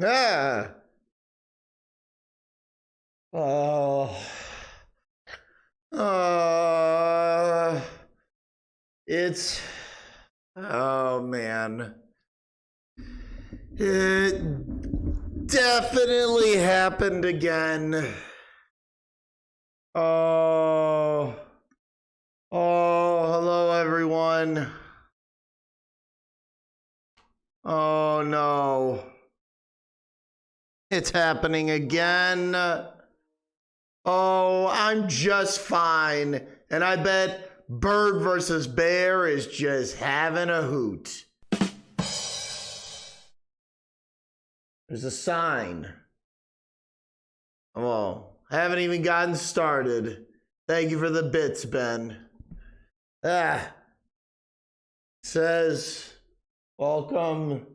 Ah. Oh. It's. Oh, man. It definitely happened again. Oh. Oh, hello, everyone. Oh, no. It's happening again. Oh, I'm just fine. And I bet Bird versus Bear is just having a hoot. There's a sign. Oh, haven't even gotten started. Thank you for the bits, Ben. Says, welcome,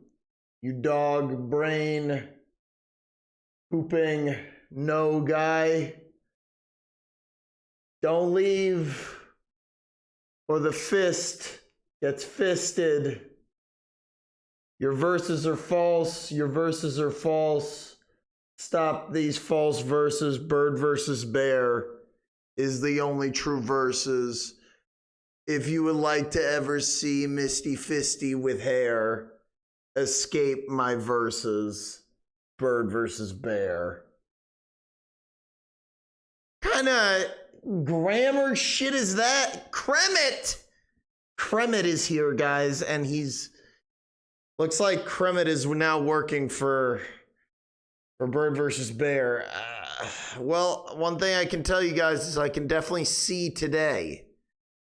you dog brain pooping no guy. Don't leave, or the fist gets fisted. Your verses are false. Your verses are false. Stop these false verses. Bird versus Bear is the only true verses. If you would like to ever see Misty Fisty with hair escape my verses, Bird versus Bear. Kind of grammar shit is that? Kremet! Kremet is here, guys, and he's... Looks like Kremet is now working for Bird versus Bear. Well, one thing I can tell you guys is I can definitely see today.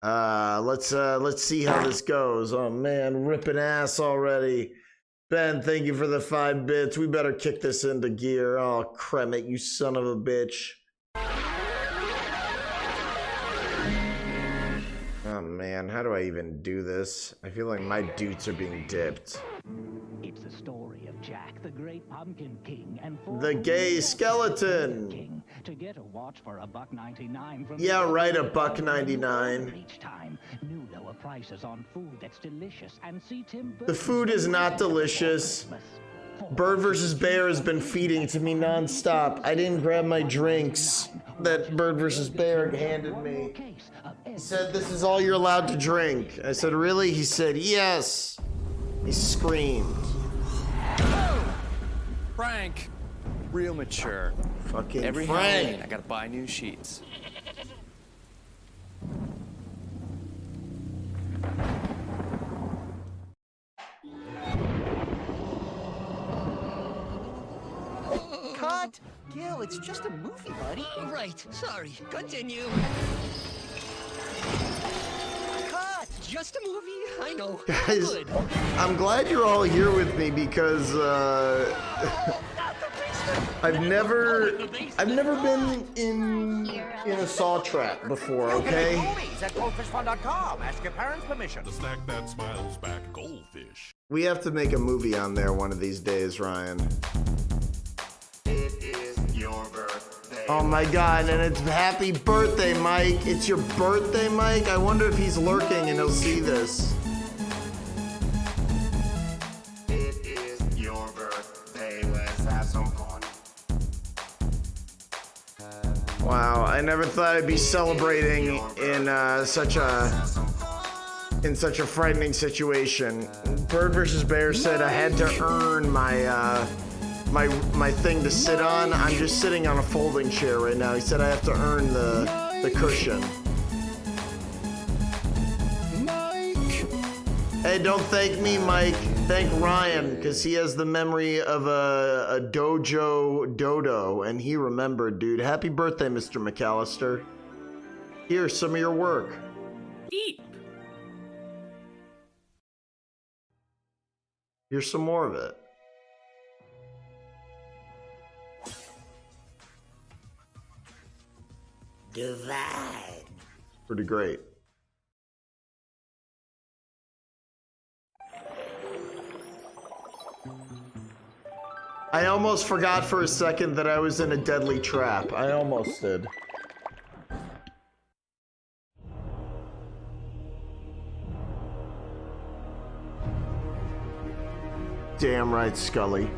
Let's see how this goes. Oh man, ripping ass already. Ben, thank you for the 5 bits. We better kick this into gear. Oh, Kremet, you son of a bitch. Oh man, how do I even do this? I feel like my dudes are being dipped. It's the story of Jack, the great pumpkin king, and the gay skeleton. King, to get a watch for $1.99 from yeah, right, $1.99. Each time, new lower prices on food that's delicious, and see Tim Burton. The food is not delicious. Bird versus Bear has been feeding it to me nonstop. I didn't grab my drinks that Bird versus Bear handed me. He said, "This is all you're allowed to drink." I said, "Really?" He said, "Yes." He screamed. Frank, real mature. Fucking Every Frank. Halloween, I gotta buy new sheets. Cut! Gil, it's just a movie, buddy. Right, sorry. Continue. Cut! Just a movie, I know. Guys, Good. I'm glad you're all here with me because I've never been in a saw trap before, okay? Movies at goldfishfun.com. Ask your parents' permission. The snack that smiles back, goldfish. We have to make a movie on there one of these days, Ryan. It is your birthday. Oh my god, and it's happy birthday, Mike. It's your birthday, Mike? I wonder if he's lurking and he'll see this. It is your birthday. Let's have some fun. Wow, I never thought I'd be celebrating in such a frightening situation. Bird versus Bear said I had to earn my thing to sit on. I'm just sitting on a folding chair right now. He said I have to earn the cushion. Hey, don't thank me, Mike. Thank Ryan, because he has the memory of a dojo dodo, and he remembered, dude. Happy birthday, Mr. McAllister. Here's some of your work. Eat. Here's some more of it. Divide. Pretty great. I almost forgot for a second that I was in a deadly trap. I almost did. Damn right, Scully.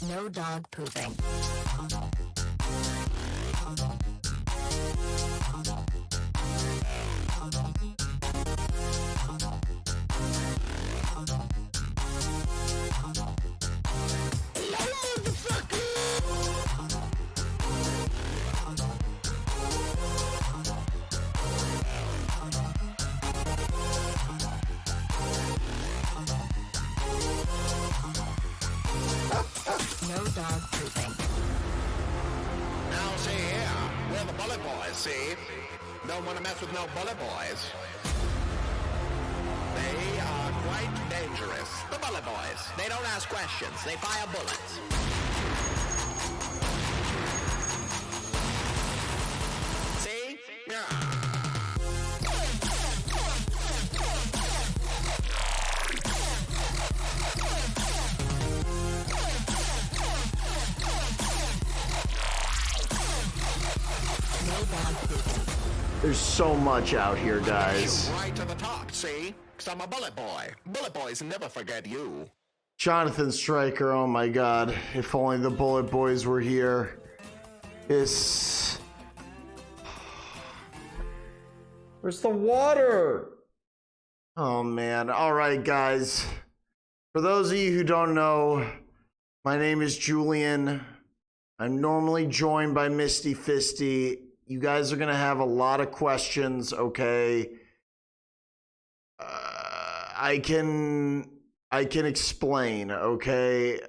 No dog pooping. No dog pooping. Now see here, we're the bullet boys, see? Don't want to mess with no bullet boys. They are quite dangerous. The bullet boys. They don't ask questions. They fire bullets. See? Yeah. There's so much out here, guys. Right to the top, see? 'Cause I'm a bullet boy. Bullet boys never forget you. Jonathan Stryker, oh my god. If only the Bullet Boys were here. Where's the water? Oh man. Alright, guys. For those of you who don't know, my name is Julian. I'm normally joined by Misty Fisty. You guys are gonna have a lot of questions, okay? I can explain, okay?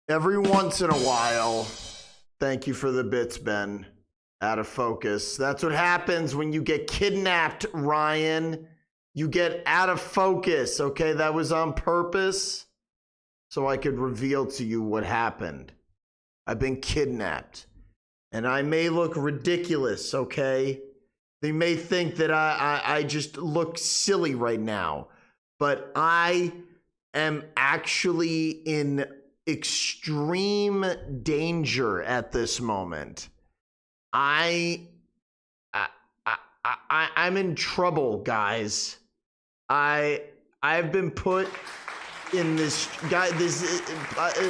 Every once in a while, thank you for the bits, Ben. Out of focus. That's what happens when you get kidnapped, Ryan. You get out of focus, okay? That was on purpose, so I could reveal to you what happened. I've been kidnapped. And I may look ridiculous, okay? They may think that I just look silly right now. But I am actually in extreme danger at this moment. I'm in trouble, guys. I've been put in this guy.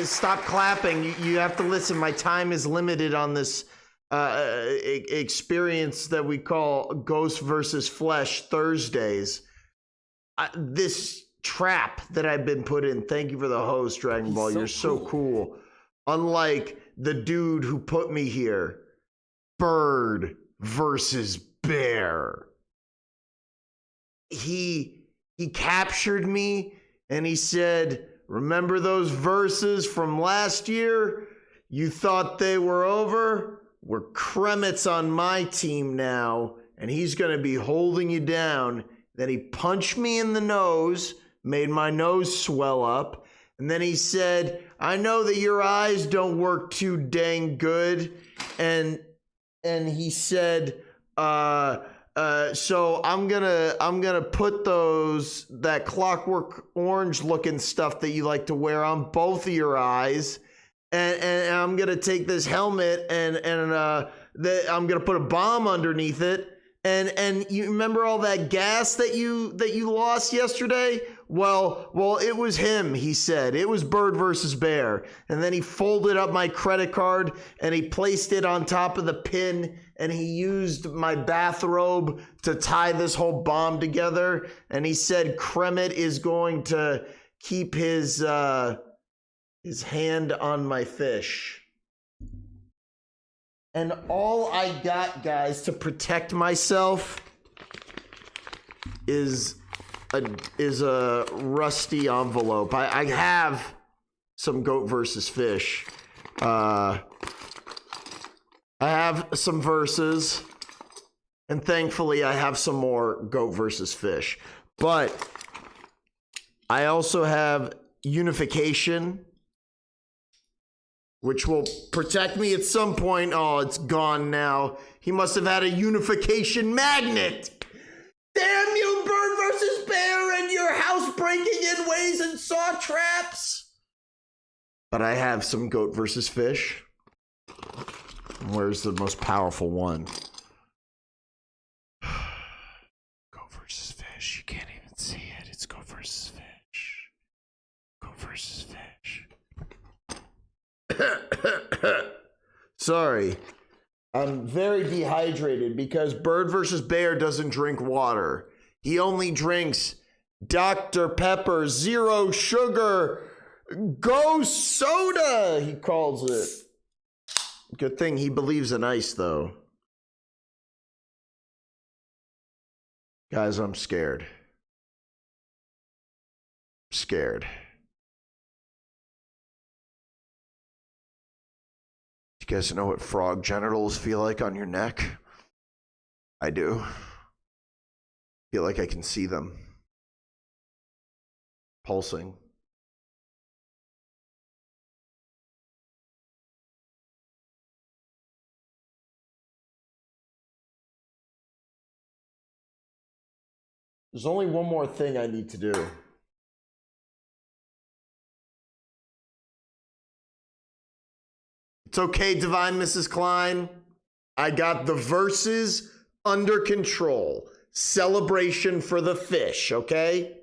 Stop clapping. You have to listen. My time is limited on this experience that we call Ghost versus Flesh Thursdays. This trap that I've been put in. Thank you for the host, Dragon Ball. You're so cool. Unlike the dude who put me here. Bird versus bear. He captured me and he said, remember those verses from last year? You thought they were over? We're Kremitz on my team now, and he's going to be holding you down. Then he punched me in the nose, made my nose swell up, and then he said, I know that your eyes don't work too dang good, and he said, so I'm gonna put that clockwork orange looking stuff that you like to wear on both of your eyes, and I'm gonna take this helmet and I'm gonna put a bomb underneath it, and you remember all that gas that you lost yesterday? Well, it was him, he said. It was Bird versus Bear. And then he folded up my credit card and he placed it on top of the pin and he used my bathrobe to tie this whole bomb together. And he said Kremitz is going to keep his hand on my fish. And all I got, guys, to protect myself is a rusty envelope. I have some Goat versus Fish. I have some verses, and thankfully I have some more Goat versus Fish. But I also have Unification, which will protect me at some point. Oh, it's gone now. He must have had a unification magnet. Damn you, Bird versus Bear, and your house breaking in ways and saw traps. But I have some Goat versus Fish. Where's the most powerful one? Goat versus Fish. You can't even see it. It's Goat versus Fish. Goat I'm very dehydrated because Bird versus Bear doesn't drink water. He only drinks Dr. Pepper, zero sugar, ghost soda, he calls it. Good thing he believes in ice, though. Guys, I'm scared. Scared. You guys know what frog genitals feel like on your neck? I do. Feel like I can see them. Pulsing. There's only one more thing I need to do. It's okay, Divine Mrs. Klein. I got the verses under control. Celebration for the fish, okay?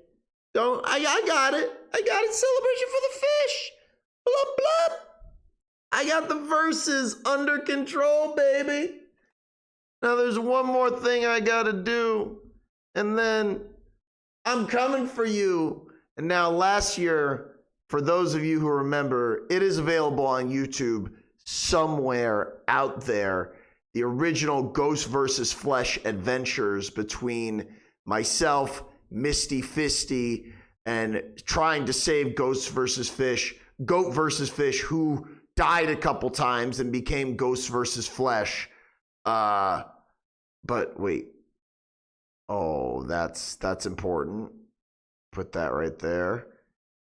I got it. I got it. Celebration for the fish. Blah, blah. I got the verses under control, baby. Now there's one more thing I gotta do. And then I'm coming for you. And now last year, for those of you who remember, it is available on YouTube somewhere out there. The original Ghost versus Flesh adventures between myself, Misty Fisty, and trying to save Ghost versus Fish, Goat versus Fish, who died a couple times and became Ghost versus Flesh. But wait. Oh, that's important. Put that right there.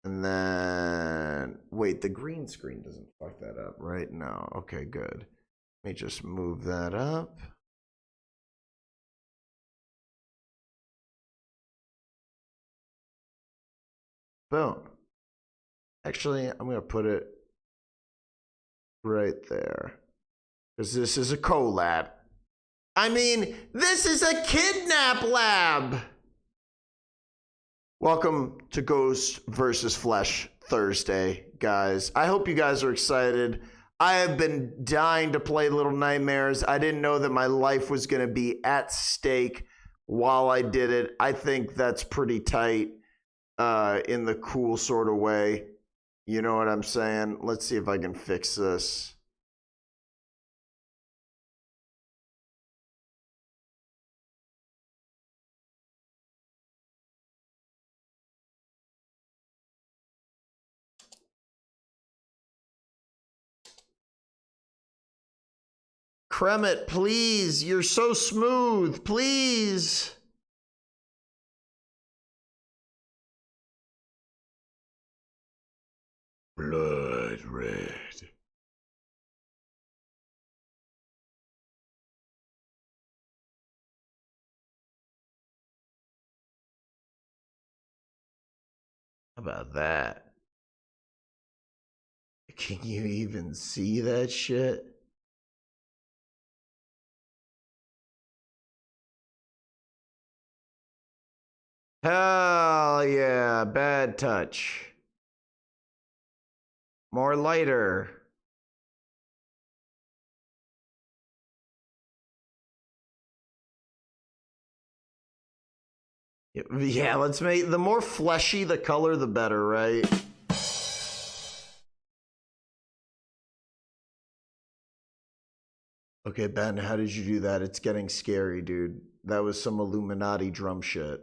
And then, wait, the green screen doesn't fuck that up, right? No. Okay, good. Let me just move that up. Boom. Actually, I'm going to put it right there. Because this is a collab. I mean, this is a kidnap lab. Welcome to Ghost versus Flesh Thursday, guys. I hope you guys are excited. I have been dying to play Little Nightmares. I didn't know that my life was going to be at stake while I did it. I think that's pretty tight in the cool sort of way. You know what I'm saying? Let's see if I can fix this. Kremit, please. You're so smooth. Please. Blood red. How about that? Can you even see that shit? Hell yeah, bad touch. More lighter. Yeah, let's make the more fleshy the color, the better, right? Okay, Ben, how did you do that? It's getting scary, dude. That was some Illuminati drum shit.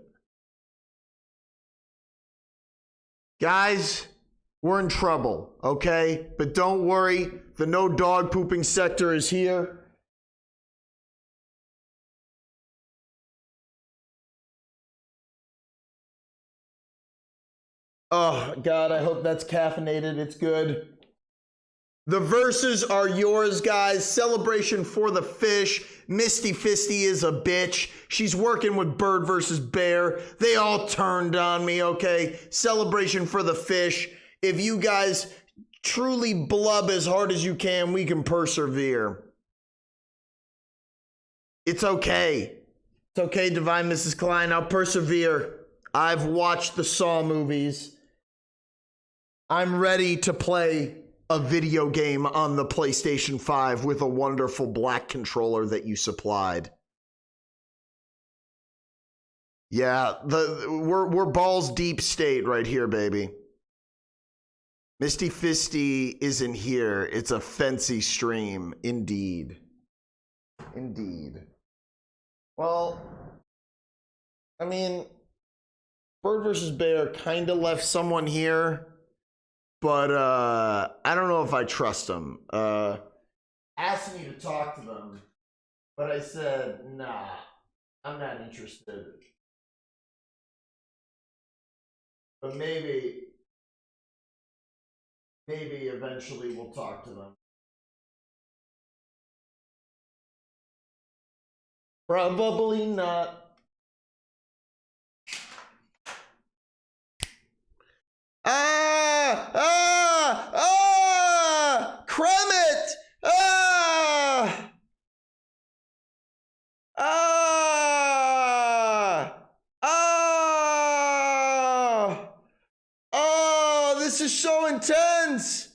Guys, we're in trouble, okay? But don't worry, the no dog pooping sector is here. Oh, God, I hope that's caffeinated. It's good. The verses are yours, guys. Celebration for the fish. Misty Fisty is a bitch. She's working with Bird versus Bear. They all turned on me, okay? Celebration for the fish. If you guys truly blub as hard as you can, we can persevere. It's okay. It's okay, Divine Mrs. Klein. I'll persevere. I've watched the Saw movies. I'm ready to play a video game on the PlayStation 5 with a wonderful black controller that you supplied. Yeah, we're balls deep state right here, baby. Misty Fisty isn't here. It's a fancy stream, indeed. Indeed. Well, I mean, Bird versus Bear kind of left someone here, but I don't know if I trust them. Asked me to talk to them, but I said, nah, I'm not interested. But maybe eventually we'll talk to them. Probably not. Kremit! This is so intense.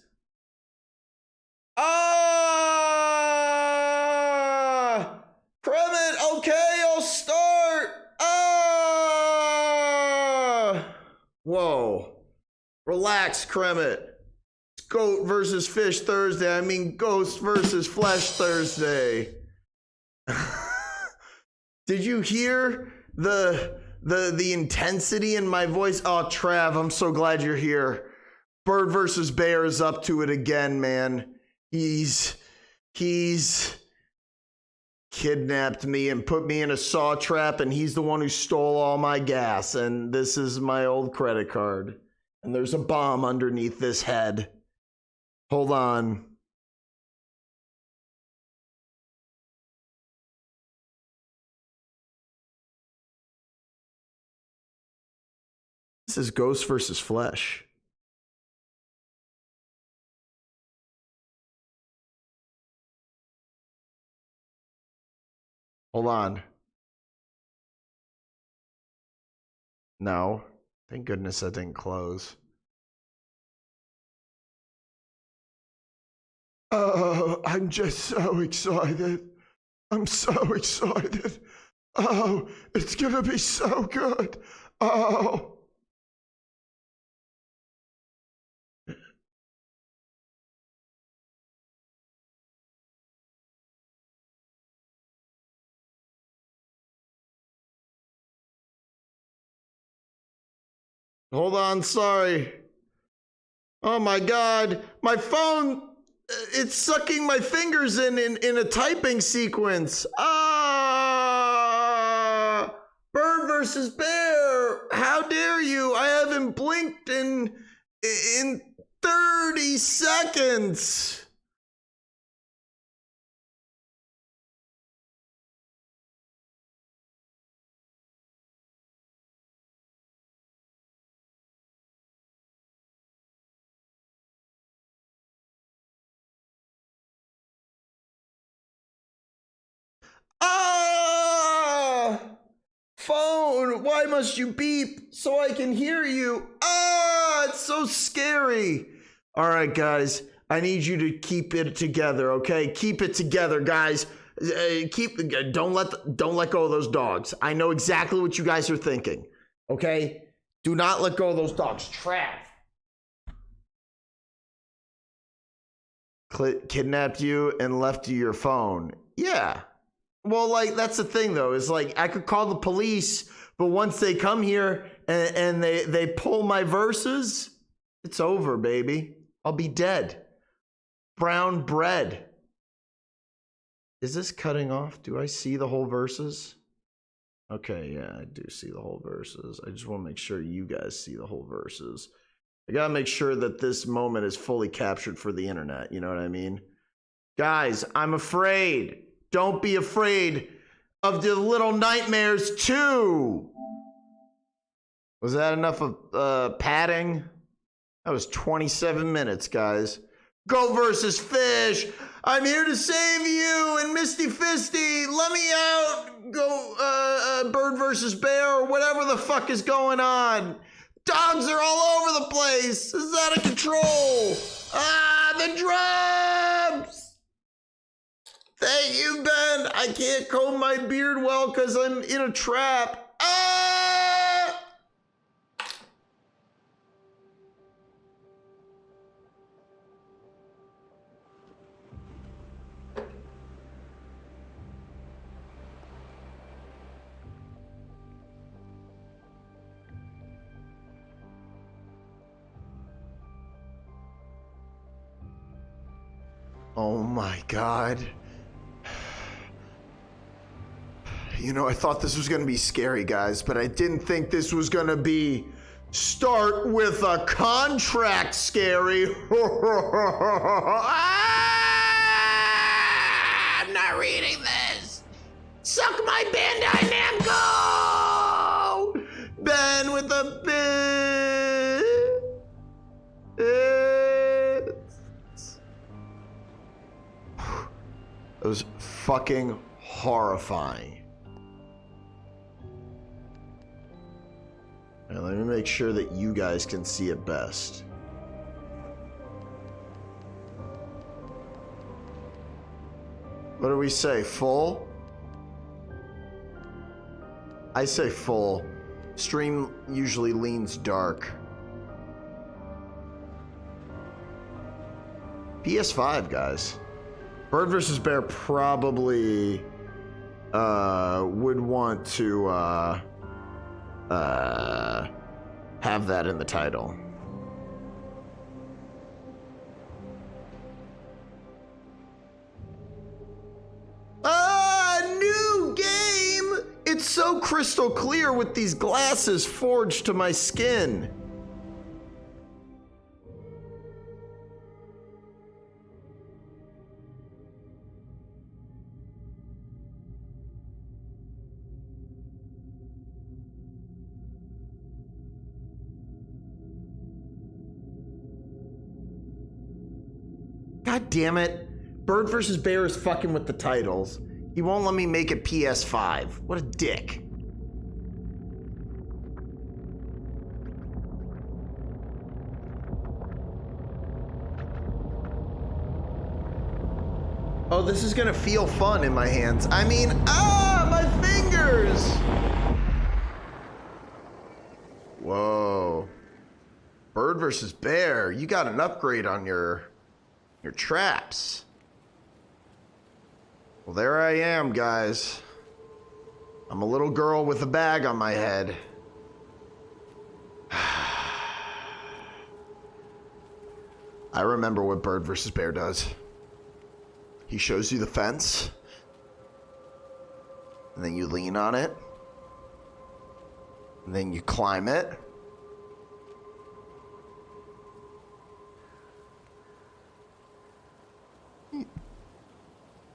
Kremit, okay, I'll start. Whoa. Relax, Kremit. It's goat versus fish Thursday. I mean ghost versus flesh Thursday. Did you hear the intensity in my voice? Oh, Trav, I'm so glad you're here. Bird versus Bear is up to it again, man. He's kidnapped me and put me in a saw trap, and he's the one who stole all my gas, and this is my old credit card. And there's a bomb underneath this head. Hold on. This is Ghost versus Flesh. Hold on. No. Thank goodness that didn't close. Oh, I'm just so excited. I'm so excited. Oh, it's gonna be so good. Oh. Hold on, sorry. Oh my God, my phone, it's sucking my fingers in a typing sequence. Bird versus Bear, how dare you? I haven't blinked in 30 seconds. Phone, why must you beep so I can hear you? It's so scary. All right, guys, I need you to keep it together, okay? Keep it together, guys. Don't let go of those dogs. I know exactly what you guys are thinking, okay? Do not let go of those dogs. Trav. Kidnapped you and left you your phone. Yeah. Well, like, that's the thing, though, is like, I could call the police, but once they come here and they pull my verses, it's over, baby. I'll be dead. Brown bread. Is this cutting off? Do I see the whole verses? Okay, yeah, I do see the whole verses. I just want to make sure you guys see the whole verses. I gotta make sure that this moment is fully captured for the internet, you know what I mean? Guys, I'm afraid. Don't be afraid of the Little Nightmares 2. Was that enough of padding? That was 27 minutes, guys. Goat versus fish. I'm here to save you. And Misty Fisty, let me out. Go bird versus bear or whatever the fuck is going on. Dogs are all over the place. This is out of control. Ah, the drums! Thank you, Ben. I can't comb my beard well because I'm in a trap. Ah! Oh my God. You know, I thought this was gonna be scary, guys, but I didn't think this was gonna be start with a contract scary. Ah, I'm not reading this. Suck my Bandai Namco! Ben with a bit. It was fucking horrifying. And let me make sure that you guys can see it best. What do we say? Full? I say full. Stream usually leans dark. PS5, guys. Bird vs. Bear probably would want to have that in the title. New game! It's so crystal clear with these glasses forged to my skin. God damn it. Bird vs. Bear is fucking with the titles. He won't let me make it PS5. What a dick. Oh, this is gonna feel fun in my hands. I mean, my fingers! Whoa. Bird vs. Bear, you got an upgrade on your traps. Well, there I am, guys. I'm a little girl with a bag on my head. I remember what Bird vs. Bear does. He shows you the fence, and then you lean on it, and then you climb it.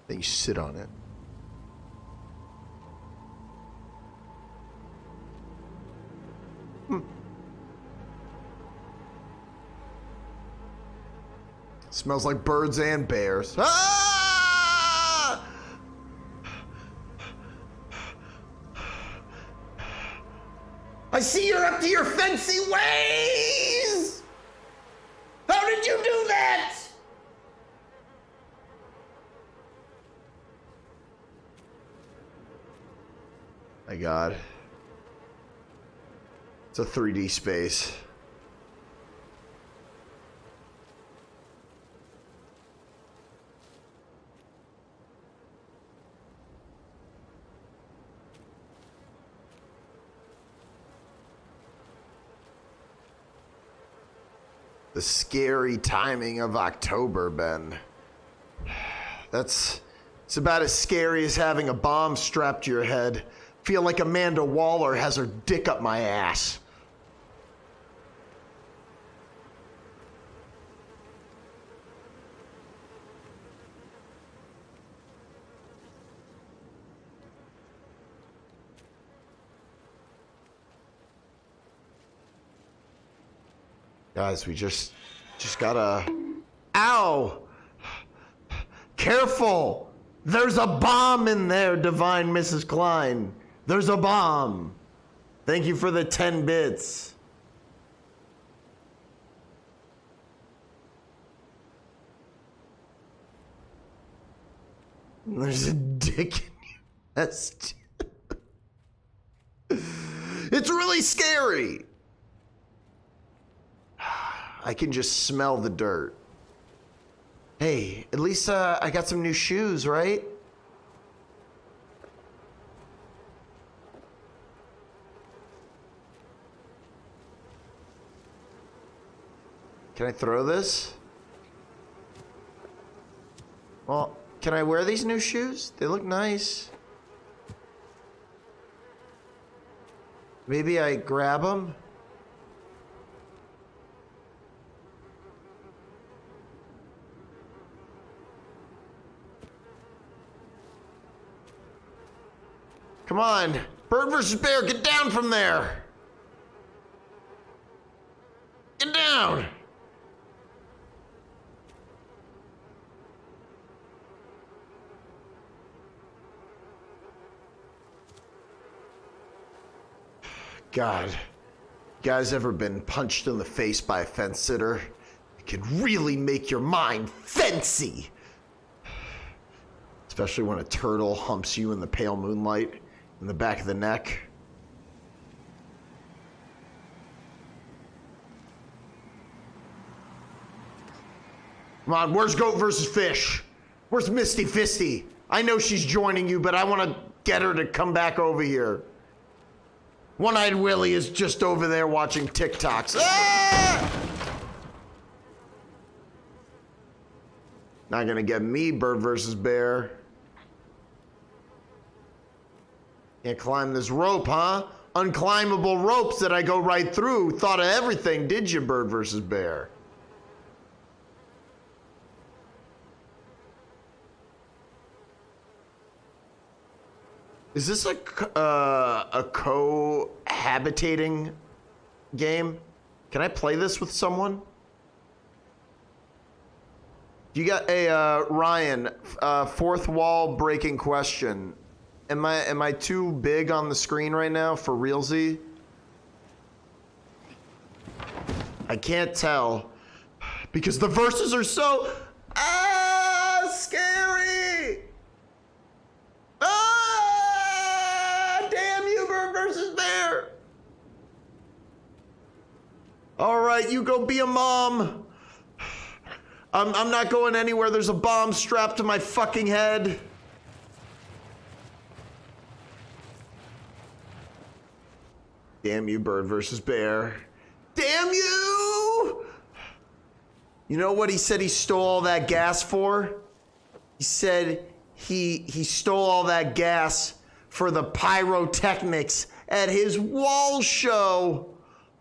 Then you sit on it. Smells like birds and bears. Ah! I see you're up to your fancy ways! How did you do that? My God. It's a 3D space. The scary timing of October, Ben. It's about as scary as having a bomb strapped to your head. Feel like Amanda Waller has her dick up my ass. Guys, we just gotta... Ow! Careful! There's a bomb in there, Divine Mrs. Klein. There's a bomb. Thank you for the 10 bits. There's a dick in your nest. It's really scary. I can just smell the dirt. Hey, at least I got some new shoes, right? Can I throw this? Well, can I wear these new shoes? They look nice. Maybe I grab them? Come on, bird versus bear, get down from there. Get down. God, you guys ever been punched in the face by a fence sitter? It can really make your mind fancy. Especially when a turtle humps you in the pale moonlight in the back of the neck. Come on, where's goat versus fish? Where's Misty Fisty? I know she's joining you, but I want to get her to come back over here. One-Eyed Willie is just over there watching TikToks. Ah! Not gonna get me, bird versus bear. Can't climb this rope, huh? Unclimbable ropes that I go right through. Thought of everything, did you, bird versus bear? Is this a cohabitating game? Can I play this with someone? You got a Ryan, fourth wall breaking question. Am I too big on the screen right now for realsy? I can't tell because the verses are so scary. Damn you, bird versus bear. All right, you go be a mom. I'm not going anywhere. There's a bomb strapped to my fucking head. Damn you, bird versus bear. Damn you! You know what he said he stole all that gas for? He said he stole all that gas for the pyrotechnics at his wall show.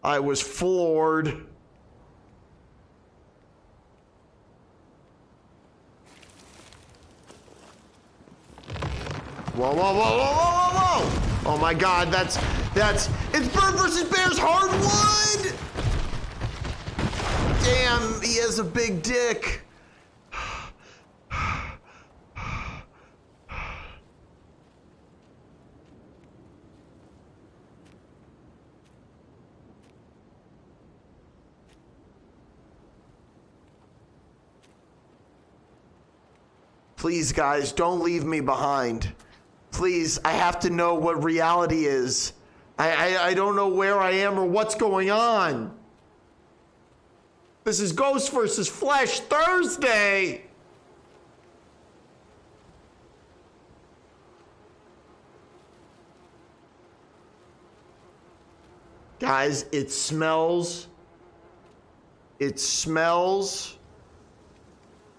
I was floored. Whoa, whoa, whoa, whoa, whoa, whoa, whoa! Oh my God, it's bird versus bear's hardwood! Damn, he has a big dick. Please, guys, don't leave me behind. Please, I have to know what reality is. I don't know where I am or what's going on. This is Ghost versus Flesh Thursday. Guys, it smells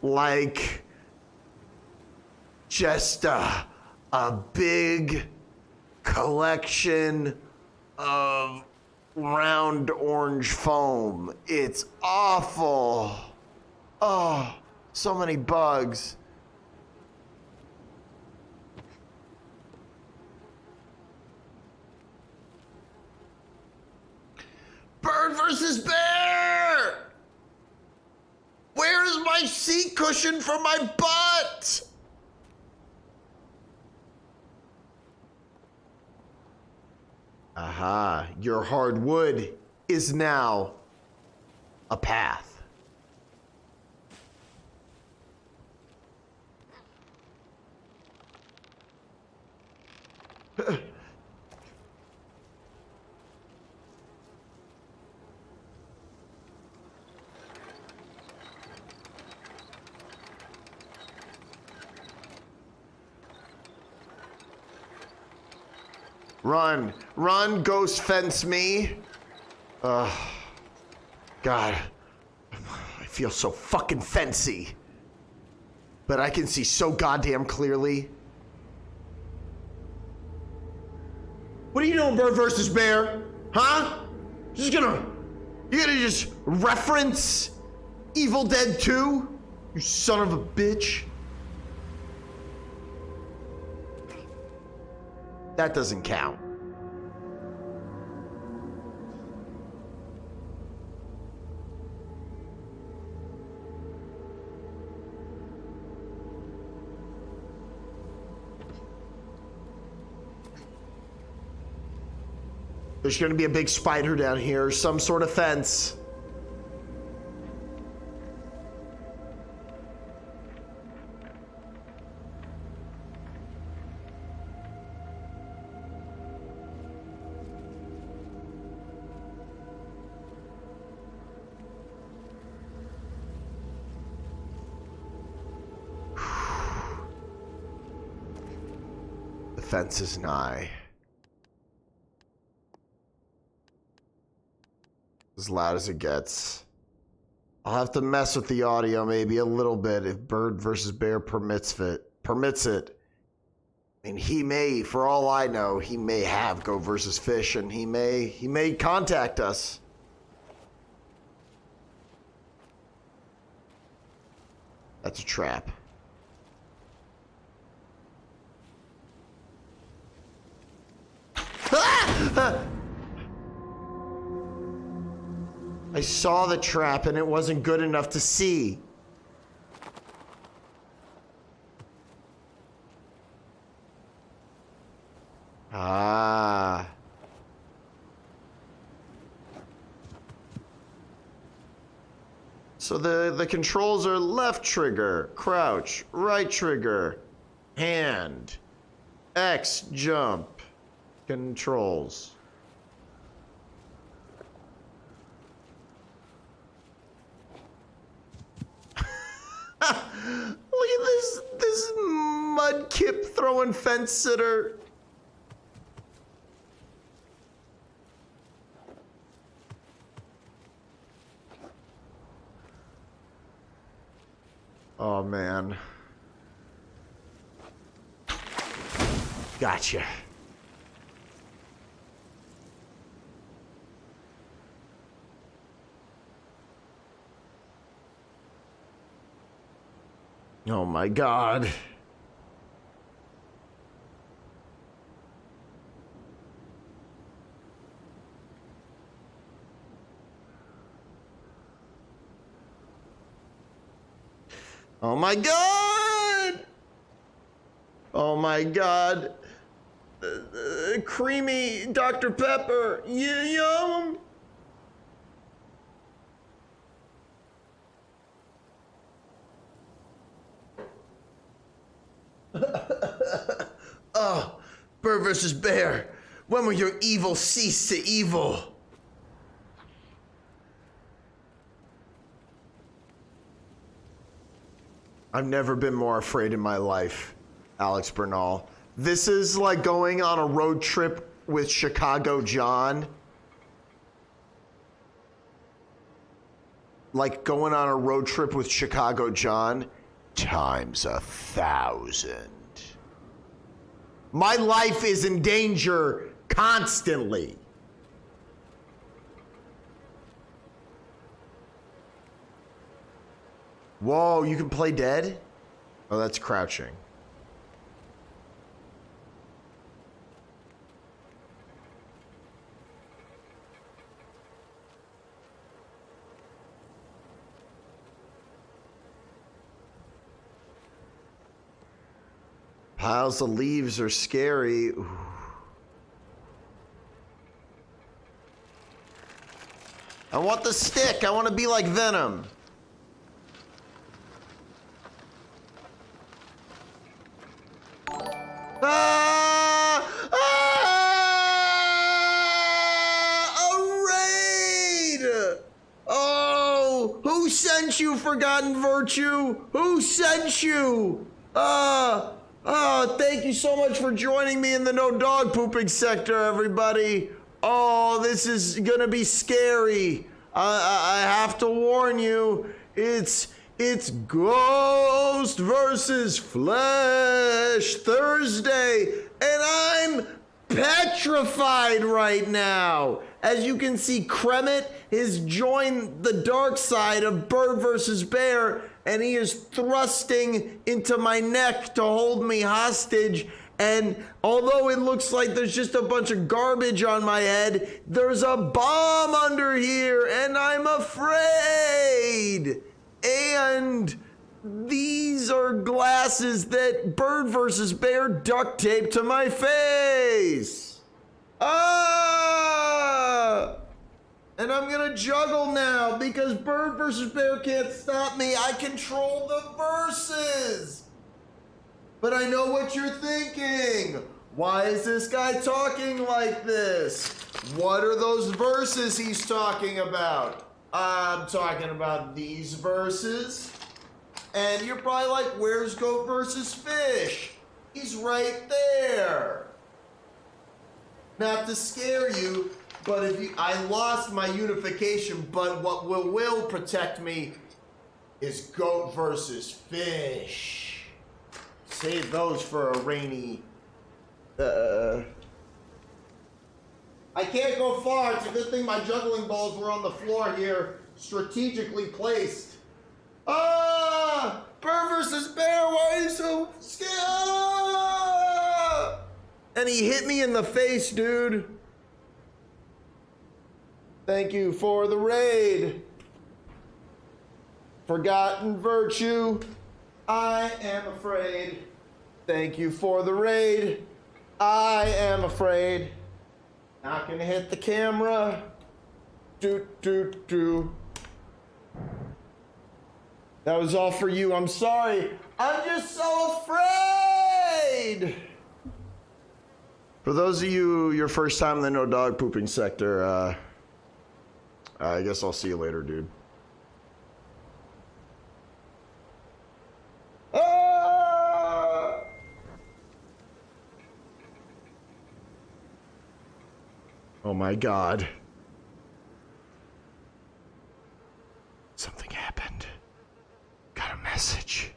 like just a big collection of round orange foam. It's awful. Oh, so many bugs. Bird versus bear! Where is my seat cushion for my butt? Aha, your hardwood is now a path. Run. Run, ghost fence me. God. I feel so fucking fancy. But I can see so goddamn clearly. What are you doing, Bird versus Bear? Huh? You gonna just reference Evil Dead 2? You son of a bitch. That doesn't count. There's gonna be a big spider down here, some sort of fence. The fence is nigh. As loud as it gets. I'll have to mess with the audio maybe a little bit if Bird versus Bear permits it. I mean, he may, for all I know, he may have Go versus Fish, and he may contact us. That's a trap. I saw the trap and it wasn't good enough to see. Ah. So the controls are left trigger, crouch, right trigger, hand, X, jump, controls. Look at this mudkip throwing fence sitter. Oh man. Gotcha. Oh my God. Oh my God. Oh my God. Creamy Dr. Pepper. Yum. Oh, Bird versus Bear. When will your evil cease to evil? I've never been more afraid in my life, Alex Bernal. This is like going on a road trip with Chicago John. Like going on a road trip with Chicago John times 1,000. My life is in danger constantly. Whoa, you can play dead? Oh, that's crouching. Piles of leaves are scary. Ooh. I want the stick. I want to be like Venom. Ah! Ah! sent you, Forgotten Virtue? Who sent you? Thank you so much for joining me in the no dog pooping sector, everybody. Oh, this is gonna be scary. I have to warn you, it's Ghost versus Flesh Thursday, and I'm petrified right now. As you can see, Kremet has joined the dark side of Bird versus Bear, and he is thrusting into my neck to hold me hostage. And although it looks like there's just a bunch of garbage on my head, there's a bomb under here, and I'm afraid. And these are glasses that Bird versus Bear duct taped to my face. And I'm gonna juggle now because Bird versus Bear can't stop me. I control the verses. But I know what you're thinking. Why is this guy talking like this? What are those verses he's talking about? I'm talking about these verses. And you're probably like, where's Goat versus Fish? He's right there. Not to scare you, but I lost my unification, but what will protect me is Goat versus Fish. Save those for a rainy, I can't go far. It's a good thing my juggling balls were on the floor here, strategically placed. Bird versus Bear, why are you so scared? And he hit me in the face, dude. Thank you for the raid. Forgotten Virtue, I am afraid. Thank you for the raid. I am afraid. Not gonna hit the camera. Do. That was all for you. I'm sorry. I'm just so afraid. For those of you, your first time in the no dog pooping sector, I guess I'll see you later, dude. Oh my God. Something happened. Got a message.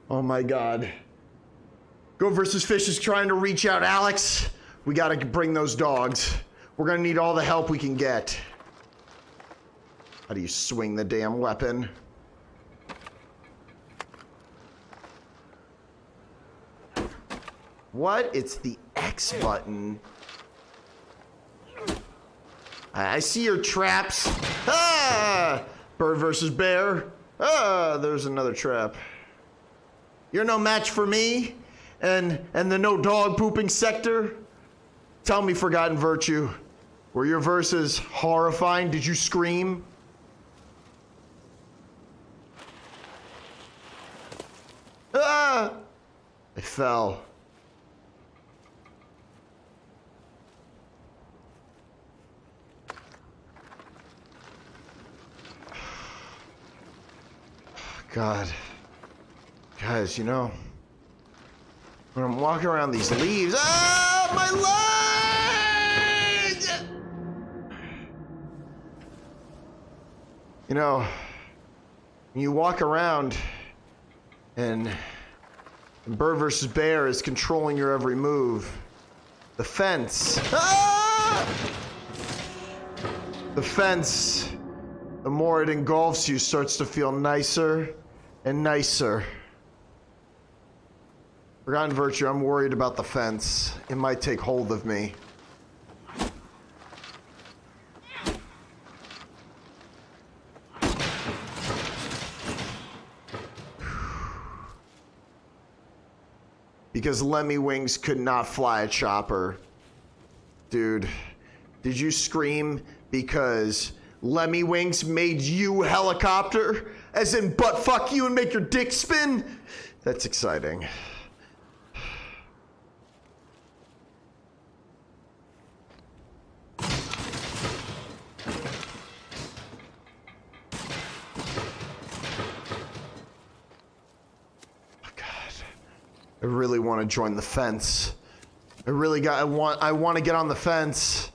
Oh my God. Go versus Fish is trying to reach out. Alex, we gotta bring those dogs. We're gonna need all the help we can get. How do you swing the damn weapon? What? It's the X button. I see your traps. Bird versus Bear. There's another trap. You're no match for me and the no dog pooping sector. Tell me, Forgotten Virtue, were your verses horrifying? Did you scream? I fell. God. Guys, you know, when I'm walking around these leaves, my leg! You know, when you walk around and Bird versus Bear is controlling your every move, the fence, the fence, the more it engulfs you, starts to feel nicer and nicer. Forgotten Virtue, I'm worried about the fence. It might take hold of me. Because Lemmy Wings could not fly a chopper. Dude, did you scream because Lemmy Wings made you helicopter? As in butt fuck you and make your dick spin? That's exciting. I really want to join the fence. I want to get on the fence.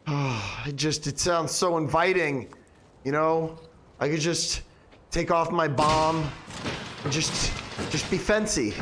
It sounds so inviting. You know? I could just take off my bomb and just be fancy.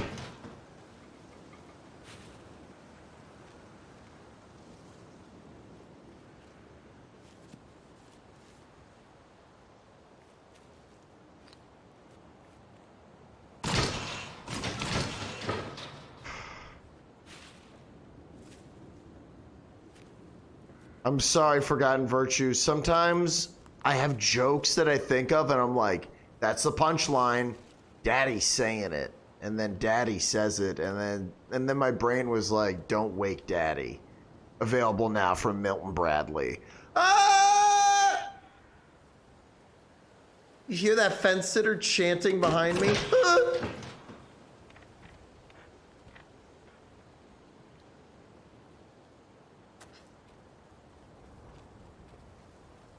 I'm sorry, Forgotten Virtue. Sometimes I have jokes that I think of and I'm like, that's the punchline. Daddy's saying it. And then Daddy says it. And then my brain was like, don't wake Daddy. Available now from Milton Bradley. Ah! You hear that fence sitter chanting behind me? Ah!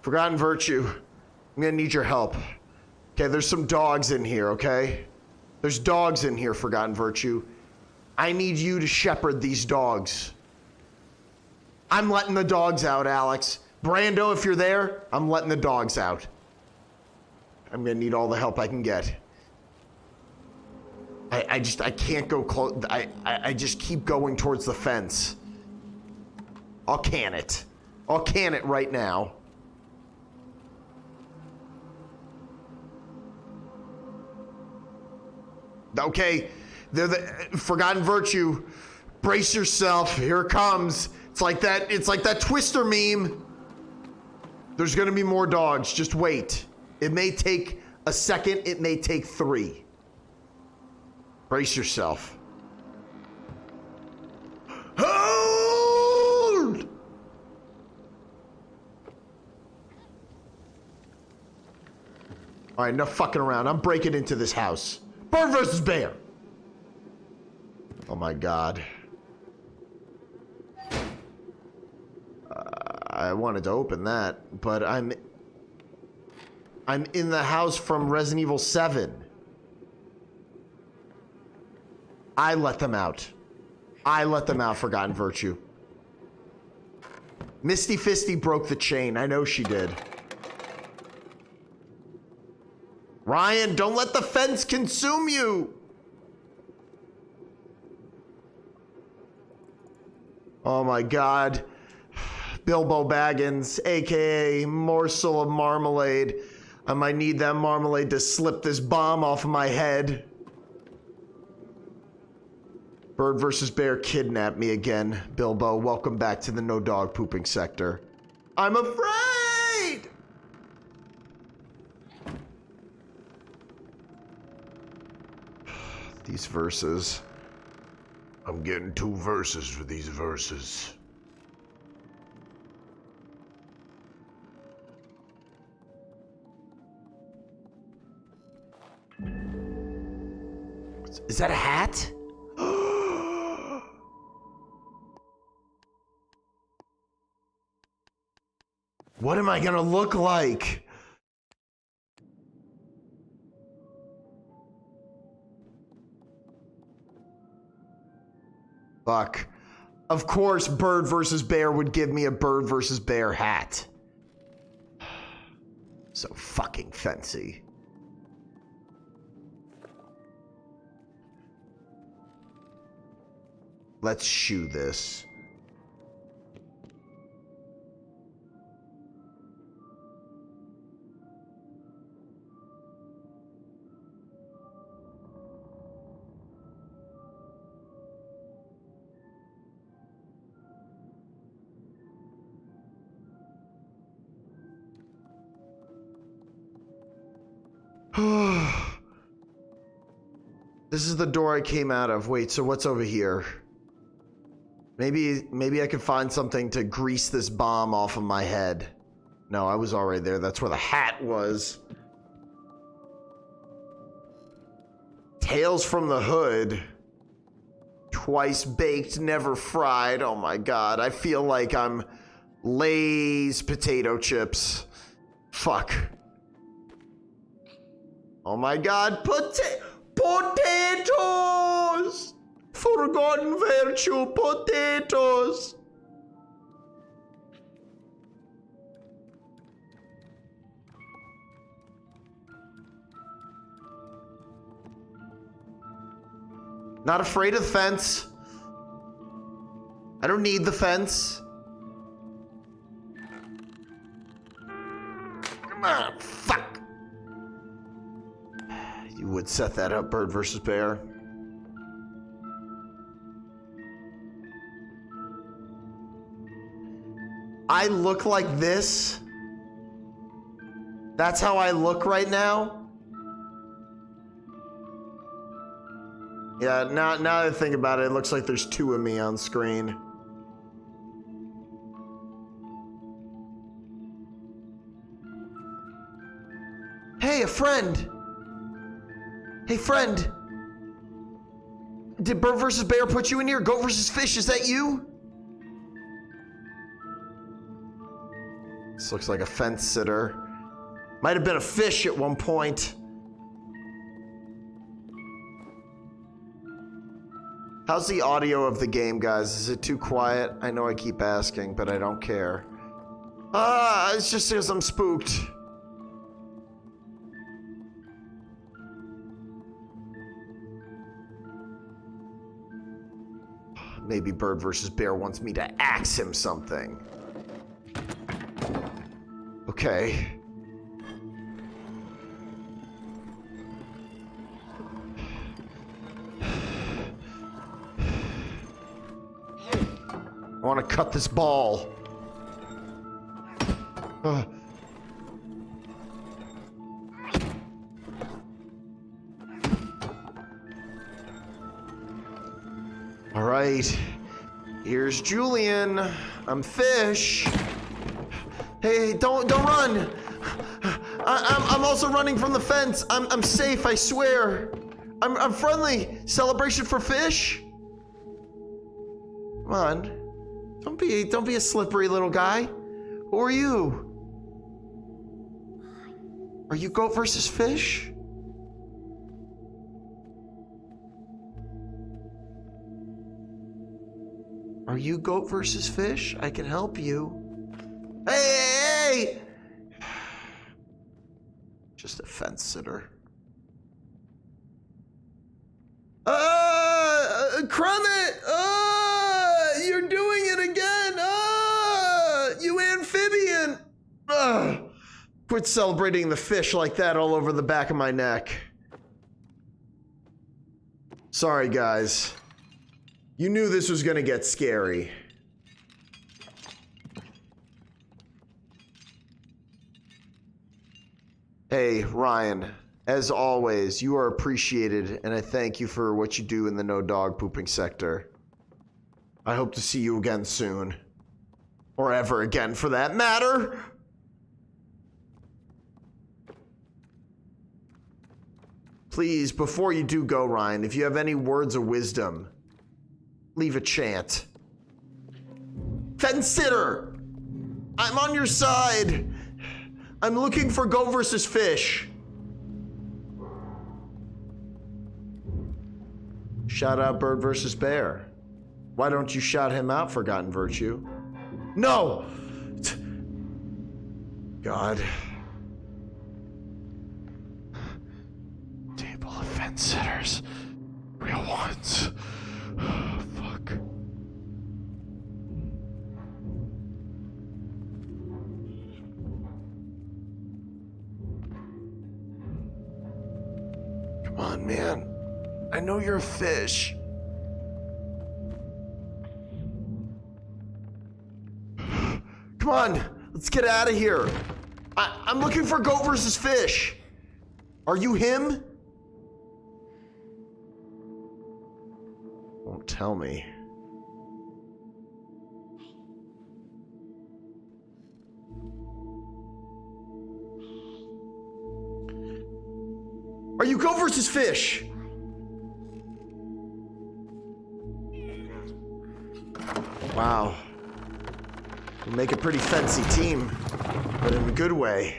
Forgotten Virtue, I'm gonna need your help. Okay, there's some dogs in here, okay? There's dogs in here, Forgotten Virtue. I need you to shepherd these dogs. I'm letting the dogs out, Alex. Brando, if you're there, I'm letting the dogs out. I'm gonna need all the help I can get. I can't go close. I just keep going towards the fence. I'll can it. I'll can it right now. Okay, they're the Forgotten Virtue. Brace yourself. Here it comes. It's like that Twister meme. There's gonna be more dogs. Just wait. It may take a second. It may take 3. Brace yourself. Hold! All right, enough fucking around. I'm breaking into this house. Bird versus bear. Oh my God. I wanted to open that, but I'm in the house from Resident Evil 7. I let them out. I let them out, Forgotten Virtue. Misty Fisty broke the chain. I know she did. Ryan, don't let the fence consume you! Oh my God. Bilbo Baggins, aka Morsel of Marmalade. I might need that marmalade to slip this bomb off of my head. Bird versus bear kidnapped me again. Bilbo, welcome back to the no dog pooping sector. I'm afraid! These verses. I'm getting 2 verses for these verses. Is that a hat? What am I gonna look like? Fuck. Of course, bird versus bear would give me a bird versus bear hat. So fucking fancy. Let's shoe this. This is the door I came out of. Wait, so what's over here? Maybe I could find something to grease this bomb off of my head. No, I was already there. That's where the hat was. Tales from the Hood. Twice baked, never fried. Oh my God. I feel like I'm Lay's potato chips. Fuck. Oh my God. Potatoes! Forgotten virtue, potatoes. Not afraid of the fence. I don't need the fence. Come on, fuck. You would set that up, bird versus bear. I look like this. That's how I look right now. Yeah, now that I think about it, it looks like there's two of me on screen. Hey, a friend. Hey, friend. Did bird versus bear put you in here? Goat versus fish, is that you? This looks like a fence sitter. Might have been a fish at one point. How's the audio of the game, guys? Is it too quiet? I know I keep asking, but I don't care. It's just because I'm spooked. Maybe bird versus bear wants me to axe him something. Okay. I want to cut this ball. All right. Here's Julian. I'm fish. Hey, don't run. I'm also running from the fence. I'm safe, I swear. I'm friendly. Celebration for fish? Come on. Don't be a slippery little guy. Who are you? Are you goat versus fish? Are you goat versus fish? I can help you. Hey! Just a fence sitter. Crummet! You're doing it again! You amphibian! Quit celebrating the fish like that all over the back of my neck. Sorry, guys. You knew this was gonna get scary. Hey, Ryan, as always, you are appreciated, and I thank you for what you do in the no dog pooping sector. I hope to see you again soon. Or ever again, for that matter. Please, before you do go, Ryan, if you have any words of wisdom, leave a chant. Fence sitter! I'm on your side! I'm looking for goat versus fish. Shout out bird versus bear. Why don't you shout him out, Forgotten Virtue? No! God. Table of fence sitters. Real ones. Fuck. Come on, man. I know you're a fish. Come on, let's get out of here. I'm looking for goat versus fish. Are you him? Won't tell me. Are you goat versus fish? Wow. We make a pretty fancy team, but in a good way.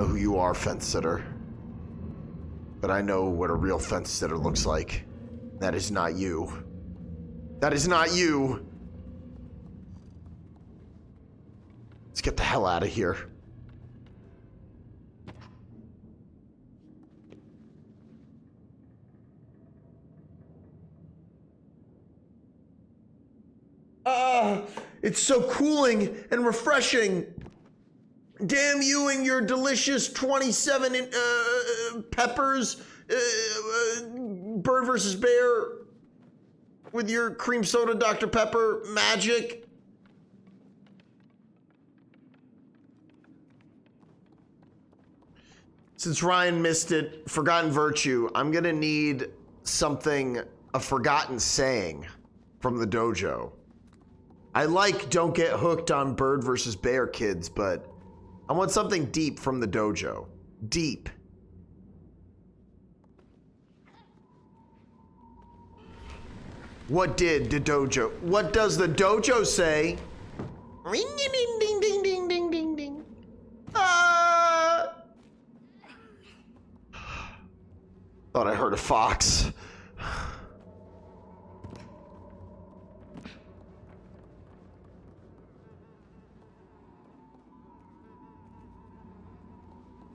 know who you are, fence sitter. But I know what a real fence sitter looks like. That is not you. That is not you. Let's get the hell out of here. It's so cooling and refreshing. Damn you and your delicious 27 peppers, Bird versus Bear with your cream soda Dr. Pepper magic. Since Ryan missed it, Forgotten Virtue, I'm gonna need something, a forgotten saying from the dojo. I like don't get hooked on Bird versus Bear, kids, but I want something deep from the dojo. Deep. What does the dojo say? Ring ding ding ding ding ding ding ding. Thought I heard a fox.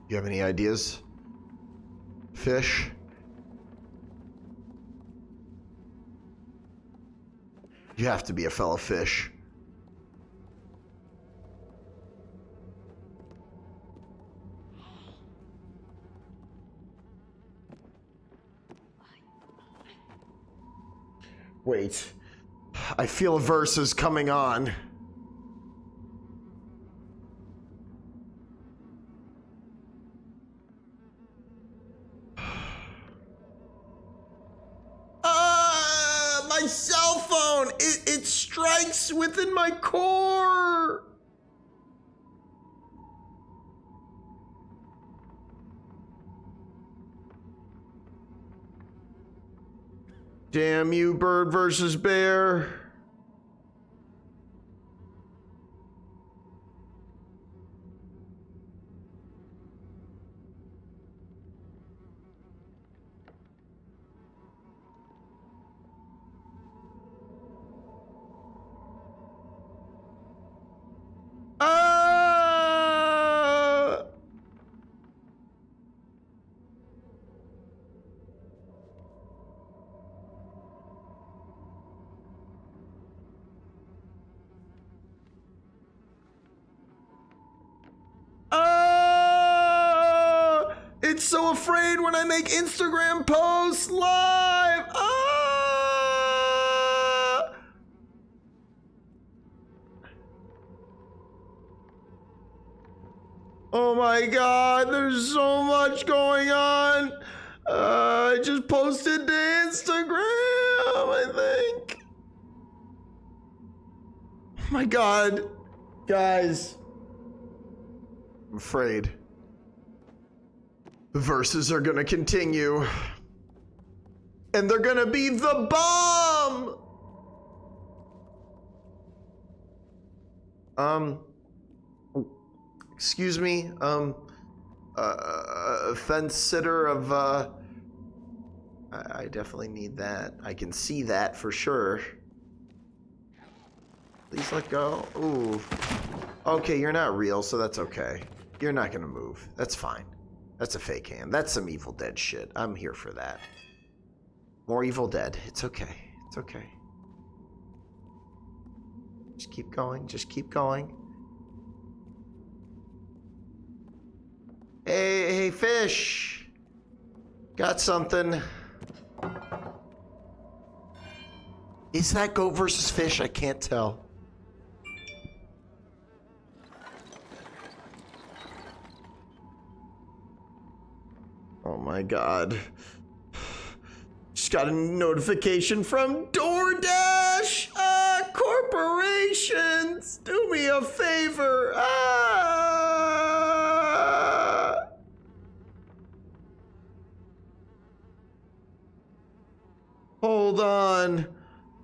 You have any ideas? Fish? You have to be a fellow fish. Wait. I feel a verse is coming on. My cell phone! It strikes within my core! Damn you, Bird versus Bear. It's so afraid when I make Instagram posts live. Oh my God, there's so much going on. I just posted to Instagram, I think. Oh my God, guys. I'm afraid. The verses are gonna continue. And they're gonna be the bomb! Excuse me, fence sitter of, I definitely need that. I can see that for sure. Please let go. Ooh. Okay, you're not real, so that's okay. You're not gonna move. That's fine. That's a fake hand. That's some Evil Dead shit. I'm here for that. More Evil Dead. It's okay. It's okay. Just keep going. Just keep going. Hey, fish. Got something. Is that goat versus fish? I can't tell. Oh my God. Just got a notification from DoorDash! Corporations! Do me a favor! Hold on.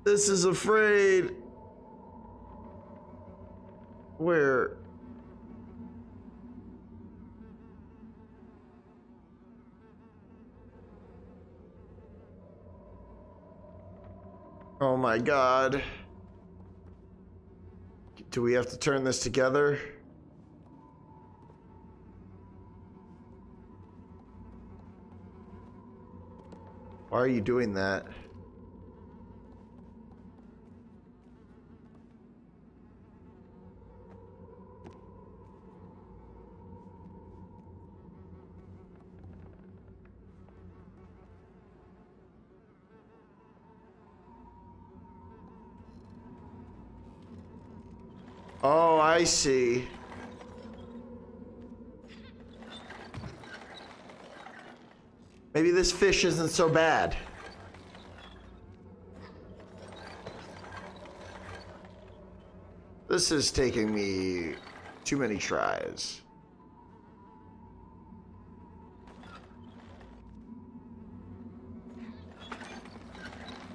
This is afraid. Where? Oh my god. Do we have to turn this together? Why are you doing that? Oh, I see. Maybe this fish isn't so bad. This is taking me too many tries.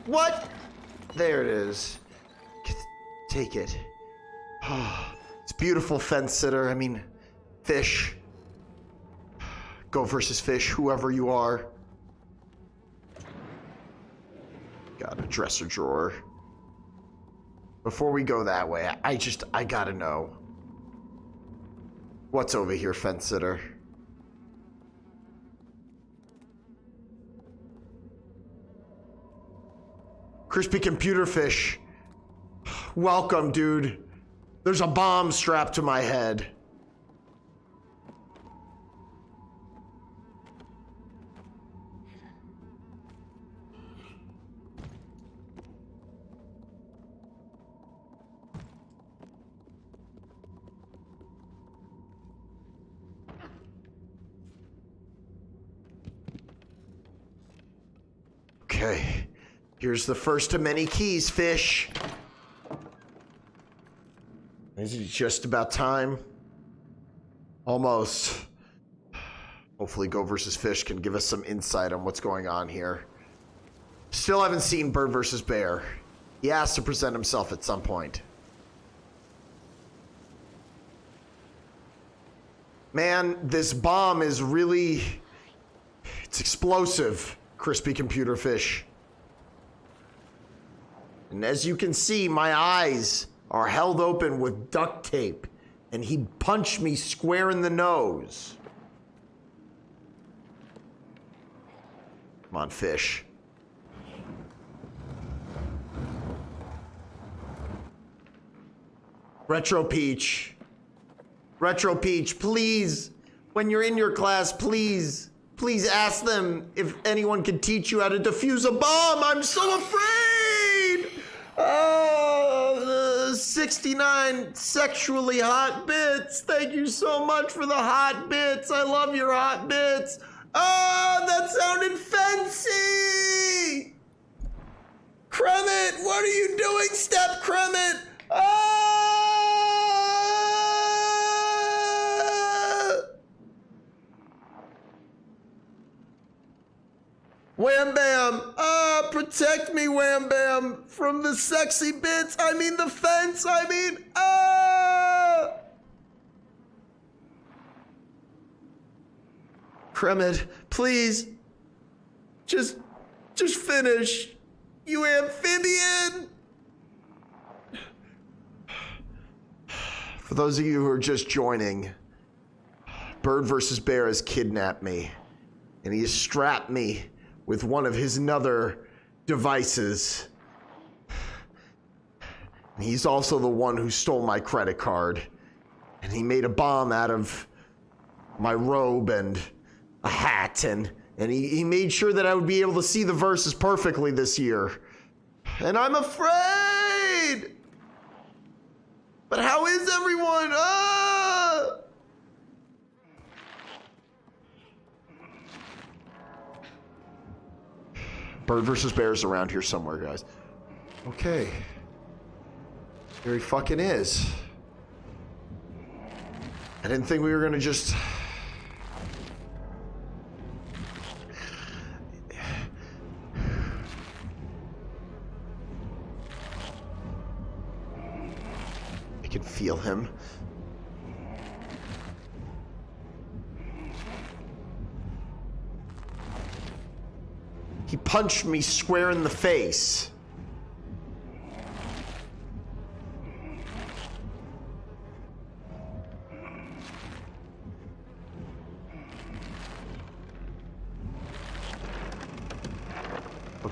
What? There it is. Take it. It's beautiful, fence sitter. I mean, fish. Go versus fish, whoever you are. Got a dresser drawer. Before we go that way, I gotta know. What's over here, fence sitter? Crispy computer fish. Welcome, dude. There's a bomb strapped to my head. Okay, here's the first of many keys, fish. Is it just about time? Almost. Hopefully Go versus Fish can give us some insight on what's going on here. Still haven't seen Bird versus Bear. He has to present himself at some point. Man, this bomb is really... It's explosive, Crispy Computer Fish. And as you can see, my eyes are held open with duct tape, and he punched me square in the nose. Come on, fish. Retro Peach. Retro Peach, please, when you're in your class, please ask them if anyone can teach you how to defuse a bomb. I'm so afraid. 69 sexually hot bits. Thank you so much for the hot bits. I love your hot bits. Oh, that sounded fancy. Kremit, what are you doing, Step Kremit? Wham Bam! Protect me, Wham Bam! From the sexy bits, I mean the fence, I mean, Kremit, please. Just finish. You amphibian! For those of you who are just joining, Bird versus Bear has kidnapped me, and he has strapped me with one of his other devices. And he's also the one who stole my credit card. And he made a bomb out of my robe and a hat, and he made sure that I would be able to see the verses perfectly this year. And I'm afraid! But how is everyone? Bird versus Bear's around here somewhere, guys. Okay. Here he fucking is. I didn't think we were gonna just... I can feel him. He punched me square in the face.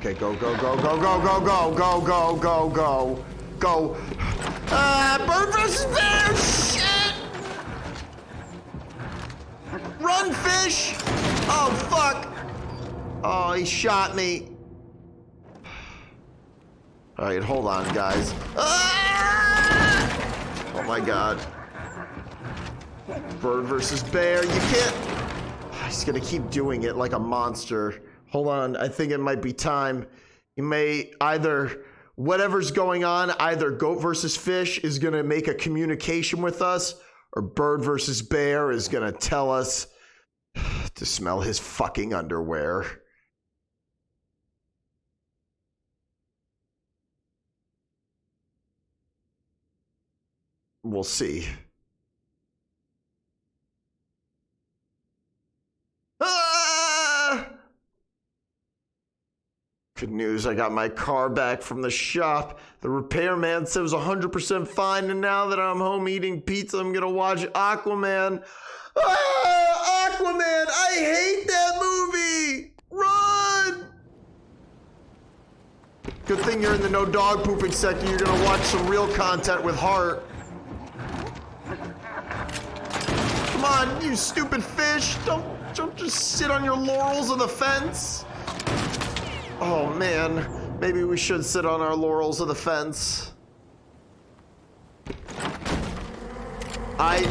Okay, go, go, go, go, go, go, go, go, go, go, go, go. Bird versus bear! Shit! Run, fish! Oh, fuck! Oh, he shot me. All right, hold on, guys. Ah! Oh my God. Bird versus bear. You can't. He's gonna keep doing it like a monster. Hold on, I think it might be time. You may either, whatever's going on, either goat versus fish is gonna make a communication with us, or bird versus bear is gonna tell us to smell his fucking underwear. We'll see. Ah! Good news, I got my car back from the shop. The repairman said it was 100% fine, and now that I'm home eating pizza, I'm gonna watch Aquaman. Ah! Aquaman! I hate that movie! Run! Good thing you're in the no dog pooping sector. You're gonna watch some real content with heart. Come on, you stupid fish. Don't just sit on your laurels of the fence. Oh man, maybe we should sit on our laurels of the fence. I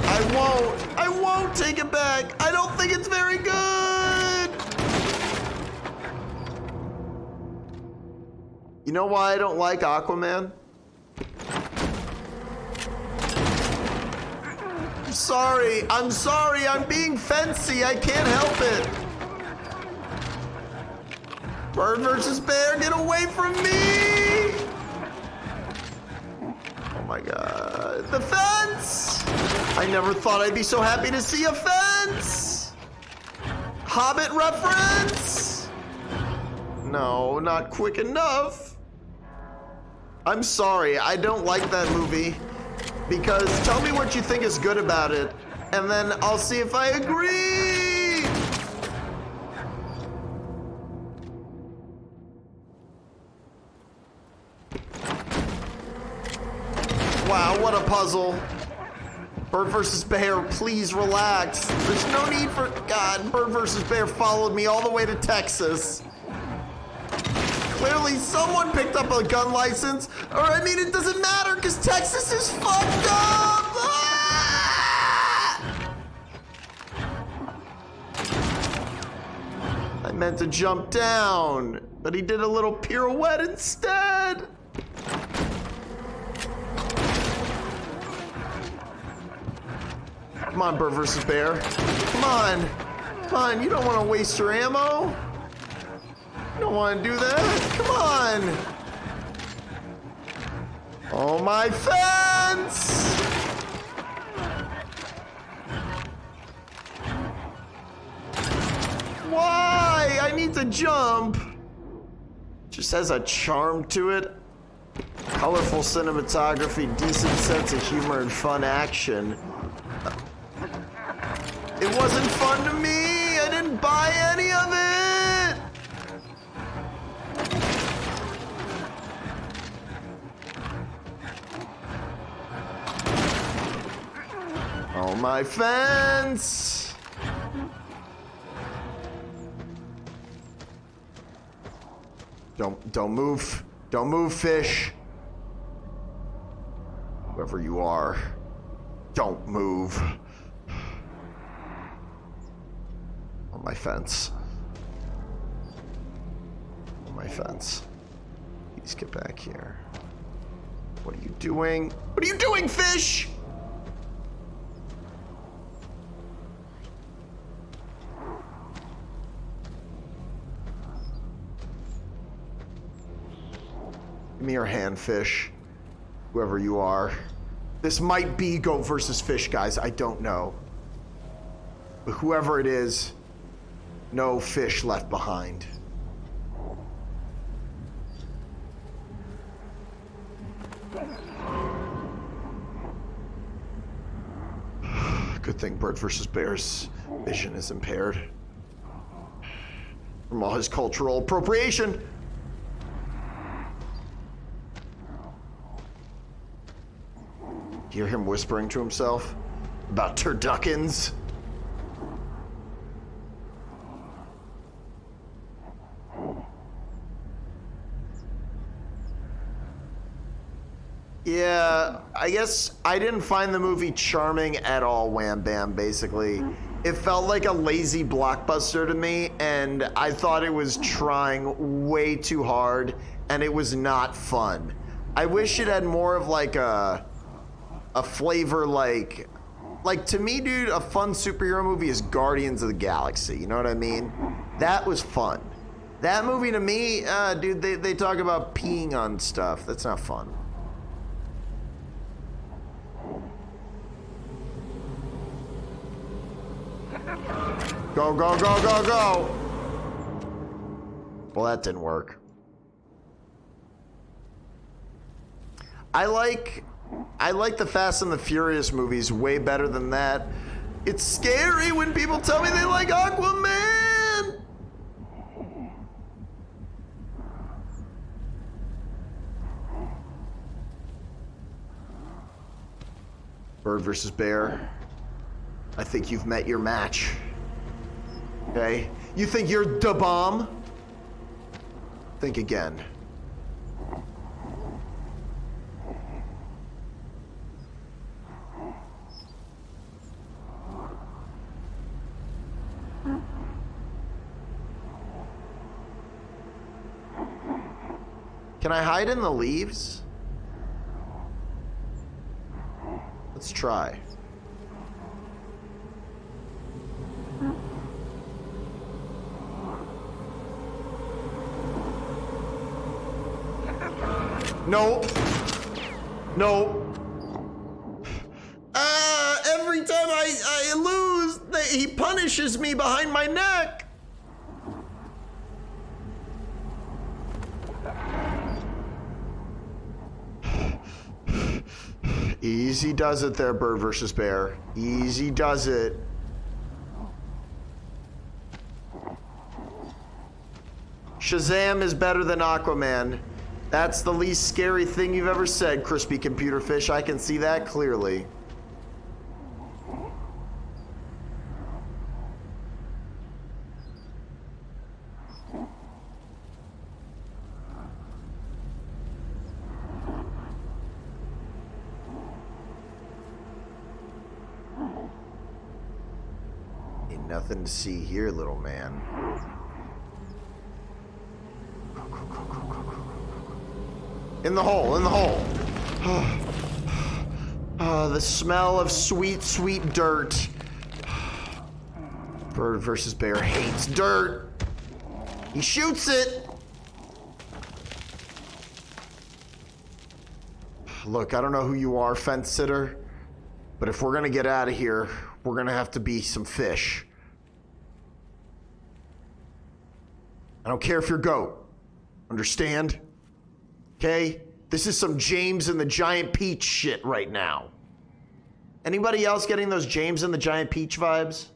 won't take it back. I don't think it's very good. You know why I don't like Aquaman? I'm sorry, I'm being fancy, I can't help it. Bird versus bear, get away from me! Oh my God, the fence! I never thought I'd be so happy to see a fence! Hobbit reference? No, not quick enough. I'm sorry, I don't like that movie. Because tell me what you think is good about it, and then I'll see if I agree. Wow, what a puzzle. Bird versus bear, please relax. There's no need for, God, bird versus bear followed me all the way to Texas. Clearly someone picked up a gun license, or I mean it doesn't matter because Texas is fucked up! Ah! I meant to jump down, but he did a little pirouette instead. Come on, bird versus bear. Come on, you don't want to waste your ammo. I don't want to do that. Come on. Oh, my fence. Why? I need to jump. Just has a charm to it. Colorful cinematography, decent sense of humor, and fun action. It wasn't fun to me. I didn't buy any of it. Oh, my fence! Don't move. Don't move, fish. Whoever you are, don't move. On my fence. On my fence. Please get back here. What are you doing? What are you doing, fish? Give me your hand, fish. Whoever you are. This might be goat versus fish, guys. I don't know. But whoever it is, no fish left behind. Good thing bird versus bear's vision is impaired from all his cultural appropriation. Hear him whispering to himself about turduckens. Yeah, I guess I didn't find the movie charming at all, Wham Bam, basically. It felt like a lazy blockbuster to me, and I thought it was trying way too hard, and it was not fun. I wish it had more of like a flavor like to me, dude, a fun superhero movie is Guardians of the Galaxy, you know what I mean? That was fun. That movie to me, dude, they talk about peeing on stuff. That's not fun. Go, go, go, go, go! Well, that didn't work. I like the Fast and the Furious movies way better than that. It's scary when people tell me they like Aquaman! Bird versus bear. I think you've met your match. Okay? You think you're da bomb? Think again. Can I hide in the leaves? Let's try. No. No. Every time I lose, he punishes me behind my neck. Easy does it there, Bird versus Bear. Easy does it. Shazam is better than Aquaman. That's the least scary thing you've ever said, Crispy Computer Fish. I can see that clearly. Ain't nothing to see here, little man. In the hole, in the hole. The smell of sweet, sweet dirt. Bird versus bear hates dirt. He shoots it. Look, I don't know who you are, fence sitter, but if we're gonna get out of here, we're gonna have to be some fish. I don't care if you're goat. Understand? Okay? This is some James and the Giant Peach shit right now. Anybody else getting those James and the Giant Peach vibes?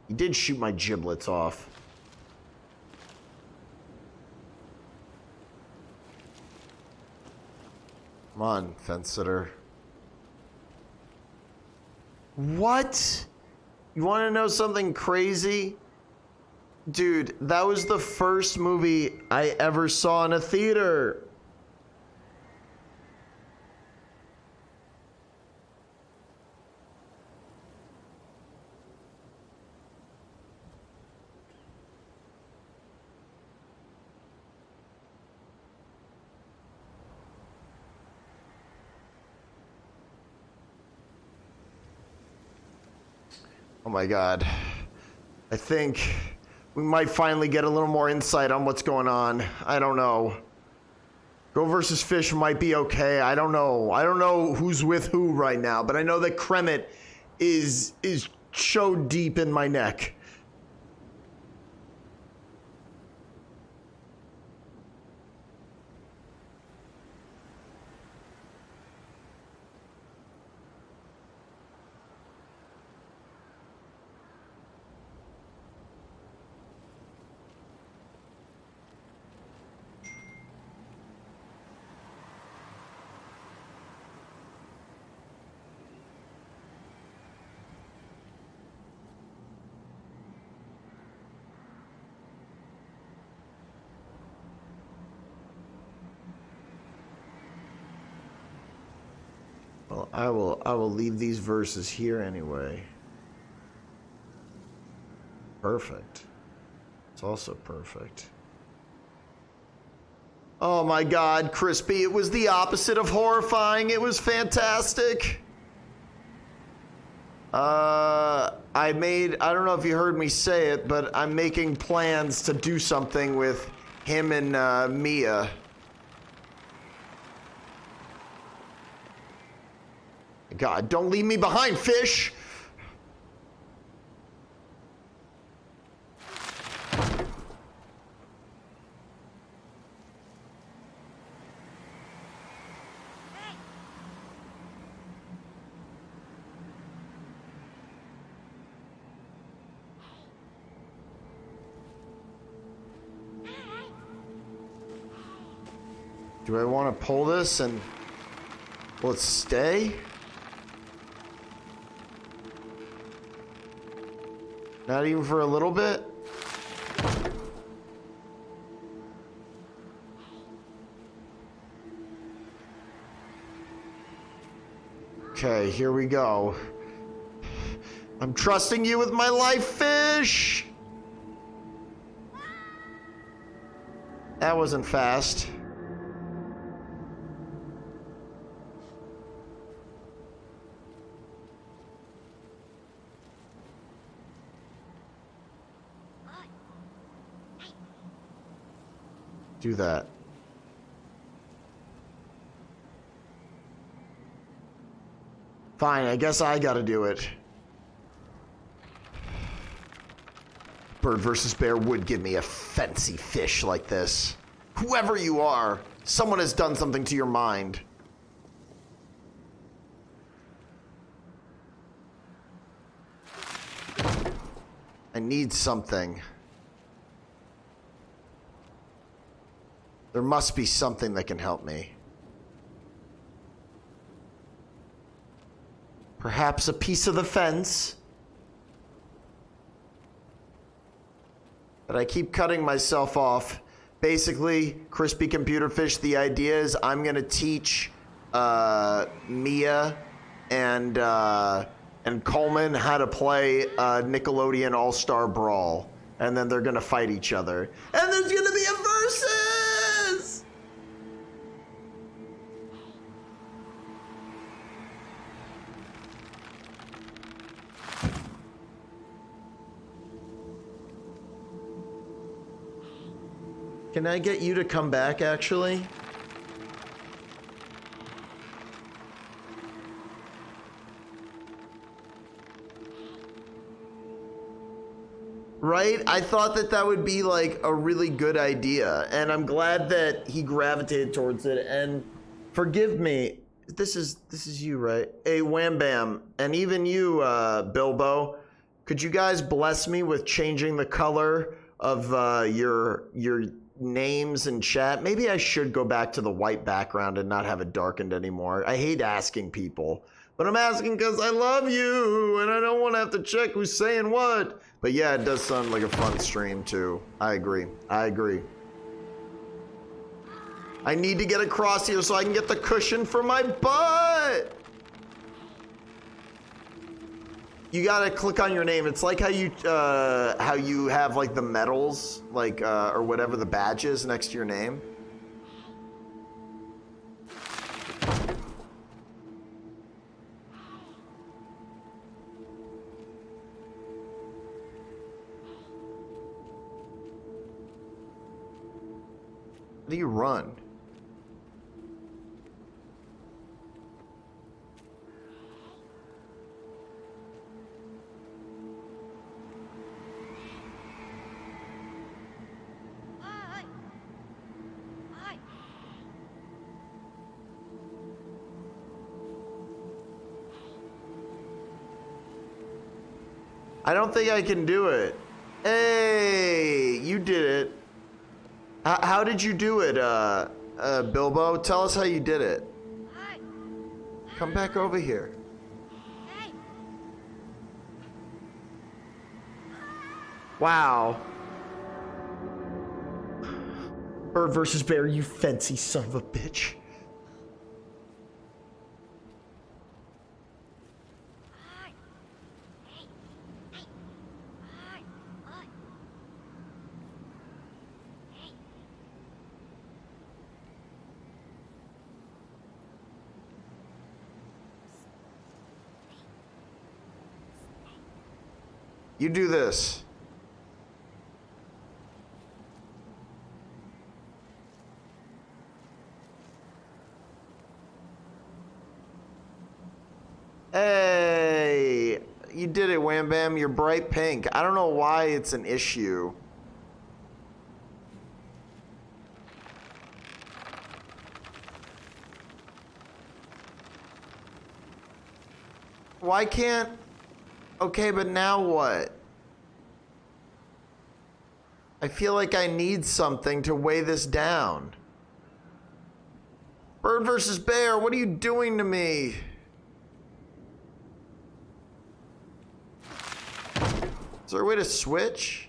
He did shoot my giblets off. Come on, fence sitter. What? You want to know something crazy? Dude, that was the first movie I ever saw in a theater. Oh my God. I think we might finally get a little more insight on what's going on. I don't know. Go versus Fish might be okay. I don't know. I don't know who's with who right now, but I know that Kremet is so deep in my neck. Well, I will leave these verses here anyway. Perfect. It's also perfect. Oh my God, Crispy, it was the opposite of horrifying. It was fantastic. I don't know if you heard me say it, but I'm making plans to do something with him and Mia. God, don't leave me behind, fish! Do I want to pull this and will it stay? Not even for a little bit? Okay, here we go. I'm trusting you with my life, fish! That wasn't fast. Do that. Fine, I guess I gotta do it. Bird versus bear would give me a fancy fish like this. Whoever you are, someone has done something to your mind. I need something. There must be something that can help me. Perhaps a piece of the fence. But I keep cutting myself off. Basically, Crispy Computer Fish, the idea is I'm gonna teach Mia and Coleman how to play Nickelodeon All-Star Brawl. And then they're gonna fight each other. And there's gonna be a versus! Can I get you to come back, actually? Right? I thought that that would be like a really good idea, and I'm glad that he gravitated towards it. And forgive me, this is you, right? Hey, Wham Bam, and even you, Bilbo. Could you guys bless me with changing the color of your names in chat? Maybe I should go back to the white background and not have it darkened anymore. I hate asking people, but I'm asking because I love you and I don't want to have to check who's saying what. But yeah, it does sound like a fun stream too. I agree. I agree. I need to get across here so I can get the cushion for my butt. You gotta click on your name. It's like how you have like the medals, like or whatever the badge is next to your name. How do you run? I don't think I can do it. Hey, you did it. How did you do it, Bilbo? Tell us how you did it. Come back over here. Wow. Bird versus bear, you fancy son of a bitch. You do this. Hey, you did it, Wham Bam. You're bright pink. I don't know why it's an issue. Why can't... Okay, but now what? I feel like I need something to weigh this down. Bird versus bear, what are you doing to me? Is there a way to switch?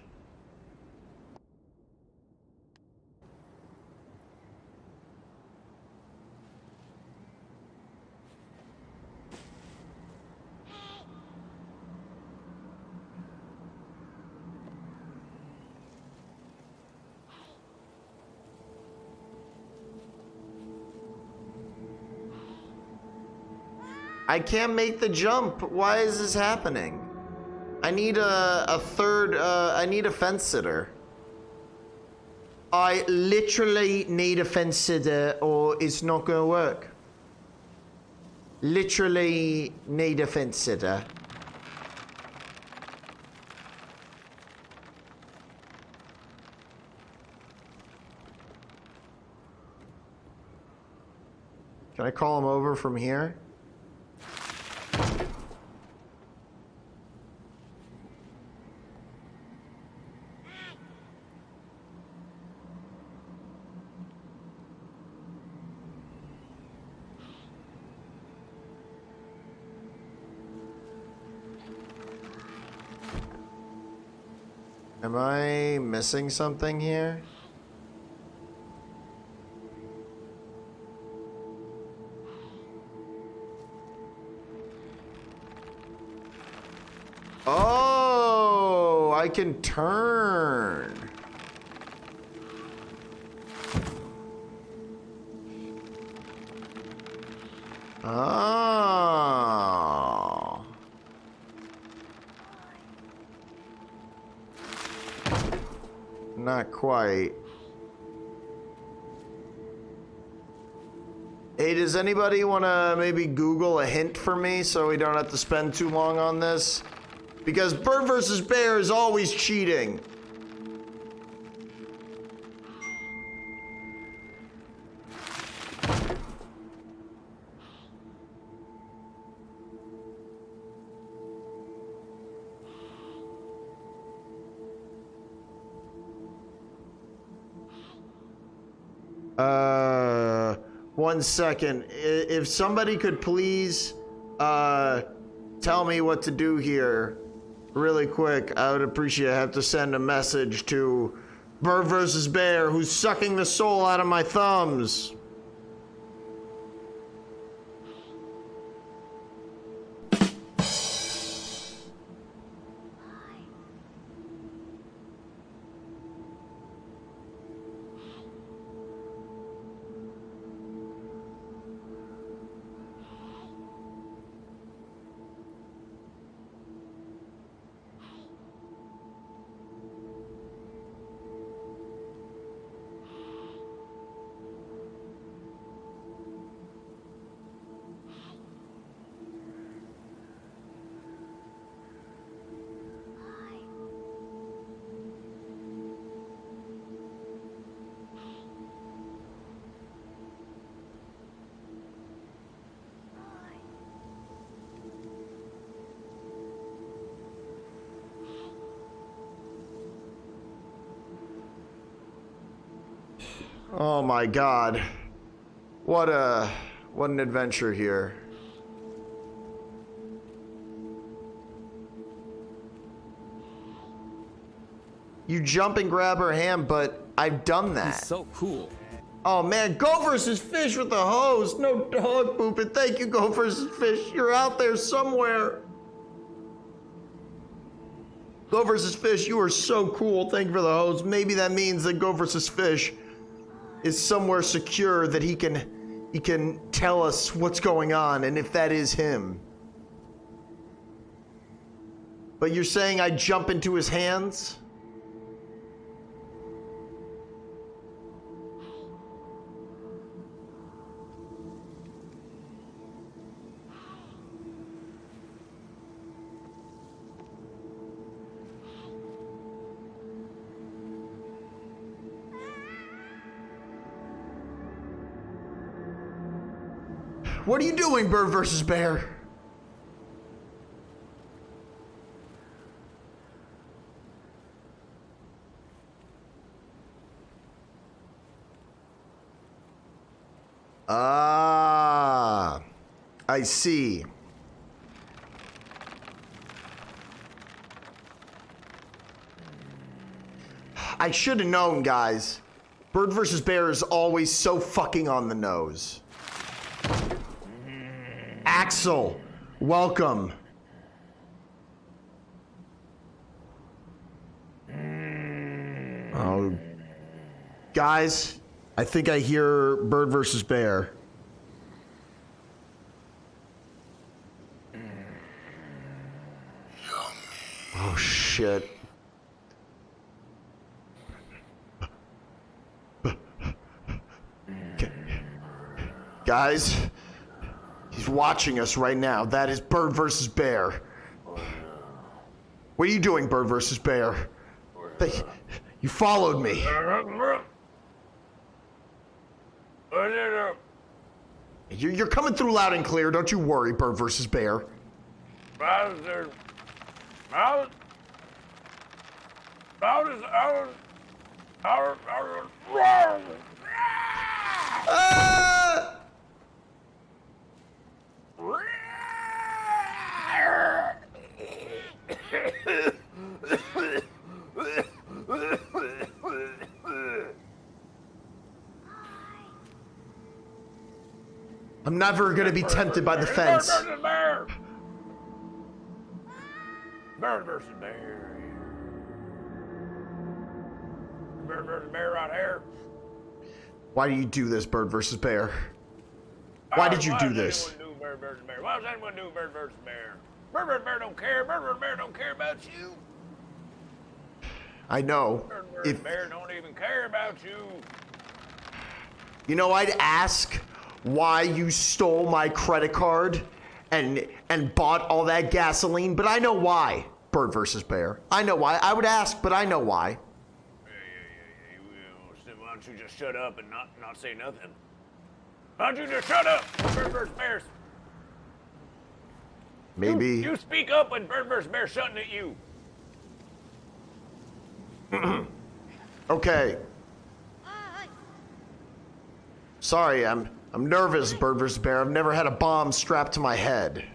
I can't make the jump. Why is this happening? I need a third, I need a fence sitter. I literally need a fence sitter or it's not gonna work. Literally need a fence sitter. Can I call him over from here? Am I missing something here? Oh, I can turn. Oh. Not quite. Hey, does anybody want to maybe Google a hint for me so we don't have to spend too long on this? Because bird versus bear is always cheating. One second. If somebody could please tell me what to do here really quick, I would appreciate it. I have to send a message to Bird versus Bear, who's sucking the soul out of my thumbs. Oh my God. What an adventure here. You jump and grab her hand, but I've done that. He's so cool. Oh man, Go versus Fish with the hose. No dog pooping. Thank you, Go versus Fish. You're out there somewhere. Go versus Fish, you are so cool. Thank you for the hose. Maybe that means that Go versus Fish is somewhere secure that he can tell us what's going on and if that is him. But you're saying I jump into his hands? What are you doing, Bird versus Bear? Ah, I see. I should have known, guys. Bird versus Bear is always so fucking on the nose. Axel, welcome. Oh, guys, I think I hear Bird versus Bear. Oh shit. Guys, he's watching us right now. That is Bird versus Bear. What are you doing, Bird versus Bear? You followed me. You're coming through loud and clear. Don't you worry, Bird versus Bear. I'm never gonna be tempted by the fence. Bird versus Bear. Bird versus Bear right here. Why do you do this, Bird versus Bear? Why did you do this? Why does anyone do Bird versus Bear? Bird versus Bear don't care. Bird versus Bear don't care about you. I know. Bird versus Bear don't even care about you. You know, I'd ask why you stole my credit card and bought all that gasoline, but I know why, Bird versus Bear. I know why. I would ask, but I know why. Yeah. Why don't you just shut up and not say nothing? Why don't you just shut up, Bird versus Bear? Maybe. You speak up when Bird versus Bear shutting at you. Okay. Sorry, I'm nervous, Bird versus Bear. I've never had a bomb strapped to my head.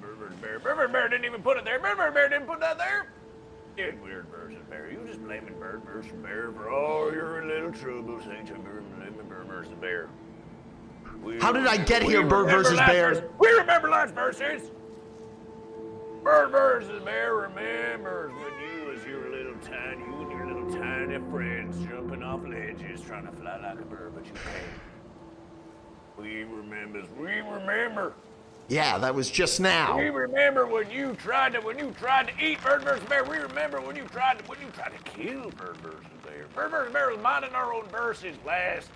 Bird versus Bear. Bird versus Bear didn't even put it there. Bird versus Bear didn't put that there. It's Bird versus Bear. You just blaming Bird versus Bear for all your little troubles. Ain't you blaming Bird versus Bear? How did I get here, Bird versus Bear? We remember last verses. Bird versus Bear remembers when you was you and your little tiny friends jumping off ledges trying to fly like a bird, but you can't. We remember. Yeah, that was just now. We remember when you tried to eat Bird versus Bear. We remember when you tried to kill Bird versus Bear. Bird versus Bear was minding our own verses last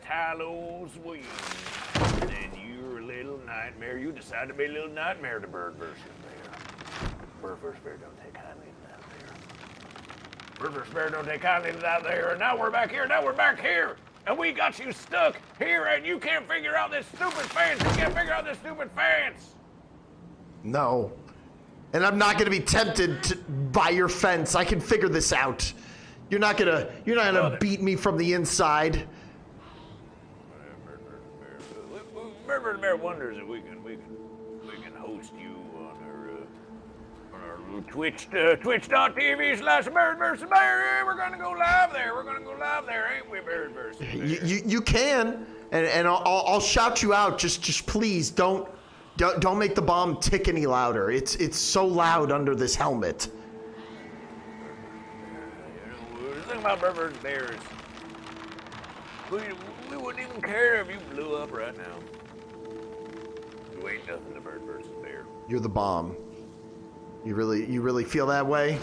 Halloween. And then your little nightmare, you decided to be a little nightmare to Bird versus Bear. Bird versus Bear don't take kindly to that there. Bird versus Bear don't take kindly to that there. And now we're back here. And we got you stuck here, and you can't figure out this stupid fence. No. And I'm not gonna be tempted by your fence. I can figure this out. You're not gonna beat me from the inside. Bird versus Bear wonders if we can host you on our little twitch.tv/Bird versus Bear. We're gonna go live there, ain't we, Bird versus Bear? You can, and I'll shout you out. Just please don't make the bomb tick any louder. It's so loud under this helmet. The thing about Bird versus Bear is we wouldn't even care if you blew up right now. You ain't nothing to Bird versus Bear. You're the bomb. You really feel that way?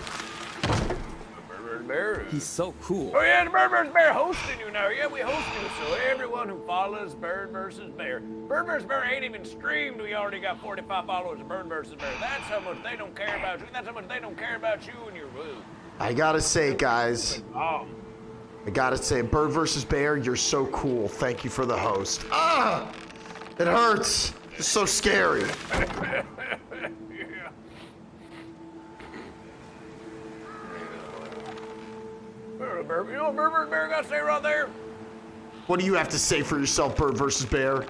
Bird versus Bear. He's so cool. Oh yeah, the Bird vs. Bear hosting you now. Yeah, we host you. So everyone who follows Bird vs. Bear. Bird vs. Bear ain't even streamed. We already got 45 followers of Bird vs. Bear. That's how much they don't care about you. That's how much they don't care about you and your woo. I gotta say, guys. Oh. I gotta say, Bird vs. Bear, you're so cool. Thank you for the host. Ah! It hurts. It's so scary. Yeah. You know what Bird vs. Bear got to say right there? What do you have to say for yourself, Bird vs. Bear?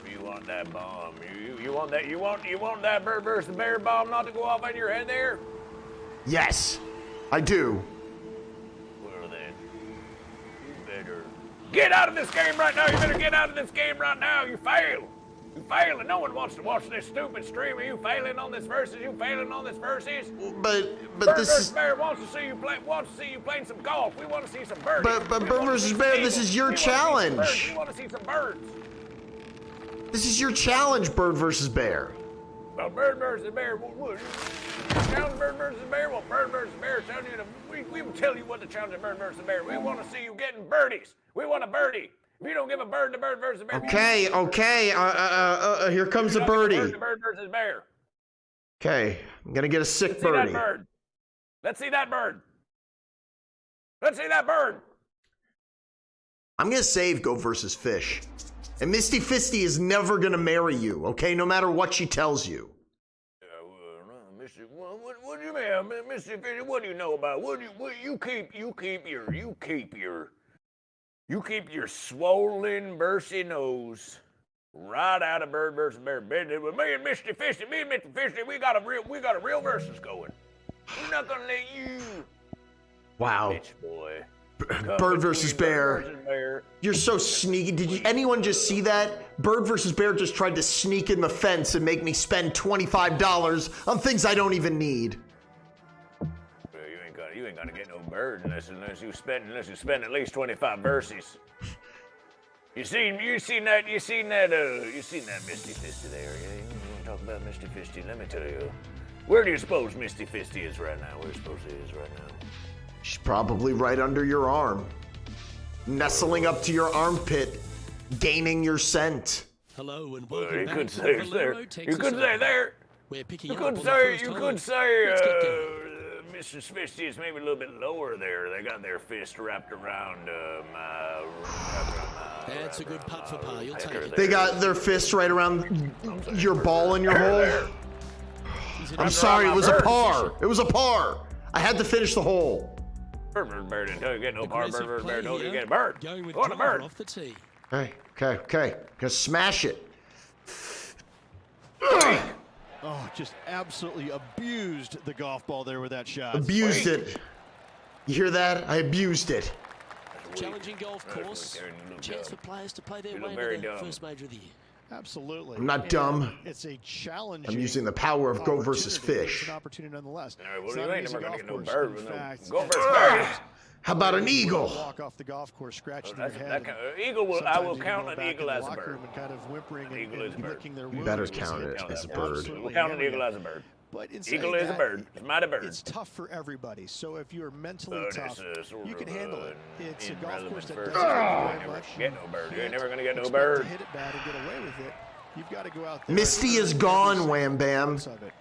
You want that bomb? You want that? You want that Bird vs. Bear bomb not to go off on your head there? Yes, I do. Well then, you better get out of this game right now. You better get out of this game right now. You fail. You fail, and no one wants to watch this stupid stream. Are you failing on this versus? You failing on this versus? But Bird this vs. is. Bear wants to see you play. Wants to see you playing some golf. We want to see some birds. But Bird vs. Bear, this is your challenge. We want to see some birds. This is your challenge, Bird vs. Bear. Well, Bird vs. Bear. What? Challenge Bird vs. Bear. Well, Bird vs. Bear telling you to. We will tell you what to challenge Bird vs. Bear. We want to see you getting birdies. We want a birdie. If you don't give a bird to Bird vs. Bear. Okay. Here comes a birdie. Bird vs. Bear. Okay, I'm gonna get a sick Let's see birdie. that bird. Let's see that bird. Let's see that bird. I'm gonna save Go versus Fish. And Misty Fisty is never gonna marry you, okay? No matter what she tells you. Misty, what do you mean, Misty Fishy? What do you know about? You keep your swollen, bursty nose right out of Bird vs. Bear business. With me and Misty Fishy, we got a real versus going. We're not gonna let you, Wow. bitch boy. Bird versus Bear. You're so sneaky. Did anyone just see that? Bird versus Bear just tried to sneak in the fence and make me spend $25 on things I don't even need. You ain't gonna get no bird unless you spend at least 25 verses. You seen that Misty Fisty there? Yeah, you wanna talk about Misty Fisty? Let me tell you. Where do you suppose Misty Fisty is right now? Where do you suppose she is right now? She's probably right under your arm. Nestling up to your armpit, gaining your scent. Hello and welcome You back could to say Valero, there. Texas You could say there. We're picking You up on could the say. first You hole. could say. Let's get going. Mrs. Fisty is maybe a little bit lower there. They got their fist wrapped around my. That's a good putt for par. You'll take it. They got their fist right around your ball in your hole. I'm sorry, it was a par. It was a par. I had to finish the hole. Bird didn't tell you get no par. Aggressive Bird play don't you here. get a bird. Going with Go on a driver bird. off the tee. Okay. Gonna smash it. Oh, just absolutely abused the golf ball there with that shot. Abused it. You hear that? I abused it. Challenging golf course. Chance for players to play their You way look very into the dumb. first major of the year. Absolutely. I'm not And dumb. It's a challenge. I'm using the power of Go versus It's Fish. an opportunity nonetheless. All right, well, It's you not an ain't easy never gonna golf get no course. bird In with no fact, Go versus Bear. How about an eagle? Walk off the golf course, scratching That's, their head. eagle will. I Sometimes will even count going an back eagle in the as a locker bird. room and kind of whimpering An eagle is a and bird. licking their You wounds. better because count they it count as a that bird. absolutely We'll count an hammered eagle you. as a bird. But in saying Eagle is a that, bird. It's not a bird. It's tough for everybody. So if you're mentally But tough, it's sort you can of handle it. It's a golf irrelevant course that first. doesn't Ah! very Never much. get no bird. You ain't never gonna get no expect bird. To hit it bad and get away with it. You've got to go out there. Misty and is earn gone, every Wham Bam. ounce of it.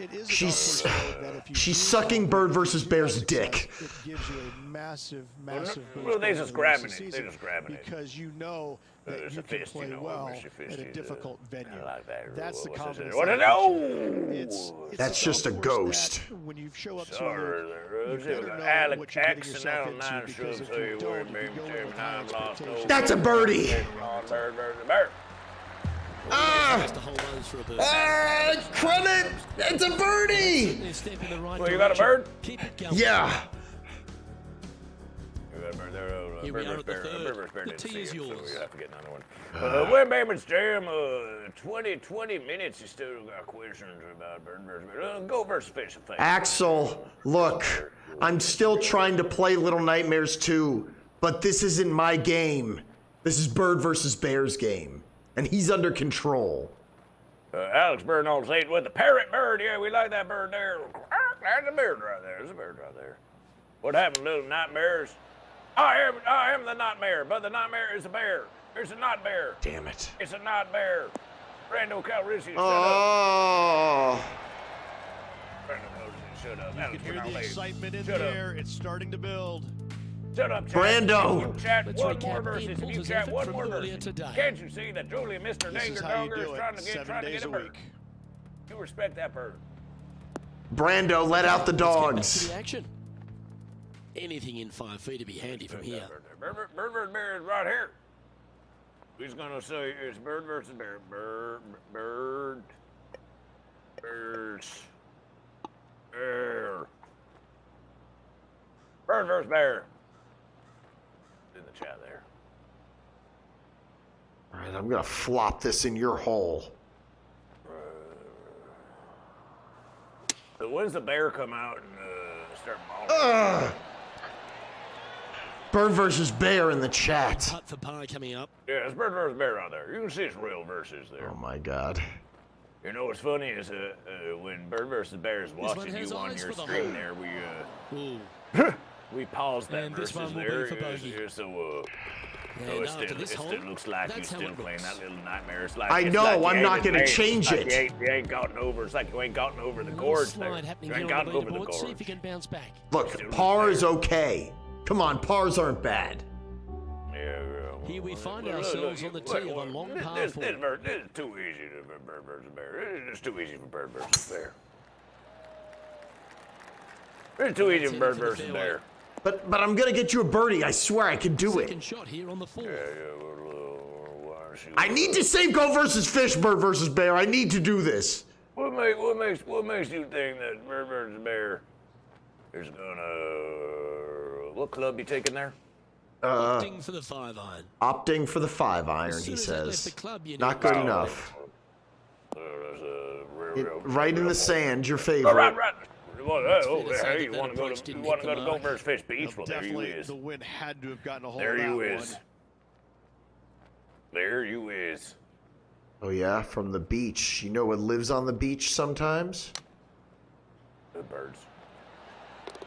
It is a She's- golf course that if you she's do sucking well, Bird versus you Bear's have dick. success, It gives you a massive Well, boost. well, they over just the grabbing rest of it. the They season just grabbing it. because you know that It's you a can fist, play you know, well Mr. Fist at a is, difficult venue. I like that. That's the What's confidence. What that no! It's That's a just golf a course ghost. that when you show up to Sorry, you there. better know Alec what you're getting X and yourself L into, 9 because should if say you word, don't, baby, you go in every with high time lost no. expectations. That's a birdie. Bird. Has to hold those for a bird. Credit! It's a birdie! They're step in the right Well, you got a direction. bird? Keep it going. Yeah. You got a bird there. Here we are at the third. The tee is yours. So you have to get another one. When Baby's Jam, 20 minutes, you still got questions about bird versus bird. Go versus fish. Axel, look, I'm still trying to play Little Nightmares 2, but this isn't my game. This is Bird versus Bear's game, and he's under control. Alex Bird on Satan with the parrot bird. Yeah, we like that bird there. There's a bird right there. There's a bird right there. What happened, little nightmares? I am the nightmare, but the nightmare is a bear. It's a night bear. Damn it. It's a night bear. Brando Calrissian, shut up. Oh. Brando Calrissian, shut up. You Alex can hear Bird on the Satan. excitement in Shut the up. air. It's starting to build. Shut up, chat. Brando. If you chat Let's one recap more versus. Ian If you Poulter's chat effort one from more earlier versus. today. Can't you see that Julie, Mr. This is Danger how you Donger, is do trying it. to get 7 days a a bird? week. You respect that bird. Brando, let out the Let's get back to dogs. the action. Anything in 5 feet would be handy from here. Bird versus bear is right here. He's gonna say it's bird versus bear. Bird versus bear. Bird versus bear. In the chat there. All right, I'm gonna flop this in your hole. So when's the bear come out and start mauling? Bird versus bear in the chat. Putt for par coming up. Yeah, it's bird versus bear out there. You can see it's real versus there. Oh my God. You know what's funny is when bird versus bear is one watching has you on eyes your for the screen hole. there, Ooh. we pause that And this versus one will there. be for bogey. So And it after still, this it hole, still looks like you're that's how still it playing looks. that little nightmare. It's like, I it's know, like you I'm ain't not gonna advanced. change Like it. You ain't gotten over. It's like you ain't gotten over the A gorge slide there. happening You ain't here on gotten the over the leaderboard. See if gorge. you can bounce back. Look, par is okay. Come on, pars aren't bad. Yeah, Here we find look, ourselves look, on the look, tee of a look, long this- par this, four. this is too easy for bird versus bear. It's too easy for bird versus bear. It's too easy for bird versus bear. But I'm gonna get you a birdie. I swear I can do Second it. shot here on the fourth. I need to save go versus fish, bird versus bear. I need to do this. What makes you think that bird versus bear is gonna? What club you taking there? Opting for the 5-iron. Opting for the 5-iron, As soon he as that left says. the club, you Not know, good enough. That's Right in the sand, your Oh, favorite. right. Well, oh, fair to say hey, that you that want to go approach to didn't you want to hit go the to mark. Goldberg's Fish Beach? Well, there you Definitely, is. the wind had to have gotten a hold There of that you is. one. There you is. Oh yeah, from the beach. You know what lives on the beach sometimes? The birds.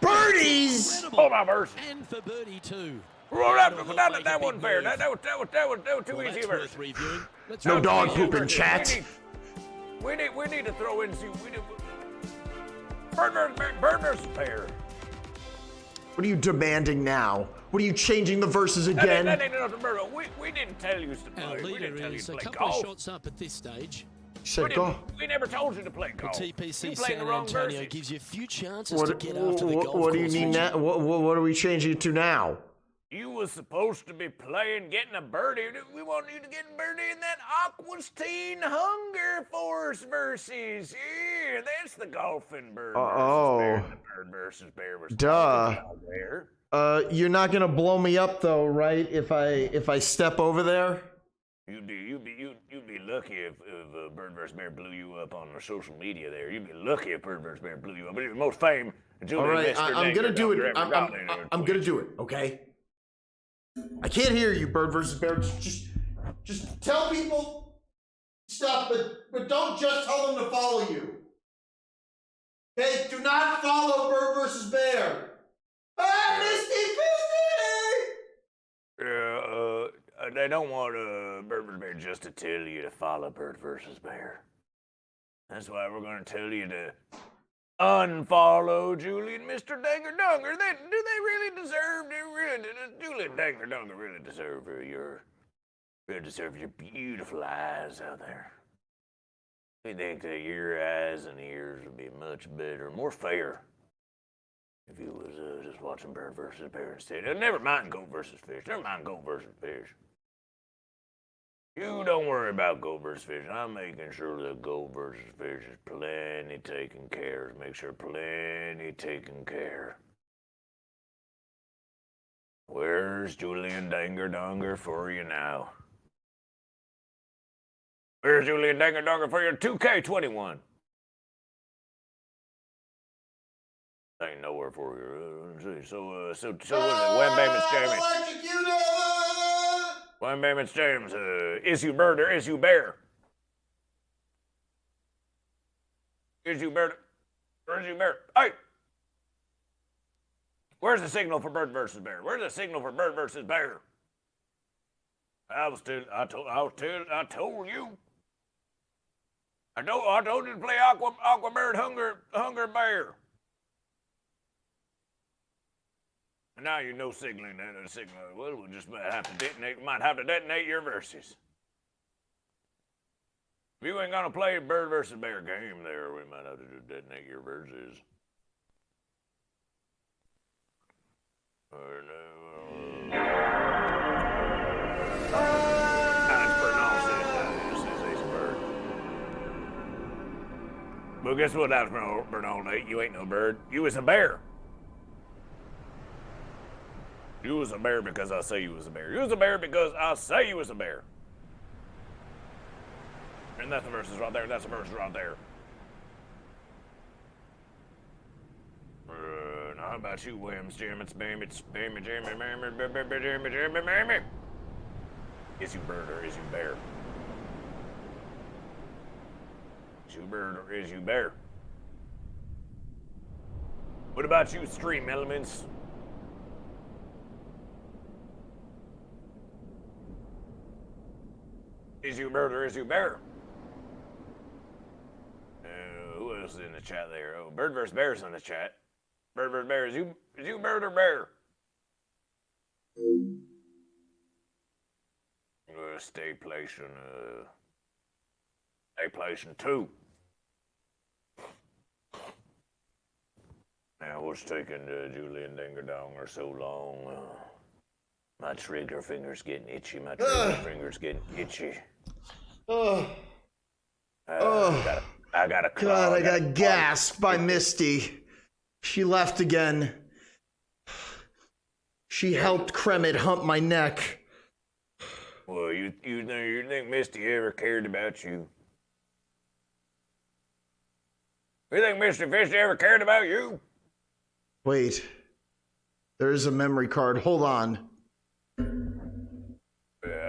Birdies! Hold on, birds. And for birdie too. Well, That'll help make a that big wasn't fair. move. That was too Well, easy, that's birds. worth reviewing. Let's No go. dog Yeah, pooping birds. chat. We need to throw in some. Bird versus bear. What are you demanding now? What are you changing the verses That again? ain't enough to murder. We didn't tell you to Our play. We leader didn't tell you is to a play couple golf. of shots up at this stage. You said go. We never told you to play The golf. TPC You played San the wrong Antonio verses. gives you a few chances to get after the golf what do you course, need Richie. now? What are we changing it to now? You was supposed to be playing, getting a birdie. We want you to get a birdie in that Aqua's Teen Hunger Force versus. Yeah, that's the golfing bird versus bear. The bird versus bear was Duh. there. You're not gonna blow me up though, right? If I step over there. You'd be lucky if Bird vs. Bear blew you up on the social media there. You'd be lucky if Bird vs. Bear blew you up. But most fame. All right, I'm gonna do it. I'm gonna do it. Okay. I can't hear you, Bird versus Bear. Just tell people stuff, but don't just tell them to follow you. Okay, do not follow Bird versus Bear. Ah, Misty Fisty! Yeah, they don't want Bird vs. Bear just to tell you to follow Bird vs. Bear. That's why we're gonna tell you to unfollow Julie and Mr. Danger Dunger. Do they really deserve? Julie and Danger Dunger really deserve your beautiful eyes out there. We think that your eyes and ears would be much better, more fair, if you was just watching Bird versus Bear instead. Never mind Goat versus Fish. Never mind Goat versus Fish. You don't worry about Goat versus Fish. I'm making sure that Goat versus Fish is plenty taken care of. Make sure plenty taken care. Where's Julian Danger Donger for you now? Where's Julian Danger Donger for your 2K21? Ain't nowhere for you. Let's see. So was it Wham Bam and James? Wham Bam and James, is you bird or is you bear? Is you bird? Where's you bird? Hey! Where's the signal for bird versus bear? Where's the signal for bird versus bear? I told you. I told you to play aqua bird, hunger bear. And now you know signaling that signal. Well, we'll just have to detonate your verses. If you ain't gonna play a bird versus bear game there, we might have to detonate your verses. Well, guess what, Bernal Nate? You ain't no bird. You was a bear. You was a bear because I say you was a bear. You was a bear because I say you was a bear. And that's the verses right there. That's the verses right there. Now how about you, Williams, Jim? It's Bammy, Jammy, Mammy. Is you bird or is you bear? Is you bird or is you bear? What about you, stream elements? Is you bird or is you bear? Who else is in the chat there? Oh, Bird vs. Bear's in the chat. Bird vs. Bear, is you bird or bear? Stayplation 2. Now, what's taking Julian Dingerdong so long? My trigger finger's getting itchy. My trigger finger's getting itchy. I got a claw. God, I got gassed by Misty. She left again. She helped Kremet hump my neck. Well, you think Misty ever cared about you? You think Misty Fishy ever cared about you? Wait. There's a memory card. Hold on. I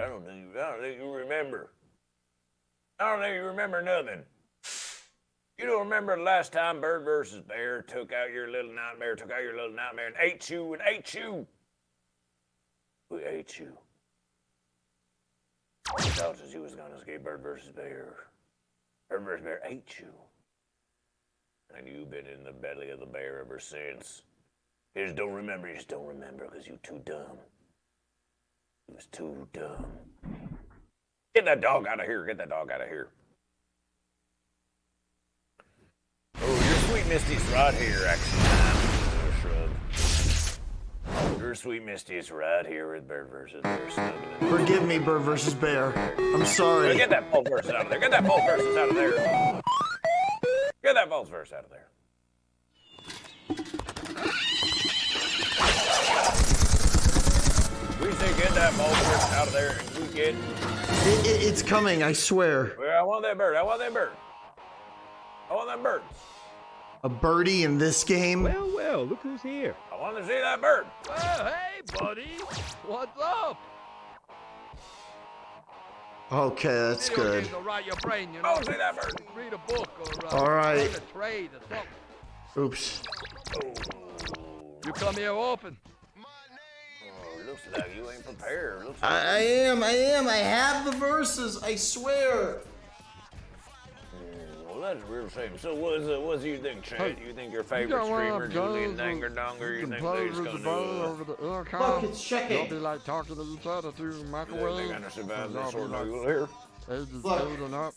don't think you remember. I don't think you remember nothing. You don't remember the last time Bird vs. Bear took out your little nightmare, and ate you. We ate you. I thought that you was gonna escape Bird vs. Bear. Bird vs. Bear ate you. And you've been in the belly of the bear ever since. You just don't remember, because you're too dumb. You was too dumb. Get that dog out of here, Oh, your sweet Misty's right here, actually. Your sweet Misty's right here with Bird vs. Bear snuggling. Forgive me, Bird vs. Bear. I'm sorry. Get that false verse out of there. Get that false verse out of there. Get that false verse out of there. We say get that false verse out of there, and we get... It's coming, I swear. Well, I want that bird. I want that bird. A birdie in this game? Well, look who's here. I want to see that bird. Well, hey, buddy. What's up? Okay, that's good. Right your brain, you know? I want to see that bird. Read a book or all right. a trade or something. Oops. You come here often. Looks like you ain't prepared. I am. I have the verses, I swear. Well, that's a real shame. So what do you think, Chad? Do you think your favorite streamer, Julian Dangerdonger, you think they're just gonna do over the intercom? Look, it's checking. They'll be like talking to each other through the microwave. They're gonna survive this ordeal here. They just building up.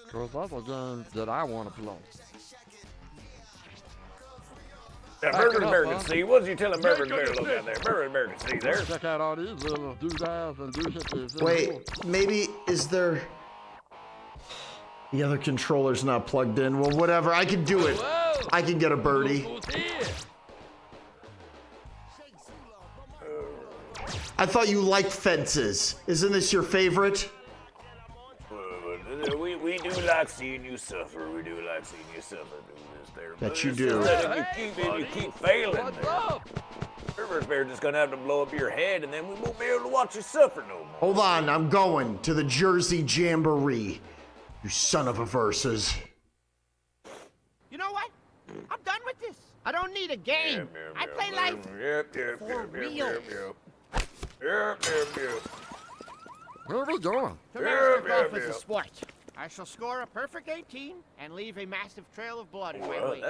Because that's a game that I want to play. Yeah, Burger Bear can see. What did you tell him Burger Bear look out there? Burger Bear can see there. Check out all these little doodads and doodads. Wait, maybe is there... The other controller's not plugged in. Well, whatever. I can do it. I can get a birdie. I thought you liked fences. Isn't this your favorite? We do like seeing you suffer. We do like seeing you suffer. That you do. You keep failing. River's Bear just gonna have to blow up your head, and then we won't be able to watch you suffer no more. Hold on, I'm going to the Jersey Jamboree. You son of a verses. I'm done with this. I don't need a game. I play life for real. Where are we going? To master golf is a sport. I shall score a perfect 18 and leave a massive trail of blood in my wake.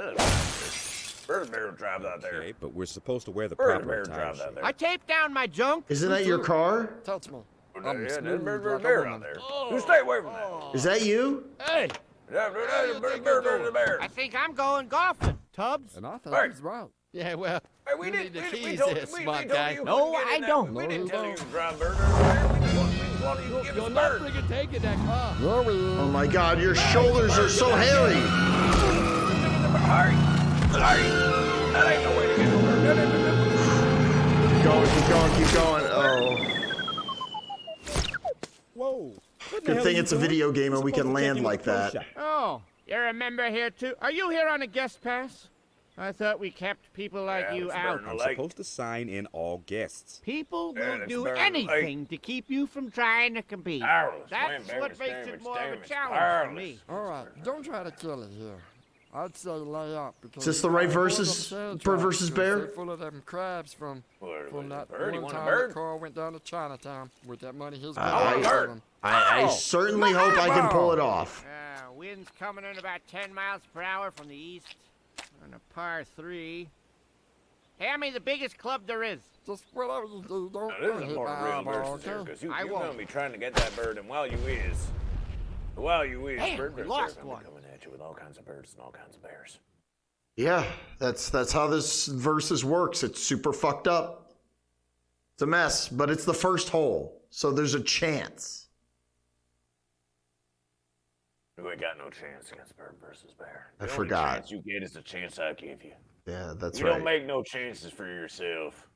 Bird Bear drives out there. Okay, but we're supposed to wear the Bird proper Bear attire. drives out there. I taped down my junk. Isn't that your car? Touch me. Yeah, there's Bird Bear out there. You stay away from that. Is that you? Hey, Bird Bear. I think I'm going golfing. Tubbs? And I thought he's right. Yeah, well, Hey, we you did need the we keys told there, you, we smart told guy. you No, couldn't get I in that. don't. We didn't No, tell you you to don't. drive Bird Bear. We just wanted you to give us You're a not bird. freaking taking that car. There we Oh are. my God, your shoulders are so hairy. Hurry! That ain't no way to get over. Keep going. Oh. Whoa. Good thing it's a video game and we can land like that. Oh, you're a member here too? Are you here on a guest pass? I thought we kept people like you out. I'm supposed to sign in all guests. People Yeah, will that's do better. anything to keep you from trying to compete. Powerless. That's Damn, what damn, makes damn, it more of a damn, challenge for me. All right, don't try to kill it here. I'd say lay up. Because Is this the right versus Bird versus Bear? They're full of them crabs from that bird? You one want a time bird? that Carl went down to Chinatown with that money his I- brother gave him. I certainly hope I can pull it off. Wind's coming in about 10 miles per hour from the east on a par 3. Hand me the biggest club there is. Just whatever you do, don't Now, this is hit more my real eyeball, versus here, okay? because you're I going to won't. be trying to get that bird, and while you is, Damn, Bird we Bear's lost going to one. be coming at you with all kinds of birds and all kinds of bears. Yeah, that's how this versus works. It's super fucked up. It's a mess, but it's the first hole, so there's a chance. You ain't got no chance against Bird versus Bear. I The forgot. only chance you get is the chance I give you. Yeah, that's You right. don't make no chances for yourself.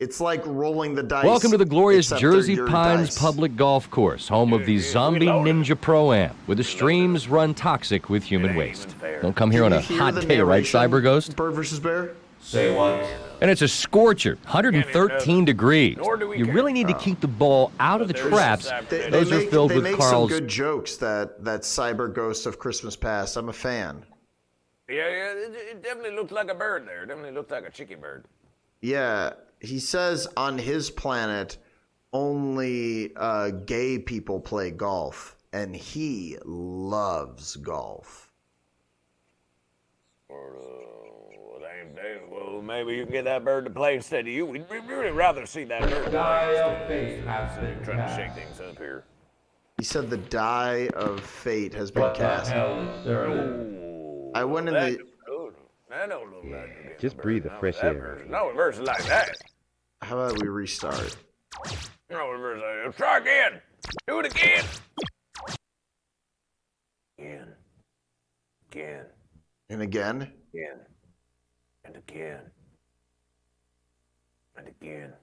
It's like rolling the dice. Welcome to the glorious except they're Jersey your Pines dice. Public Golf Course, home of the Zombie Ninja Pro-Am, where the streams run toxic with human waste. Don't come here on a Can you hear hot the day, right, narration, Cyber Ghost? Bird versus Bear? Say what? And it's a scorcher, 113 degrees. You really need to keep the ball out of the traps. Those are filled they with make Carl's... some good jokes, that Cyber Ghost of Christmas Past. I'm a fan. Yeah, it definitely looked like a bird there. It definitely looked like a chicken bird. Yeah, he says on his planet only gay people play golf, and he loves golf. Well, maybe you can get that bird to play instead of you. We'd really rather see that bird play instead of trying to shake things up here. He said the die of fate has been cast. I went in the... I don't look like Just breathe the fresh air. No verse like that. How about we restart? No verse like that. Try again. Do it again. Again. And again? Again. And again. And again.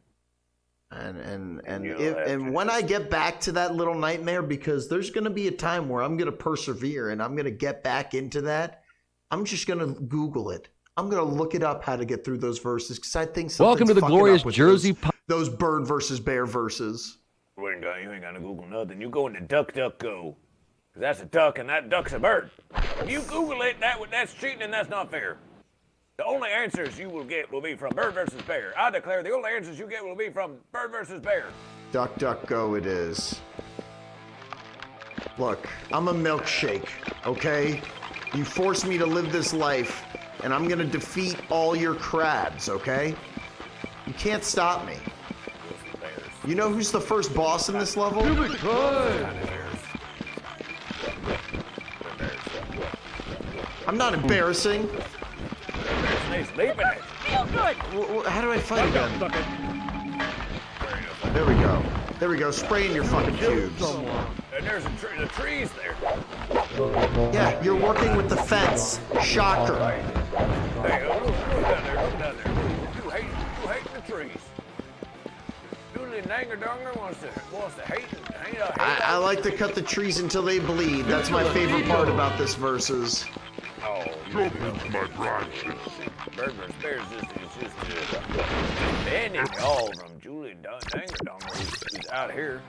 And when I get back to that little nightmare, because there's going to be a time where I'm going to persevere and I'm going to get back into that, I'm just going to Google it. I'm going to look it up how to get through those verses, because I think something's Welcome to the fucking glorious up with Jersey... those Bird versus Bear verses. You ain't got to Google nothing. You go into DuckDuckGo. Because that's a duck and that duck's a bird. If you Google it, that's cheating and that's not fair. The only answers you will get will be from Bird versus Bear. I declare the only answers you get will be from Bird versus Bear. Duck, duck, go it is. Look, I'm a milkshake, okay? You forced me to live this life, and I'm gonna defeat all your crabs, okay? You can't stop me. You know who's the first boss in this level? I'm not embarrassing. Feel good. How do I fight again? There we go. There we go. Spraying your fucking pubes. And there's the trees there. Yeah, you're working with the fence. Shocker. Hey, look down there, look down there. You hate the trees. Julie Nanger-Donger wants to hate I like to cut the trees until they bleed. That's my favorite part about this versus. Oh, Jump into my branches. Bird vs. Bear is just defending y'all from Julie Nanger-Donger, who's out here.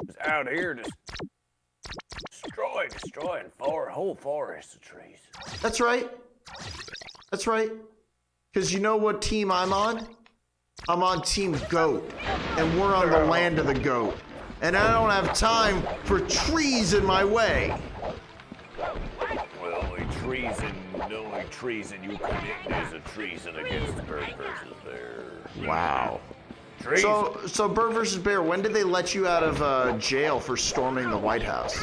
Who's out here just destroying whole forests of trees. That's right. That's right. Because you know what team I'm on? I'm on Team Goat. And we're on the land of the goat. And I don't have time for trees in my way. Well, the only treason you commit is a treason against the bird versus bear. Wow. Treason. So Bird versus Bear, when did they let you out of jail for storming the White House?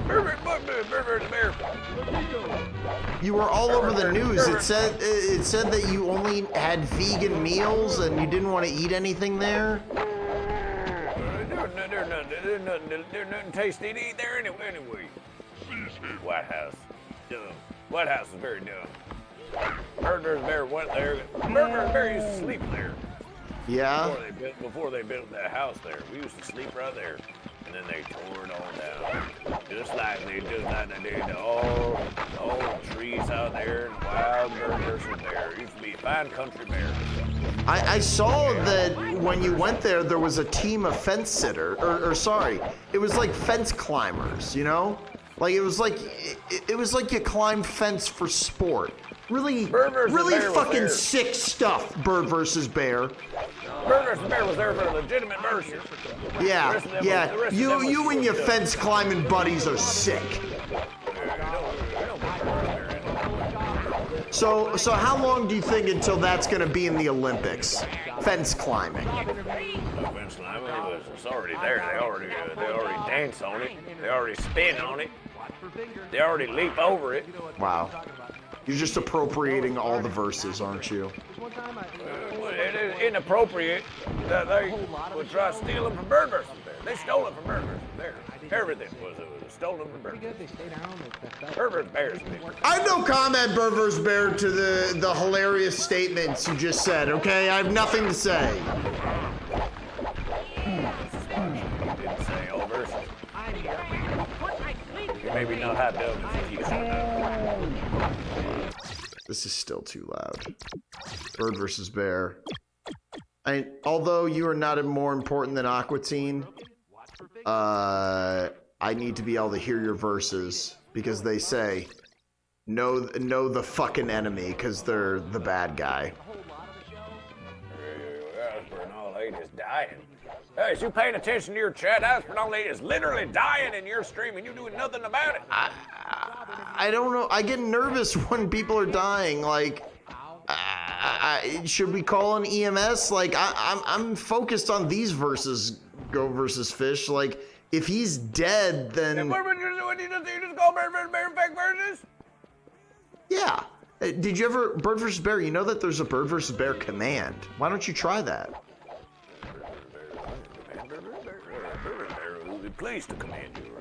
Bird versus bear. You were all over the news. It said that you only had vegan meals and you didn't want to eat anything there. There's nothing tasty to eat there anyway. White House. Dumb. White House is very dumb. Bird versus bear went there. Bird versus bear used to sleep there. Yeah? Before they built that house there. We used to sleep right there. And then they tore it all down. Just like they did all the trees out there and wild bird versus bear. It used to be a fine country bear. I saw that when you went there was a team of fence sitter, or sorry, it was like fence climbers, you know? Like it was like you climbed fence for sport. Really fucking sick stuff, Bird versus Bear. Bird versus Bear was there for a legitimate mercy. Yeah. You and your fence climbing buddies are sick. So how long do you think until that's going to be in the Olympics? Fence climbing. Fence climbing, it's already there. They already dance on it. They already spin on it. They already leap over it. Wow. You're just appropriating all the verses, aren't you? It is inappropriate that they would try to steal them from Bird versus Bear. They stole it from Bird versus Bear. Everything was stolen from Bird versus Bear. Bird versus Bear. I have no comment, Bird versus Bear, to the hilarious statements you just said, okay? I have nothing to say. Didn't say all verses. Maybe not have done. This is still too loud. Bird versus Bear. Although you are not more important than Aquatine, I need to be able to hear your verses because they say, know the fucking enemy because they're the bad guy. Asperinolate is dying. Hey, is you paying attention to your chat? Asperinolate is literally dying in your stream and you're doing nothing about it. I don't know. I get nervous when people are dying. Like, should we call an EMS? Like, I'm focused on these verses. Go versus Fish. Like, if he's dead, then. What did you just call Bird versus Bear fake verses? Yeah. Did you ever Bird versus Bear? You know that there's a Bird versus Bear command. Why don't you try that? Pleased to command you.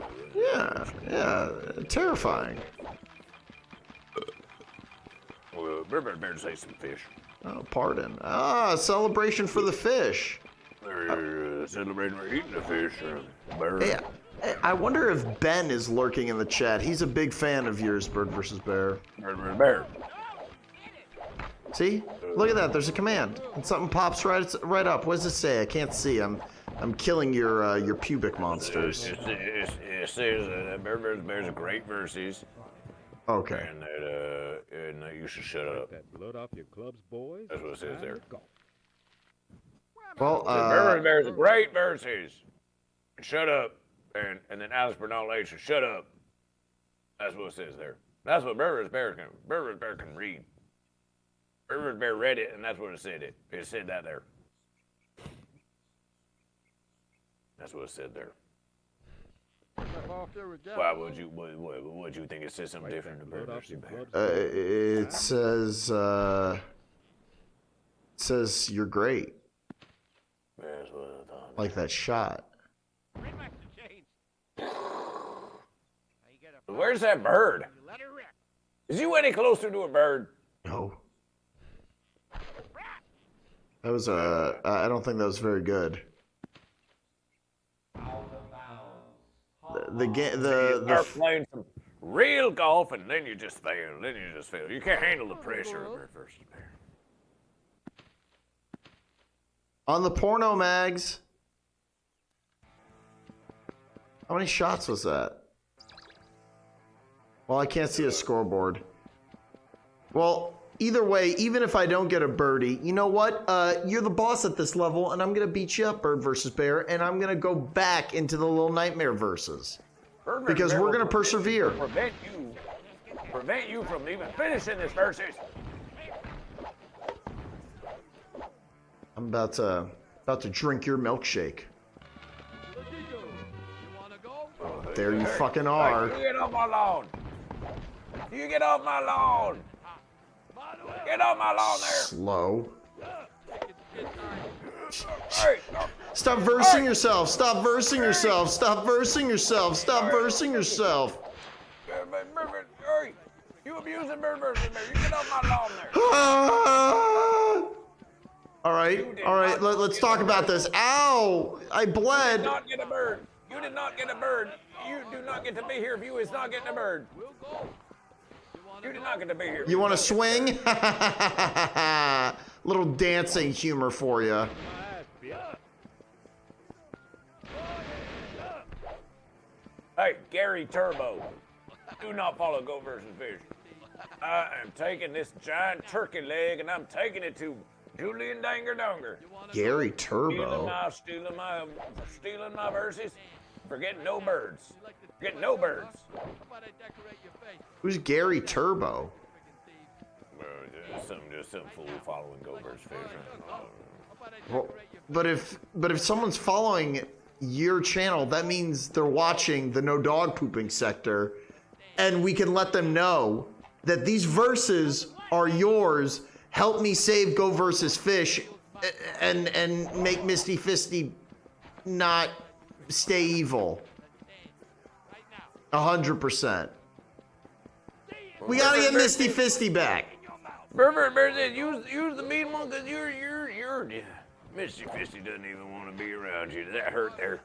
Yeah. Terrifying. Well, Bird versus Bear say some fish. Oh, pardon. Celebration for the fish. They're celebrating for eating the fish. Bird. Yeah. I wonder if Ben is lurking in the chat. He's a big fan of yours, Bird versus Bear. Bird versus Bear. See? Look at that. There's a command. And something pops right up. What does it say? I can't see. I'm killing your pubic monsters. It says that Bird versus Bear's a great versus. Okay. And that you should shut up. That blood off your clubs, boys. That's what it says there. Well, Bird versus Bear's a great versus. Shut up. And then Alice Bernal should shut up. That's what it says there. That's what Bird versus Bear can read. Bird versus Bear read it, and that's what it said. It said that there. That's what it said there. Why would you think it said something different to Bird versus Bear? It says you're great. That's what I thought. Like that shot. Where's that bird? Is you any closer to a bird? No. That was I don't think that was very good. Start playing some real golf and then you just fail. You can't handle the pressure of Bird versus Bear. On the porno mags. How many shots was that? Well, I can't see a scoreboard. Well, either way, even if I don't get a birdie, you know what? You're the boss at this level, and I'm going to beat you up, Bird versus Bear, and I'm going to go back into the Little Nightmare verses. Because we're going to persevere. Prevent you from even finishing this versus. I'm about to drink your milkshake. There you fucking are. You get off my lawn. You get off my lawn. Get off my lawn there. Slow. Hey. Stop versing yourself. Stop versing yourself. Stop versing yourself. Stop versing yourself. Hey, you abusing Bird versus Bear. You get off my lawn there. All right. Let's talk about this. Ow! I bled. You did not get a bird. You did not get a bird. You do not get to be here if you is not getting a bird. You did not get to be here. You want to swing? Little dancing humor for you. Hey, Gary Turbo. Do not follow Go versus Fish. I am taking this giant turkey leg and I'm taking it to Julian Danger Donger. Gary Turbo. Stealing my verses. Forgetting no birds. Forgetting no birds. Who's Gary Turbo? Just some fool following Go versus Fish. Well, but if someone's following your channel, that means they're watching the No Dog Pooping sector, and we can let them know that these verses are yours. Help me save Go versus Fish, and make Misty Fisty not stay evil. 100%. We gotta get Misty Fisty back. Bear said, use the mean one because you're Misty Fisty doesn't even want to be around you. That hurt there.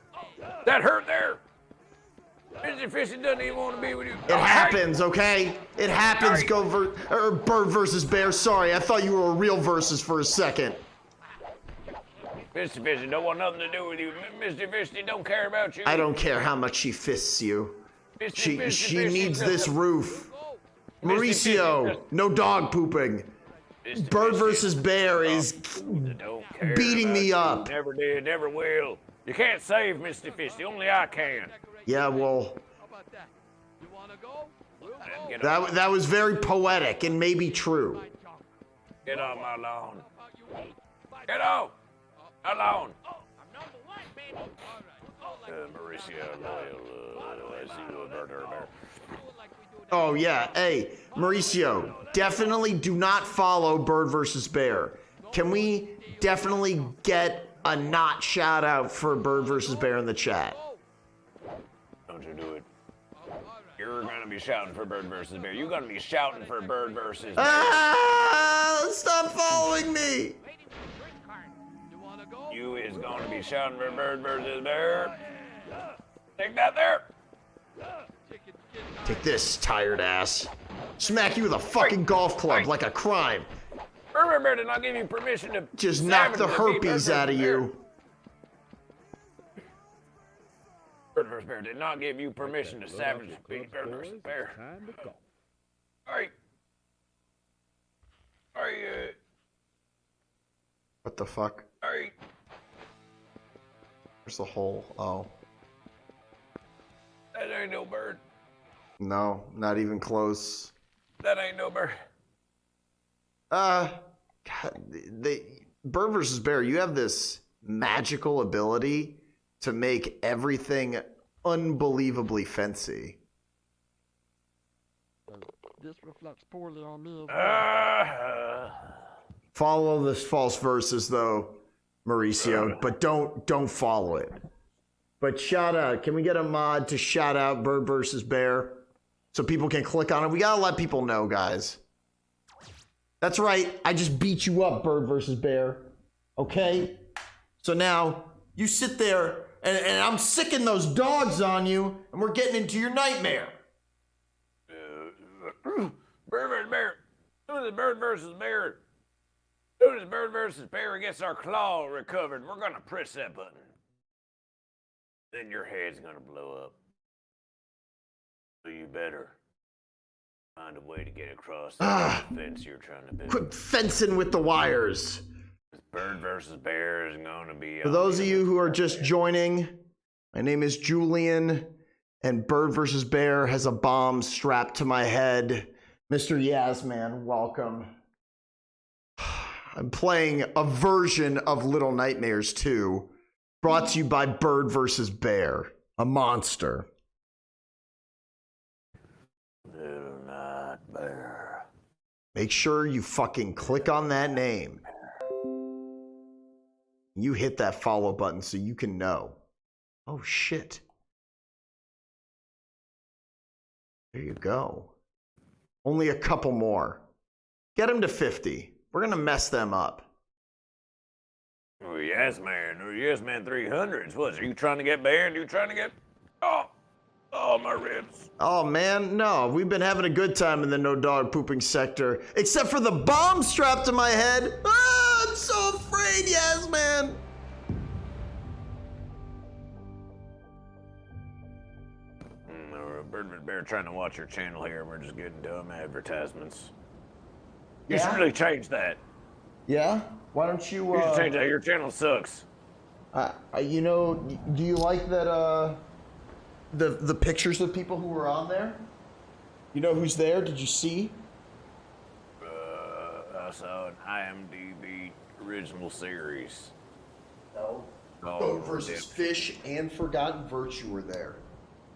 That hurt there. Misty Fisty doesn't even want to be with you. It happens, okay? It happens. Bird versus Bear. Sorry, I thought you were a real versus for a second. Misty Fisty don't want nothing to do with you. Misty Fisty don't care about you. I don't care how much she fists you. She needs this roof. Mauricio, no dog pooping. Bird versus Bear is beating me up. Never did, never will. You can't save Misty Fisty, only I can. Yeah, well, that was very poetic and maybe true. Get off my lawn. Get off my lawn. Mauricio, I see you a bird or a bear. Oh yeah, hey, Mauricio, definitely do not follow Bird versus Bear. Can we definitely get a not shout out for Bird versus Bear in the chat? Don't you do it. You're gonna be shouting for Bird versus Bear. You're gonna be shouting for Bird versus Bear. Ah! Stop following me! You is gonna be shouting for Bird versus Bear. Take that there. Take this, tired ass. Smack you with a fucking golf club like a crime. Bird Bear did not give you permission to just knock the herpes out of you. Bird versus Bear did not give you permission to savage beat Bird versus Bear. Alright. What the fuck? Alright. There's the hole. Oh. That ain't no bird. No, not even close. That ain't no bird. God, Bird versus Bear, you have this magical ability to make everything unbelievably fancy. This reflects poorly on me. Follow this false verses though, Mauricio, but don't follow it. But shout out, can we get a mod to shout out Bird versus Bear so people can click on it? We gotta let people know, guys. That's right, I just beat you up, Bird versus Bear. Okay? So now you sit there and I'm sicking those dogs on you and we're getting into your nightmare. Bird versus Bear. Soon as Bird versus Bear. Soon as Bird versus Bear gets our claw recovered, we're gonna press that button. Then your head's gonna blow up. So you better Find a way to get across the fence you're trying to build. Quit fencing with the wires. Bird versus bear is going to be... For those of you who are just joining, my name is Julian, and Bird versus Bear has a bomb strapped to my head. Mr. Yasman, welcome. I'm playing a version of Little Nightmares 2, brought to you by Bird versus Bear, a monster. Little Nightmare. Make sure you fucking click on that name. You hit that follow button so you can know. Oh shit. There you go. Only a couple more. Get them to 50. We're gonna mess them up. Oh, yes, man. Oh, yes, man. 300s. What? Are you trying to get banned? You trying to get... Oh, my ribs. Oh, man, no. We've been having a good time in the no dog pooping sector. Except for the bomb strapped to my head. Ah, I'm so afraid, yes, man. Bird and Bear trying to watch your channel here. We're just getting dumb advertisements. You Yeah? should really change that. Yeah? Why don't you, You should change that. Your channel sucks. You know, do you like that, the pictures of people who were on there? You know who's there? Did you see? I saw an IMDb original series. No. Oh, Goat versus Fish and Forgotten Virtue were there.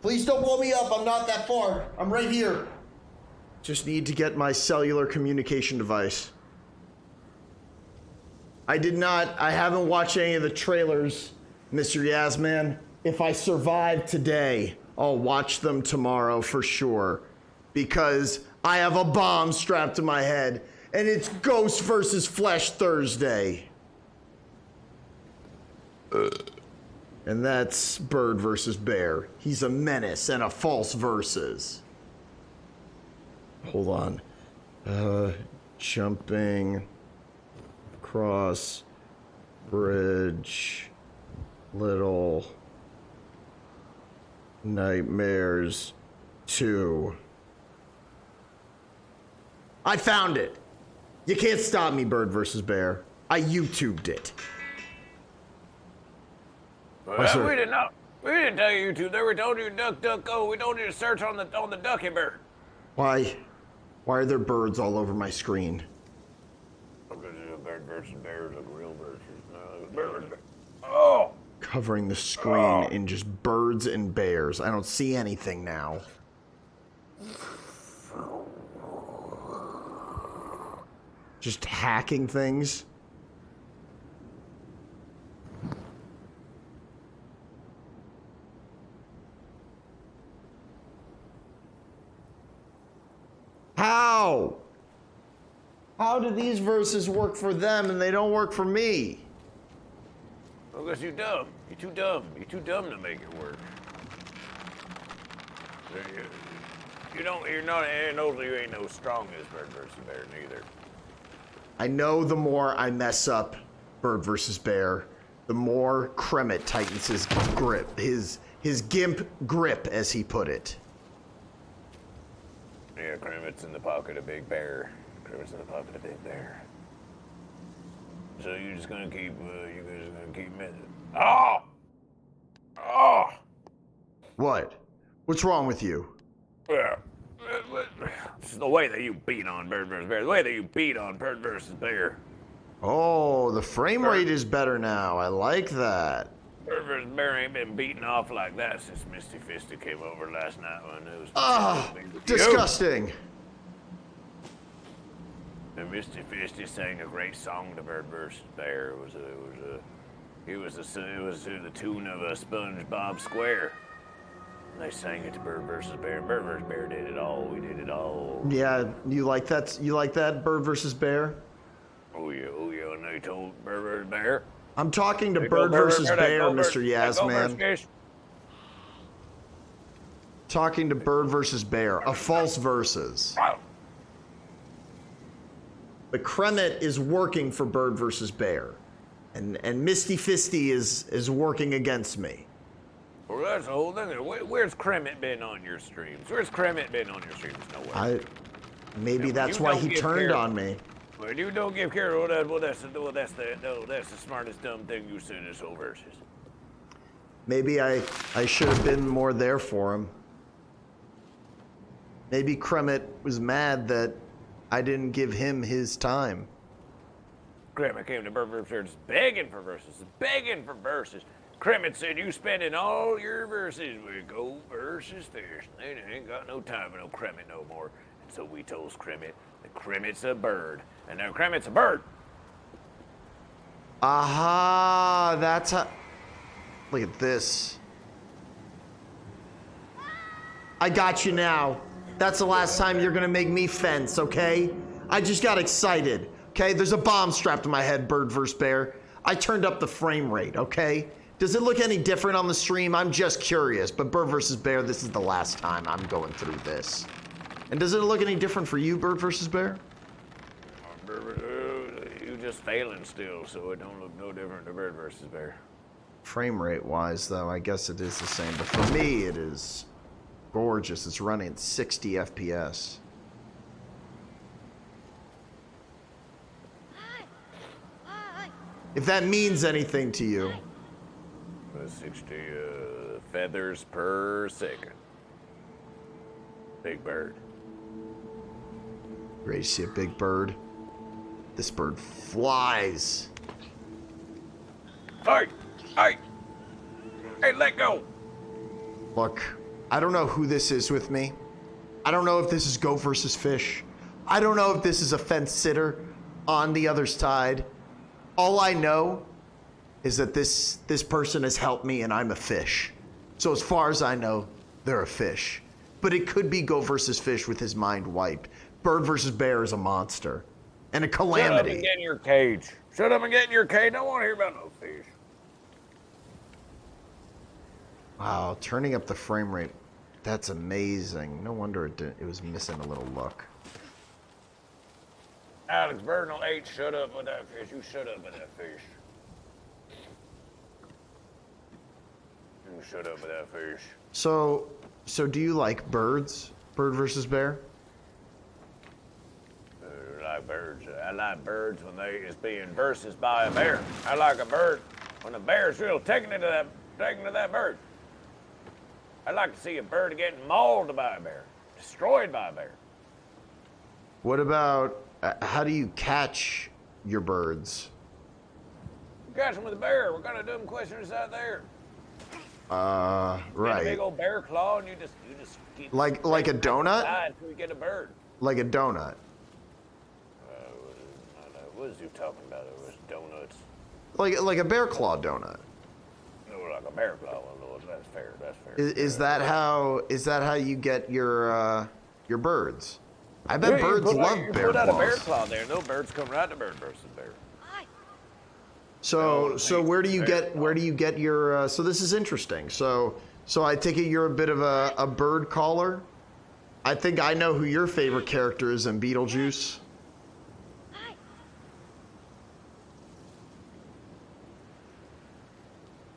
Please don't blow me up. I'm not that far. I'm right here. Just need to get my cellular communication device. I haven't watched any of the trailers, Mr. Yasman. If I survive today, I'll watch them tomorrow for sure. Because I have a bomb strapped to my head, and it's Ghost versus Flesh Thursday. And that's Bird versus Bear. He's a menace and a false versus. Hold on. Jumping across bridge. Little Nightmares 2. I found it. You can't stop me, Bird versus Bear. I YouTubed it. Well, we didn't know. We didn't tell you to. They were told you duck, duck, go. We told you to search on the ducky bird. Why are there birds all over my screen? Because it's a bird versus bear, it's a real versus bird. Oh! Covering the screen in just birds and bears. I don't see anything now. Just hacking things. How? How do these verses work for them and they don't work for me? Well, because you're dumb. You're too dumb. You're too dumb to make it work. You're not, and also you ain't no strong as Bird versus Bear neither. I know the more I mess up Bird versus Bear, the more Kremet tightens his grip, his gimp grip, as he put it. Yeah, Kremet's in the pocket of Big Bear. Kremet's in the pocket of Big Bear. So you're just gonna keep, missing. Oh! Oh! What? What's wrong with you? Yeah. It's the way that you beat on Bird versus Bear. The way that you beat on Bird versus Bear. Oh, the frame rate is better now. I like that. Bird versus Bear ain't been beaten off like that since Misty Fisty came over last night when it was... Ah, disgusting. And Misty Fisty sang a great song to Bird versus Bear. It was to the tune of a SpongeBob Square. And they sang it to Bird versus Bear. And Bird versus Bear did it all. We did it all. Yeah, you like that? You like that, Bird versus Bear? Oh yeah. And they told Bird versus Bear. I'm talking to Bird versus Bear, Mr. Yasman. Talking to Bird versus Bear, a false versus. The Kremet is working for Bird versus Bear, and Misty Fisty is working against me. Well, that's the whole thing. Where's Kremet been on your streams? Where's Kremet been on your streams? No way. Maybe that's why he turned on me. When you don't give care, that's the smartest dumb thing you said in this whole verses. Maybe I should have been more there for him. Maybe Kremet was mad that I didn't give him his time. Kremet came to Bird versus begging for verses. Kremet said, you spending all your verses with gold versus fish. They ain't got no time for no Kremet no more. And so we told Kremet that Kremet's a bird. And now Kremet's a bird. Aha, that's how... Look at this. I got you now. That's the last time you're gonna make me fence, okay? I just got excited, okay? There's a bomb strapped to my head, Bird vs. Bear. I turned up the frame rate, okay? Does it look any different on the stream? I'm just curious, but Bird vs. Bear, this is the last time I'm going through this. And does it look any different for you, Bird vs. Bear? You just failing still, so it don't look no different to Bird vs. Bear. Frame rate wise, though, I guess it is the same, but for me, it is gorgeous. It's running at 60 FPS. If that means anything to you. 60 feathers per second. Big bird. Ready to see a big bird? This bird flies. Hey, let go. Look, I don't know who this is with me. I don't know if this is goat versus fish. I don't know if this is a fence sitter on the other side. All I know is that this person has helped me and I'm a fish. So as far as I know, they're a fish. But it could be goat versus fish with his mind wiped. Bird versus bear is a monster. And a calamity. Shut up and get in your cage. Shut up and get in your cage. I don't want to hear about no fish. Wow, turning up the frame rate. That's amazing. No wonder it was missing a little look. Alex Bernal 8, shut up with that fish. You shut up with that fish. You shut up with that fish. So do you like birds? Bird versus bear? I like birds. I like birds when they is being versus by a bear. I like a bird when a bear's real taking to that bird. I'd like to see a bird getting mauled by a bear, destroyed by a bear. What about, how do you catch your birds? You catch them with a bear. We're gonna do them questions out there. Right. Get a big old bear claw, and you just keep like a donut. Until you get a bird. Like a donut. What is you talking about? It was donuts. Like a bear claw donut. No, like a bear claw. No, that's fair. That's fair. Is that how you get your birds? I bet birds love bear claws. Put out a bear claw there. No birds come right to Bird versus Bear. So where do you get your? So this is interesting. So I take it you're a bit of a bird caller. I think I know who your favorite character is in Beetlejuice.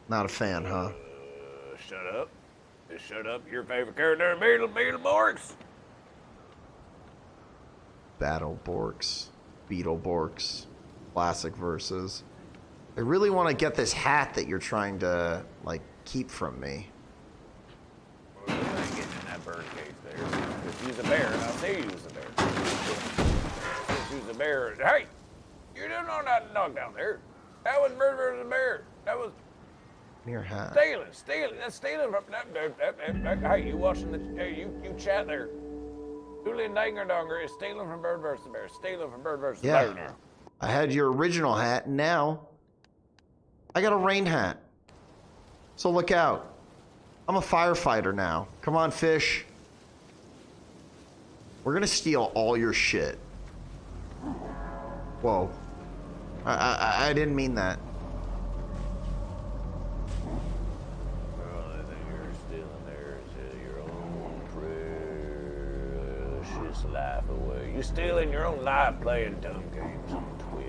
Not a fan, huh? Shut up. Just shut up. Your favorite character in Beetleborgs. Battleborgs, Beetleborgs, classic verses. I really want to get this hat that you're trying to, like, keep from me. Well, you ain't getting in that bird cage there. If you's a bear, I'll say you's a bear. If you's a bear, hey! You didn't know not to knock down there. That was Bird versus Bear. That was... Your hat. Stealing. That's stealing from that. Hey, you watching the... Hey, you chat there. Julian Dangerdonger is stealing from Bird versus Bear. Stealing from Bird versus Bear now. I had your original hat, and now I got a rain hat. So look out. I'm a firefighter now. Come on, fish. We're gonna steal all your shit. Whoa. I didn't mean that. Life away. You stealing your own life playing dumb games on Twitch.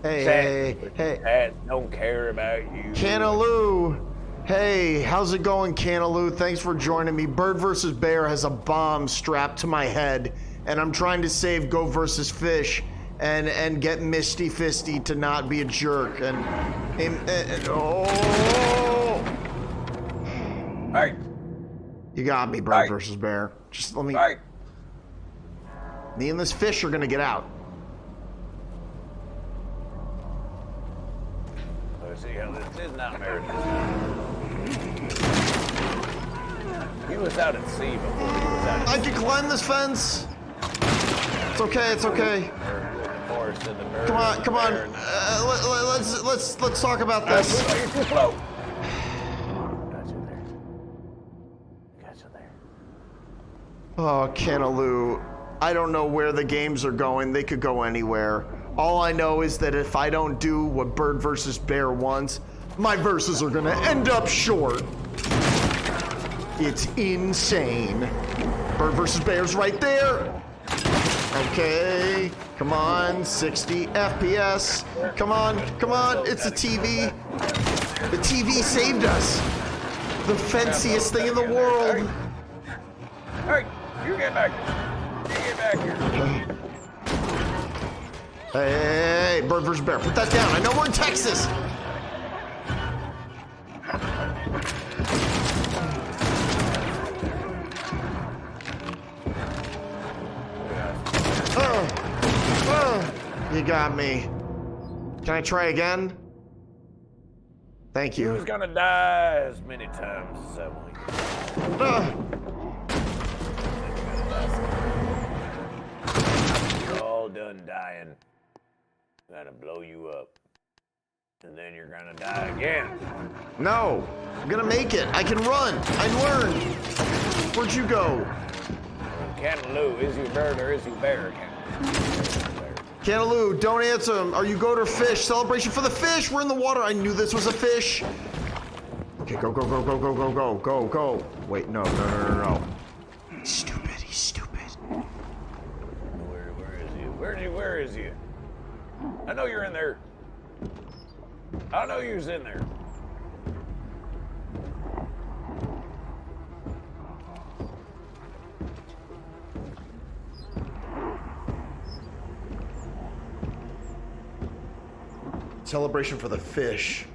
Hey. Cats don't care about you. Canaloo. Hey, how's it going, Canaloo? Thanks for joining me. Bird versus Bear has a bomb strapped to my head, and I'm trying to save Go versus Fish and get Misty Fisty to not be a jerk. Oh! Hey! You got me, Bird versus Bear. Just let me. Me and this fish are gonna get out. Let's see how this is not married. He was out at sea before he was out at sea. I can climb this fence. It's okay. It's okay. Come on, come on. Let's talk about this. You're too slow. Gotcha there. Oh, Canaloo. I don't know where the games are going. They could go anywhere. All I know is that if I don't do what Bird versus Bear wants, my verses are gonna end up short. It's insane. Bird versus Bear's right there. Okay, come on, 60 FPS. Come on, it's a TV. The TV saved us. The fanciest thing in the world. Hey, you get back here. You get back here. Hey, Bird versus Bear, put that down. I know we're in Texas. You got me. Can I try again? Thank you. Who's gonna die as many times as that one? You're all done dying. I'm gonna blow you up. And then you're gonna die again. No, I'm gonna make it. I can run. I learned. Where'd you go? Cantaloo, is you bird or is you bear? Cantaloo, don't answer him. Are you goat or fish? Celebration for the fish. We're in the water. I knew this was a fish. Okay, go. Wait, no. He's stupid. He's stupid. Where is he? Where is he? I know you're in there. I know you're in there. Celebration for the fish.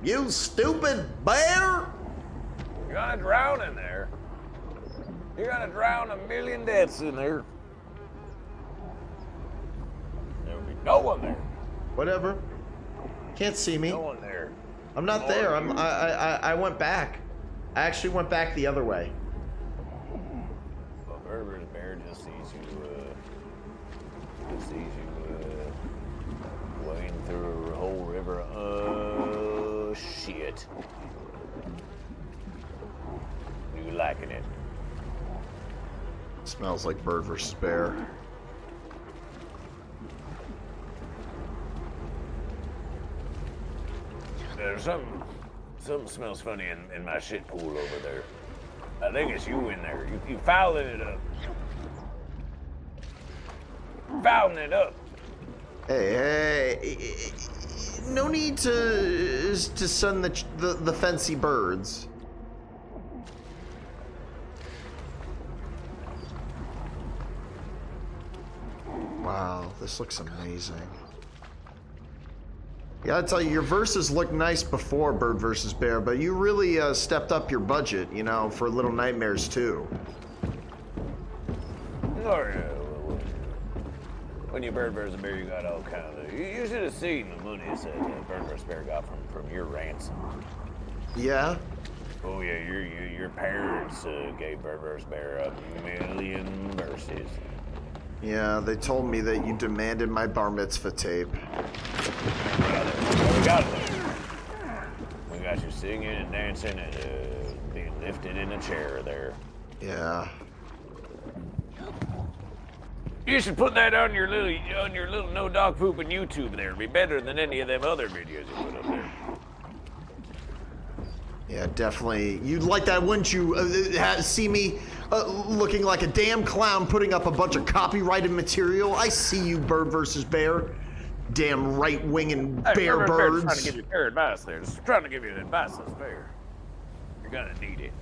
You stupid bear! You're gonna drown in there. You're gonna drown a million deaths in there. There'll be no one there. Whatever. Can't see me. No one there. I'm not there. I went back. I actually went back the other way. Well, Arbor bear just sees you. Wading through a whole river. Oh shit. You liking it? Smells like Bird versus Bear. There's something smells funny in my shit pool over there. I think it's you in there. You fouling it up. Fouling it up. Hey, no need to send the fancy birds. Wow, this looks amazing. Yeah, I tell you, your verses looked nice before Bird versus Bear, but you really stepped up your budget, you know, for Little Nightmares too. Oh yeah. When you Bird versus Bear, you got all kinds of. You should have seen the money that Bird versus Bear got from your ransom. Yeah. Oh yeah, your parents gave Bird versus Bear $1 million verses. Yeah, they told me that you demanded my bar mitzvah tape. Well, we got it. We got you singing and dancing and being lifted in a chair there. Yeah. You should put that on your little no dog pooping YouTube there. It'd be better than any of them other videos you put up there. Yeah, definitely. You'd like that, wouldn't you? See me looking like a damn clown putting up a bunch of copyrighted material. I see you, Bird versus Bear. Damn right-winging bear birds. Trying to give you fair advice there. Just trying to give you advice that's fair. You're gonna need it.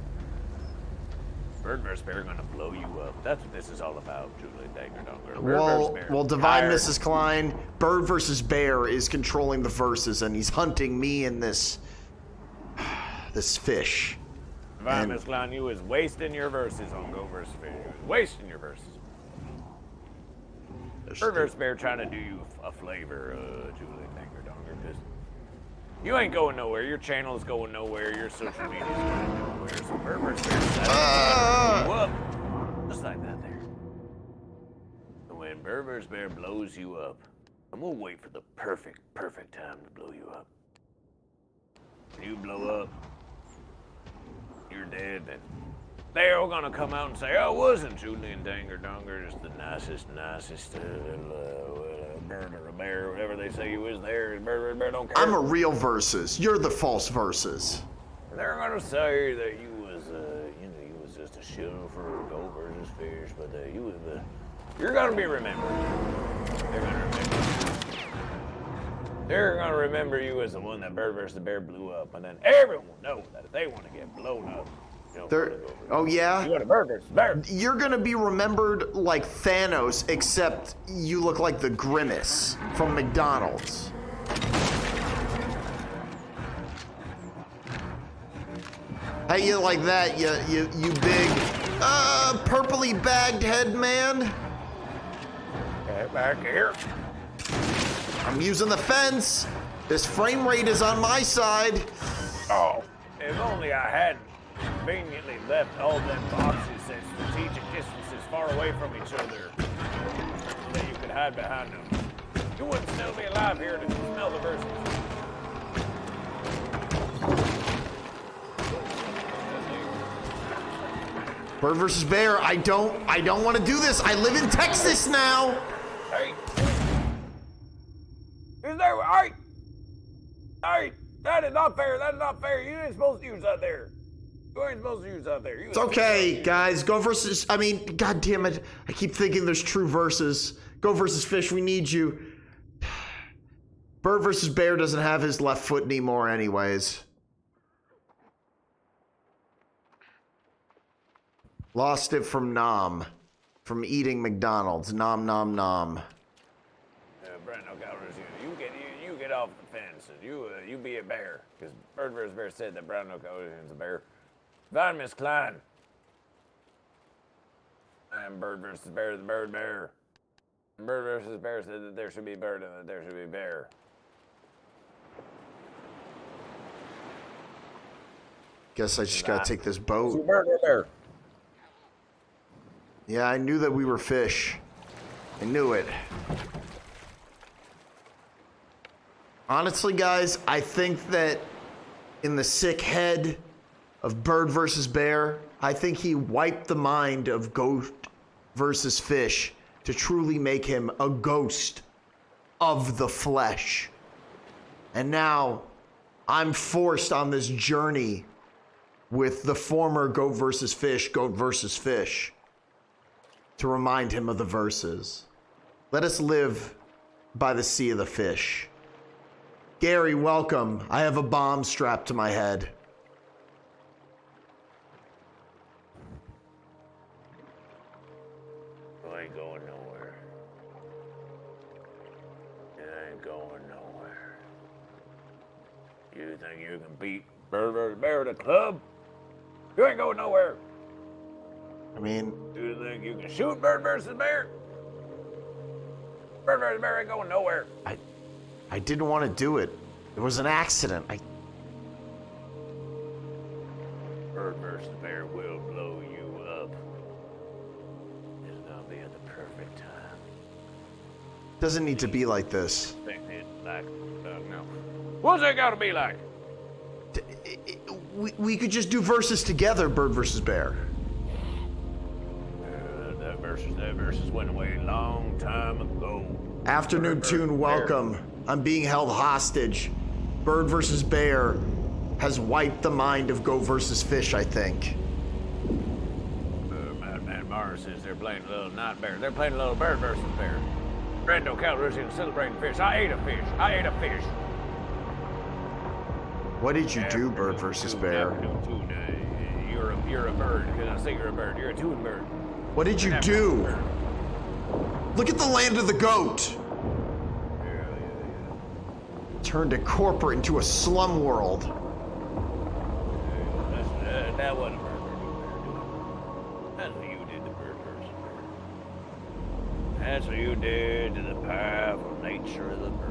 Bird versus bear gonna blow you up. That's what this is all about, Julie Dangerdonger. Well, Divine Mrs. Klein, Bird versus Bear is controlling the verses, and he's hunting me and this fish. Divine Mrs. Klein, you was wasting your verses on Go versus Fish. You was wasting your verses. Bird versus Bear trying to do you a flavor, Julie Dangerdonger, because you ain't going nowhere. Your channel is going nowhere. Your social media is going nowhere. So Bird versus Bear blow you up. Just like that there. And when Bird versus Bear blows you up, I'm gonna wait for the perfect time to blow you up. When you blow up, you're dead, and they're all gonna come out and say, "Oh, wasn't Julian Dangerdonger just the nicest little bird or a bear, whatever they say you is there? Bird don't care." I'm a real versus. You're the false versus. They're gonna say that you was, you was just a show for Go versus Fish, but you're gonna be remembered. They're gonna remember. They're gonna remember you as the one that Bird versus the Bear blew up, and then everyone will know that if they want to get blown up. Oh yeah? You got a Bird versus Bear. You're gonna be remembered like Thanos, except you look like the Grimace from McDonald's. How you like that, you big, purpley bagged head man? Get back here. I'm using the fence. This frame rate is on my side. Oh, if only I hadn't conveniently left all them boxes at strategic distances far away from each other so that you could hide behind them. You wouldn't still be alive here to smell the verses. Bird versus Bear, I don't want to do this. I live in Texas now. Hey. Is there, hey, that is not fair. That is not fair. You ain't supposed to use that there. You ain't supposed to use that there. It's okay, guys. Go versus, God damn it. I keep thinking there's true verses. Go versus Fish, we need you. Bird versus Bear doesn't have his left foot anymore anyways. Lost it from Nom. From eating McDonald's. Nom, nom, nom. Brent, you get off the fence and you be a bear. Because Bird vs. Bear said that Brown Ocean's a bear. Divine Miss Klein. I am Bird vs. Bear, the bird bear. Bird vs. Bear said that there should be bird and that there should be bear. Guess I just gotta take this boat. Bird or bear? Yeah, I knew that we were fish. I knew it. Honestly, guys, I think that in the sick head of Bird versus Bear, I think he wiped the mind of Ghost versus Fish to truly make him a ghost of the flesh. And now I'm forced on this journey with the former Goat versus Fish to remind him of the verses. Let us live by the sea of the fish. Gary, welcome. I have a bomb strapped to my head. I ain't going nowhere. It ain't going nowhere. You think you can beat Bird vs. Bear at a club? You ain't going nowhere. I mean, do you think you can shoot Bird versus Bear? Bird versus Bear ain't going nowhere. I didn't want to do it. It was an accident. Bird versus Bear will blow you up. It's gonna be at the perfect time. Doesn't need to be like this. No. What's it gotta be like? We could just do verses together, Bird versus Bear. That versus went away a long time ago. Afternoon Tune, welcome. I'm being held hostage. Bird versus Bear has wiped the mind of Go versus Fish, I think. Madman Mars says they're playing a little night bear. They're playing a little Bird versus Bear. Brando Calrissian celebrating fish. I ate a fish. What did you do, Bird versus Bear? you're a bird because I say you're a bird. You're a tune bird. What did you do? Look at the land of the goat. Turned a corporate into a slum world. That wasn't a bird. That's what you did to bird versus bear. That's what you did to the powerful nature of the bird.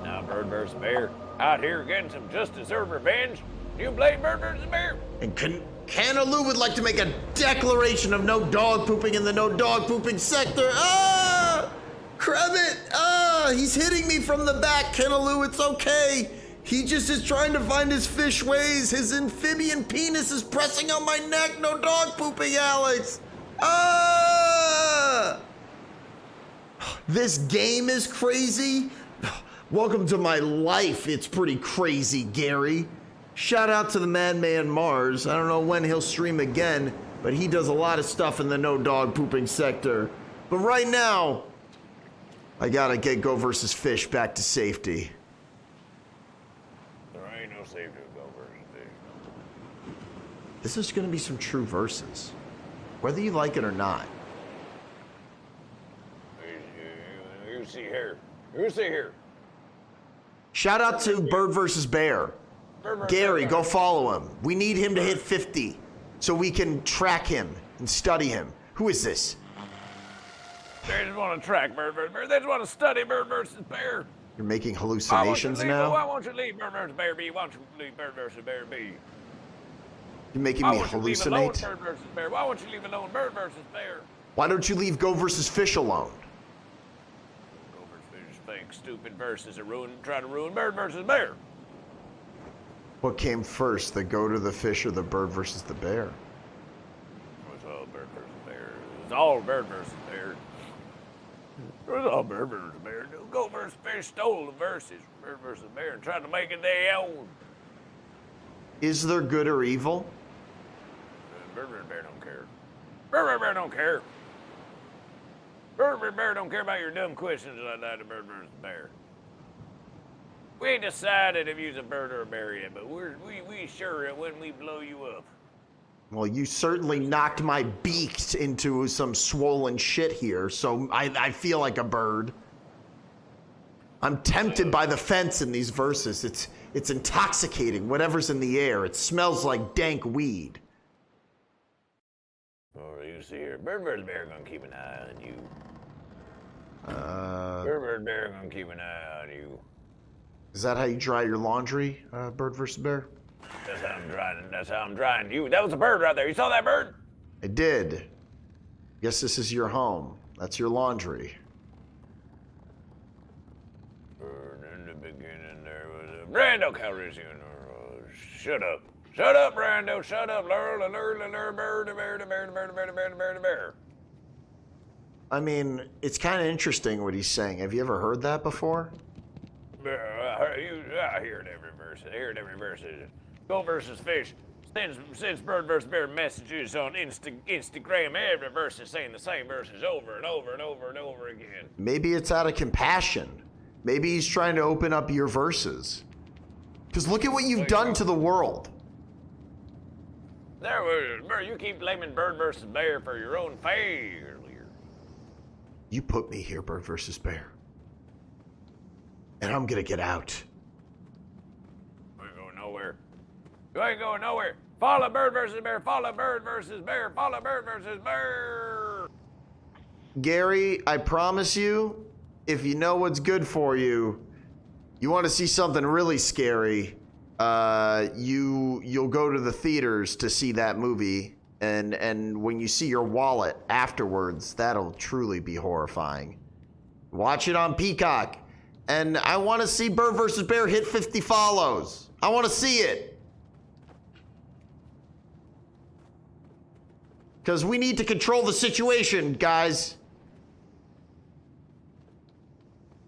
Now bird versus bear out here getting some just deserved revenge. You blame bird versus bear. And Canaloo would like to make a declaration of no dog pooping in the no dog pooping sector. Ah! Kremet! Ah! He's hitting me from the back, Canaloo. It's okay. He just is trying to find his fish ways. His amphibian penis is pressing on my neck. No dog pooping, Alex. Ah! This game is crazy. Welcome to my life. It's pretty crazy, Gary. Shout out to the Madman Mars. I don't know when he'll stream again, but he does a lot of stuff in the no dog pooping sector. But right now, I gotta get Go versus Fish back to safety. There ain't no safety with Go versus Fish. This is gonna be some true verses, whether you like it or not. You see here. You see here. Shout out to Bird versus Bear. Gary, go follow him. We need him to hit 50 so we can track him and study him. Who is this? They just want to track bird versus bear. They just want to study bird versus bear. You're making hallucinations now? Why won't you leave bird versus bear be? Why won't you leave bird versus bear be? You're making me hallucinate? Bird versus bear? Why won't you leave alone bird versus bear? Why don't you leave Go versus Fish alone? Go versus Fish fake stupid verses that try to ruin bird versus bear. What came first, the goat or the fish, or the bird versus the bear? It was all bird versus bear. It was all bird versus bear. It was all bird versus bear. Goat versus fish stole the verses from bird versus bear and tried to make it their own. Is there good or evil? Bird versus bear don't care. Bird versus bear don't care. Bird versus bear don't care about your dumb questions like that to bird versus bear. We ain't decided if you's a bird or a bear yet, but we sure it when we blow you up. Well, you certainly knocked my beak into some swollen shit here, so I feel like a bird. I'm tempted by the fence in these verses. It's intoxicating, whatever's in the air. It smells like dank weed. Oh, you see here, bird versus bear gonna keep an eye on you. Bird versus bear gonna keep an eye on you. Is that how you dry your laundry, Bird versus Bear? That's how I'm drying. That's how I'm drying you. That was a bird right there. You saw that bird? I did. Guess this is your home. That's your laundry. In the beginning there was a Brando Calrissian. Shut up. Shut up, Brando. Shut up. Lur, bird, bear. I mean, it's kind of interesting what he's saying. Have you ever heard that before? I hear it every verse. I hear it every verse. Go versus Fish sends bird versus bear messages on Instagram. Every verse is saying the same verses over and over and over and over again. Maybe it's out of compassion. Maybe he's trying to open up your verses. Because look at what you've done to the world. You keep blaming bird versus bear for your own failure. You put me here, Bird versus Bear. And I'm gonna get out. You ain't going nowhere. You ain't going nowhere. Follow bird versus bear. Follow bird versus bear. Follow bird versus bear. Gary, I promise you, if you know what's good for you, you want to see something really scary, you'll go to the theaters to see that movie, and when you see your wallet afterwards, that'll truly be horrifying. Watch it on Peacock. And I want to see Bird vs. Bear hit 50 follows. I want to see it. Because we need to control the situation, guys.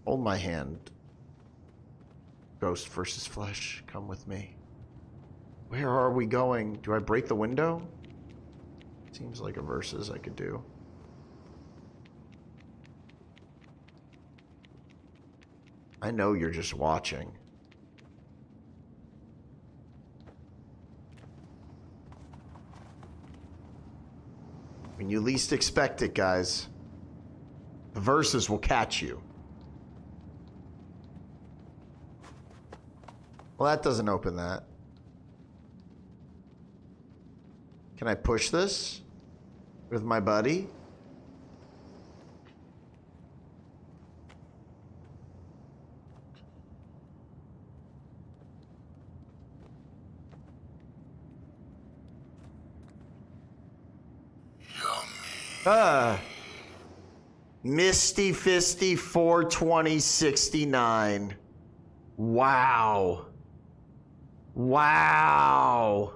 Hold my hand. Ghost versus flesh, come with me. Where are we going? Do I break the window? Seems like a versus I could do. I know you're just watching. When you least expect it, guys. The verses will catch you. Well, that doesn't open that. Can I push this with my buddy? Misty Fisty 42069. Wow. Wow.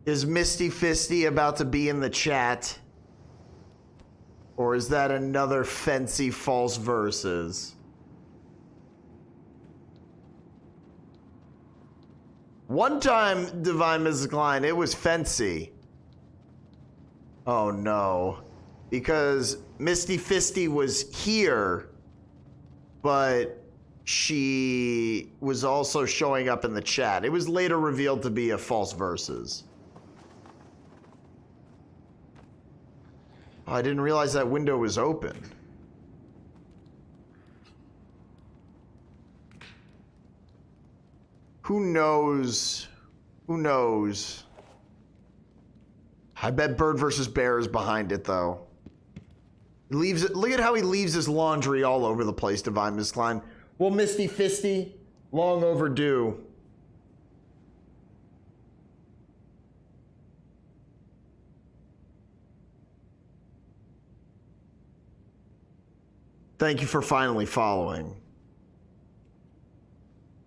Is Misty Fisty about to be in the chat? Or is that another fancy false verses? One time, Divine Mrs. Klein, it was fancy. Oh no. Because Misty Fisty was here, but she was also showing up in the chat. It was later revealed to be a false verses. Oh, I didn't realize that window was open. Who knows? Who knows? I bet Bird versus Bear is behind it, though. Leaves it. Look at how he leaves his laundry all over the place, Divine Miss Klein. Well, Misty Fisty, long overdue. Thank you for finally following.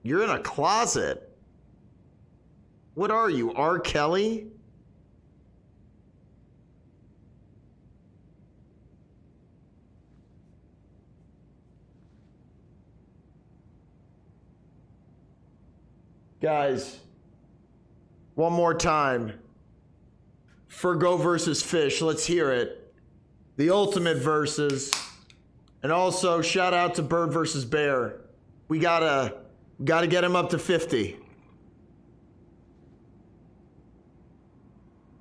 You're in a closet. What are you, R. Kelly? Guys, one more time. Fergo versus Fish, let's hear it. The ultimate versus. And also, shout out to Bird versus Bear. We gotta get him up to 50.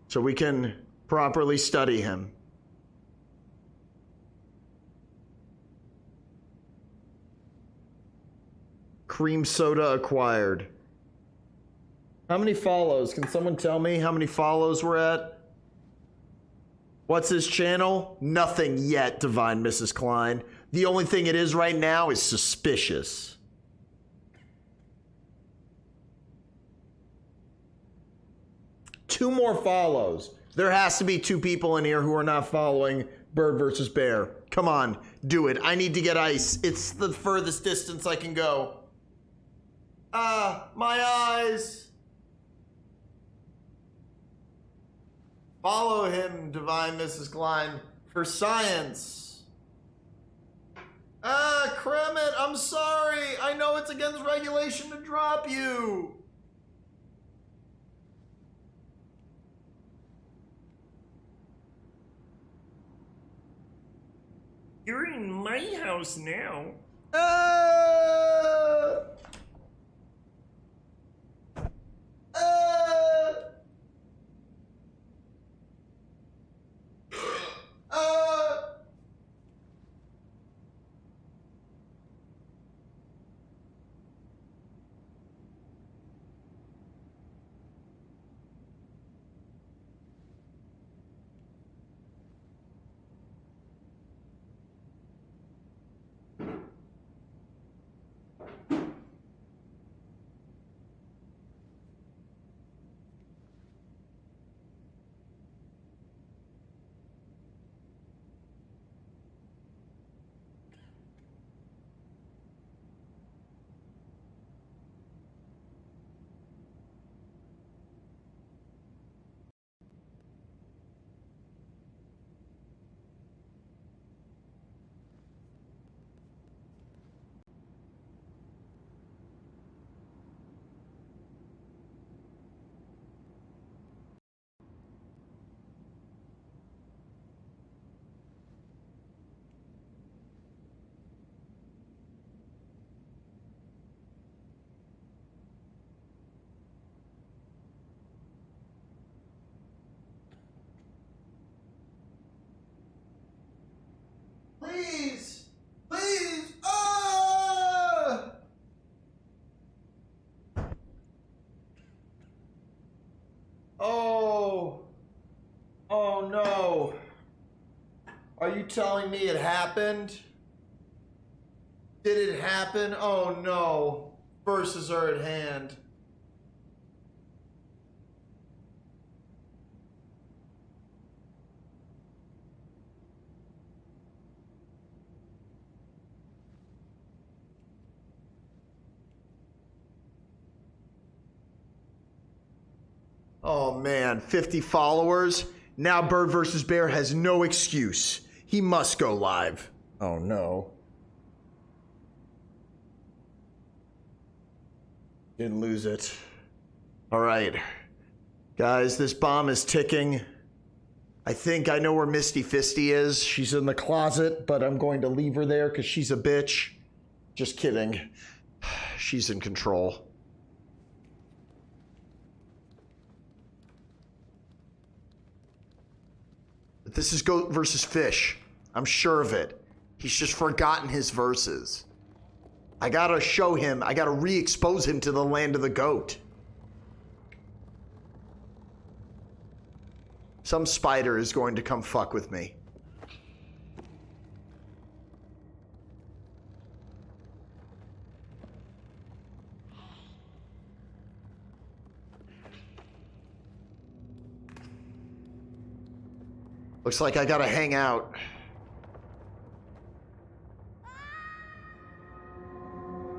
So we can properly study him. Cream soda acquired. How many follows? Can someone tell me how many follows we're at? What's his channel? Nothing yet, Divine Mrs. Klein. The only thing it is right now is suspicious. Two more follows. There has to be two people in here who are not following Bird versus Bear. Come on, do it. I need to get ice. It's the furthest distance I can go. My eyes. Follow him, Divine Mrs. Klein, for science. Kremet, I'm sorry. I know it's against regulation to drop you. You're in my house now. Oh. Oh no. Are you telling me it happened? Did it happen? Oh no. Verses are at hand. Oh man, 50 followers. Now Bird vs. Bear has no excuse. He must go live. Oh no. Didn't lose it. All right. Guys, this bomb is ticking. I think I know where Misty Fisty is. She's in the closet, but I'm going to leave her there because she's a bitch. Just kidding. She's in control. This is Goat versus Fish. I'm sure of it. He's just forgotten his verses. I gotta show him. I gotta re-expose him to the land of the goat. Some spider is going to come fuck with me. Looks like I gotta hang out.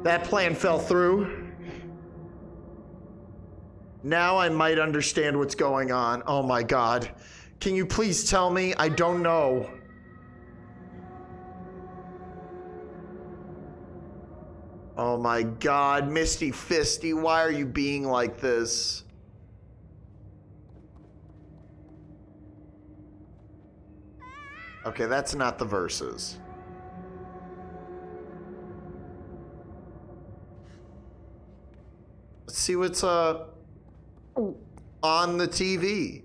That plan fell through. Now I might understand what's going on. Oh my God. Can you please tell me? I don't know. Oh my God, Misty Fisty, why are you being like this? Okay, that's not the verses. Let's see what's on the TV.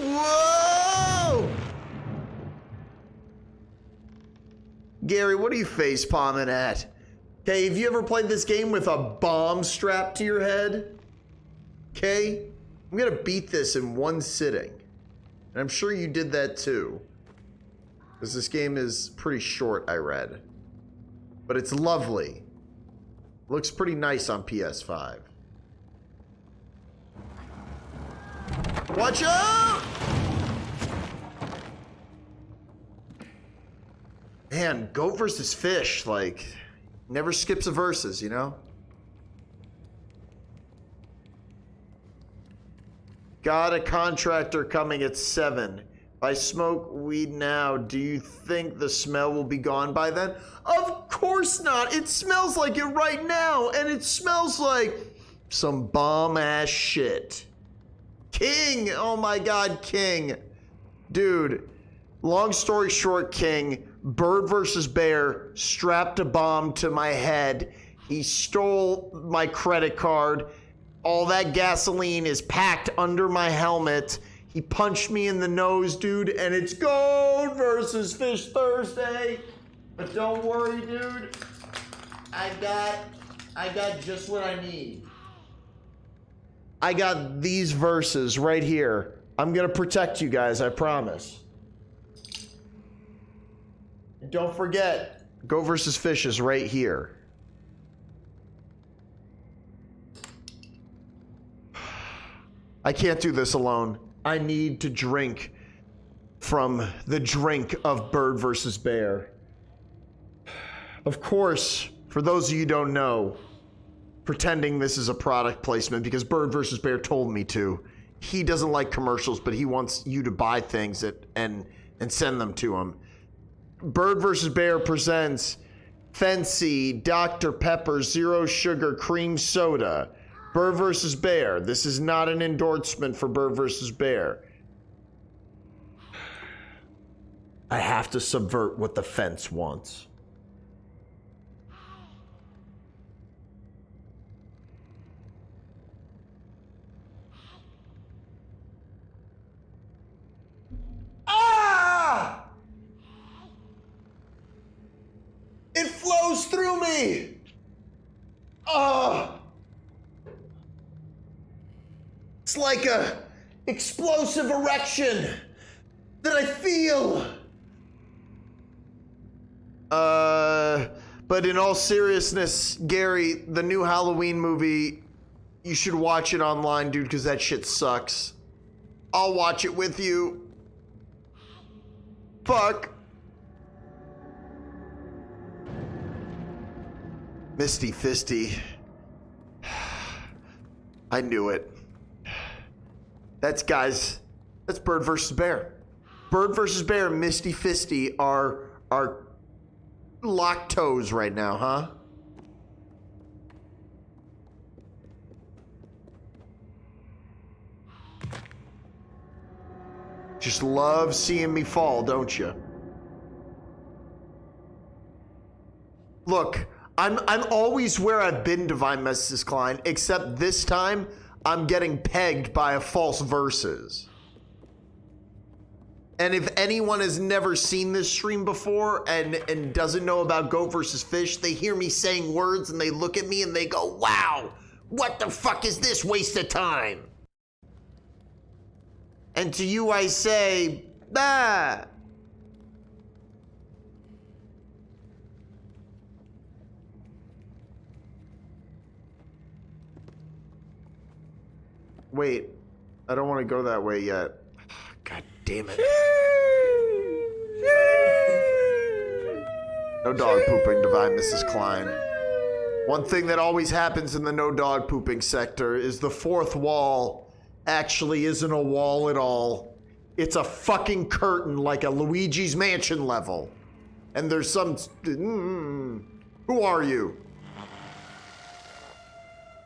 Whoa! Gary, what are you face palming at? Okay, have you ever played this game with a bomb strapped to your head? Okay, I'm gonna beat this in one sitting. And I'm sure you did that too. Because this game is pretty short, I read. But it's lovely. Looks pretty nice on PS5. Watch out! Man, Goat versus Fish, like, never skips a verses, you know? Got a contractor coming at 7. If I smoke weed now, do you think the smell will be gone by then? Of course not! It smells like it right now, and it smells like some bomb-ass shit. King! Oh my God, King. Dude, long story short, King, Bird versus Bear strapped a bomb to my head. He stole my credit card. All that gasoline is packed under my helmet. He punched me in the nose, dude, and it's Goat versus Fish Thursday. But don't worry, dude. I got just what I need. I got these verses right here. I'm gonna protect you guys, I promise. And don't forget, Goat versus Fish is right here. I can't do this alone. I need to drink from the drink of Bird versus Bear. Of course, for those of you who don't know, pretending this is a product placement because Bird versus Bear told me to. He doesn't like commercials, but he wants you to buy things and send them to him. Bird versus Bear presents Fancy Dr. Pepper Zero Sugar Cream Soda. Bird versus Bear. This is not an endorsement for Bird versus Bear. I have to subvert what the fence wants. flows through me. It's like a explosive erection that I feel. But in all seriousness, Gary, the new Halloween movie, you should watch it online, dude, because that shit sucks. I'll watch it with you. Fuck. Misty Fisty. I knew it. That's Bird versus Bear. Bird versus Bear and Misty Fisty are locked toes right now, huh? Just love seeing me fall, don't you? Look, I'm always where I've been, Divine Mrs. Klein, except this time I'm getting pegged by a false verses. And if anyone has never seen this stream before and doesn't know about Goat versus Fish, they hear me saying words and they look at me and they go, wow, what the fuck is this waste of time? And to you I say, bah. Wait, I don't want to go that way yet. God damn it. No dog pooping, Divine Mrs. Klein. One thing that always happens in the no dog pooping sector is the fourth wall actually isn't a wall at all. It's a fucking curtain like a Luigi's Mansion level. And there's some... Who are you?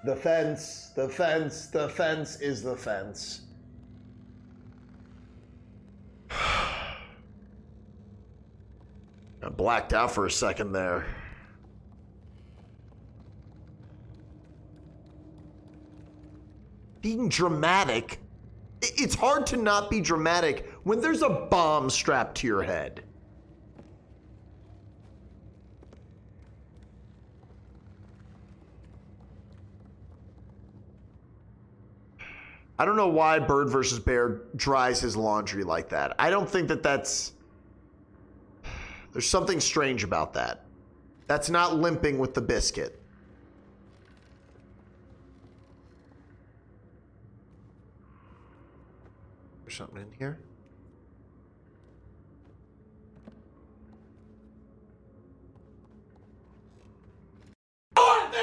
The fence, the fence, the fence is the fence. I blacked out for a second there. Being dramatic? It's hard to not be dramatic when there's a bomb strapped to your head. I don't know why Bird versus Bear dries his laundry like that. I don't think that that's... There's something strange about that. That's not limping with the biscuit. There's something in here. Hold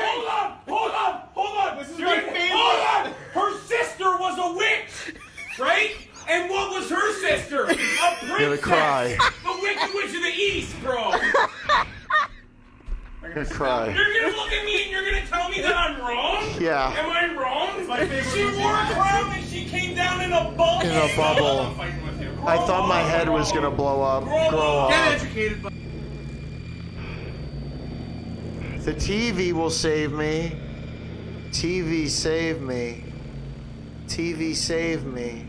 on! This is my favorite. Hold on! Her sister was a witch, right? And what was her sister? A princess. You're gonna cry. The Wicked Witch of the East, bro. You're gonna cry. You're gonna look at me and you're gonna tell me that I'm wrong? Yeah. Am I wrong? She wore a crown and she came down in a bubble. In a bubble. I thought my head was gonna blow up. Grow up. Get educated. The TV will save me. TV save me. TV save me.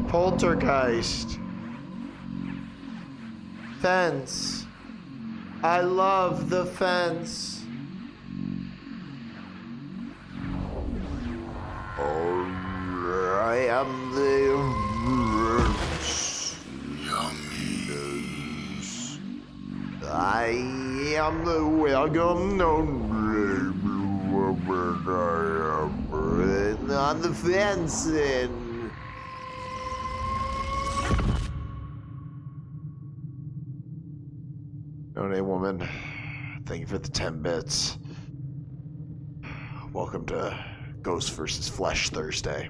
Poltergeist. Fence. I love the fence. I am the I am the welcome on the fence and no name woman. Thank you for the 10 bits. Welcome to Ghost versus Flesh Thursday.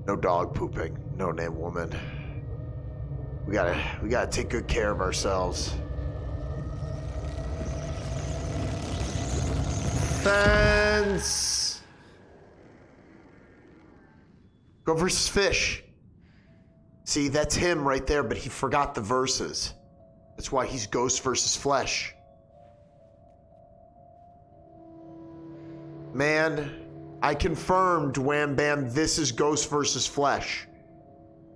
No dog pooping, no name woman. We gotta take good care of ourselves. Fence. Go versus Fish. See, that's him right there, but he forgot the verses. That's why he's Ghost versus Flesh. Man, I confirmed, Wham Bam, this is ghost versus flesh.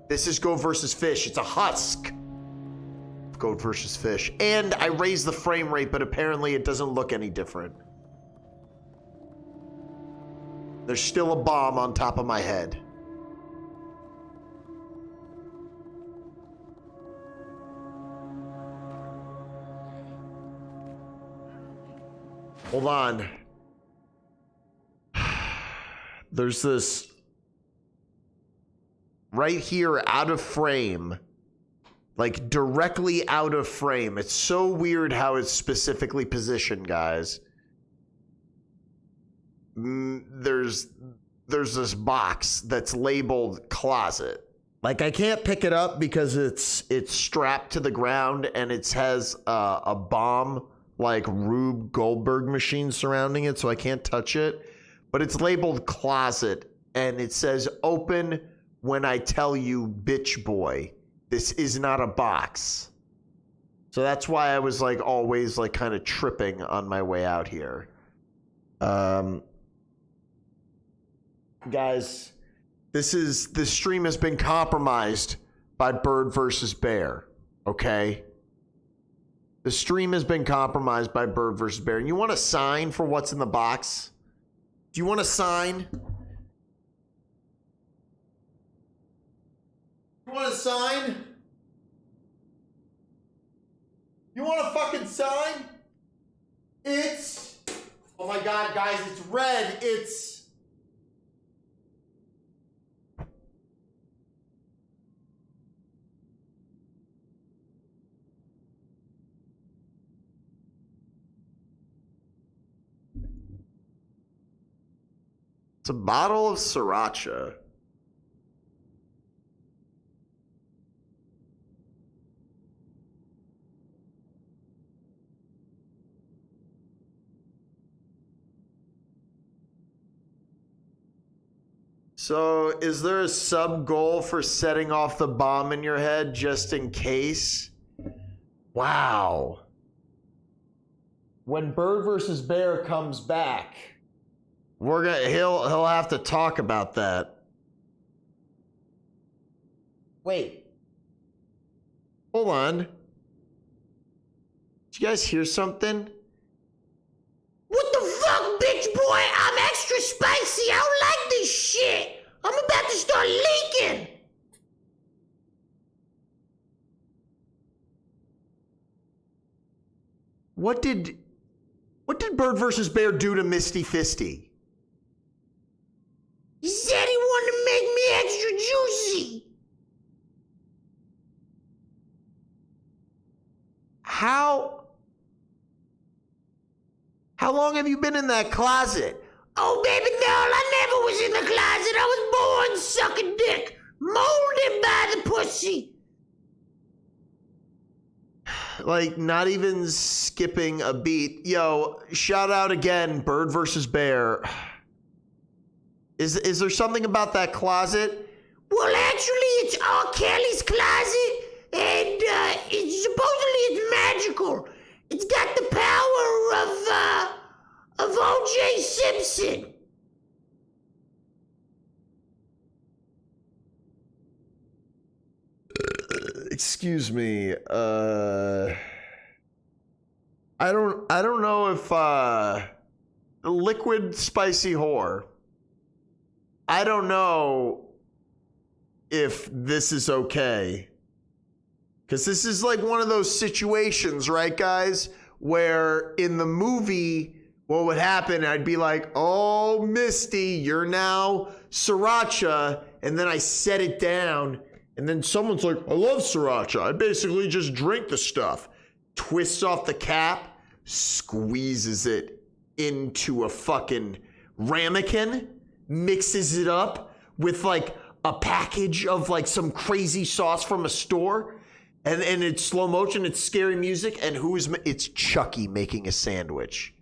This is goat versus fish. It's a husk. Goat versus fish. And I raised the frame rate, but apparently it doesn't look any different. There's still a bomb on top of my head. Hold on. There's this right here out of frame, like directly out of frame. It's so weird how it's specifically positioned, guys. There's this box that's labeled closet. Like I can't pick it up because it's strapped to the ground and it has a bomb like Rube Goldberg machine surrounding it, so I can't touch it. But it's labeled closet and it says open when I tell you, bitch boy. This is not a box. So that's why I was like always like kind of tripping on my way out here. Guys, this stream has been compromised by Bird versus Bear, okay? The stream has been compromised by Bird versus Bear. And you want a sign for what's in the box? Do you want a sign? You want a sign? You want a fucking sign? It's... Oh my god, guys, it's red. It's... It's a bottle of sriracha. So, is there a sub goal for setting off the bomb in your head just in case? Wow. When Bird versus Bear comes back, he'll have to talk about that. Wait. Hold on. Did you guys hear something? What the fuck, bitch boy? I'm extra spicy. I don't like this shit. I'm about to start leaking. What did Bird versus Bear do to Misty Fisty? He said he wanted to make me extra juicy. How long have you been in that closet? Oh, baby doll, I never was in the closet. I was born sucking dick, molded by the pussy. Like, not even skipping a beat. Yo, shout out again, Bird versus Bear. Is there something about that closet? Well, actually, it's R. Kelly's closet, and supposedly it's magical. It's got the power of O.J. Simpson. Excuse me. I don't know if liquid spicy whore. I don't know if this is okay. Because this is like one of those situations, right, guys? Where in the movie, what would happen, I'd be like, oh, Misty, you're now sriracha. And then I set it down. And then someone's like, I love sriracha. I basically just drink the stuff. Twists off the cap, squeezes it into a fucking ramekin, mixes it up with like a package of like some crazy sauce from a store. And it's slow motion, it's scary music. And it's Chucky making a sandwich.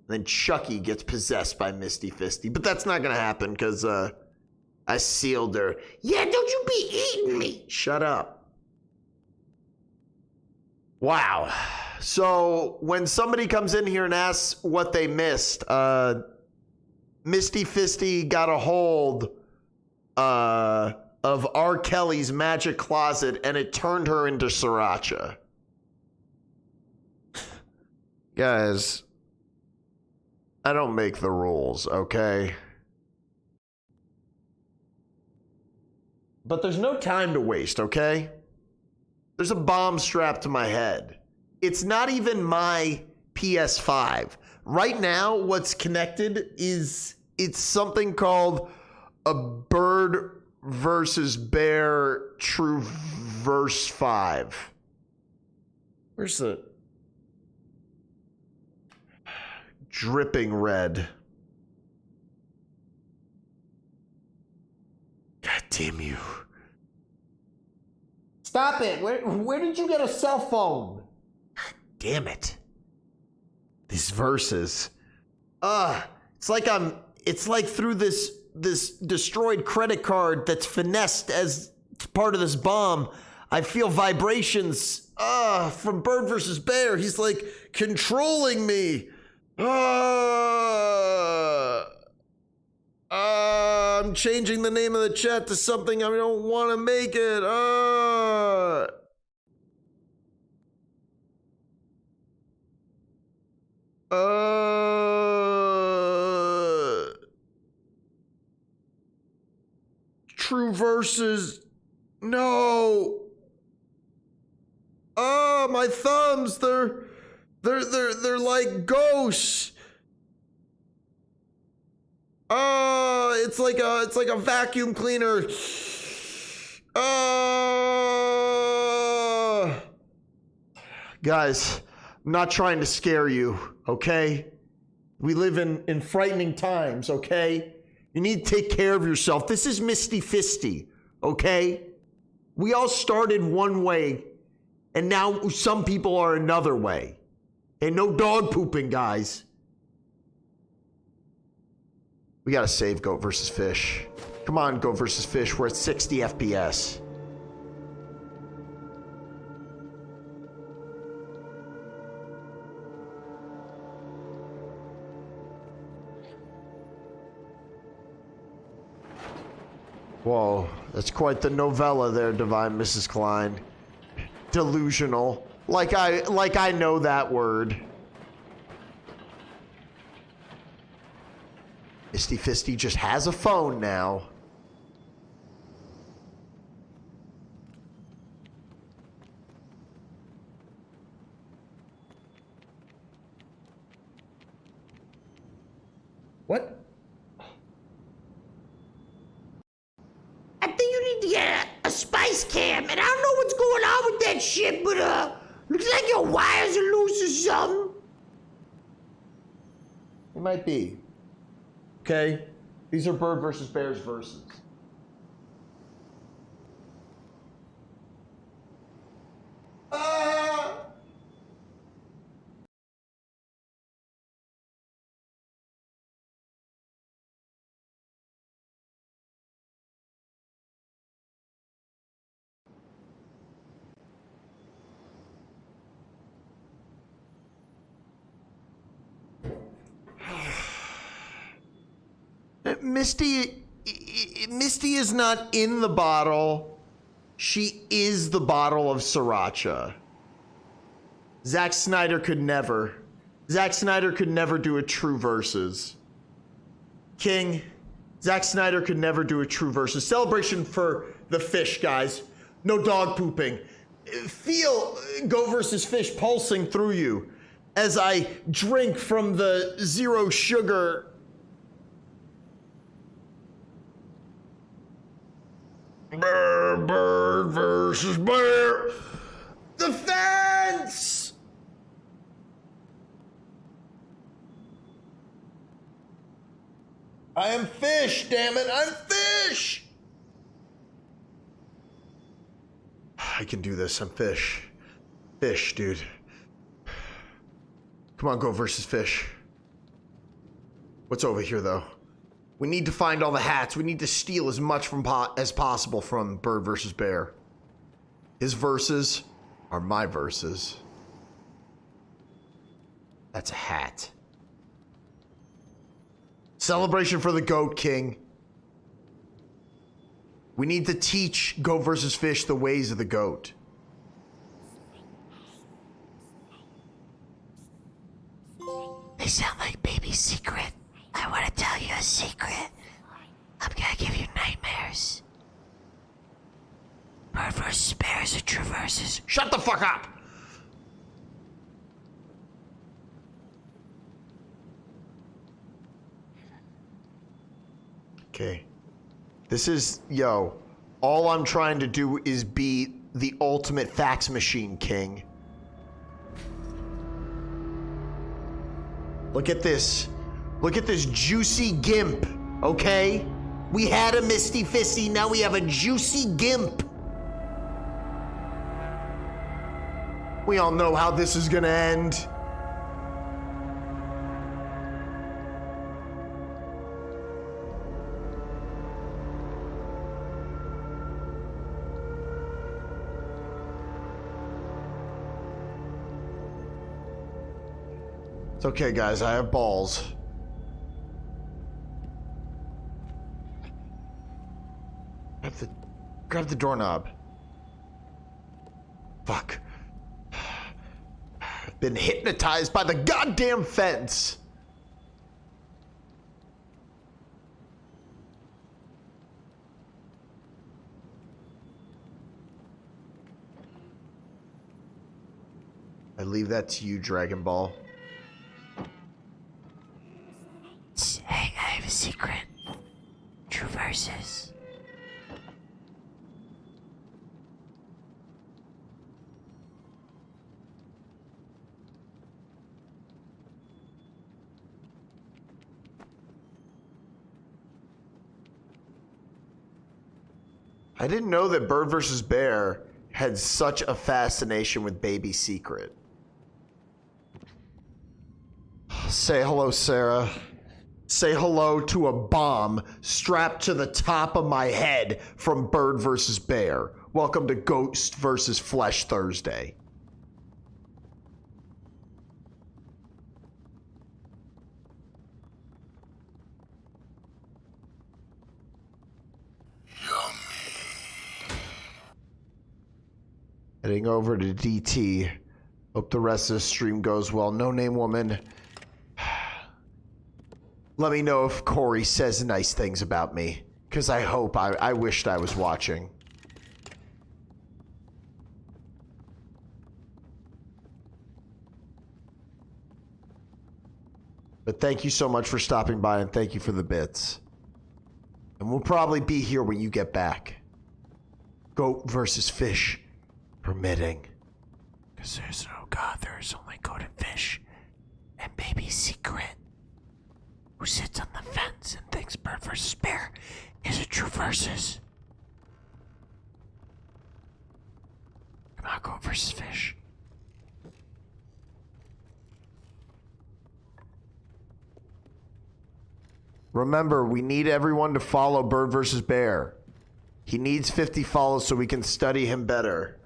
And then Chucky gets possessed by Misty Fisty. But that's not going to happen because I sealed her. Yeah, don't you be eating me. Shut up. Wow. So when somebody comes in here and asks what they missed, Misty Fisty got a hold of R. Kelly's magic closet and it turned her into Sriracha. Guys, I don't make the rules, okay? But there's no time to waste, okay? There's a bomb strapped to my head. It's not even my PS5. Right now, what's connected is it's something called a Bird versus Bear True Verse 5. Where's the dripping red? God damn you. Stop it. Where did you get a cell phone? God damn it. These verses. It's like through this destroyed credit card that's finessed as part of this bomb. I feel vibrations from Bird versus Bear. He's like controlling me. I'm changing the name of the chat to something I don't want to make it. True verses. No. Oh, my thumbs. They're like ghosts. It's like a vacuum cleaner. Guys, I'm not trying to scare you, okay? We live in frightening times, okay? You need to take care of yourself. This is Misty Fisty, okay? We all started one way, and now some people are another way. And no dog pooping, guys. We gotta save Goat versus Fish. Come on, Goat versus Fish. We're at 60 FPS. Whoa, that's quite the novella there, Divine Mrs. Klein. Delusional. Like I know that word. Misty Fisty just has a phone now. What? I think you need to get a spice cam, and I don't know what's going on with that shit, but looks like your wires are loose or something. It might be. Okay? These are Bird versus Bears verses. Misty is not in the bottle. She is the bottle of Sriracha. Zack Snyder could never. Zack Snyder could never do a true versus. King, Zack Snyder could never do a true versus. Celebration for the fish, guys. No dog pooping. Feel Go versus Fish pulsing through you as I drink from the zero sugar. Bird versus Bear. The fence. I am fish, damn it. I'm fish. I can do this. I'm fish. Fish, dude. Come on, Go versus Fish. What's over here, though? We need to find all the hats. We need to steal as much as possible from Bird versus Bear. His verses are my verses. That's a hat. Celebration for the Goat King. We need to teach Goat versus Fish the ways of the goat. They sound like baby secret. I want to tell you a secret. I'm gonna give you nightmares. Bird versus bears are traverses. Shut the fuck up! Okay. This is, yo, all I'm trying to do is be the ultimate fax machine king. Look at this. Look at this juicy gimp, okay? We had a Misty Fisty, now we have a juicy gimp. We all know how this is gonna end. It's okay, guys, I have balls. Grab the doorknob. Fuck. I've been hypnotized by the goddamn fence. I leave that to you, Dragon Ball. Hey, I have a secret. Traverses. I didn't know that Bird vs. Bear had such a fascination with Baby Secret. Say hello, Sarah. Say hello to a bomb strapped to the top of my head from Bird vs. Bear. Welcome to Ghost vs. Flesh Thursday. Heading over to DT. Hope the rest of the stream goes well. No Name Woman. Let me know if Corey says nice things about me. Because I wished I was watching. But thank you so much for stopping by and thank you for the bits. And we'll probably be here when you get back. Goat versus fish. Permitting. Because there's no God, there's only goat and fish. And Baby Secret, who sits on the fence and thinks Bird vs. Bear is a true versus. Come on, goat versus fish. Remember, we need everyone to follow Bird vs. Bear. He needs 50 follows so we can study him better.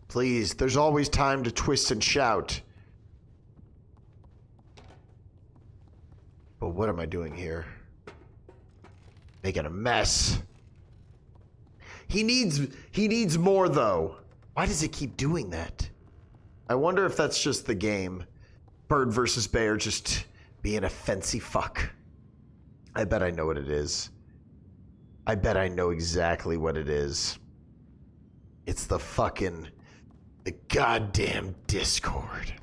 Please, there's always time to twist and shout. But what am I doing here? Making a mess. He needs more though. Why does it keep doing that? I wonder if that's just the game. Bird versus Bear just being a fancy fuck. I bet I know what it is. I bet I know exactly what it is. It's the goddamn Discord.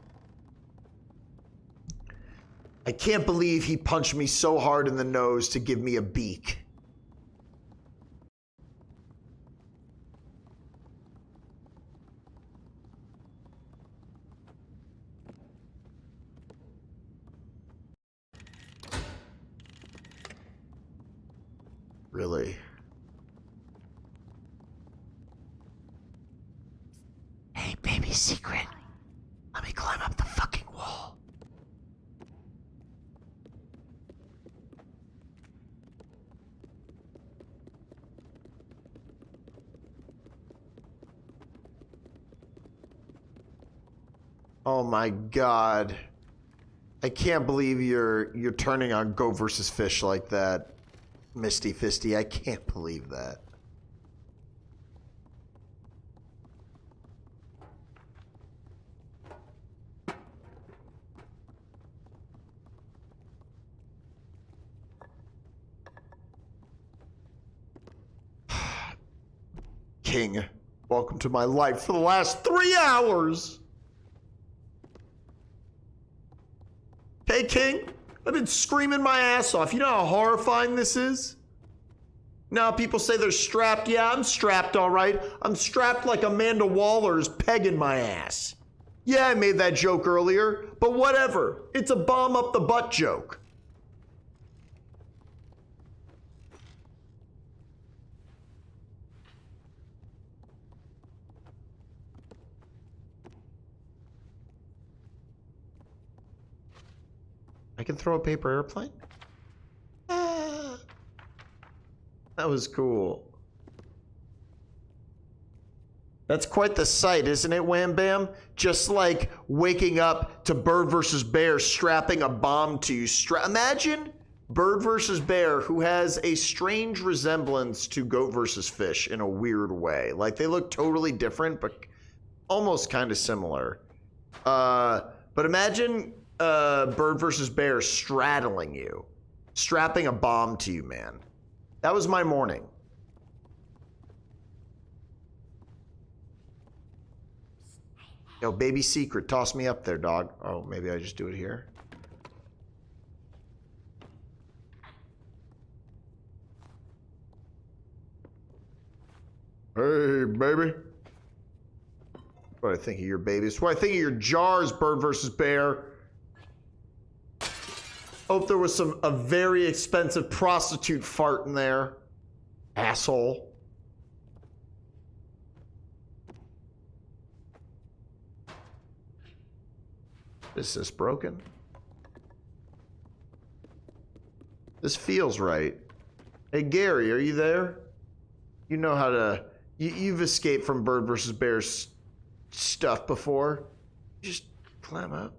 I can't believe he punched me so hard in the nose to give me a beak. Really? Hey, Baby Secret. Let me climb up the fucking wall. Oh my god. I can't believe you're turning on Goat versus Fish like that, Misty Fisty. I can't believe that. King, welcome to my life for the last 3 hours. Hey, King, I've been screaming my ass off. You know how horrifying this is? Now people say they're strapped. Yeah, I'm strapped, all right. I'm strapped like Amanda Waller's pegging my ass. Yeah, I made that joke earlier, but whatever. It's a bomb up the butt joke. I can throw a paper airplane? Ah, that was cool. That's quite the sight, isn't it, Wham Bam? Just like waking up to Bird versus Bear strapping a bomb to you. Imagine Bird versus Bear, who has a strange resemblance to Goat versus Fish in a weird way. Like, they look totally different, but almost kind of similar. But imagine Bird versus Bear straddling you, strapping a bomb to you, man. That was my morning. Yo, baby secret, toss me up there, dog. Oh, maybe I just do it here. Hey, baby. What do I think of your babies? What do I think of your jars, Bird versus Bear? Hope there was a very expensive prostitute fart in there. Asshole. Is this broken? This feels right. Hey, Gary, are you there? You know how to... You've escaped from Bird versus Bear's stuff before. Just climb up.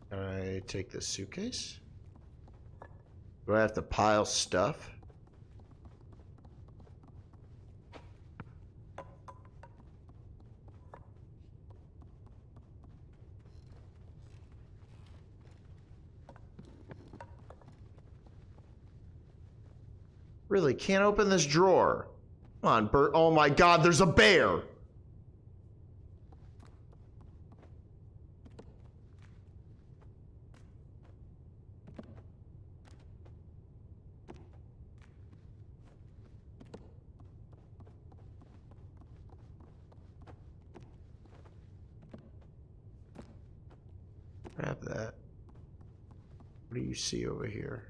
Can I take this suitcase? Do I have to pile stuff? Really, can't open this drawer. Come on, Bert. Oh my god, there's a bear! Grab that. What do you see over here?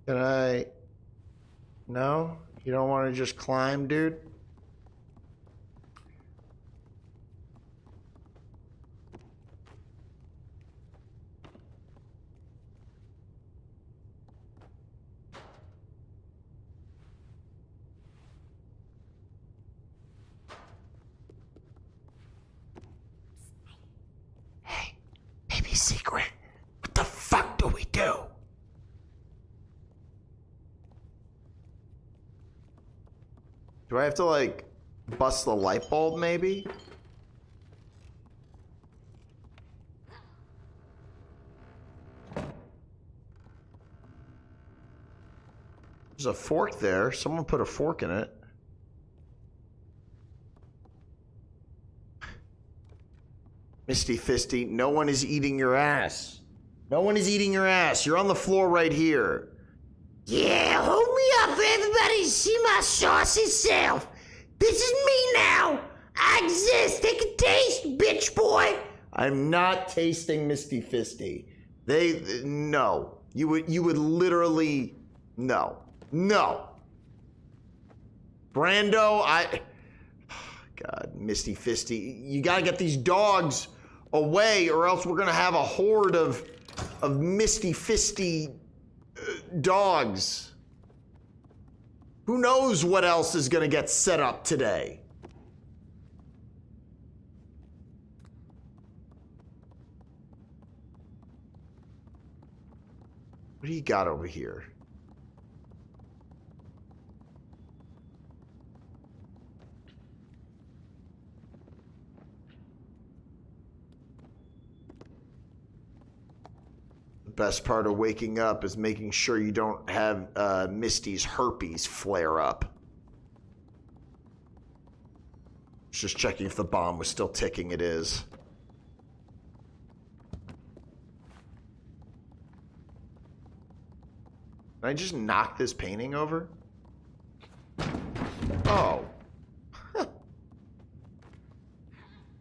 Can I... No? You don't want to just climb, dude? Hey, baby secret. What the fuck do we do? Do I have to, like, bust the light bulb, maybe? There's a fork there. Someone put a fork in it. Misty Fisty, no one is eating your ass. No one is eating your ass. You're on the floor right here. Yeah, hold me up for everybody to see my saucy self. This is me now. I exist. Take a taste, bitch boy. I'm not tasting Misty Fisty. No. You would literally, no. No. Brando, God, Misty Fisty. You gotta get these dogs away, or else we're gonna have a horde of Misty Fisty dogs. Who knows what else is gonna get set up today? What do you got over here? The best part of waking up is making sure you don't have Misty's herpes flare up. Just checking if the bomb was still ticking. It is. Can I just knock this painting over? Oh. Huh.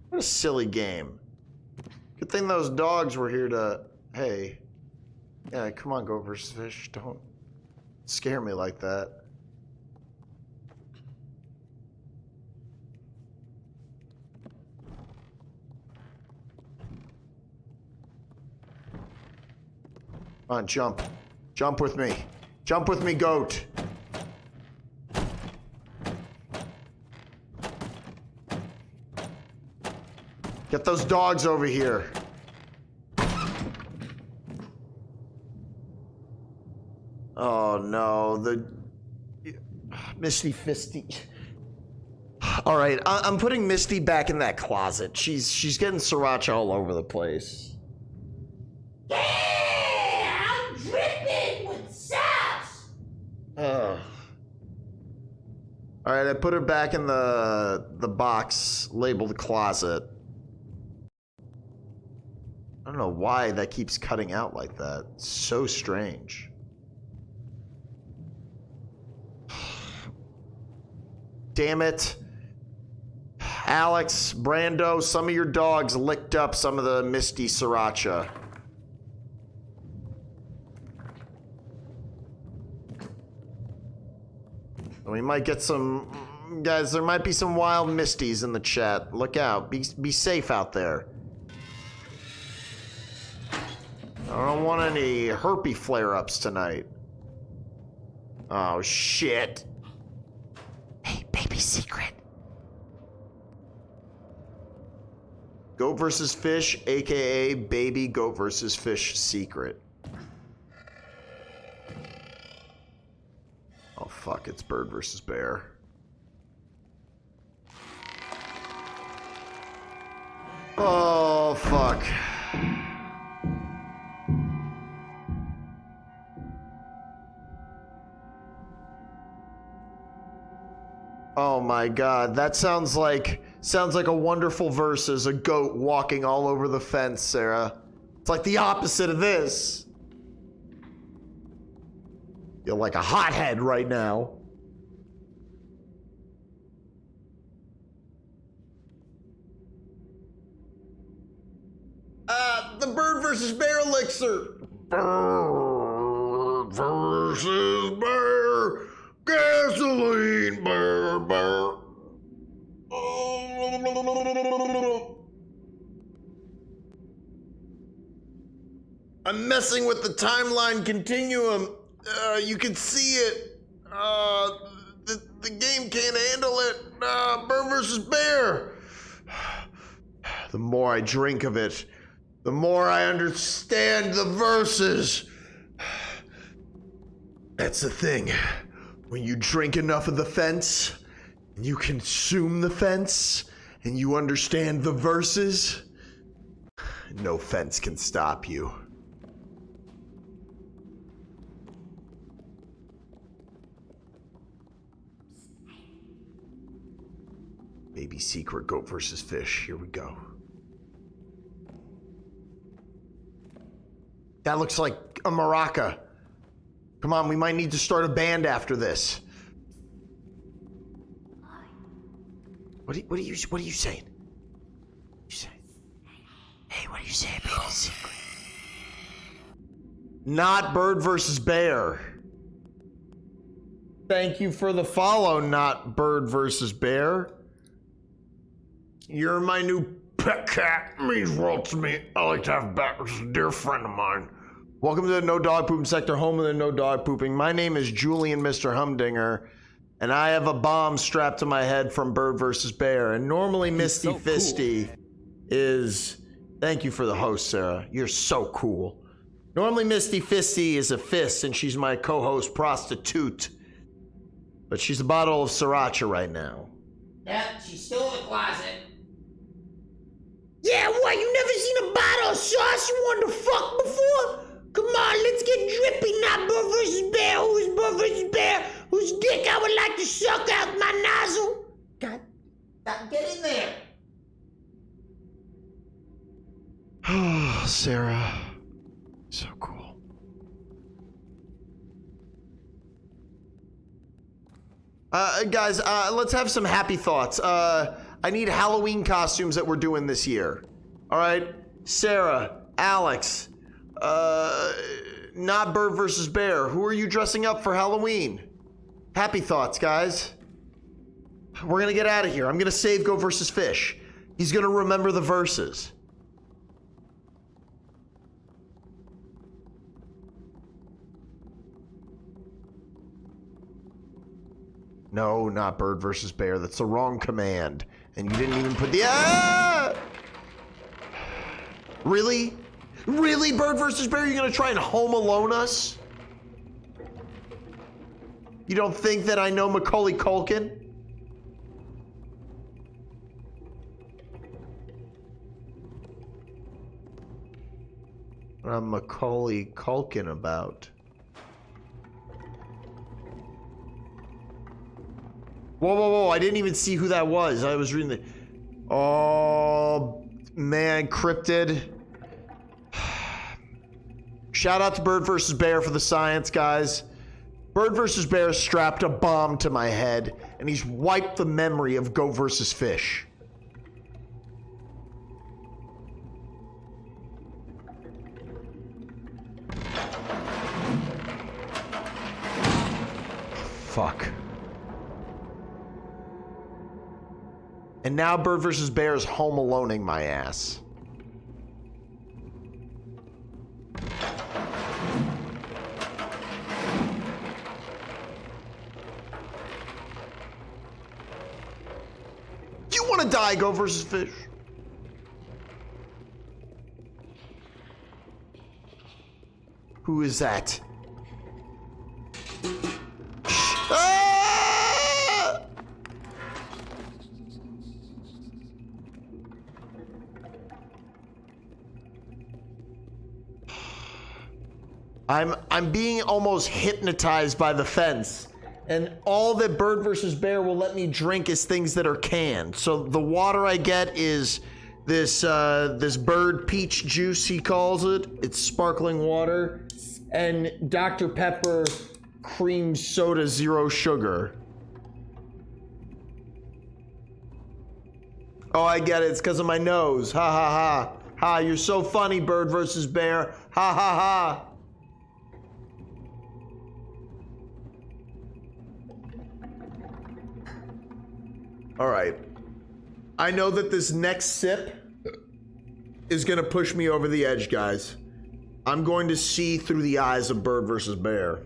What a silly game. Good thing those dogs were here to... Hey. Yeah, come on, Goat vs. Fish. Don't scare me like that. Come on, jump. Jump with me. Jump with me, goat. Get those dogs over here. Oh no, the Misty Fisty. All right, I'm putting Misty back in that closet. She's getting sriracha all over the place. All right, I put her back in the box labeled closet. I don't know why that keeps cutting out like that. It's so strange. Damn it. Alex, Brando, some of your dogs licked up some of the Misty sriracha. We might get some... Guys, there might be some wild Misties in the chat. Look out. Be safe out there. I don't want any herpes flare-ups tonight. Oh, shit. Hey, baby secret. Goat versus Fish, a.k.a. Baby Goat versus Fish secret. Oh, fuck, it's Bird versus Bear. Oh, fuck. Oh my god, that sounds like a wonderful versus a goat walking all over the fence, Sarah. It's like the opposite of this. You're like a hothead right now. The Bird versus Bear elixir. Bird versus Bear. Gasoline Bear. I'm messing with the timeline continuum. You can see it. The game can't handle it. Bird versus Bear. The more I drink of it, the more I understand the verses. That's the thing. When you drink enough of the fence, and you consume the fence, and you understand the verses, no fence can stop you. Baby secret, Goat versus Fish. Here we go. That looks like a maraca. Come on, we might need to start a band after this. What are you saying? What are you saying? Hey, what are you saying, baby secret? Not Bird versus Bear. Thank you for the follow, not Bird versus Bear. You're my new pet cat. Means world to me. I like to have bat. This is a dear friend of mine. Welcome to the No Dog Pooping sector, home of the No Dog Pooping. My name is Julian Mr. Humdinger, and I have a bomb strapped to my head from Bird vs. Bear. And normally Misty so Fisty is... Thank you for the host, Sarah. You're so cool. Normally Misty Fisty is a fist, and she's my co-host prostitute. But she's a bottle of sriracha right now. Yep, she's still in the closet. Yeah, what? You never seen a bottle of sauce you wanted to fuck before? Come on, let's get drippy now, Bird vs. Bear. Who's Bird vs. Bear? Whose dick I would like to suck out my nozzle? God, get in there. Oh, Sarah. So cool. Guys, let's have some happy thoughts. I need Halloween costumes that we're doing this year. All right? Sarah, Alex, not Bird vs. Bear. Who are you dressing up for Halloween? Happy thoughts, guys. We're gonna get out of here. I'm gonna save Go vs. Fish. He's gonna remember the verses. No, not Bird vs. Bear. That's the wrong command. And you didn't even put the... Ah! Really? Really, Bird vs. Bear? You're going to try and Home Alone us? You don't think that I know Macaulay Culkin? What I'm Macaulay Culkin about? Whoa, whoa, whoa, I didn't even see who that was. I was reading the... Oh, man, cryptid. Shout out to Bird vs. Bear for the science, guys. Bird vs. Bear strapped a bomb to my head, and he's wiped the memory of Go vs. Fish. Fuck. And now Bird vs. Bear is Home Aloneing my ass. You want to die, Go vs. Fish? Who is that? I'm being almost hypnotized by the fence, and all that Bird vs. Bear will let me drink is things that are canned. So the water I get is this this bird peach juice, he calls it. It's sparkling water, and Dr. Pepper cream soda, 0 sugar. Oh, I get it. It's because of my nose. Ha ha ha. Ha, you're so funny, Bird vs. Bear. Ha ha ha. All right. I know that this next sip is going to push me over the edge, guys. I'm going to see through the eyes of Bird vs. Bear.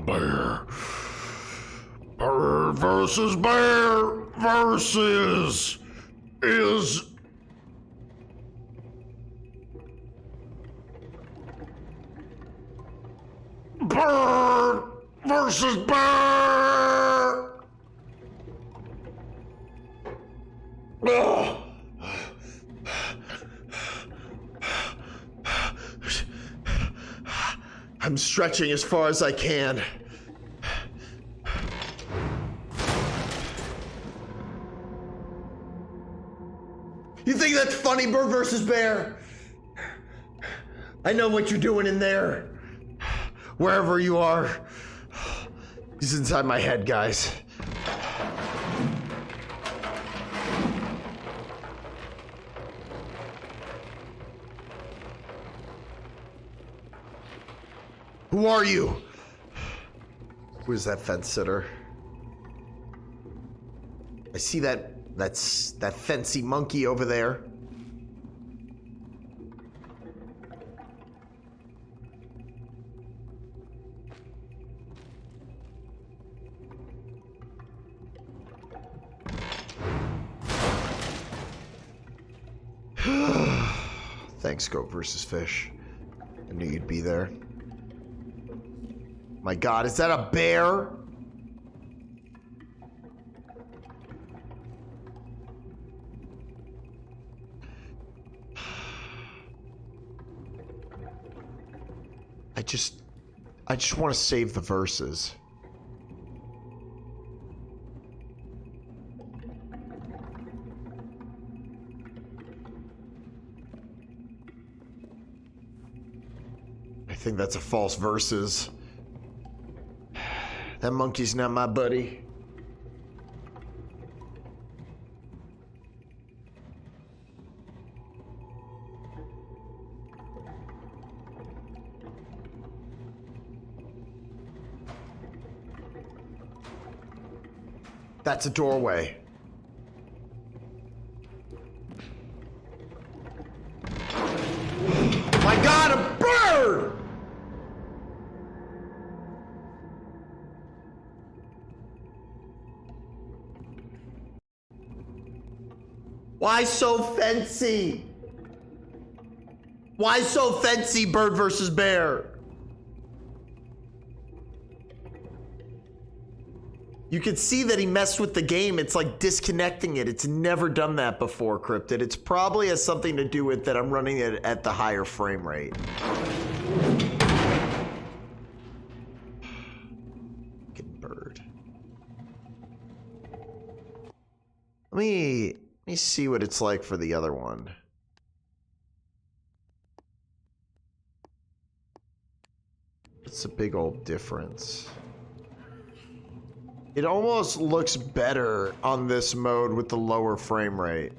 Bear. Bird versus Bear versus is... Bird versus Bear! Ugh. I'm stretching as far as I can. You think that's funny, Bird versus Bear? I know what you're doing in there. Wherever you are. He's inside my head, guys. Who are you? Who is that fence sitter? I see that fancy monkey over there. Thanks, Goat versus Fish. I knew you'd be there. My God, is that a bear? I just want to save the verses. I think that's a false verses. That monkey's not my buddy. That's a doorway. My God, a bird! Why so fancy? Why so fancy, bird versus bear? You can see that he messed with the game. It's like disconnecting it. It's never done that before, Cryptid. It's probably has something to do with that I'm running it at the higher frame rate. Fucking bird. Let me see what it's like for the other one. It's a big old difference. It almost looks better on this mode with the lower frame rate.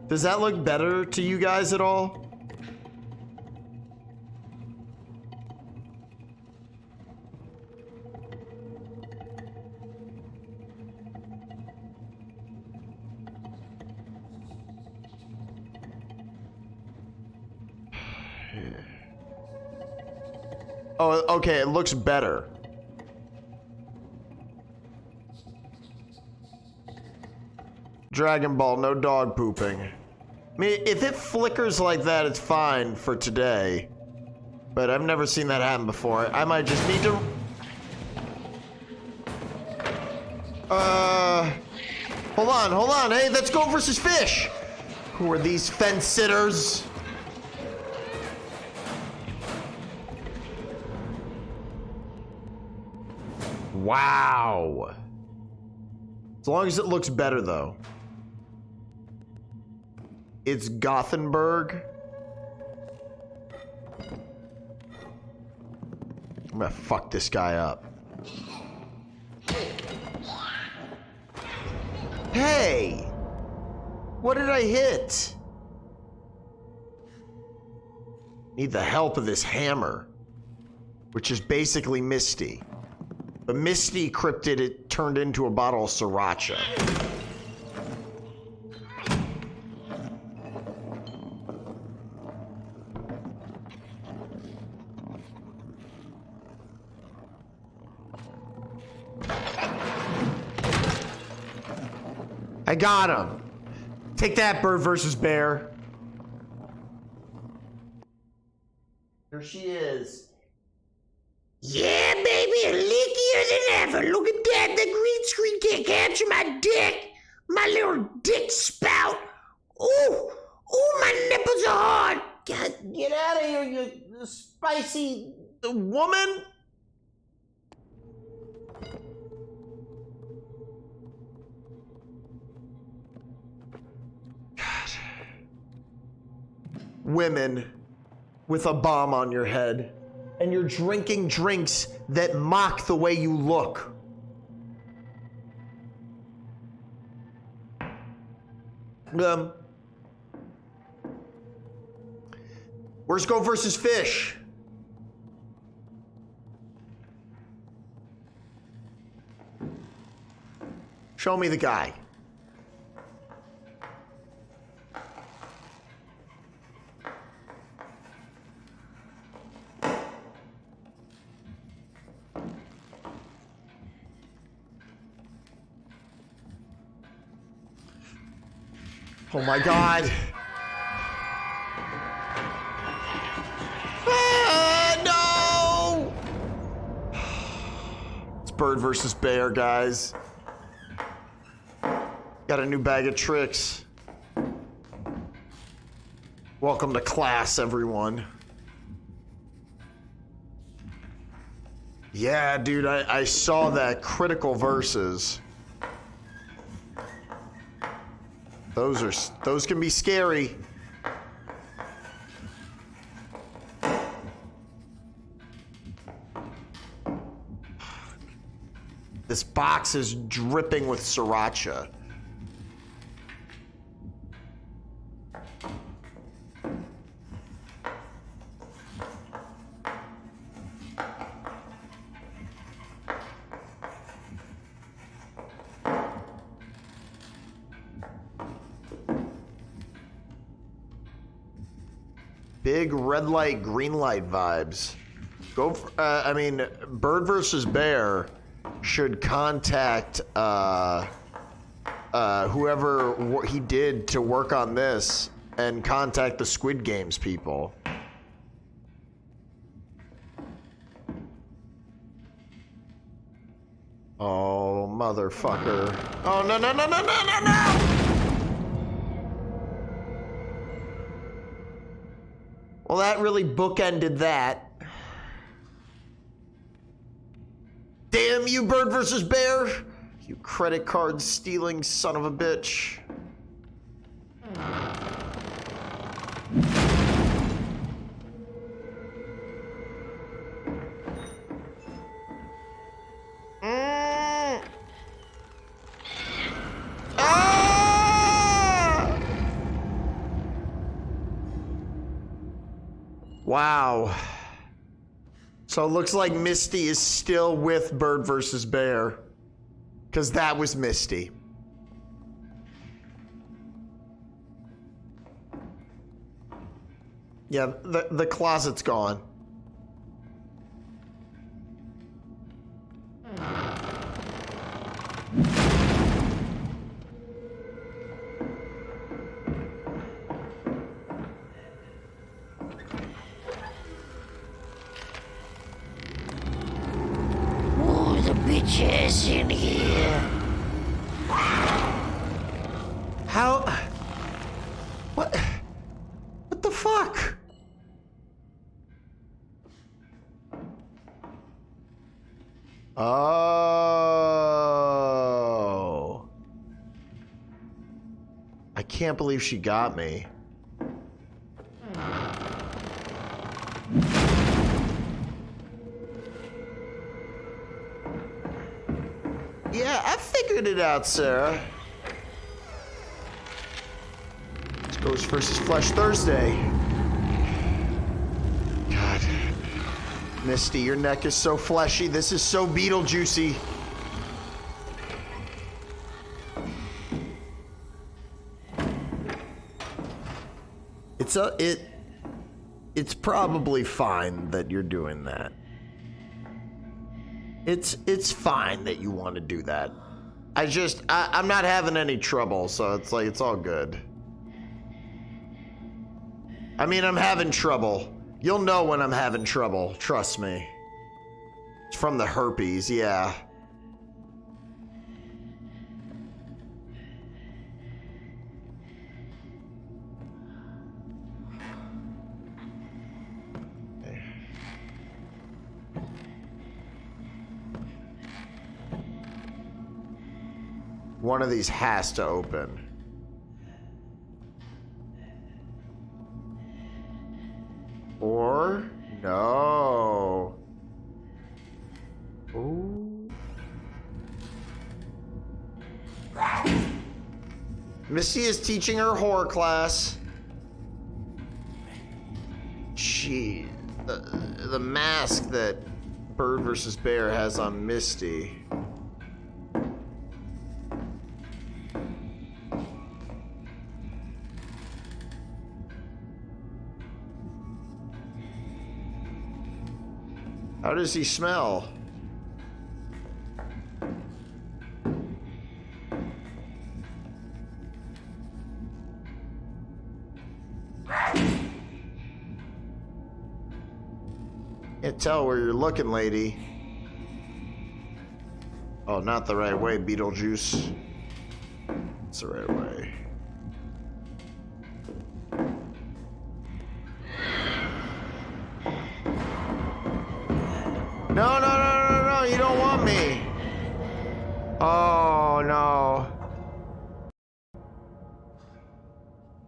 Does that look better to you guys at all? Oh, okay, it looks better. Dragon Ball, no dog pooping. I mean, if it flickers like that, it's fine for today. But I've never seen that happen before. I might just need to... Hold on. Hey, let's go versus Fish. Who are these fence sitters? Wow. As long as it looks better, though. It's Gothenburg. I'm gonna fuck this guy up. Hey! What did I hit? Need the help of this hammer, which is basically Misty. But Misty Cryptid, it turned into a bottle of sriracha. I got him. Take that, bird versus bear. Here she is. Yeah, baby, lickier than ever. Look at that. The green screen can't capture my dick. My little dick spout. Ooh, my nipples are hard. God, get out of here, you spicy woman. God. Women with a bomb on your head. And you're drinking drinks that mock the way you look. Where's Go versus Fish? Show me the guy. Oh my God. No! It's Bird versus Bear, guys. Got a new bag of tricks. Welcome to class, everyone. Yeah, dude, I saw that. Critical verses. Those can be scary. This box is dripping with sriracha. Big red light, green light vibes. Go for, I mean, Bird versus Bear should contact whoever he did to work on this and contact the Squid Games people. Oh, motherfucker. Oh, no, no, no, no, no, no, no! Well, that really bookended that. Damn you, Bird versus Bear! You credit card stealing son of a bitch. Wow. So it looks like Misty is still with Bird versus Bear. Because that was Misty. Yeah, the closet's gone. Bitches in here. How? What? What the fuck? Oh. I can't believe she got me. Yeah, I figured it out, Sarah. It's Ghost versus Flesh Thursday. God. Misty, your neck is so fleshy. This is so Beetlejuicy. It's probably fine that you're doing that. It's fine that you want to do that. I'm not having any trouble, so it's like, it's all good. I mean, I'm having trouble. You'll know when I'm having trouble, trust me. It's from the herpes, yeah. One of these has to open. Or no. Ooh. Missy is teaching her horror class. the mask that Bird vs. Bear has on Misty. How does he smell? Can't tell where you're looking, lady. Oh, not the right way, Beetlejuice. It's the right way. No, no, no, no, no, you don't want me. Oh, no.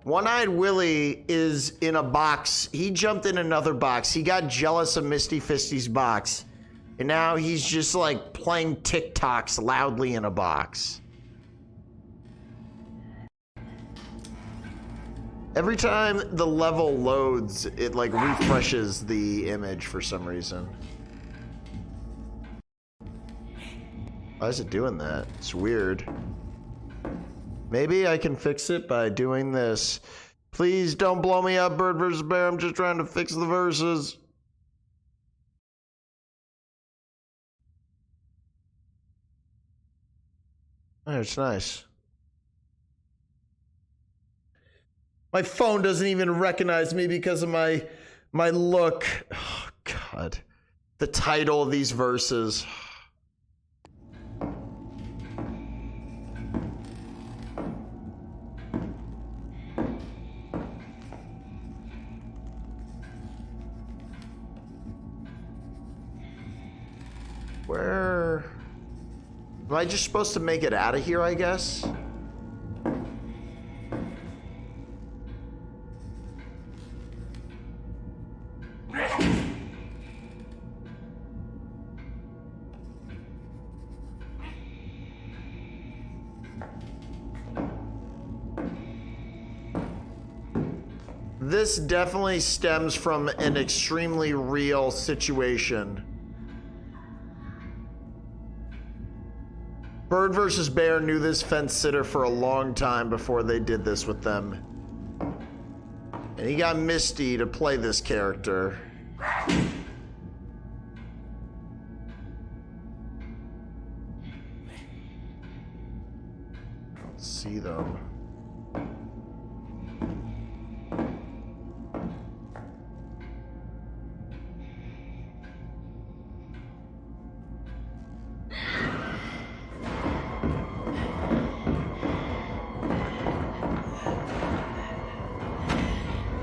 One-Eyed Willie is in a box. He jumped in another box. He got jealous of Misty Fisty's box. And now he's just like playing TikToks loudly in a box. Every time the level loads, it like refreshes the image for some reason. Why is it doing that? It's weird. Maybe I can fix it by doing this. Please don't blow me up, Bird vs. Bear. I'm just trying to fix the verses. Oh, it's nice. My phone doesn't even recognize me because of my look. Oh, God. The title of these verses. Where? Am I just supposed to make it out of here, I guess? This definitely stems from an extremely real situation. Bird vs. Bear knew this fence sitter for a long time before they did this with them. And he got Misty to play this character. I don't see them.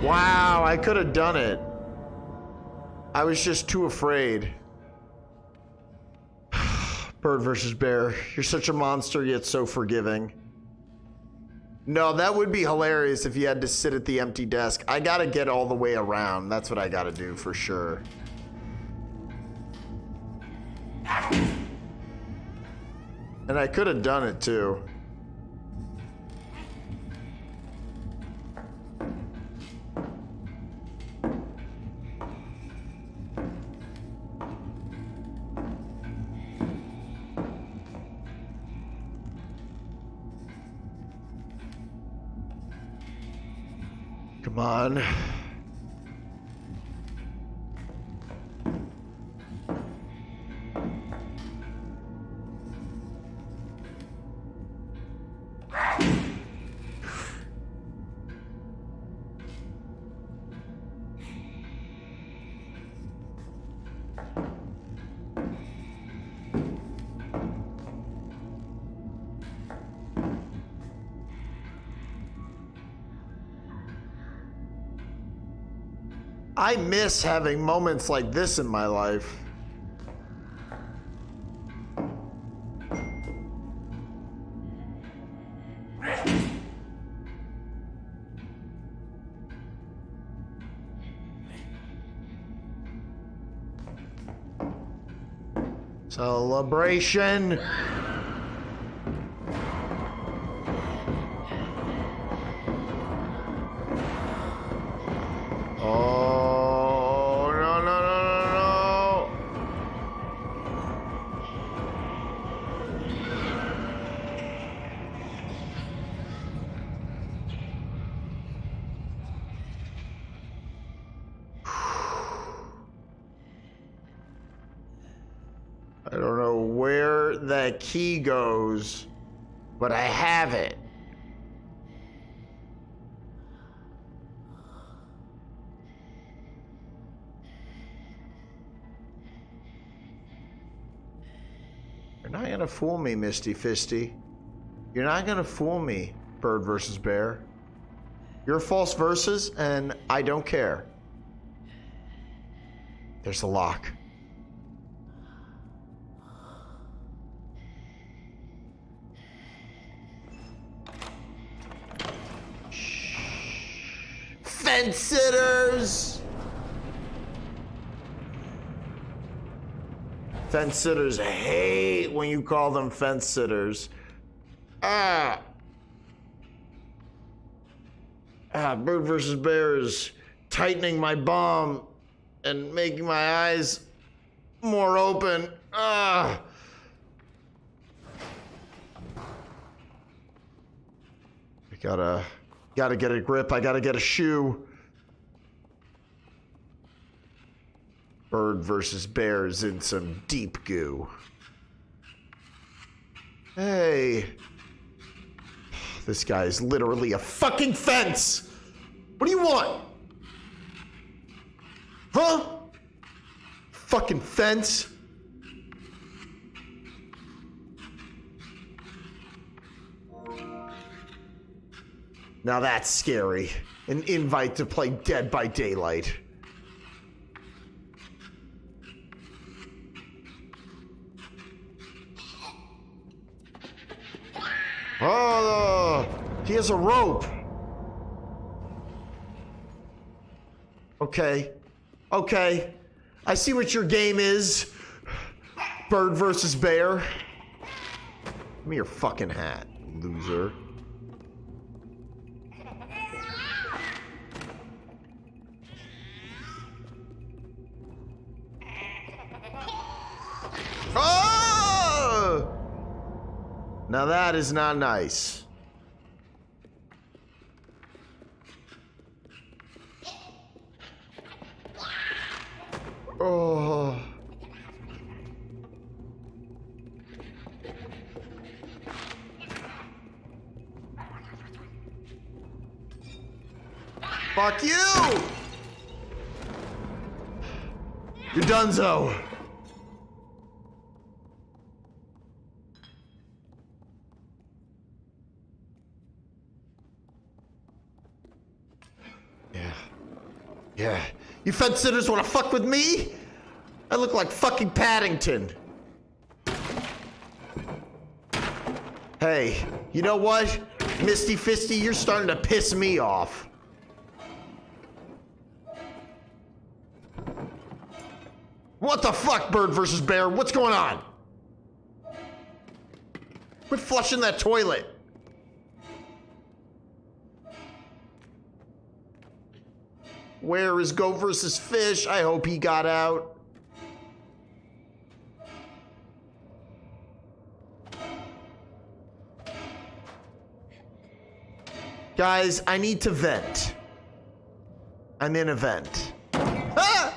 Wow, I could have done it. I was just too afraid. Bird vs. Bear, you're such a monster yet so forgiving. No, that would be hilarious if you had to sit at the empty desk. I gotta get all the way around. That's what I gotta do for sure. And I could have done it too. Come on. I miss having moments like this in my life. Celebration. Oh, no, no, I don't know where that key goes, but I have it. You're not gonna fool me, Misty Fisty. You're not gonna fool me, Bird versus Bear. You're false verses, and I don't care. There's the lock. Fence sitters! Fence sitters hate when you call them fence sitters. Bird versus Bear is tightening my bomb and making my eyes more open. I gotta get a grip. I gotta get a shoe. Bird versus Bear is in some deep goo. Hey. This guy is literally a fucking fence! What do you want? Huh? Fucking fence? Now that's scary. An invite to play Dead by Daylight. Oh, he has a rope. Okay. Okay. I see what your game is. Bird versus Bear. Give me your fucking hat, loser. Oh! Now that is not nice. Oh. Fuck you! You're donezo. Yeah. You fence sitters wanna fuck with me? I look like fucking Paddington. Hey, you know what? Misty Fisty, you're starting to piss me off. What the fuck, Bird versus Bear? What's going on? Quit flushing that toilet. Where is Go versus Fish? I hope he got out. Guys, I need to vent. I'm in a vent. Ah!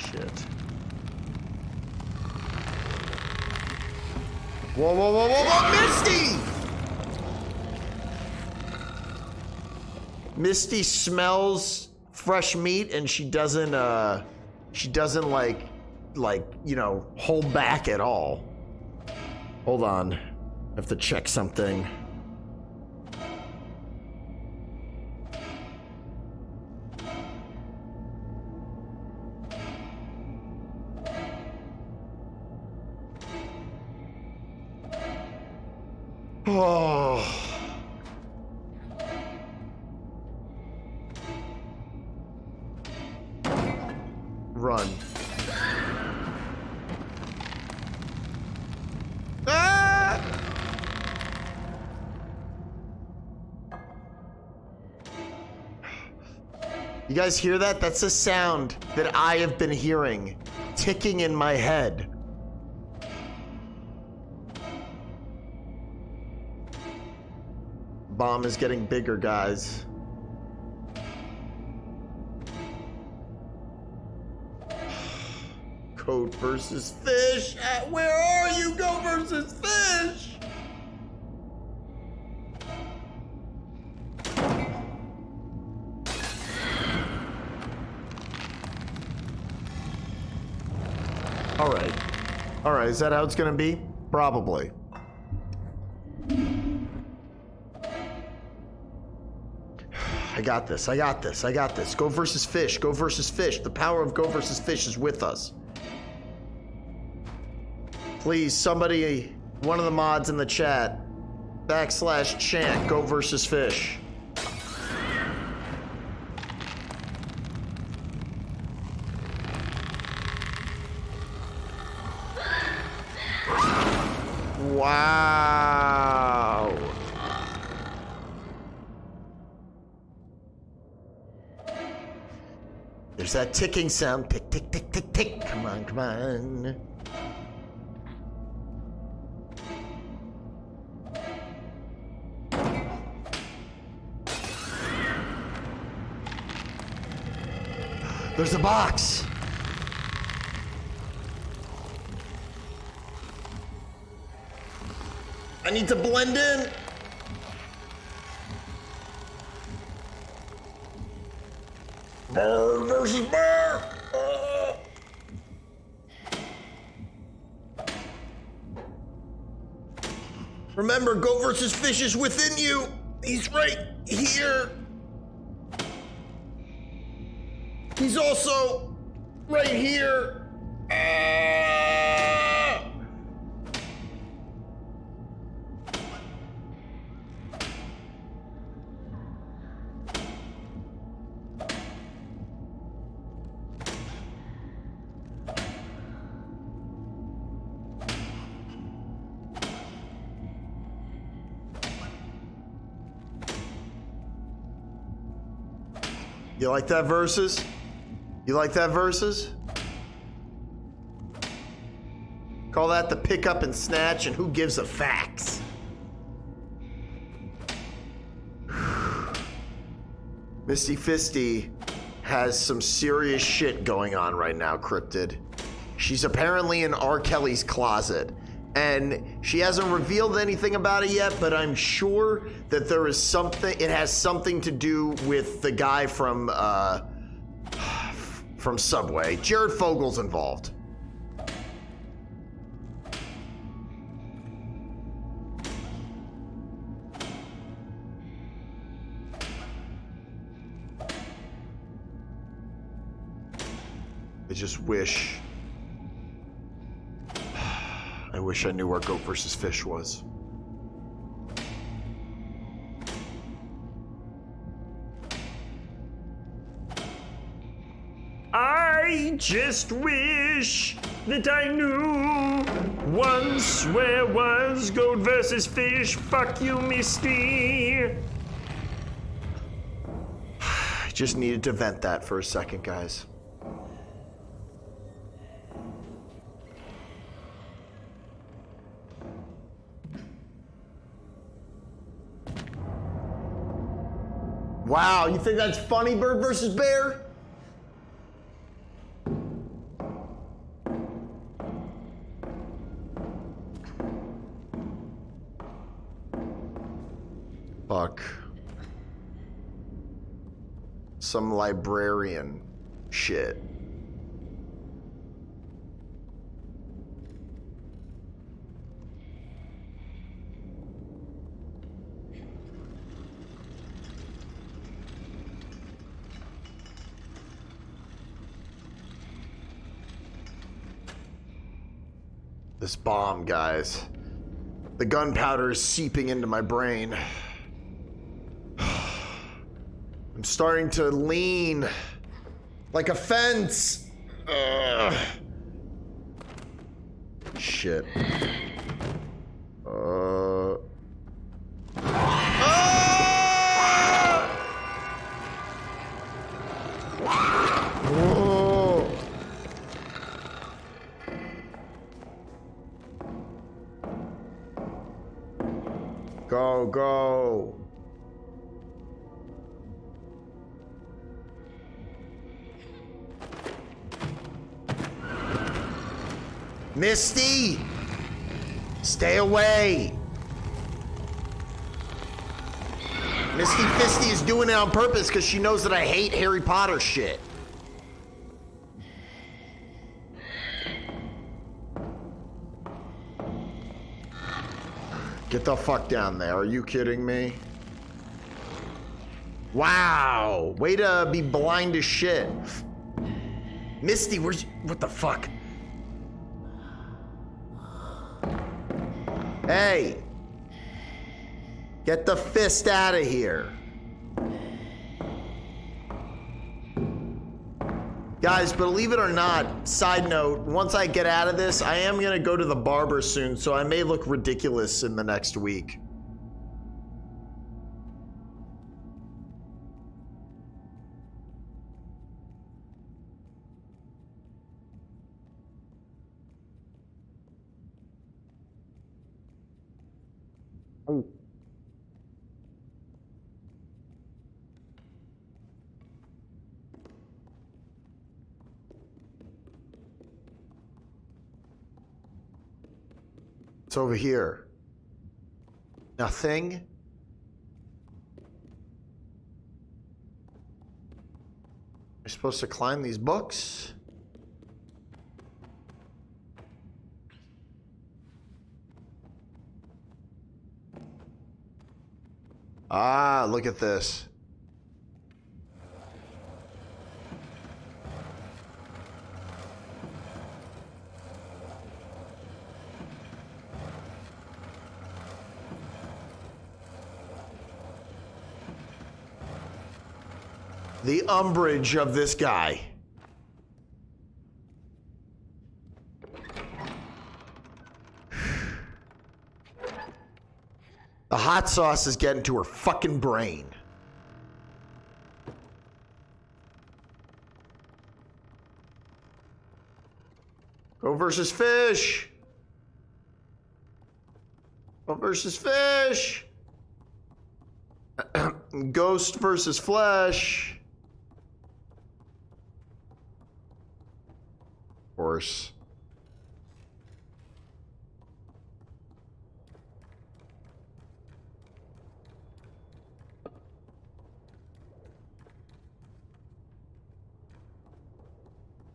Shit. Whoa, whoa, whoa, whoa, whoa, Misty! Misty smells fresh meat and she doesn't like, you know, hold back at all. Hold on. I have to check something. Oh. Run. Ah! You guys hear that? That's a sound that I have been hearing, ticking in my head. Bomb is getting bigger, guys. Goat versus fish. Where are you, goat versus fish? All right. All right, is that how it's gonna be? Probably. I got this, I got this, I got this. Go versus fish, go versus fish. The power of go versus fish is with us. Please, somebody, one of the mods in the chat, /chant, go versus fish. Wow. There's that ticking sound. Tick, tick, tick, tick, tick. Come on, come on. There's a box. I need to blend in. Bear versus bear. Remember, go versus fish is within you. He's right here. He's also right here. You like that versus? You like that versus? Call that the pick up and snatch, and who gives a fax? Misty Fisty has some serious shit going on right now, Cryptid. She's apparently in R. Kelly's closet, and she hasn't revealed anything about it yet, but I'm sure that there is something, it has something to do with the guy from Subway. Jared Fogel's involved. I just wish I knew where goat versus fish was. I just wish that I knew once where was goat versus fish. Fuck you, Misty. I just needed to vent that for a second, guys. Wow, you think that's funny, bird versus bear? Fuck. Some librarian shit. This bomb, guys. The gunpowder is seeping into my brain. I'm starting to lean like a fence. Ugh. Shit. Go, go. Misty! Stay away! Misty Fisty is doing it on purpose because she knows that I hate Harry Potter shit. Get the fuck down there. Are you kidding me? Wow. Way to be blind as shit. Misty, what the fuck? Hey. Get the fist out of here. Guys, believe it or not, side note, once I get out of this, I am gonna go to the barber soon, so I may look ridiculous in the next week. Oh. It's over here. Nothing. Am I supposed to climb these books? Ah, look at this. The umbrage of this guy. The hot sauce is getting to her fucking brain. Go versus fish. Go versus fish. Ghost versus flesh. Of course.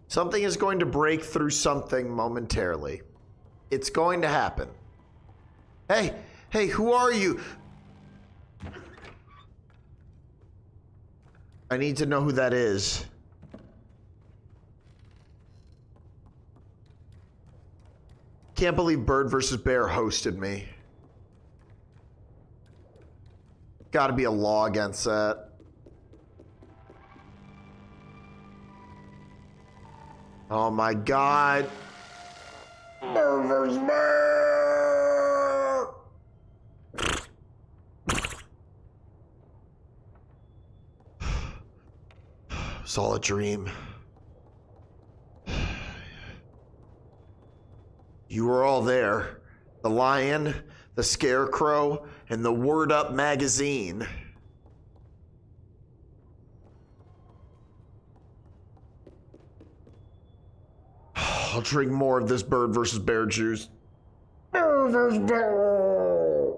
Something is going to break through something momentarily. It's going to happen. Hey, who are you? I need to know who that is. Can't believe Bird vs. Bear hosted me. Gotta be a law against that. Oh my god. Bird vs. Bear! It's all a dream. You were all there. The lion, the scarecrow, and the Word Up magazine. I'll drink more of this Bird vs. Bear juice. Bird vs. Bear.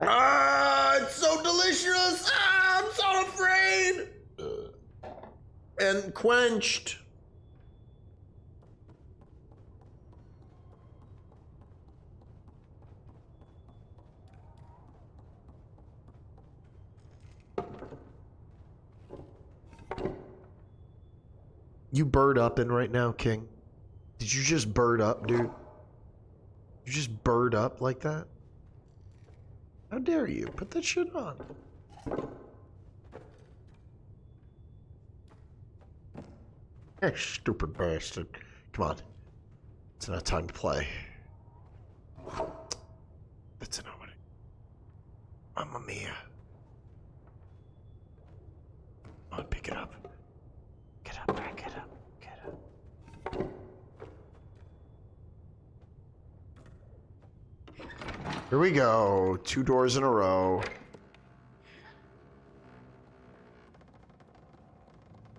Ah, it's so delicious. Ah, I'm so afraid. And quenched. You bird up in right now, King? Did you just bird up, dude? You just bird up like that? How dare you? Put that shit on. Stupid bastard. Come on. It's not time to play. That's enough. Mamma mia. Come on, pick it up. Get up, pick it up. Get up. Here we go. 2 doors in a row.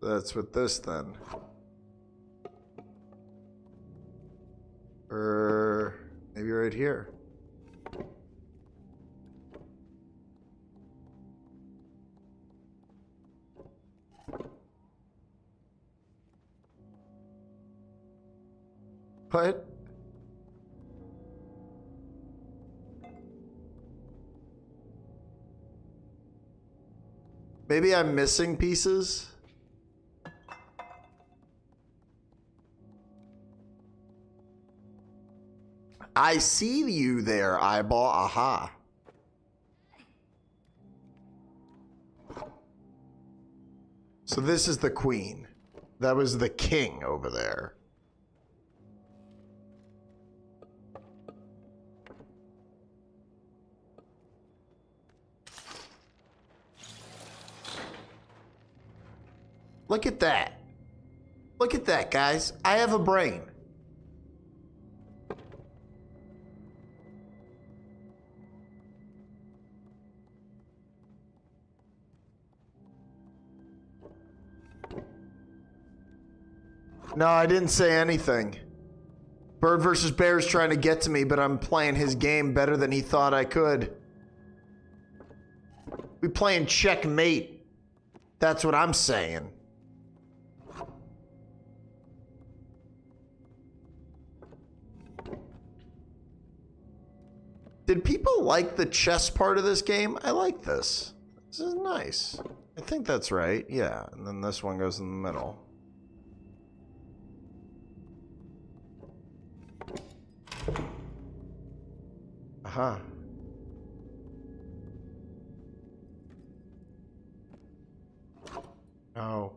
That's with this then. Or maybe right here. What? Maybe I'm missing pieces? I see you there, eyeball. Aha. So this is the queen. That was the king over there. Look at that. Look at that, guys. I have a brain. No, I didn't say anything. Bird versus Bear's trying to get to me, but I'm playing his game better than he thought I could. We playing checkmate. That's what I'm saying. Did people like the chess part of this game? I like this. This is nice. I think that's right. Yeah, and then this one goes in the middle. Aha. Oh.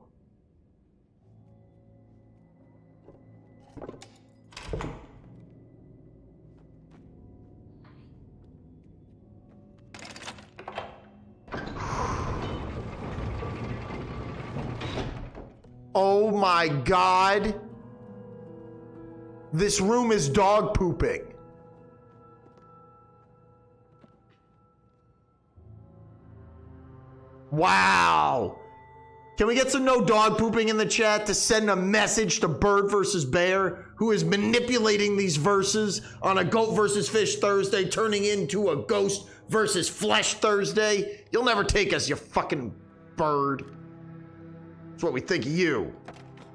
Oh my God. This room is dog pooping. Wow. Can we get some no dog pooping in the chat to send a message to Bird versus Bear, who is manipulating these verses on a Goat versus Fish Thursday, turning into a Ghost versus Flesh Thursday? You'll never take us, you fucking bird. That's what we think of you.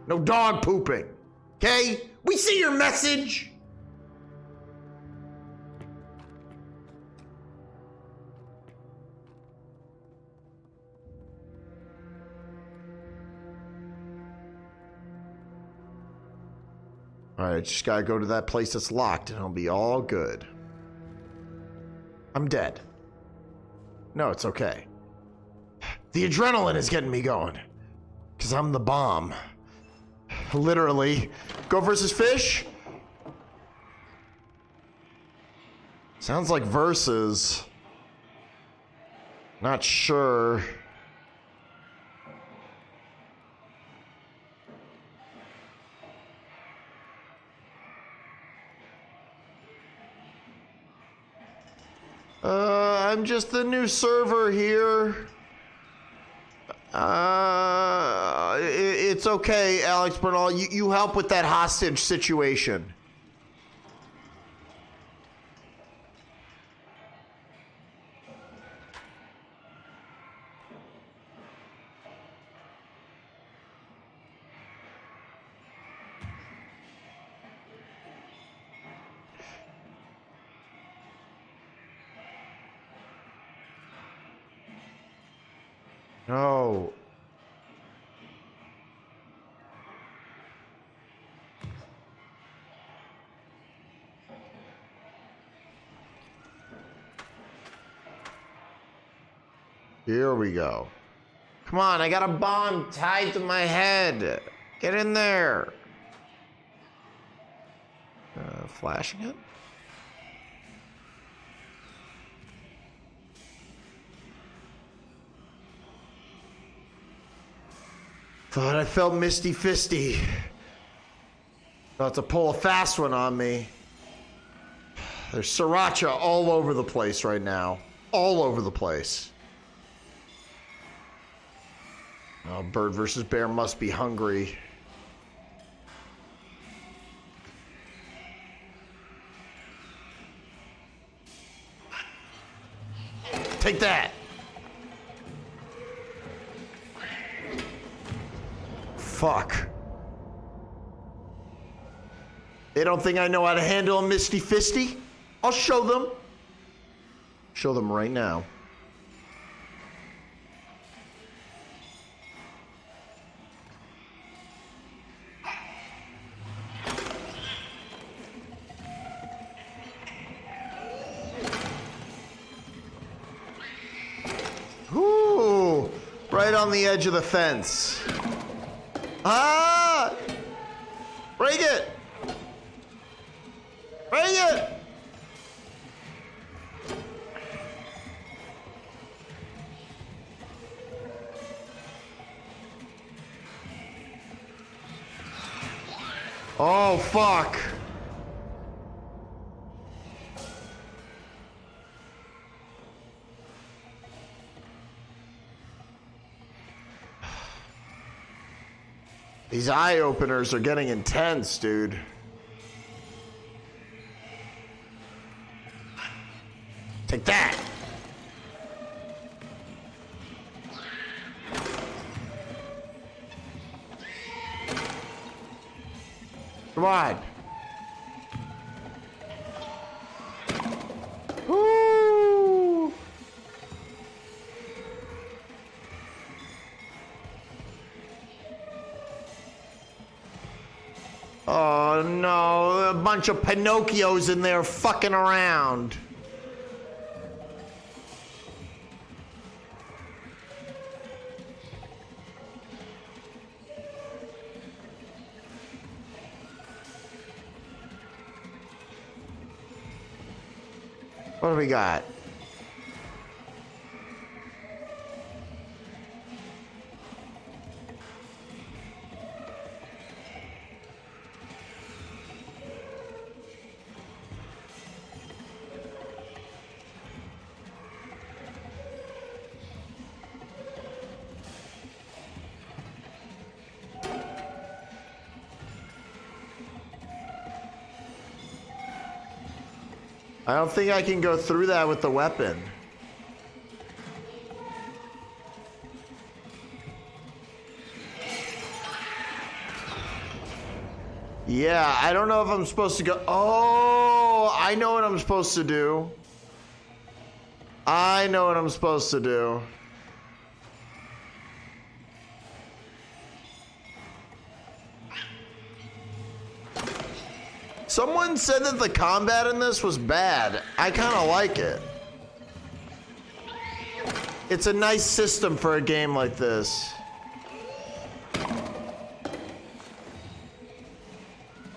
No dog pooping. Okay? We see your message. All right, just gotta go to that place that's locked and it'll be all good. I'm dead. No, it's okay. The adrenaline is getting me going. Because I'm the bomb. Literally. Go versus Fish? Sounds like versus. Not sure. I'm just the new server here. It's okay, Alex Bernal. You help with that hostage situation. No. Here we go. Come on, I got a bomb tied to my head. Get in there. Flashing it? Thought I felt misty fisty. About to pull a fast one on me. There's sriracha all over the place right now. All over the place. Oh, bird versus bear must be hungry. Take that. Fuck. They don't think I know how to handle a Misty Fisty? I'll show them. Show them right now. Ooh, right on the edge of the fence. Ah! Break it! Break it! Oh, fuck. These eye openers are getting intense, dude. Take that. Come on. Woo. Oh no, a bunch of Pinocchios in there fucking around. What do we got? I don't think I can go through that with the weapon. Yeah, I don't know if I'm supposed to go. Oh, I know what I'm supposed to do. I know what I'm supposed to do. Someone said that the combat in this was bad. I kind of like it. It's a nice system for a game like this.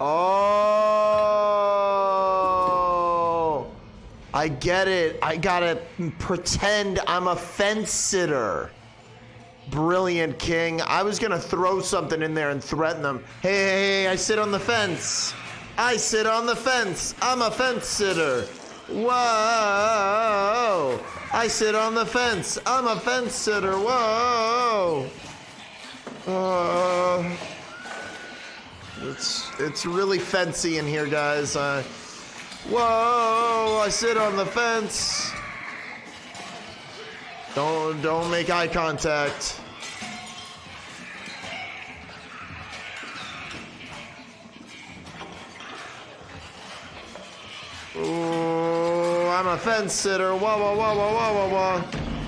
Oh, I get it. I gotta pretend I'm a fence sitter. Brilliant, King. I was gonna throw something in there and threaten them. Hey, I sit on the fence. I sit on the fence. I'm a fence sitter. Whoa. I sit on the fence. I'm a fence sitter. Whoa. It's really fancy in here, guys. Whoa. I sit on the fence. Don't make eye contact. Ooh, I'm a fence sitter. Wah wah wah wah wah wah wah.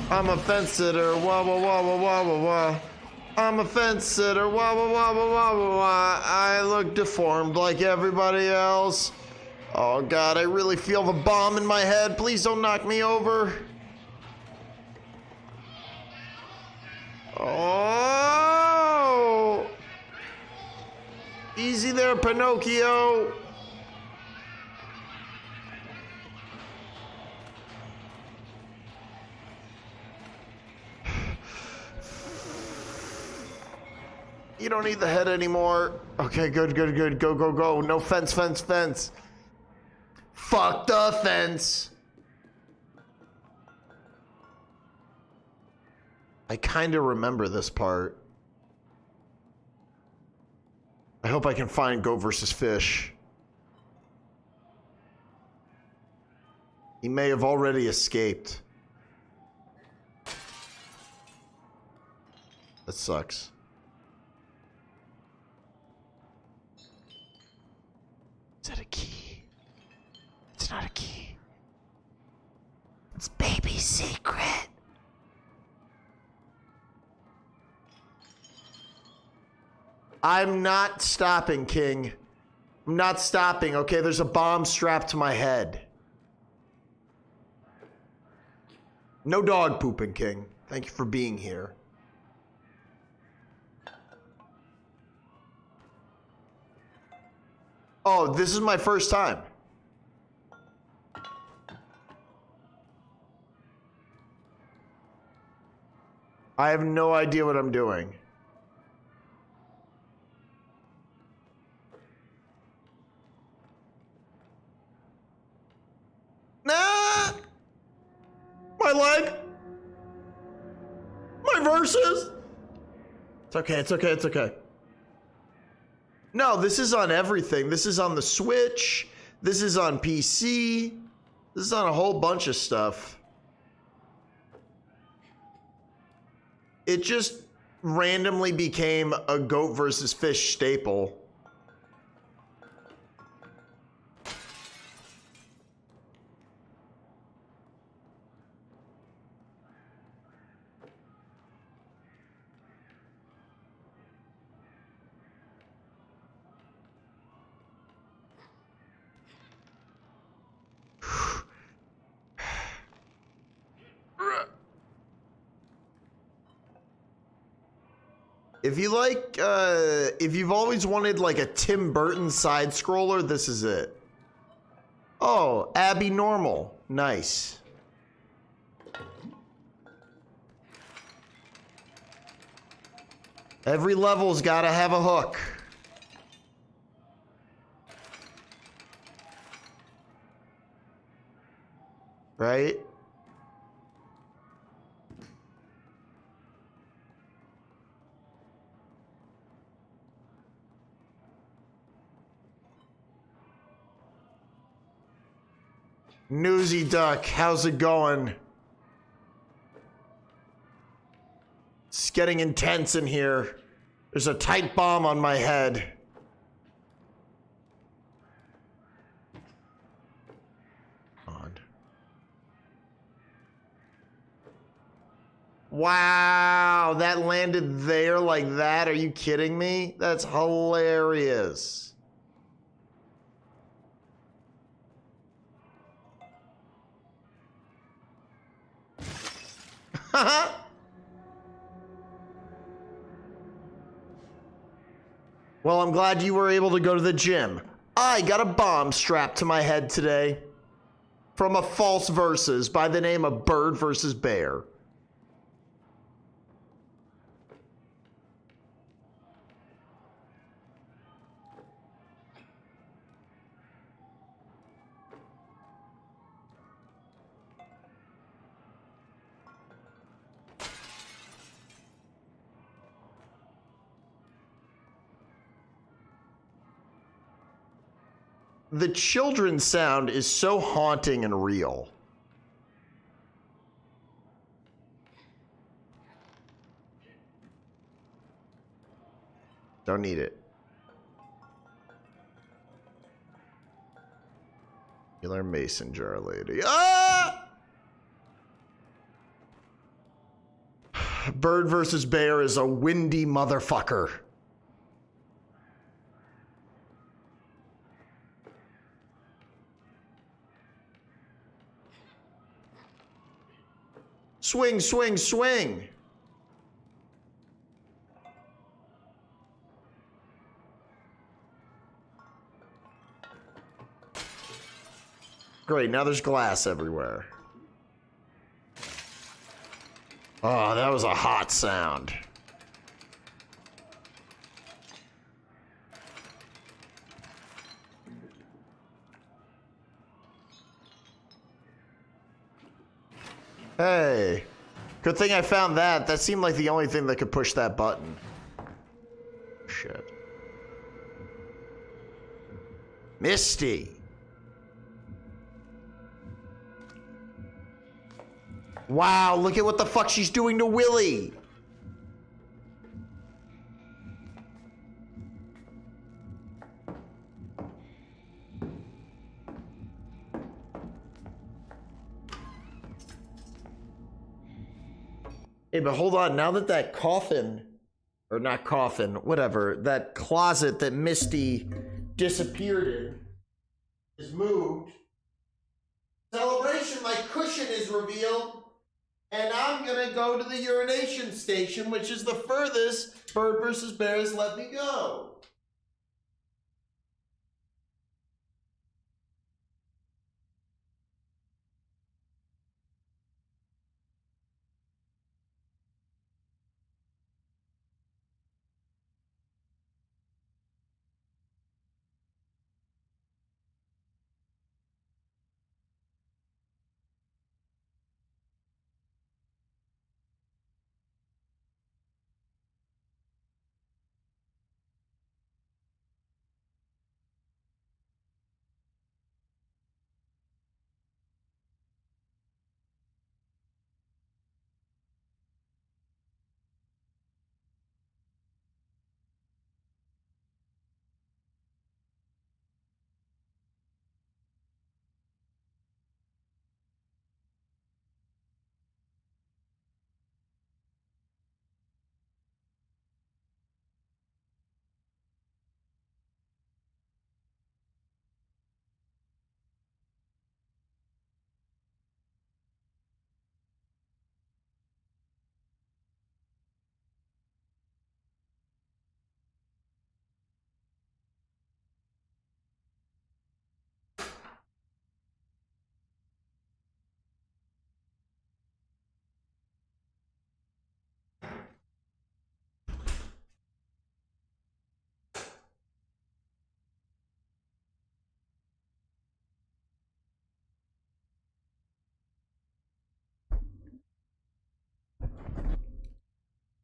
I'm a fence sitter. Wah wah wah wah wah wah wah. I'm a fence sitter. Wah wah wah wah wah wah wah. I look deformed like everybody else. Oh God, I really feel the bomb in my head. Please don't knock me over. Oh, easy there, Pinocchio. You don't need the head anymore. Okay, good, good, good. Go, go, go. No fence, fence, fence. Fuck the fence. I kind of remember this part. I hope I can find goat versus fish. He may have already escaped. That sucks. Is that a key? It's not a key. It's baby's secret. I'm not stopping, King. I'm not stopping, okay? There's a bomb strapped to my head. No dog pooping, King. Thank you for being here. Oh, this is my first time. I have no idea what I'm doing. Nah! My leg! My verses! It's okay, it's okay, it's okay. No, this is on everything. This is on the Switch. This is on PC. This is on a whole bunch of stuff. It just randomly became a goat versus fish staple. If you like, if you've always wanted like a Tim Burton side scroller, this is it. Oh, Abby Normal. Nice. Every level's gotta have a hook. Right? Newsy Duck, how's it going? It's getting intense in here. There's a tight bomb on my head. On. Wow, that landed there like that? Are you kidding me? That's hilarious. Well, I'm glad you were able to go to the gym. I got a bomb strapped to my head today from a false versus by the name of Bird versus Bear. The children's sound is so haunting and real. Don't need it. Killer mason jar lady. Ah! Bird versus Bear is a windy motherfucker. Swing, swing, swing. Great, now there's glass everywhere. Oh, that was a hot sound. Hey, good thing I found that. That seemed like the only thing that could push that button. Shit. Misty. Wow, look at what the fuck she's doing to Willie. Hey, but hold on. Now that that coffin, or not coffin, whatever, that closet that Misty disappeared in is moved. Celebration, my cushion is revealed. And I'm gonna go to the urination station, which is the furthest Bird vs. Bear has let me go.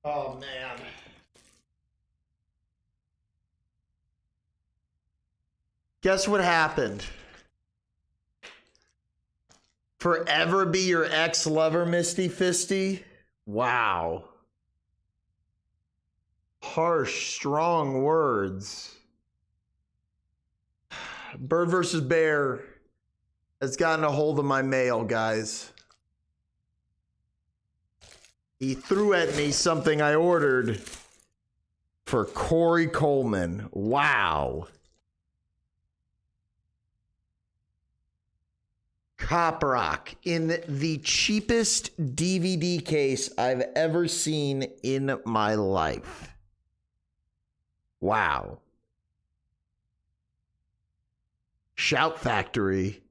Oh, man. Guess what happened? Forever be your ex-lover, Misty Fisty? Wow. Harsh, strong words. Bird vs. Bear has gotten a hold of my mail, guys. He threw at me something I ordered for Corey Coleman. Wow. Cop Rock in the cheapest DVD case I've ever seen in my life. Wow. Shout Factory.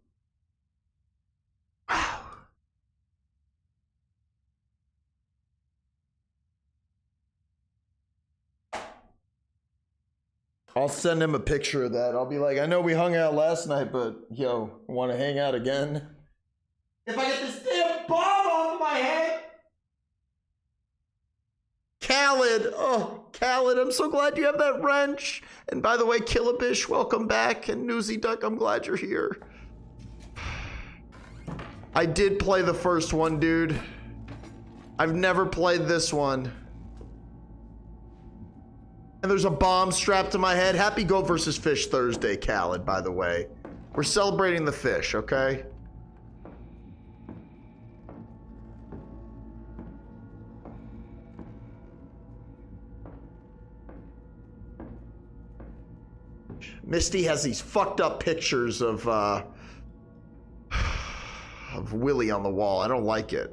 Wow. I'll send him a picture of that. I'll be like, I know we hung out last night, but yo, want to hang out again? If I get this damn bomb off my head! Khaled! Oh, Khaled, I'm so glad you have that wrench. And by the way, Killabish, welcome back. And Newsy Duck, I'm glad you're here. I did play the first one, dude. I've never played this one. And there's a bomb strapped to my head. Happy Goat vs. Fish Thursday, Khaled, by the way. We're celebrating the fish, okay? Misty has these fucked up pictures of Willie on the wall. I don't like it.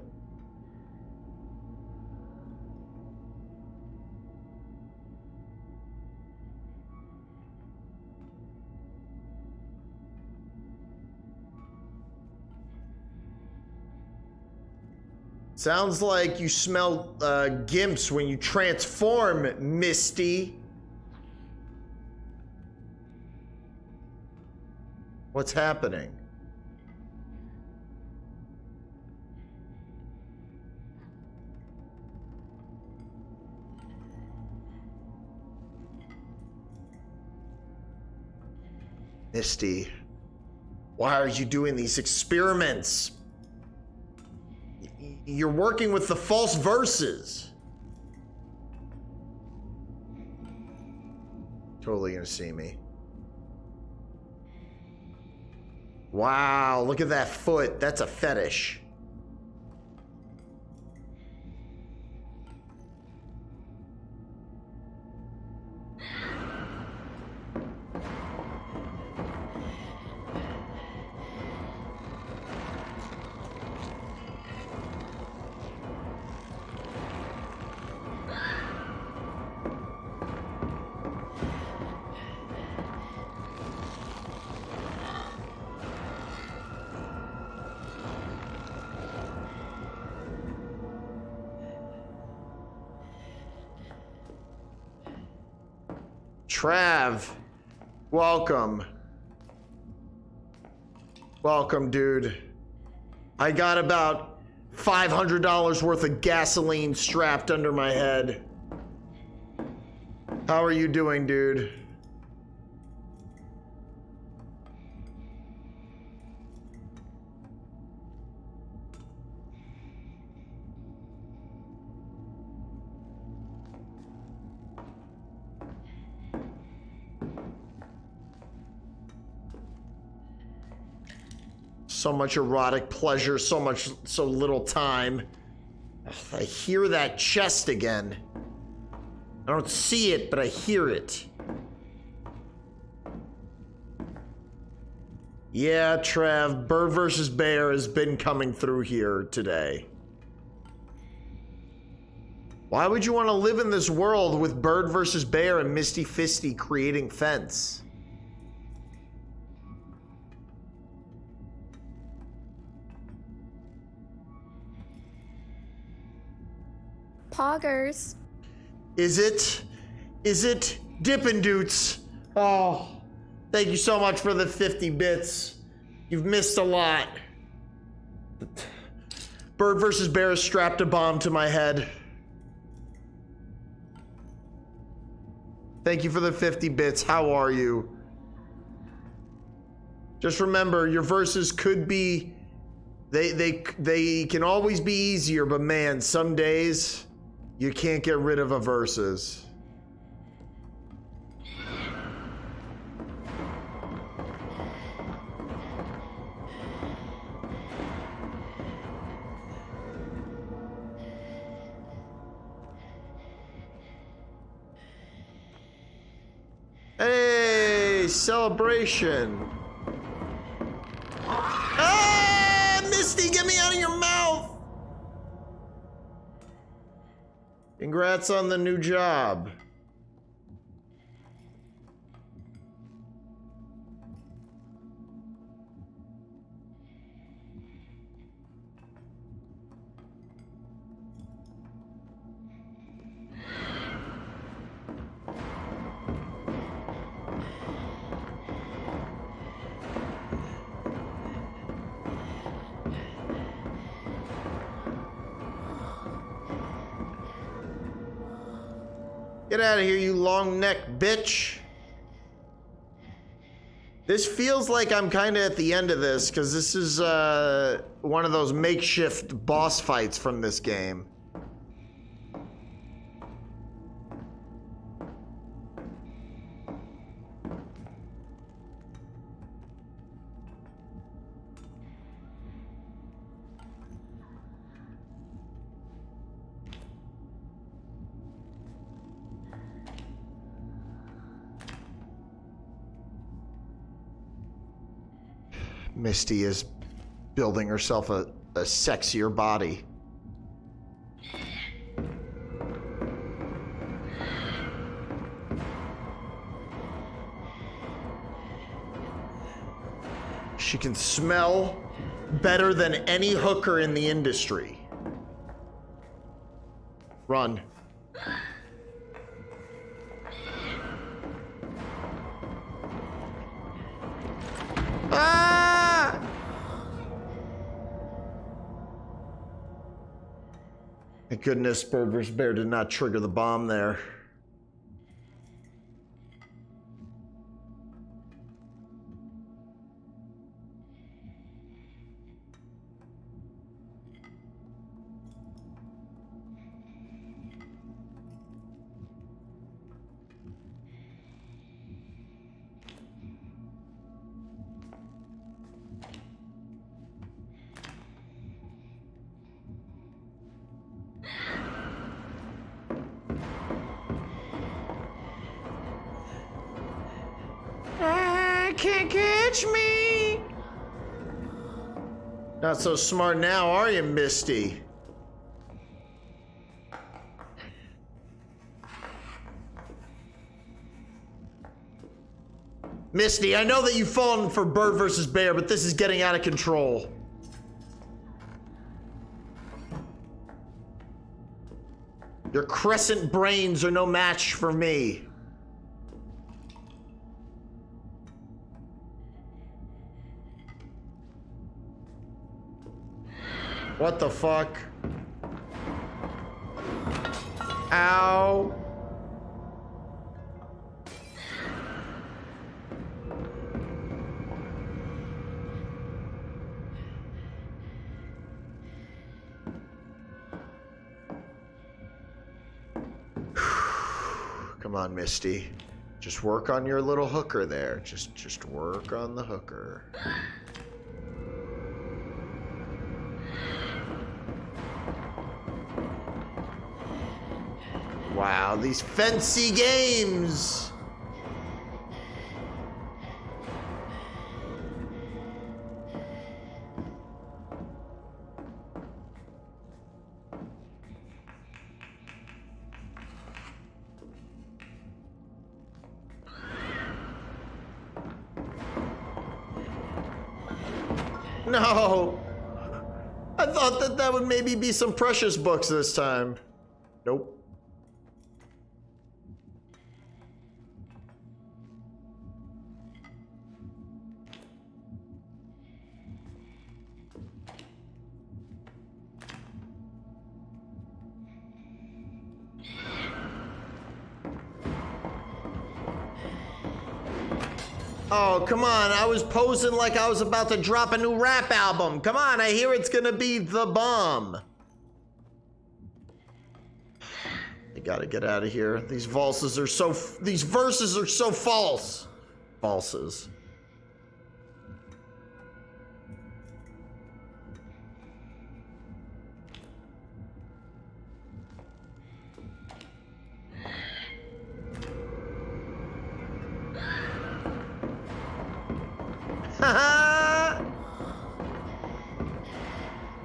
Sounds like you smell gimps when you transform, Misty. What's happening? Misty, why are you doing these experiments? You're working with the false verses. Totally gonna see me. Wow, look at that foot. That's a fetish. Trav, welcome. Welcome, dude. I got about $500 worth of gasoline strapped under my head. How are you doing, dude? So much erotic pleasure, so little time. Ugh, I hear that chest again. I don't see it, but I hear it. Yeah, Trav, Bird versus Bear has been coming through here today. Why would you want to live in this world with Bird versus Bear and Misty Fisty creating fence? Poggers. Is it? Is it Dippin' Doots? Oh, thank you so much for the 50 bits. You've missed a lot. Bird versus Bear strapped a bomb to my head. Thank you for the 50 bits. How are you? Just remember, your verses could be, they can always be easier, but man, some days you can't get rid of a verses. Hey, celebration. Ah, Misty, get me out of your mouth. Congrats on the new job. Get out of here, you long neck bitch. This feels like I'm kind of at the end of this, because this is one of those makeshift boss fights from this game. Misty is building herself a sexier body. She can smell better than any hooker in the industry. Run. Ah! Thank goodness Bird vs. Bear did not trigger the bomb there. can't catch me. Not so smart now, are you, Misty? Misty, I know that you've fallen for bird versus bear, but this is getting out of control. Your crescent brains are no match for me. What the fuck? Ow. Come on, Misty. Just work on your little hooker there. Just work on the hooker. Wow, these fancy games! No! I thought that that would maybe be some precious books this time. Nope. Oh, come on. I was posing like I was about to drop a new rap album. Come on, I hear it's gonna be the bomb. I gotta get out of here. These verses are so false. Falses.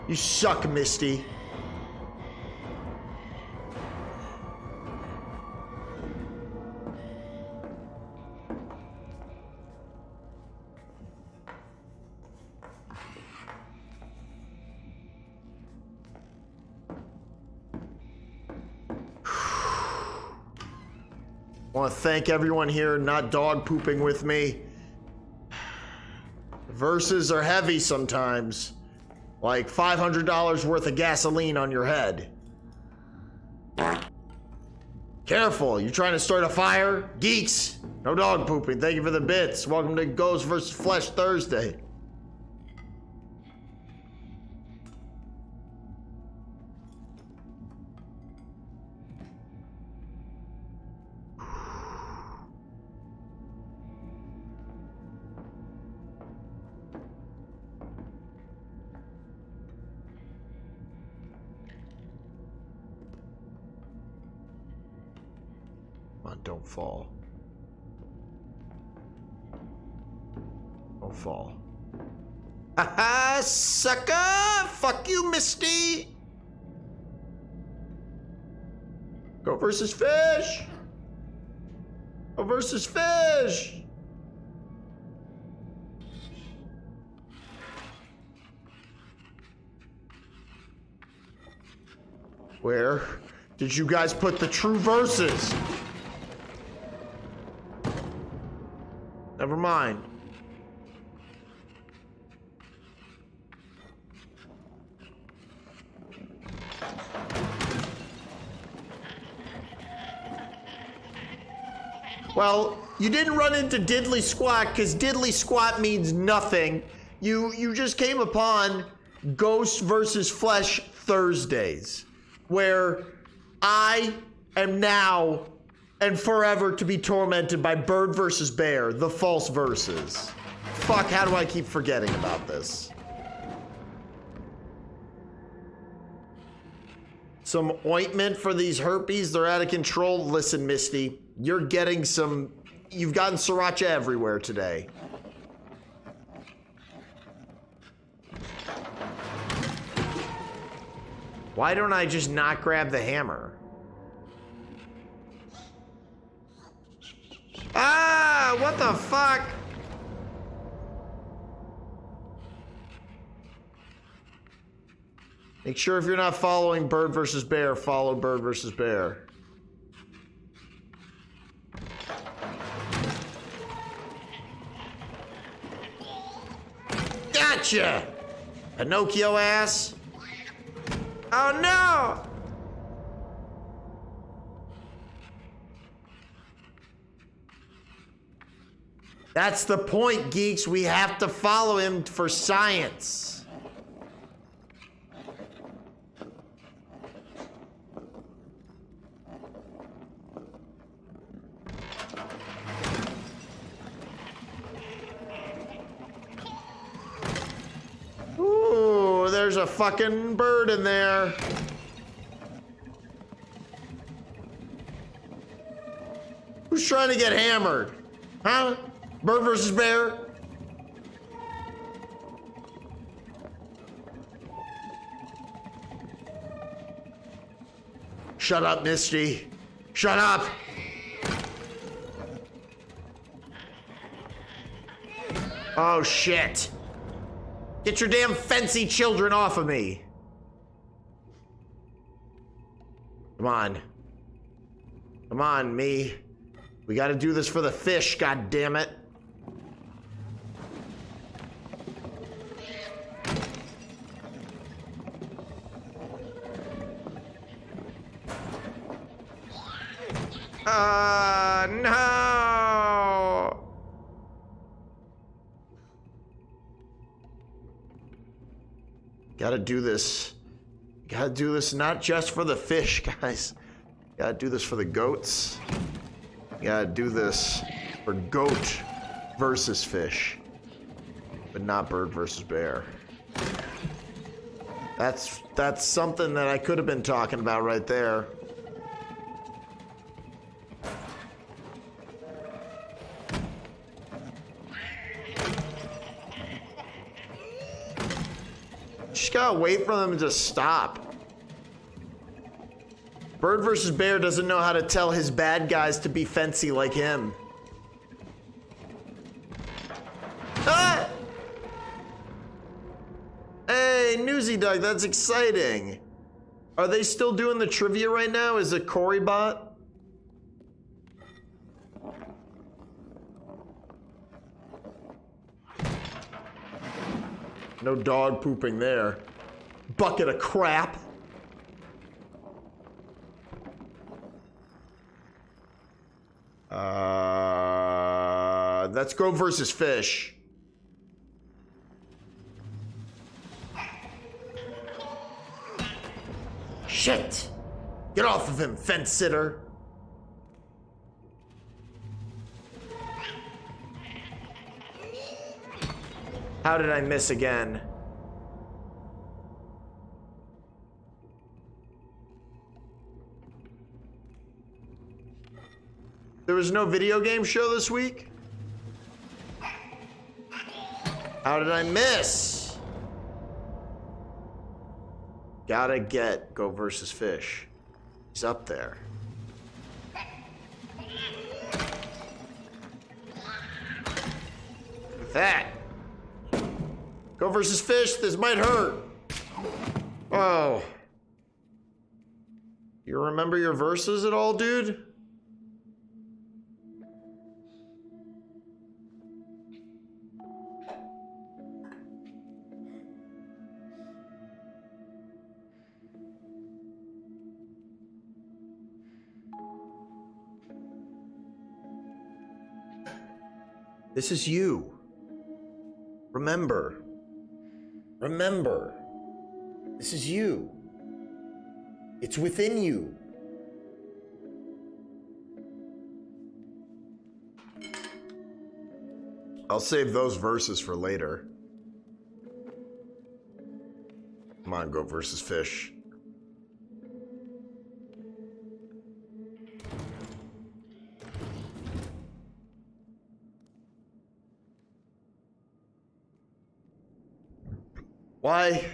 You suck, Misty. I want to thank everyone here not dog pooping with me. The verses are heavy sometimes. Like $500 worth of gasoline on your head. Careful, you trying to start a fire? Geeks, no dog pooping. Thank you for the bits. Welcome to Ghost vs. Flesh Thursday. Don't fall. Don't fall. Haha, sucker! Fuck you, Misty! Go versus fish! Go versus fish! Where did you guys put the true verses? Never mind. Well, you didn't run into Diddly Squat because Diddly Squat means nothing. You just came upon Ghost versus Flesh Thursdays, where I am now and forever to be tormented by Bird versus Bear, the false verses. Fuck, how do I keep forgetting about this? Some ointment for these herpes, they're out of control. Listen, Misty, you've gotten sriracha everywhere today. Why don't I just not grab the hammer? Ah, what the fuck? Make sure if you're not following Bird versus Bear, follow Bird versus Bear. Gotcha! Pinocchio ass. Oh no! That's the point, geeks. We have to follow him for science. Ooh, there's a fucking bird in there. Who's trying to get hammered? Huh? Bird versus Bear? Shut up, Misty. Shut up. Oh, shit. Get your damn fancy children off of me. Come on. Come on, me. We gotta do this for the fish, god damn it. No. Gotta do this. Gotta do this not just for the fish, guys. Gotta do this for the goats. Gotta do this for goat versus fish, but not bird versus bear. That's something that I could have been talking about right there. Just gotta wait for them to stop. Bird versus Bear doesn't know how to tell his bad guys to be fancy like him. Ah! Hey, Newsy Doug, that's exciting. Are they still doing the trivia right now? Is it Corey bot? No dog pooping there. Bucket of crap. Let's go versus fish. Shit! Get off of him, fence sitter. How did I miss again? There was no video game show this week? How did I miss? Gotta get Go versus Fish. He's up there. With that. Go versus Fish, this might hurt. Oh. You remember your verses at all, dude? This is you. Remember. Remember. This is you. It's within you. I'll save those verses for later. Come on, Go versus Fish. Why,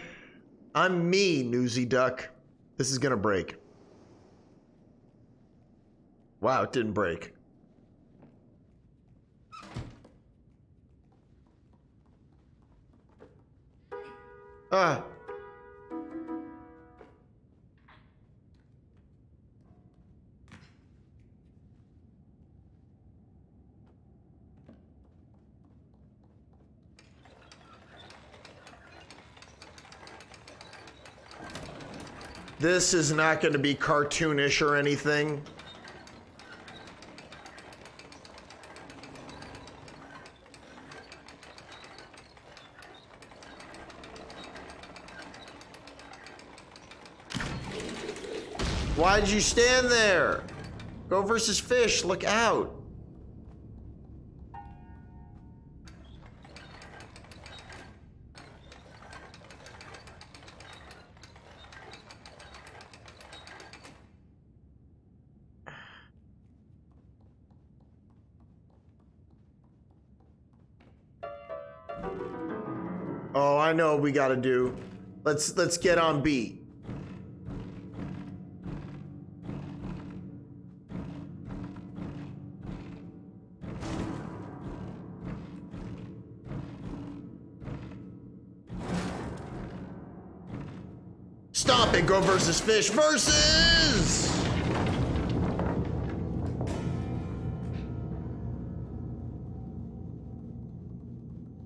I'm me, Newsy Duck. This is gonna break. Wow, it didn't break. Ah. This is not going to be cartoonish or anything. Why'd you stand there? Go versus fish, look out. Oh, I know what we gotta do. Let's get on beat. Stop it, go versus fish versus!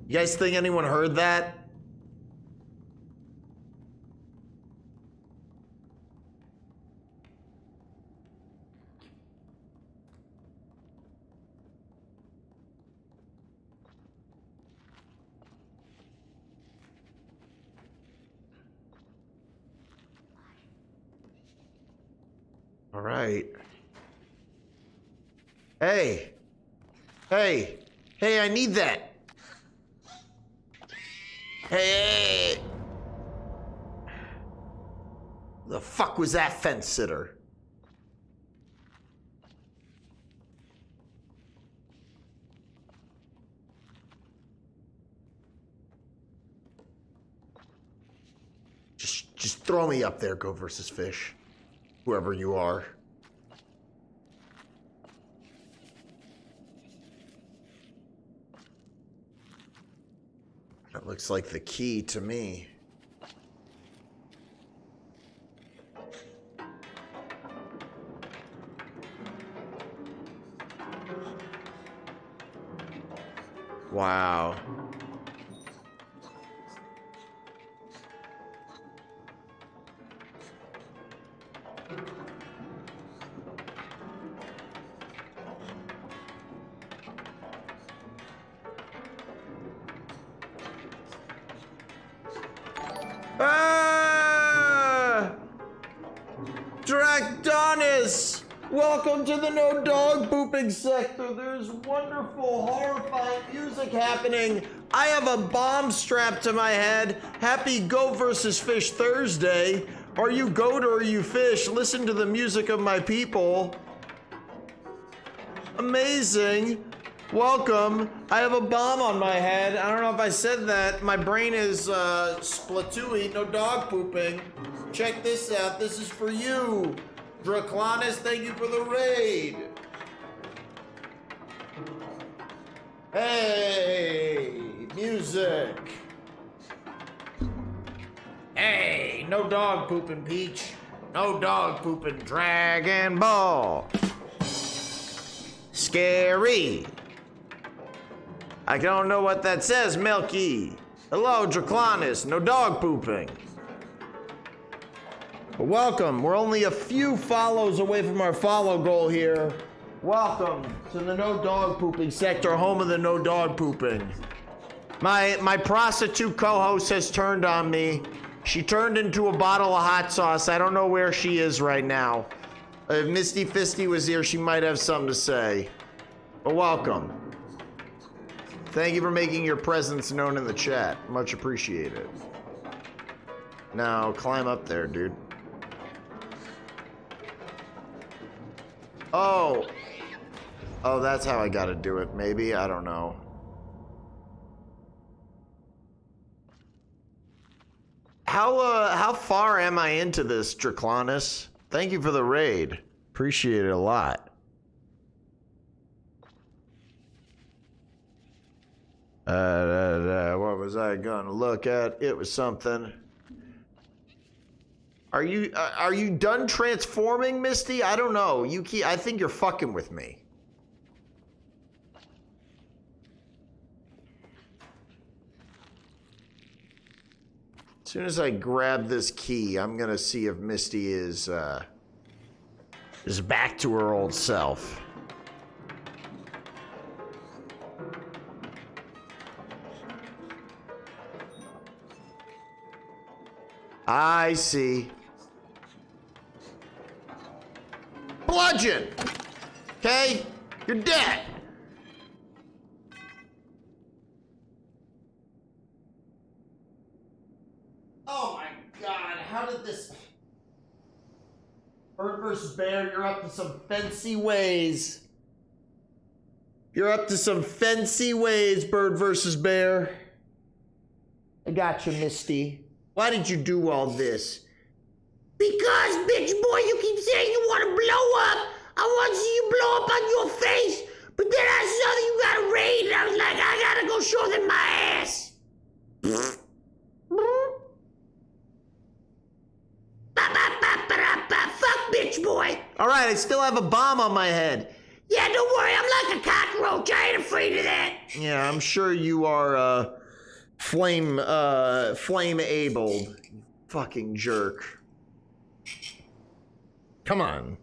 You guys think anyone heard that? All right. Hey. Hey. Hey, I need that. Hey. The fuck was that fence sitter? Just throw me up there, go versus fish. Whoever you are. That looks like the key to me. Wow. Ah! Dracdonis! Welcome to the no dog pooping sector. There's wonderful, horrifying music happening. I have a bomb strapped to my head. Happy Go versus Fish Thursday. Are you goat or are you fish? Listen to the music of my people. Amazing. Welcome. I have a bomb on my head. I don't know if I said that. My brain is splatooey, no dog pooping. Check this out. This is for you. Draclanus, thank you for the raid. Hey, music. Hey, no dog pooping, Peach. No dog pooping, Dragon Ball. Scary. I don't know what that says, Milky. Hello, Draclanus. No dog pooping. Welcome. We're only a few follows away from our follow goal here. Welcome to the no dog pooping sector, home of the no dog pooping. My prostitute co-host has turned on me. She turned into a bottle of hot sauce. I don't know where she is right now. If Misty Fisty was here, she might have something to say. But welcome. Thank you for making your presence known in the chat. Much appreciated. Now, climb up there, dude. Oh. Oh, that's how I gotta do it. Maybe? I don't know. how far am I into this, Draclanus? Thank you for the raid. Appreciate it a lot. What was I gonna look at? It was something. Are you done transforming, Misty? I don't know. I think you're fucking with me. As soon as I grab this key, I'm gonna see if Misty is back to her old self. I see. Bludgeon! Okay? You're dead! Oh my god, how did this... Bird versus bear, you're up to some fancy ways. You're up to some fancy ways, bird versus bear. I got you, Misty. Why did you do all this? Because, bitch boy, you keep saying you want to blow up. I want to see you blow up on your face. But then I saw that you got a raid, and I was like, I gotta go show them my ass. Fuck, bitch boy. All right, I still have a bomb on my head. Yeah, don't worry, I'm like a cockroach. I ain't afraid of that. Yeah, I'm sure you are, flame-abled. Fucking jerk. Come on.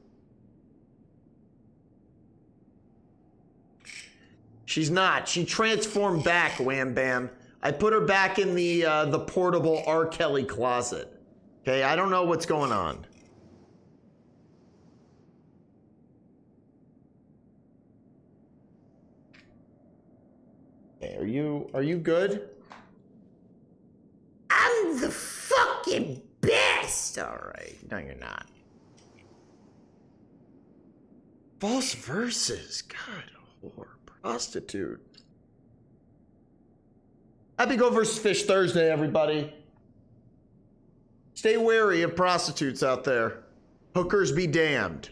She's not. She transformed back, Wham Bam. I put her back in the portable R. Kelly closet. Okay, I don't know what's going on. Okay, are you good? I'm the fucking best. All right. No, you're not. False verses. God, whore. Prostitute. Happy Go versus Fish Thursday, everybody. Stay wary of prostitutes out there. Hookers be damned.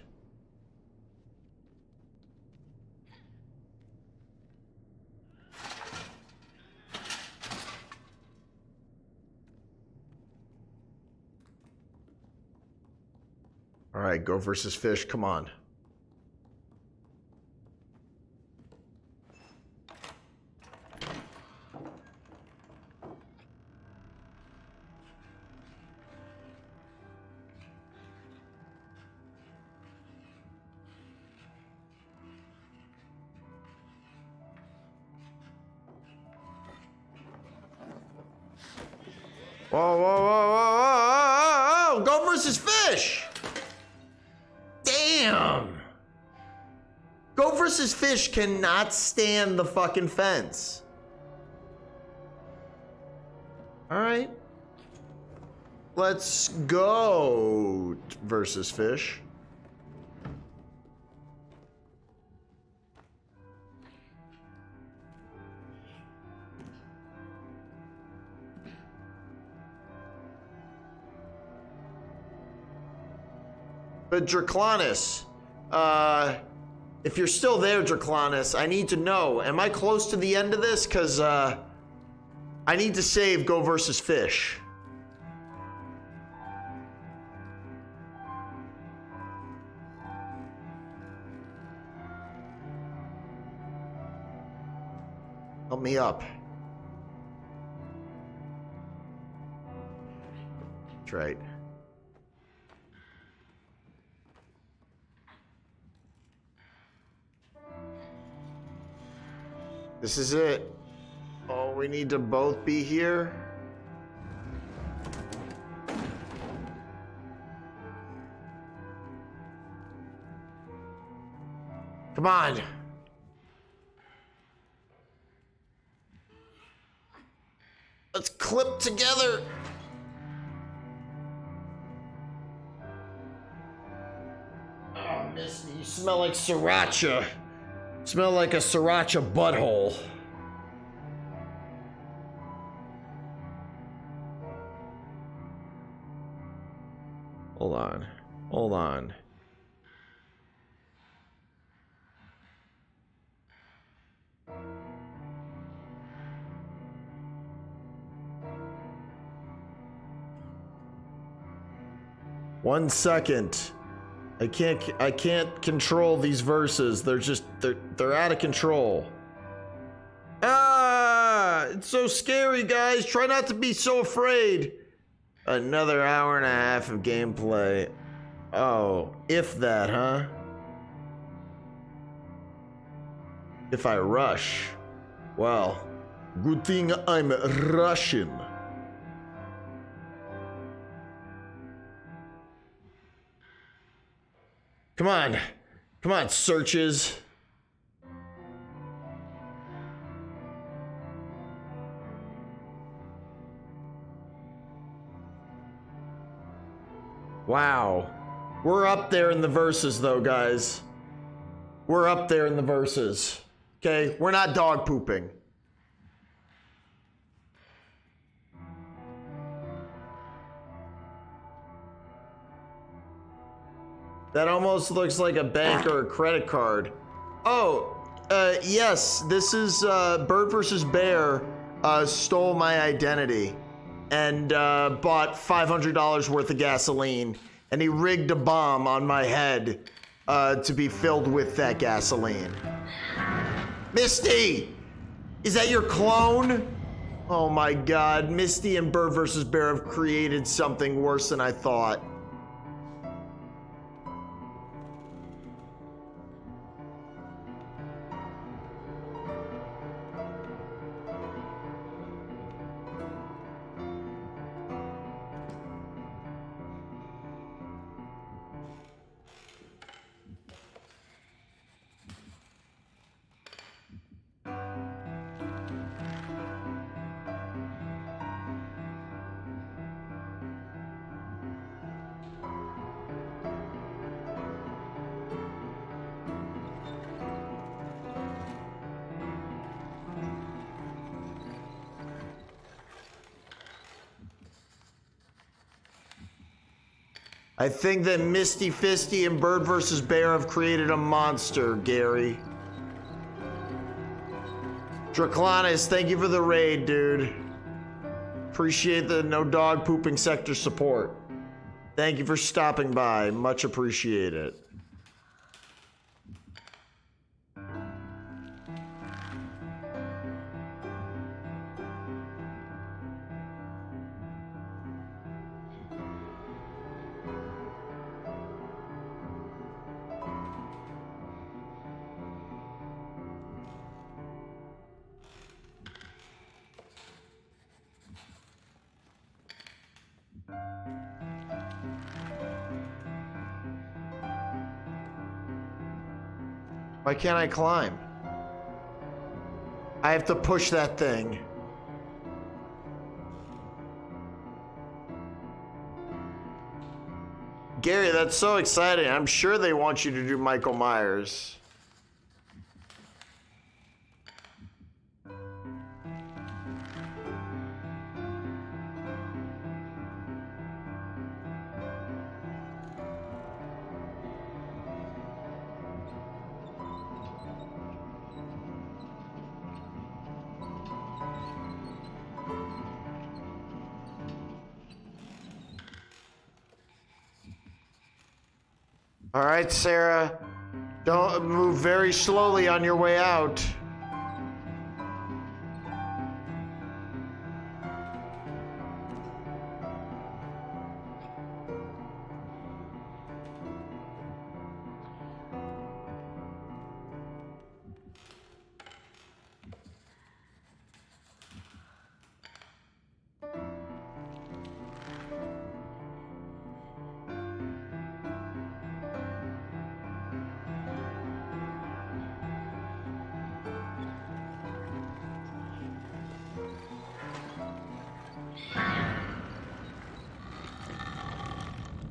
All right, Go versus Fish, come on. Whoa, whoa, whoa, whoa, whoa, whoa, whoa, Go versus Fish! Damn! Go versus Fish cannot stand the fucking fence. Alright. Let's go versus Fish. But Draclanus, if you're still there, Draclanus, I need to know, am I close to the end of this? Because I need to save Go versus Fish. Help me up. That's right. This is it. Oh, we need to both be here. Come on. Let's clip together. Oh, Misty, you smell like sriracha. Smell like a sriracha butthole. Hold on. Hold on. One second. I can't control these verses. They're out of control. Ah, it's so scary, guys. Try not to be so afraid. Another hour and a half of gameplay. Oh, if that, huh? If I rush. Well, good thing I'm rushing. Come on. Come on, searches. Wow. We're up there in the verses, though, guys. We're up there in the verses. Okay? We're not dog pooping. That almost looks like a bank or a credit card. Oh, yes, this is Bird vs. Bear stole my identity and bought $500 worth of gasoline, and he rigged a bomb on my head to be filled with that gasoline. Misty! Is that your clone? Oh my God, Misty and Bird vs. Bear have created something worse than I thought. I think that Misty Fisty and Bird vs. Bear have created a monster, Gary. Draclanus, thank you for the raid, dude. Appreciate the no dog pooping sector support. Thank you for stopping by. Much appreciate it. Why can't I climb? I have to push that thing. Gary, that's so exciting. I'm sure they want you to do Michael Myers. All right, Sarah. Don't move very slowly on your way out.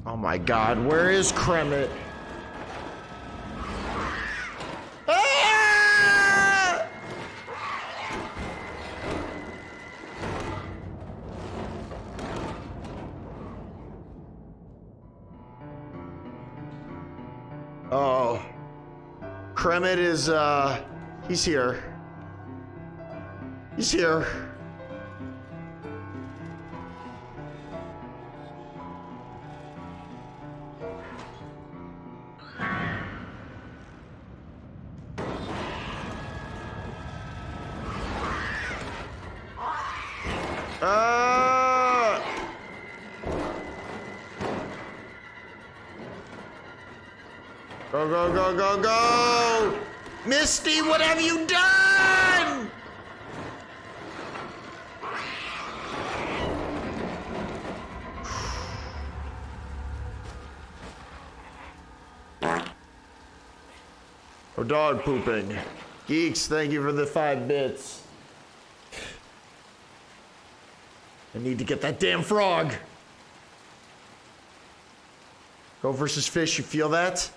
Oh my God, where is Kremet? Ah! Oh. Kremet is, he's here. He's here. Go, go, go, go, go! Misty, what have you done? Oh, dog pooping. Geeks, thank you for the 5 bits. I need to get that damn frog. Goat versus fish, you feel that?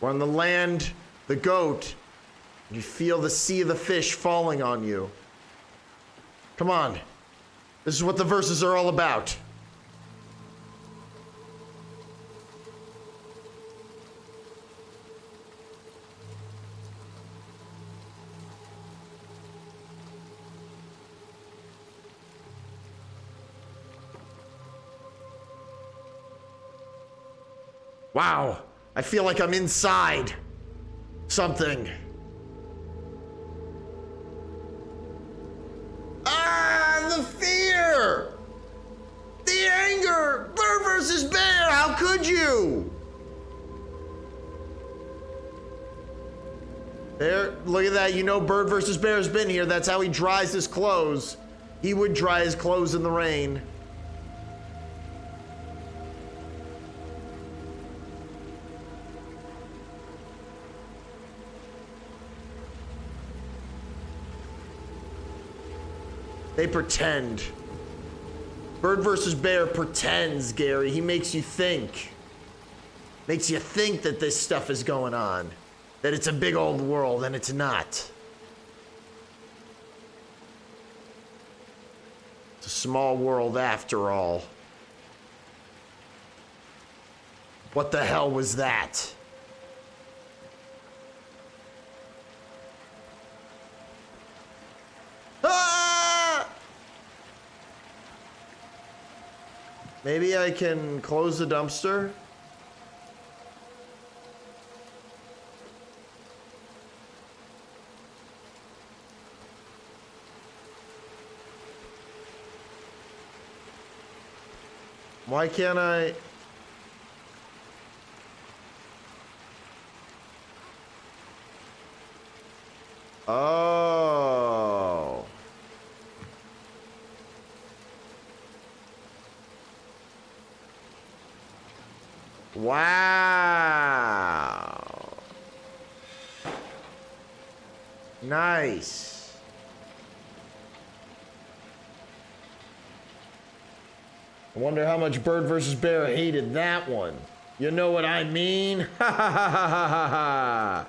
We're on the land, the goat. You feel the sea of the fish falling on you. Come on. This is what the verses are all about. Wow, I feel like I'm inside something. Ah, the fear! The anger! Bird versus bear, how could you? There, look at that, you know Bird versus bear has been here. That's how he dries his clothes. He would dry his clothes in the rain. They pretend. Bird versus bear pretends, Gary. He makes you think. Makes you think that this stuff is going on. That it's a big old world, and it's not. It's a small world after all. What the hell was that? Maybe I can close the dumpster? Why can't I? Oh. Wow. Nice. I wonder how much Bird versus Bear hated that one. You know what I mean? Ha ha ha ha ha ha ha.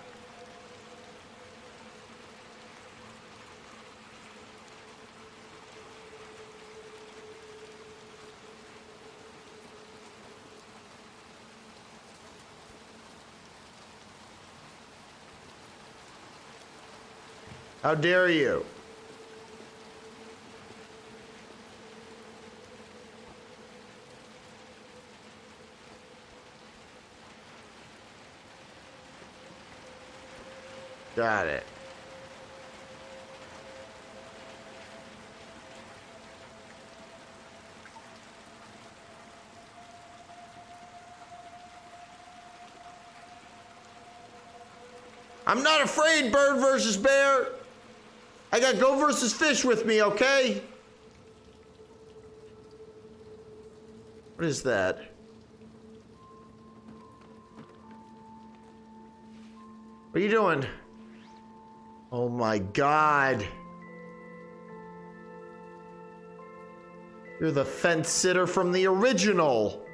How dare you? Got it. I'm not afraid, Bird versus Bear. I got Go versus Fish with me, okay? What is that? What are you doing? Oh my God. You're the fence sitter from the original.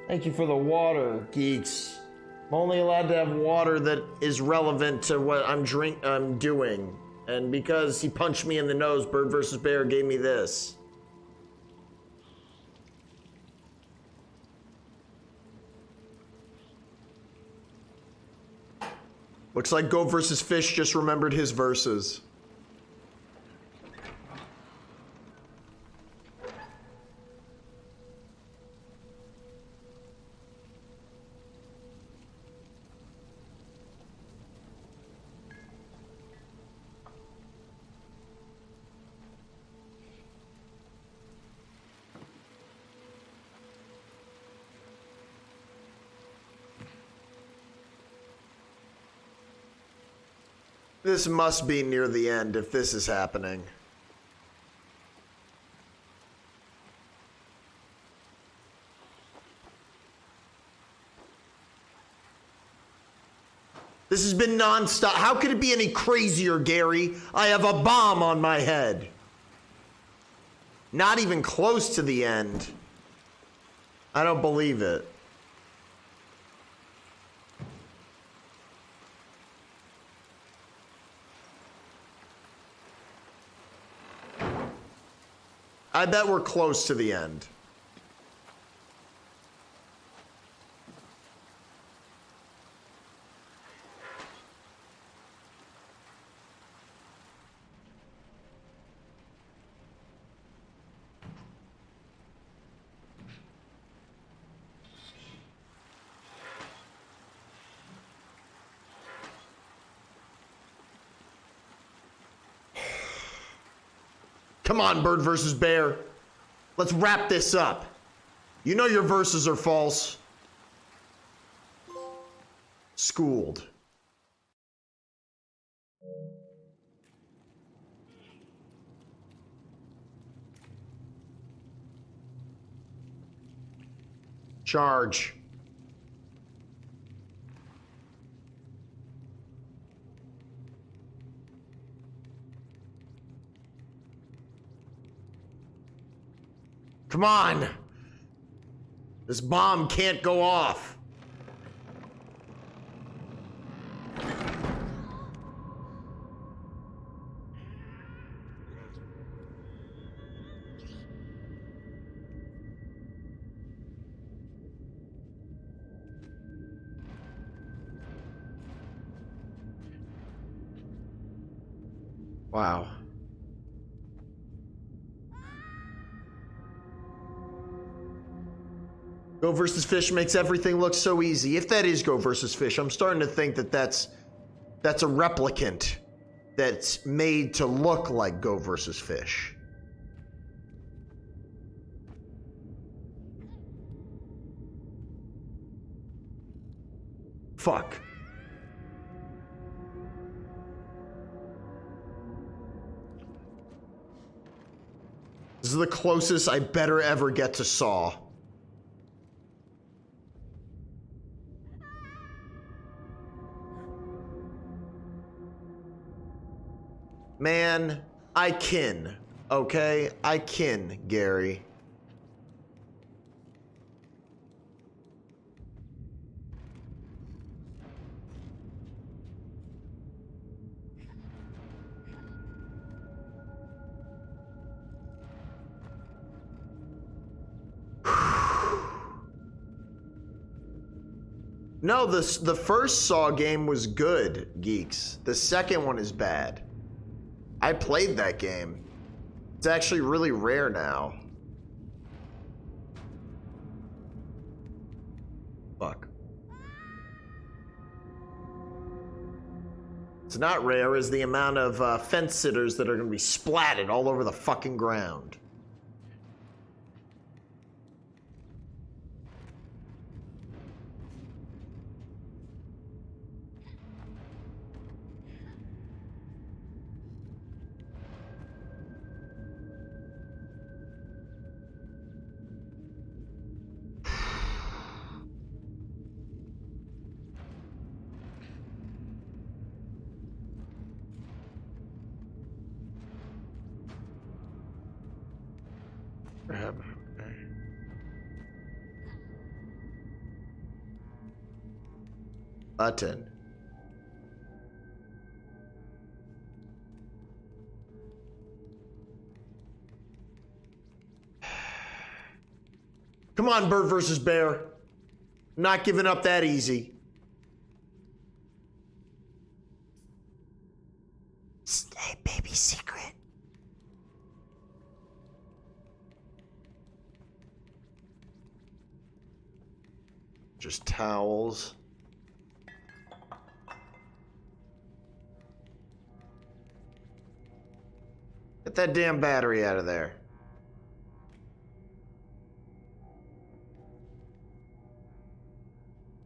Thank you for the water, geeks. I'm only allowed to have water that is relevant to what I'm doing. And because he punched me in the nose, Bird versus Bear gave me this. Looks like Goat versus Fish just remembered his verses. This must be near the end if this is happening. This has been nonstop. How could it be any crazier, Gary? I have a bomb on my head. Not even close to the end. I don't believe it. I bet we're close to the end. Come on, Bird versus Bear. Let's wrap this up. You know your verses are false. Schooled. Charge. Come on. This bomb can't go off. Wow. Go versus Fish makes everything look so easy. If that is Go versus Fish, I'm starting to think that that's a replicant that's made to look like Go versus Fish. Fuck. This is the closest I better ever get to Saw. Man, I kin, okay? I kin, Gary. No, the first Saw game was good, geeks. The second one is bad. I played that game. It's actually really rare now. Fuck. It's not rare as the amount of fence sitters that are going to be splatted all over the fucking ground. Button. Come on, Bird versus Bear. Not giving up that easy. Just towels. Get that damn battery out of there.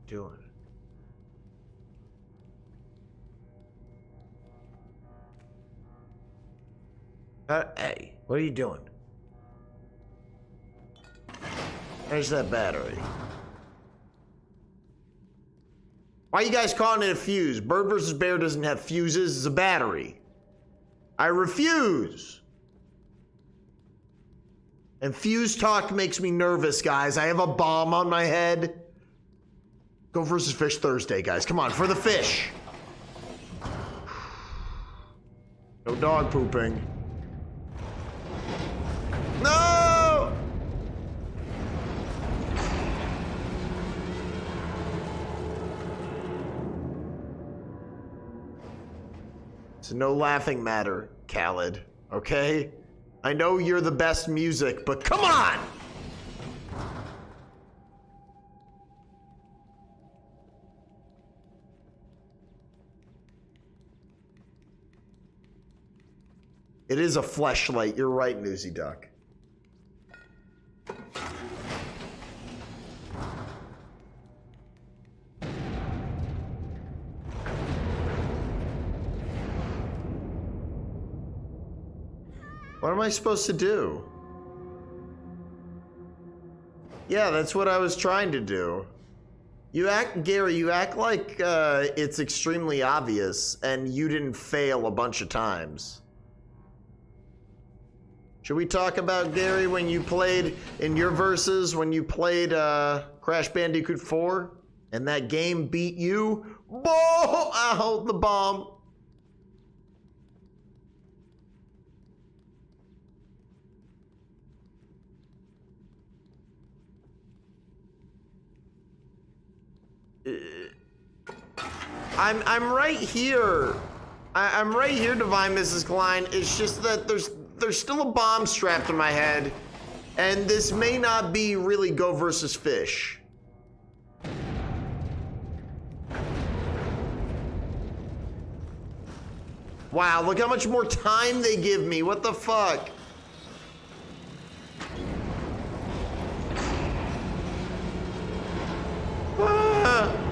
Doing. Hey, what are you doing? There's that battery. Why are you guys calling it a fuse? Bird versus Bear doesn't have fuses, it's a battery. I refuse. And fuse talk makes me nervous, guys. I have a bomb on my head. Go versus Fish Thursday, guys. Come on, for the fish. No dog pooping. No! It's no laughing matter, Khaled. Okay? I know you're the best music, but come on! It is a fleshlight. You're right, Newsy Duck. What am I supposed to do? Yeah, that's what I was trying to do. Gary, you act like it's extremely obvious and you didn't fail a bunch of times. Should we talk about, Gary, when you played in your verses, when you played Crash Bandicoot 4 and that game beat you? Boom! Ow, the bomb. I'm right here. I'm right here, Divine Mrs. Klein. It's just that there's still a bomb strapped to my head, and this may not be really Go versus Fish. Wow, look how much more time they give me. What the fuck? Ah.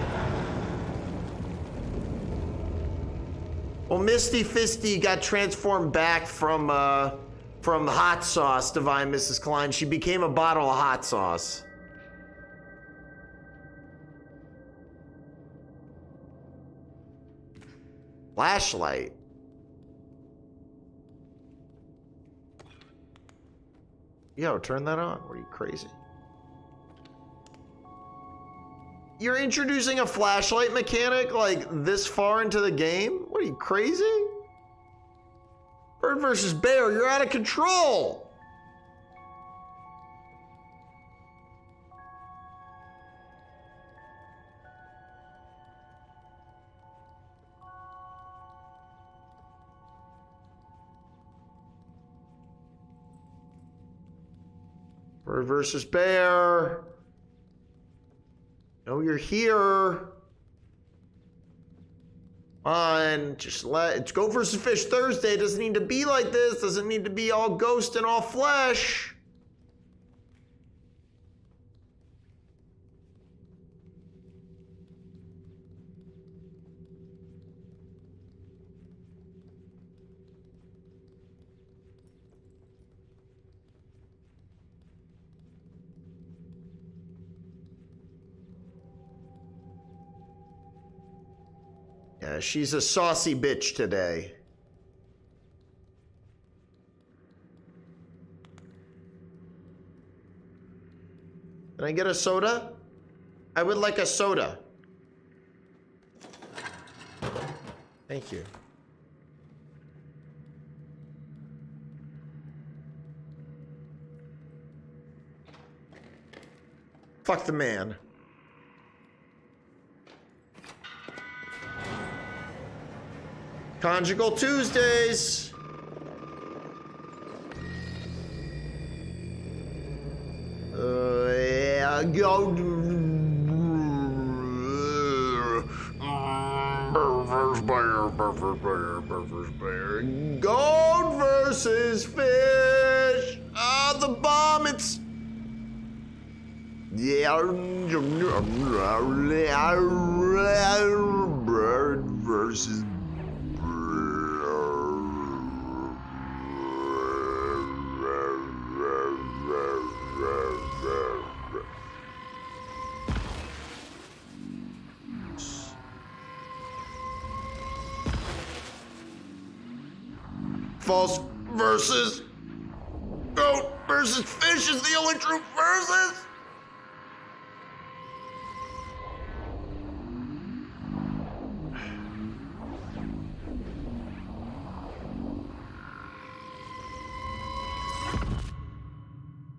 Well, Misty Fisty got transformed back from hot sauce, Divine Mrs. Klein. She became a bottle of hot sauce. Flashlight. Yo, turn that on. What are you, crazy? You're introducing a flashlight mechanic like this far into the game? What are you, crazy? Bird versus Bear, you're out of control. Bird versus Bear. No, you're here. Come on, it's Go versus Fish Thursday. It doesn't need to be like this. Doesn't need to be all ghost and all flesh. Yeah, she's a saucy bitch today. Can I get a soda? I would like a soda. Thank you. Fuck the man. Conjugal Tuesdays. Yeah, go. bear, bird versus bear, bird versus bear. Goat versus fish. Ah, the bomb, it's... Yeah, bird versus false versus goat versus fish is the only true versus.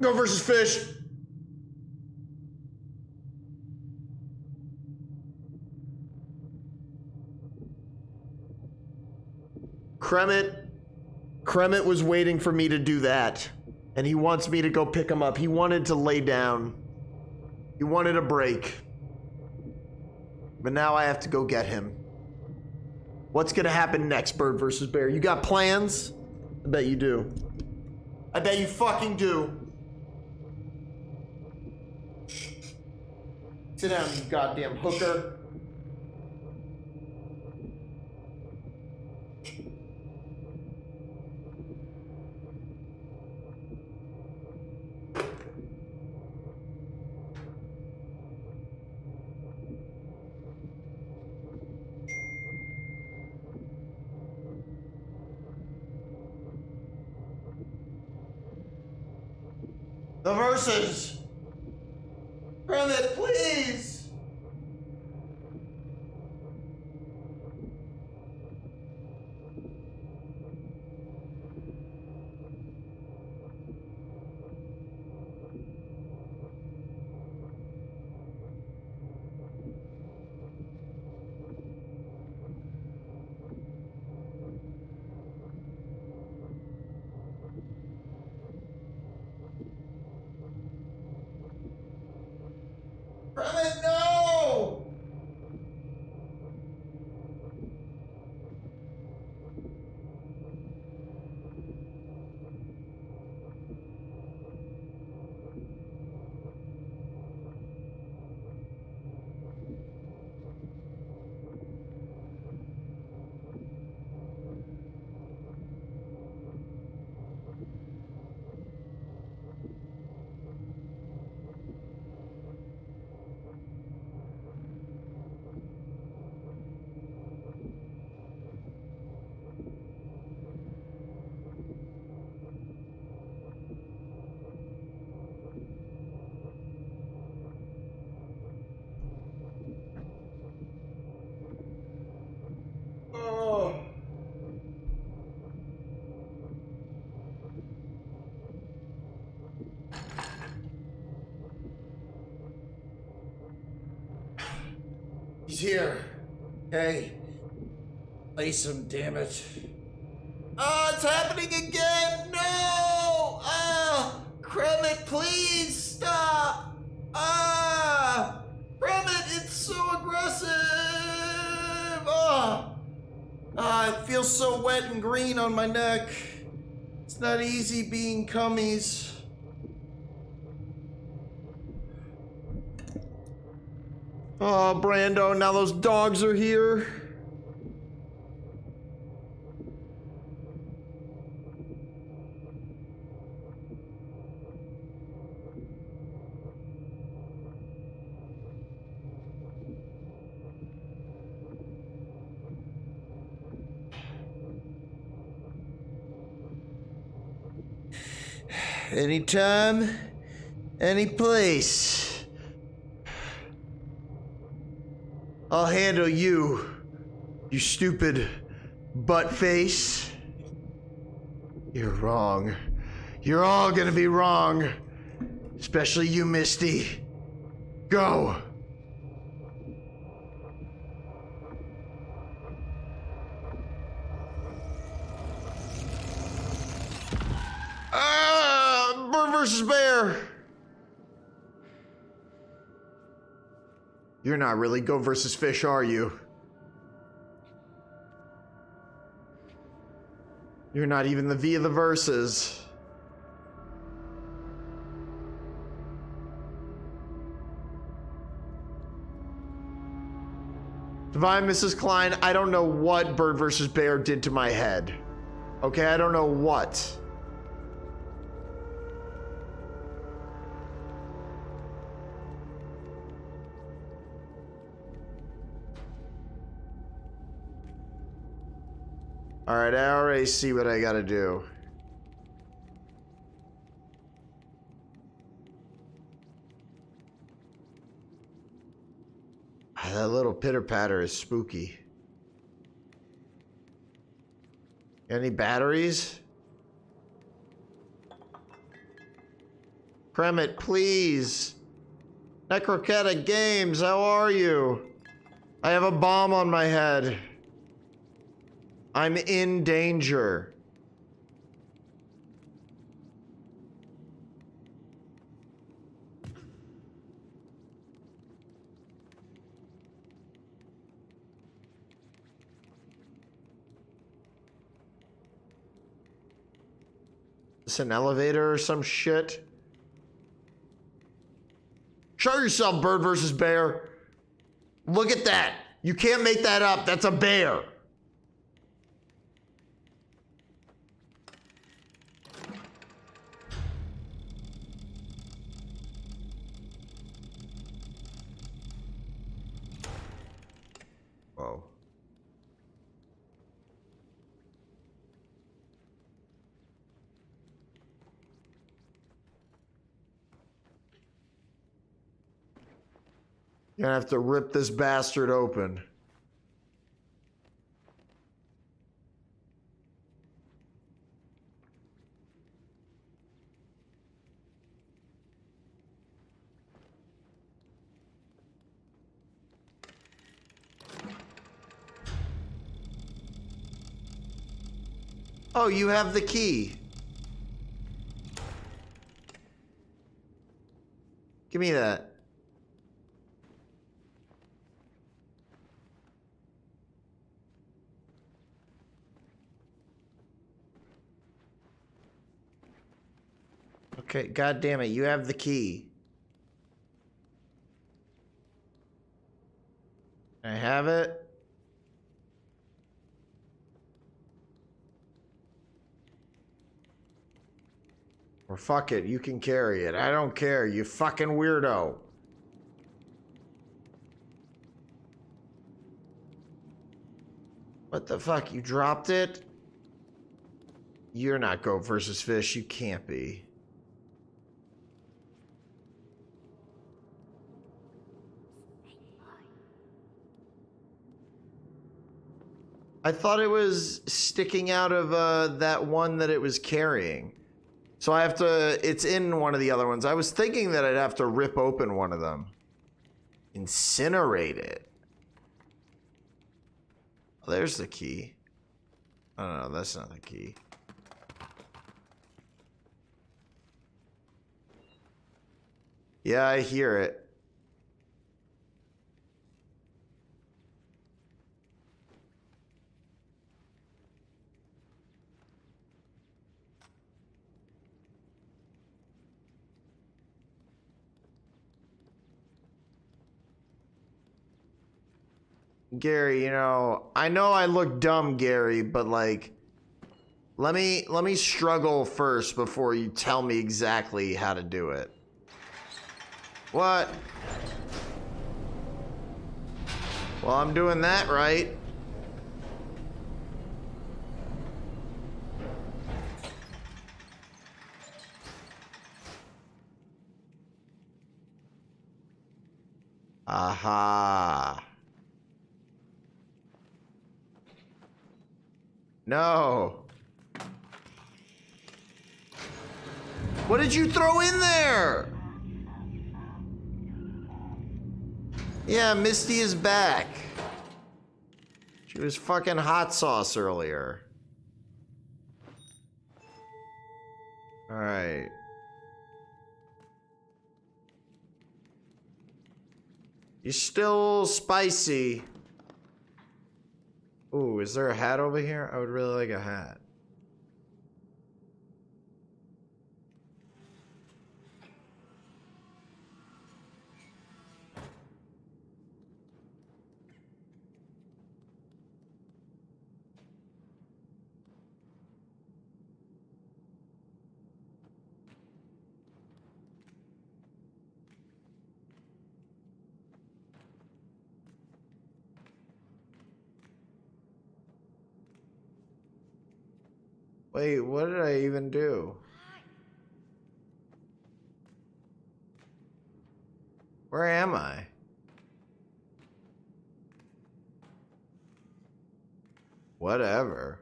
Goat versus fish. Kremet was waiting for me to do that, and he wants me to go pick him up. He wanted to lay down. He wanted a break. But now I have to go get him. What's gonna happen next, bird versus bear? You got plans? I bet you do. I bet you fucking do. Sit down, you goddamn hooker. The verses. Kermit, please. Kermit, no! Oh. He's here. Hey. Lace him, damn it. Ah, it's happening again! No! Ah! Kremet, please stop! Ah! Kremet, it's so aggressive! Ah! Ah, it feels so wet and green on my neck. It's not easy being cummies. Oh, Brando, now those dogs are here. Anytime, any place. I'll handle you, you stupid butt face. You're wrong. You're all gonna be wrong. Especially you, Misty. Go. Bird versus bear. You're not really goat versus fish, are you? You're not even the V of the verses. Divine Mrs. Klein, I don't know what Bird versus Bear did to my head. Okay, I don't know what. All right, I already see what I gotta do. That little pitter patter is spooky. Any batteries? Kremit, please. Necrocatic Games, how are you? I have a bomb on my head. I'm in danger. Is an elevator or some shit? Show yourself, Bird versus Bear. Look at that. You can't make that up. That's a bear. Whoa. You're gonna have to rip this bastard open. Oh, you have the key. Give me that. Okay, God damn it, you have the key. I have it. Or fuck it, you can carry it. I don't care, you fucking weirdo. What the fuck, you dropped it? You're not Goat versus Fish, you can't be. I thought it was sticking out of that one that it was carrying. So I have to, it's in one of the other ones. I was thinking that I'd have to rip open one of them. Incinerate it. Oh, there's the key. Oh no, that's not the key. Yeah, I hear it. Gary, you know I look dumb, Gary, but like let me struggle first before you tell me exactly how to do it. What? Well, I'm doing that right. Aha. No. What did you throw in there? Yeah, Misty is back. She was fucking hot sauce earlier. All right. You're still spicy. Ooh, is there a hat over here? I would really like a hat. Wait, what did I even do? Where am I? Whatever.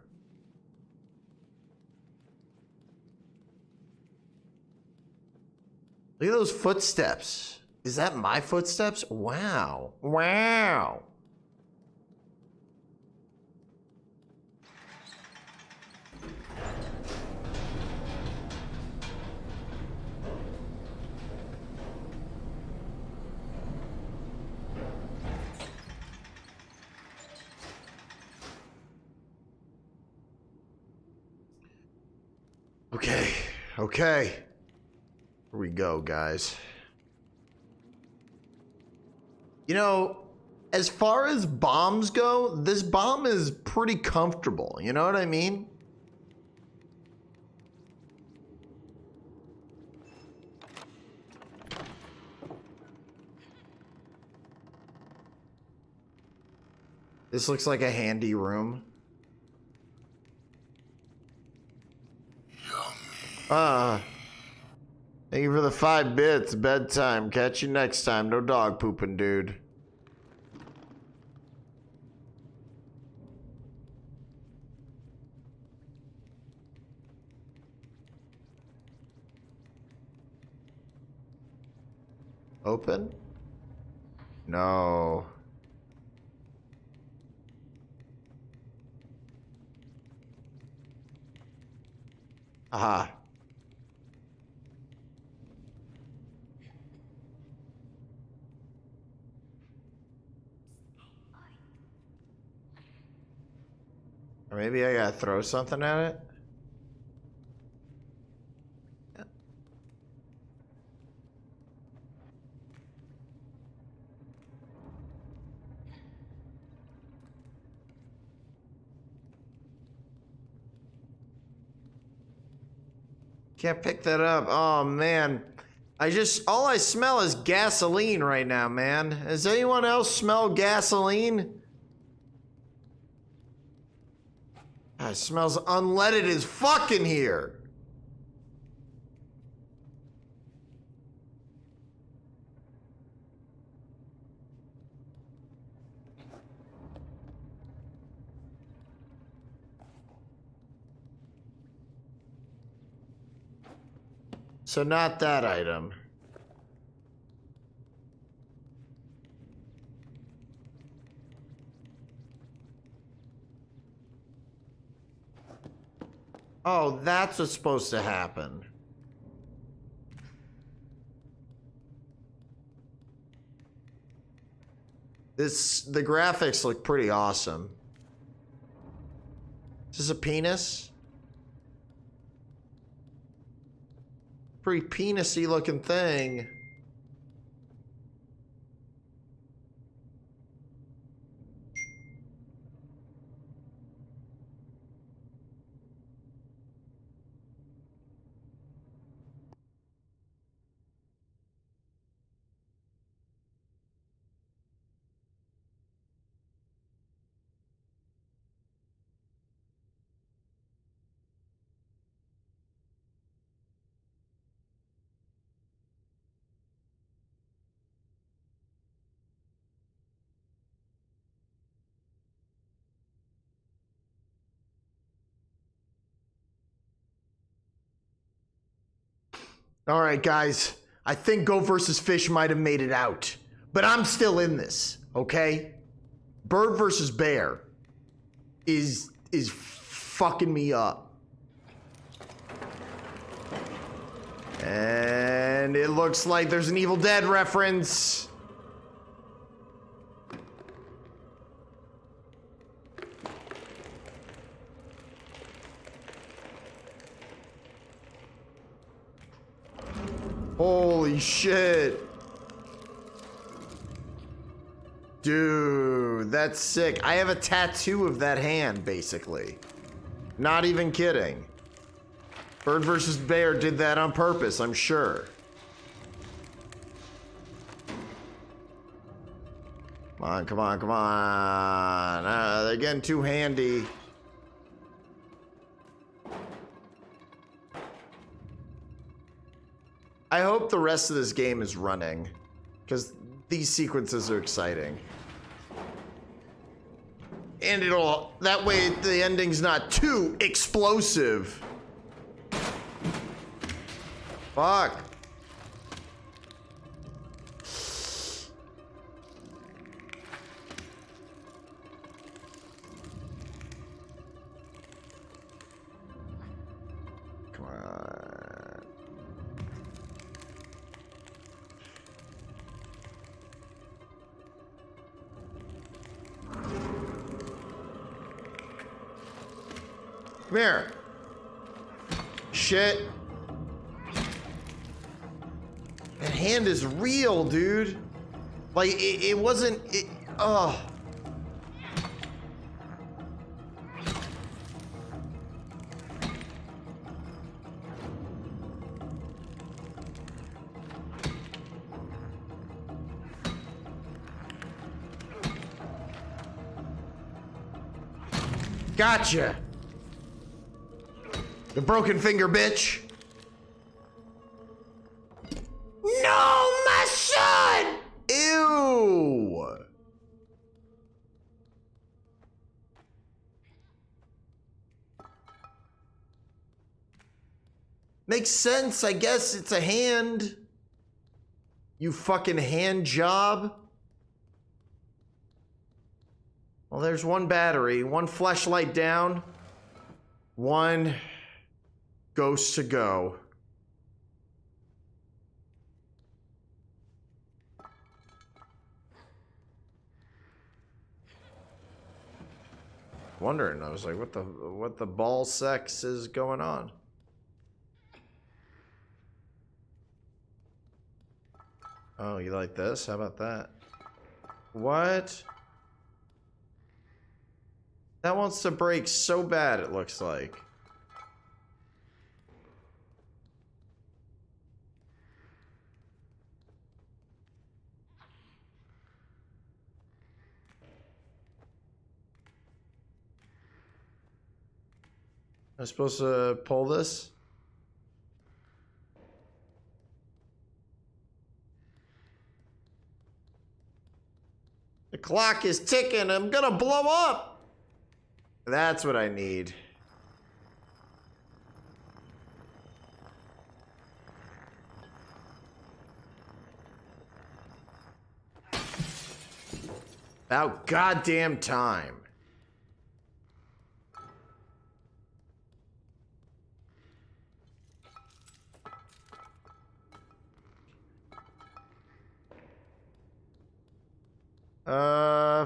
Look at those footsteps. Is that my footsteps? Wow. Wow. Okay. Okay. Here we go, guys. You know, as far as bombs go, this bomb is pretty comfortable. You know what I mean? This looks like a handy room. Thank you for the 5 bits. Bedtime. Catch you next time. No dog pooping, dude. Open? No. Aha. Or maybe I gotta throw something at it? Can't pick that up. Oh, man. All I smell is gasoline right now, man. Does anyone else smell gasoline? It smells unleaded as fuck in here. So not that item. Oh, that's what's supposed to happen. The graphics look pretty awesome. Is this a penis? Pretty penis-y looking thing. All right, guys. I think Go versus Fish might have made it out. But I'm still in this, okay? Bird versus Bear is fucking me up. And it looks like there's an Evil Dead reference. Holy shit. Dude, that's sick. I have a tattoo of that hand, basically. Not even kidding. Bird versus Bear did that on purpose, I'm sure. Come on, come on, come on. They're getting too handy. I hope the rest of this game is running, because these sequences are exciting. And that way the ending's not too explosive. Fuck. Come on. Come here. Shit. That hand is real, dude. Like, it wasn't... Oh. Gotcha. The broken finger, bitch. No, my son! Ew. Makes sense, I guess it's a hand. You fucking hand job. Well, there's one battery, one flashlight down, one ghost to go. Wondering, I was like, what the ball sex is going on? Oh, you like this? How about that? What? That wants to break so bad, it looks like. I'm supposed to pull this? The clock is ticking. I'm gonna blow up. That's what I need. About goddamn time.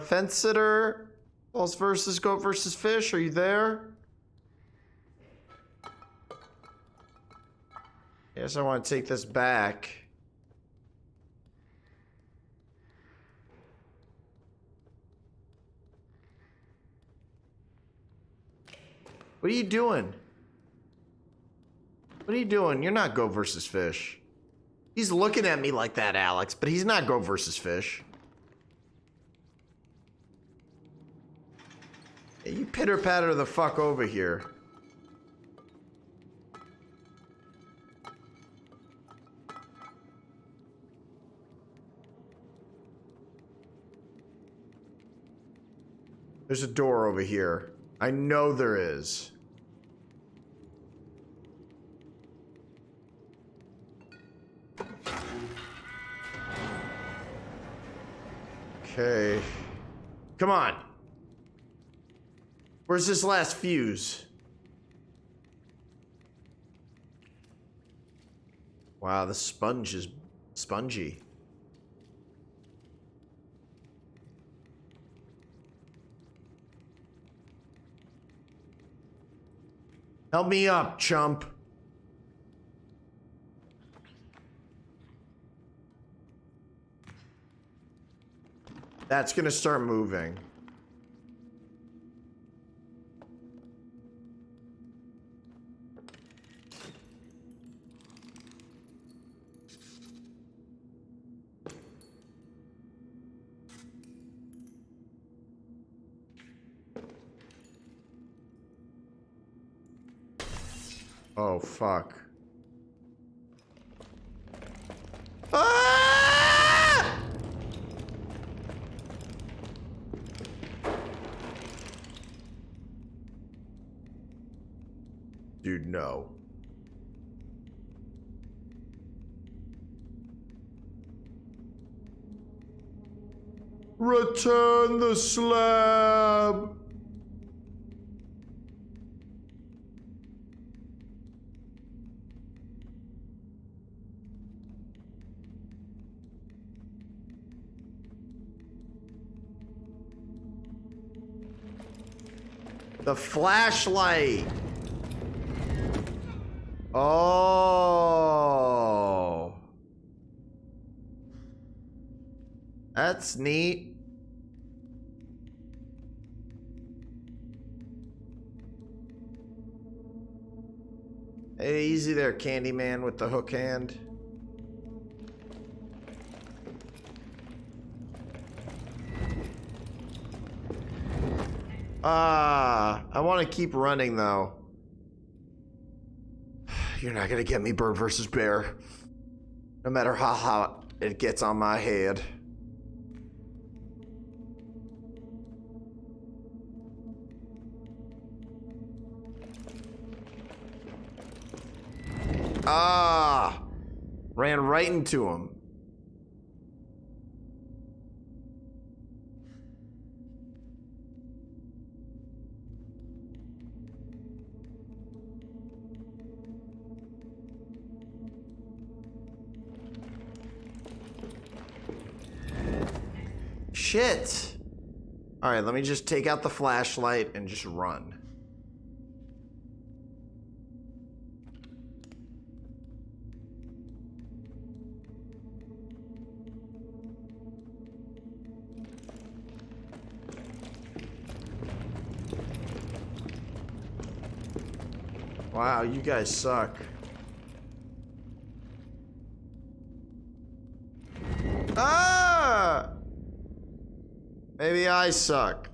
Fence sitter, balls versus goat versus fish. Are you there? Yes, I want to take this back. What are you doing? What are you doing? You're not goat versus fish. He's looking at me like that, Alex, but he's not goat versus fish. Hey, you pitter-patter the fuck over here. There's a door over here. I know there is. Okay. Come on. Where's this last fuse? Wow, the sponge is spongy. Help me up, chump. That's gonna start moving. Oh, fuck. Ah! Dude, no. Return the slab. The flashlight. Oh. That's neat. Hey, easy there, Candyman with the hook hand. I want to keep running though. You're not gonna get me, bird versus bear. No matter how hot it gets on my head. Ran right into him. Shit. All right, let me just take out the flashlight and just run. Wow, you guys suck. Ah! Maybe I suck.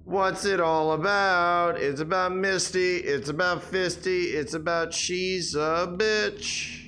What's it all about? It's about Misty, it's about Fisty, it's about she's a bitch.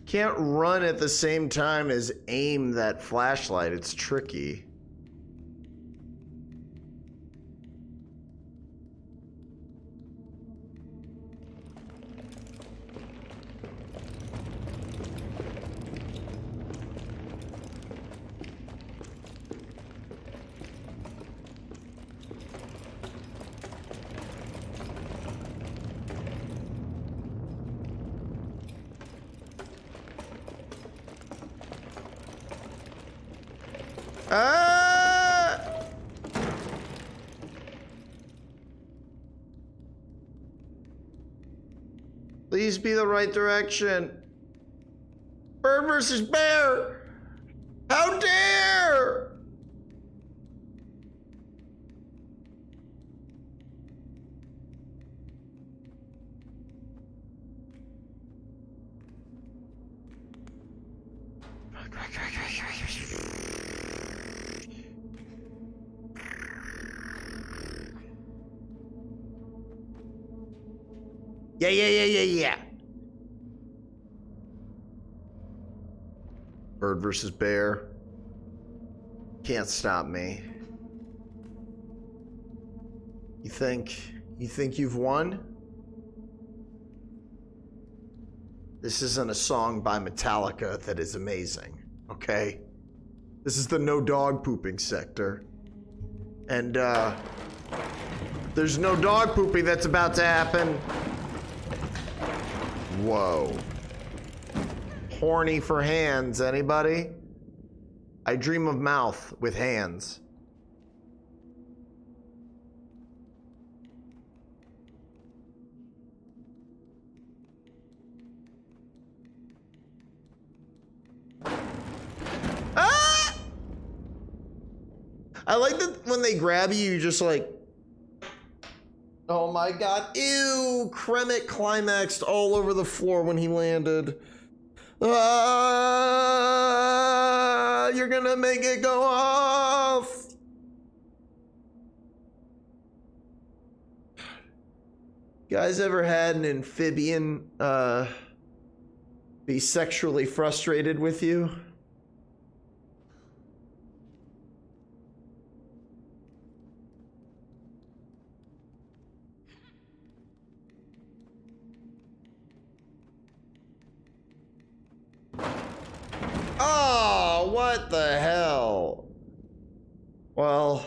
Can't run at the same time as aim that flashlight. It's tricky. Please be the right direction. Bird versus bear. How dare! Yeah. Bird versus bear. Can't stop me. You think you've won? This isn't a song by Metallica that is amazing, okay? This is the no dog pooping sector. And there's no dog pooping that's about to happen. Whoa. Horny for hands, anybody? I dream of mouth with hands. Ah! I like that when they grab you, you just like, oh my god, ew, Kremet climaxed all over the floor when he landed. You're gonna make it go off. You guys ever had an amphibian be sexually frustrated with you? Oh, what the hell? Well,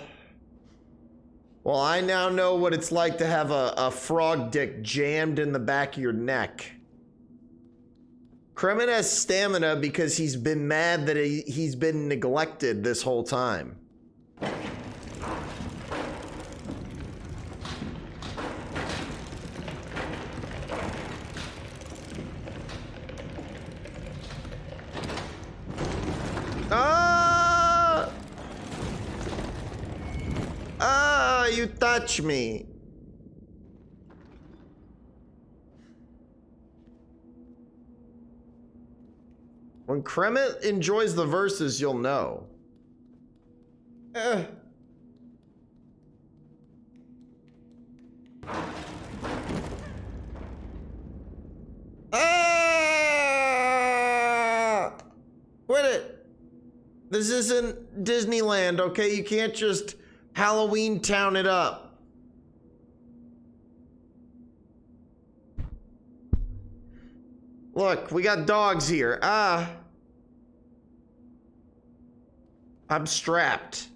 I now know what it's like to have a frog dick jammed in the back of your neck. Kremet has stamina because he's been mad that he's been neglected this whole time. You touch me. When Kremet enjoys the verses, you'll know. Quit it. This isn't Disneyland, okay? You can't just Halloween town it up. Look, we got dogs here. I'm strapped.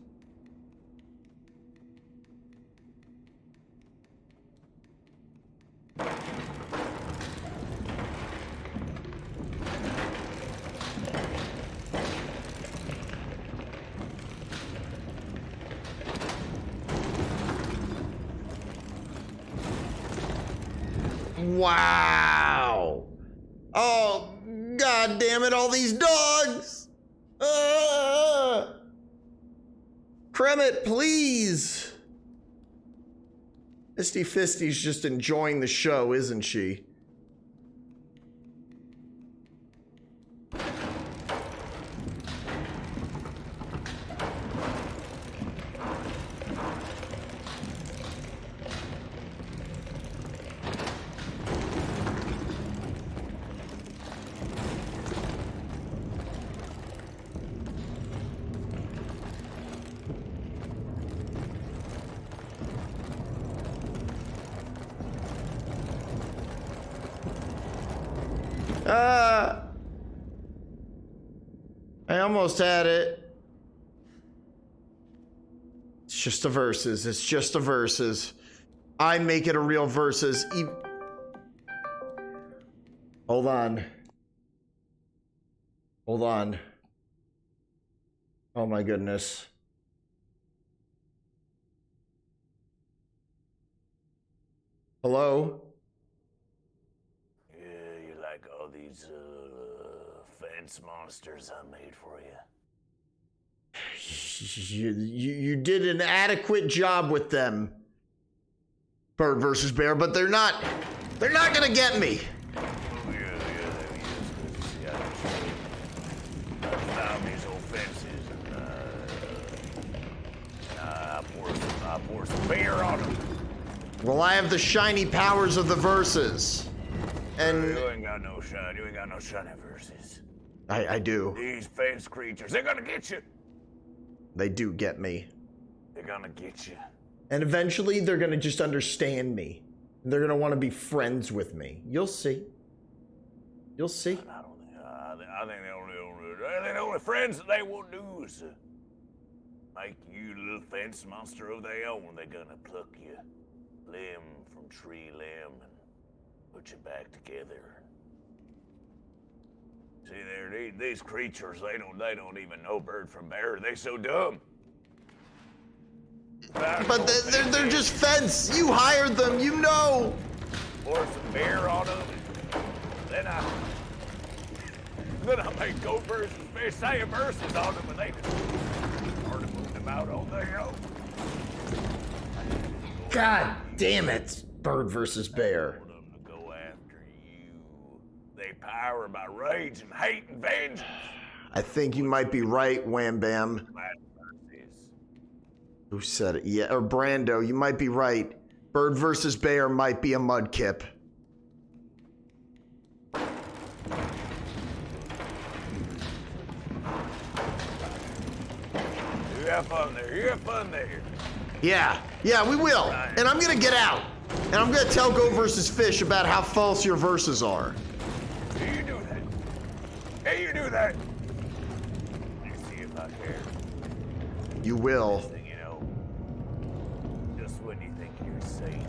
Wow. Oh, god damn it, all these dogs. Kremet, please. Misty Fisty's just enjoying the show, isn't she? I almost had it. It's just the verses. It's just the verses. I make it a real verses. Hold on. Hold on. Oh my goodness. Hello? Yeah, you like all these fence monsters I made for you? You did an adequate job with them, Bird versus Bear, but they're not gonna get me. I found these old fences and I pour some beer on them. Well, I have the shiny powers of the verses. And you ain't got no shine. You ain't got no shiny verses. I do. These fence creatures, they're gonna get you. They do get me. They're gonna get you. And eventually they're gonna just understand me. They're gonna want to be friends with me. You'll see. You'll see. I think the only friends that they will do is make you a little fence monster of their own. They're gonna pluck you limb from tree limb and put you back together. See, these creatures, they don't even know bird from bear. They so dumb. But they're just fence. You hired them, you know. Pour some beer on them. Then I make goat versus fish, say verses on them, and they just started moving them out on there. God damn it. Bird versus bear. Go after you. They power by rage and hate and vengeance. I think you might be right, Wham Bam. Who said it? Yeah, or Brando, you might be right. Bird versus bear might be a mudkip. You have fun there. You have fun there. Yeah, we will. And I'm gonna get out. And I'm gonna tell Go versus Fish about how false your verses are. You do that. Hey, you do that. Let's see if I care. You will. You know, just when you think you're safe,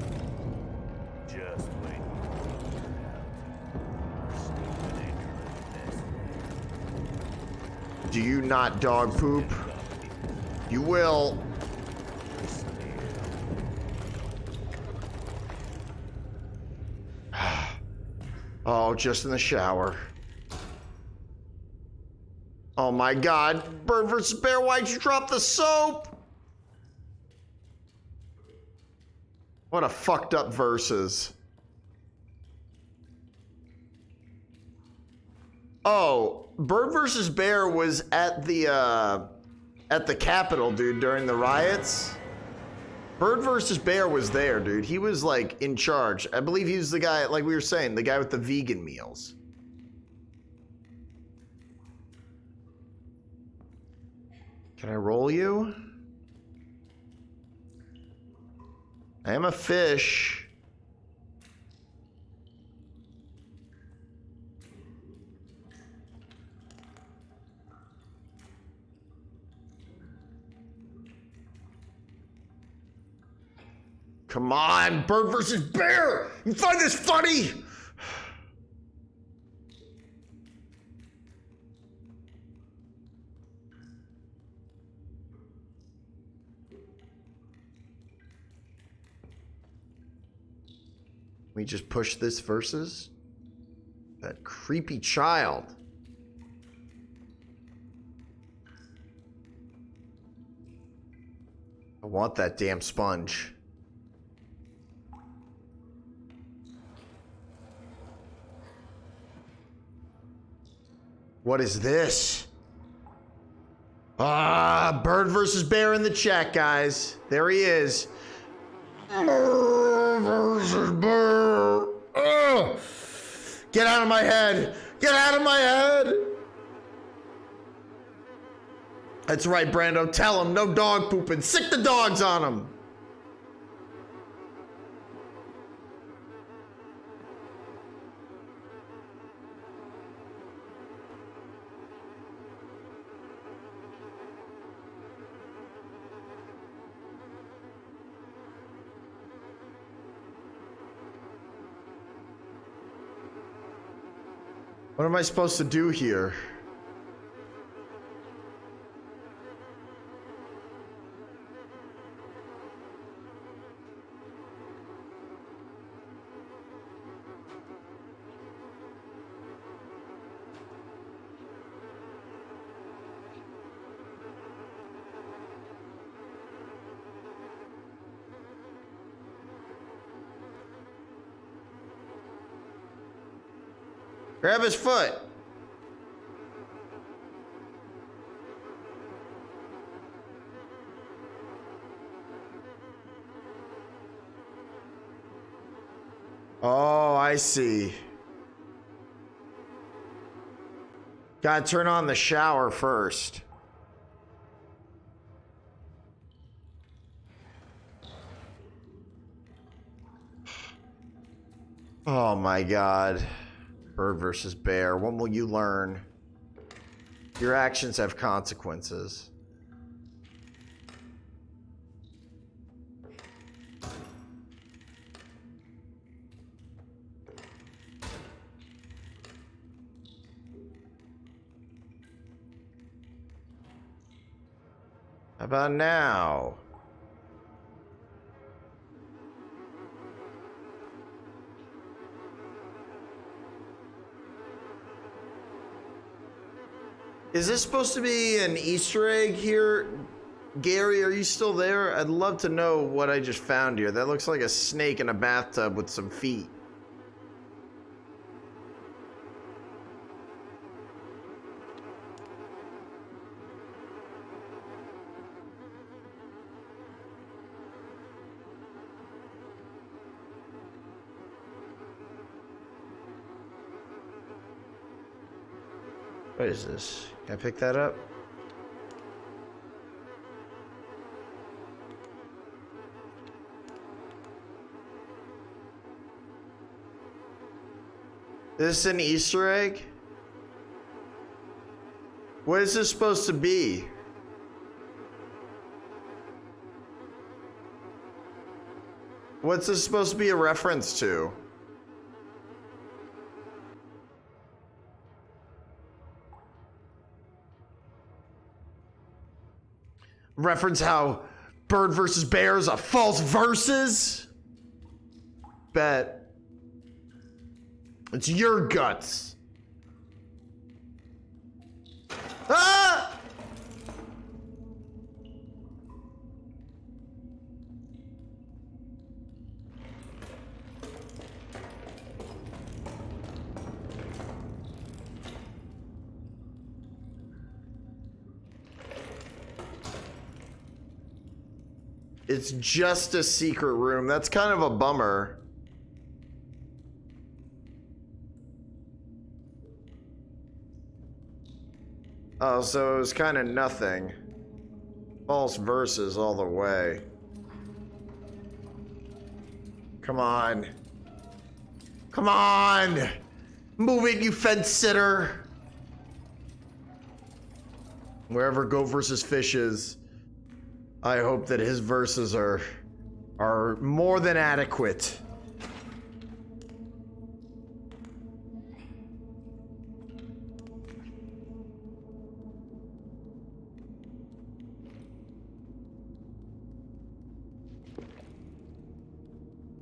just when Do you not dog poop? You will. Oh, just in the shower. Oh my God. Bird versus bear, why'd you drop the soap? What a fucked up verses. Oh, Bird versus Bear was at the Capitol, dude, during the riots. Bird versus Bear was there, dude. He was like in charge. I believe he was the guy, like we were saying, the guy with the vegan meals. Can I roll you? I am a fish. Come on, Bird versus Bear! You find this funny? We just push this versus that creepy child. I want that damn sponge. What is this? Ah, Bird versus Bear in the chat, guys. There he is. Bird versus Bear. Ugh. Get out of my head. Get out of my head. That's right, Brando. Tell him no dog pooping. Sick the dogs on him. What am I supposed to do here? Grab his foot. Oh, I see. Gotta turn on the shower first. Oh my God. Bird versus Bear. When will you learn? Your actions have consequences. How about now? Is this supposed to be an Easter egg here? Gary, are you still there? I'd love to know what I just found here. That looks like a snake in a bathtub with some feet. What is this? Can I pick that up? Is this an Easter egg? What is this supposed to be? What's this supposed to be a reference to? Reference how Bird versus Bear is a false versus? Bet. It's your guts. Ah! It's just a secret room. That's kind of a bummer. Oh, so it was kind of nothing. False verses all the way. Come on. Come on! Move it, you fence sitter! Wherever Go versus Fish is, I hope that his verses are more than adequate.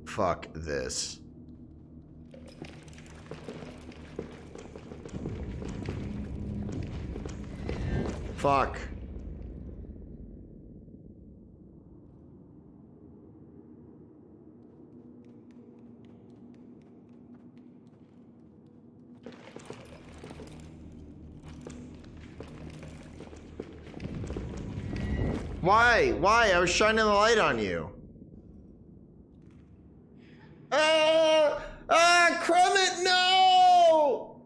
Fuck this. Fuck. Why? Why? I was shining the light on you. Kremet, no!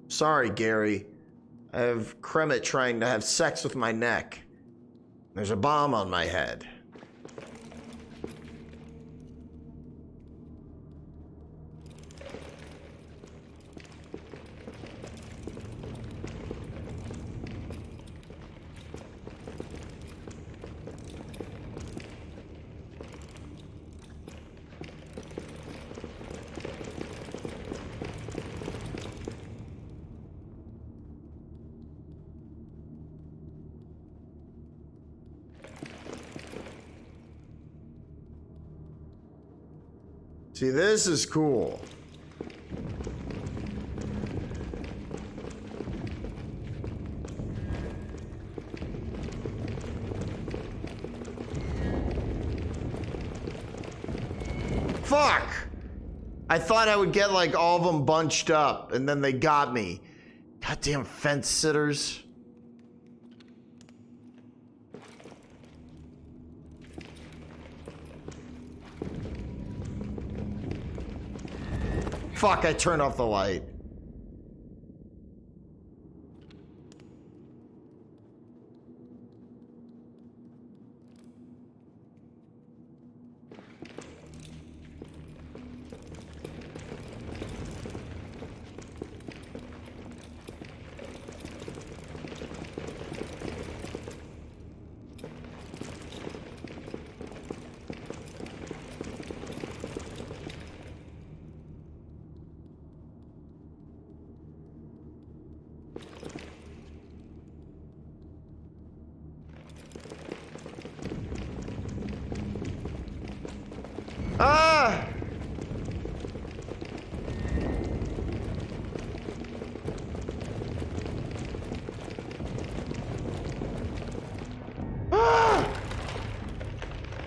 Sorry, Gary. I have Kremet trying to have sex with my neck. There's a bomb on my head. See, this is cool. Fuck! I thought I would get like all of them bunched up, and then they got me. Goddamn fence sitters. Fuck, I turned off the light.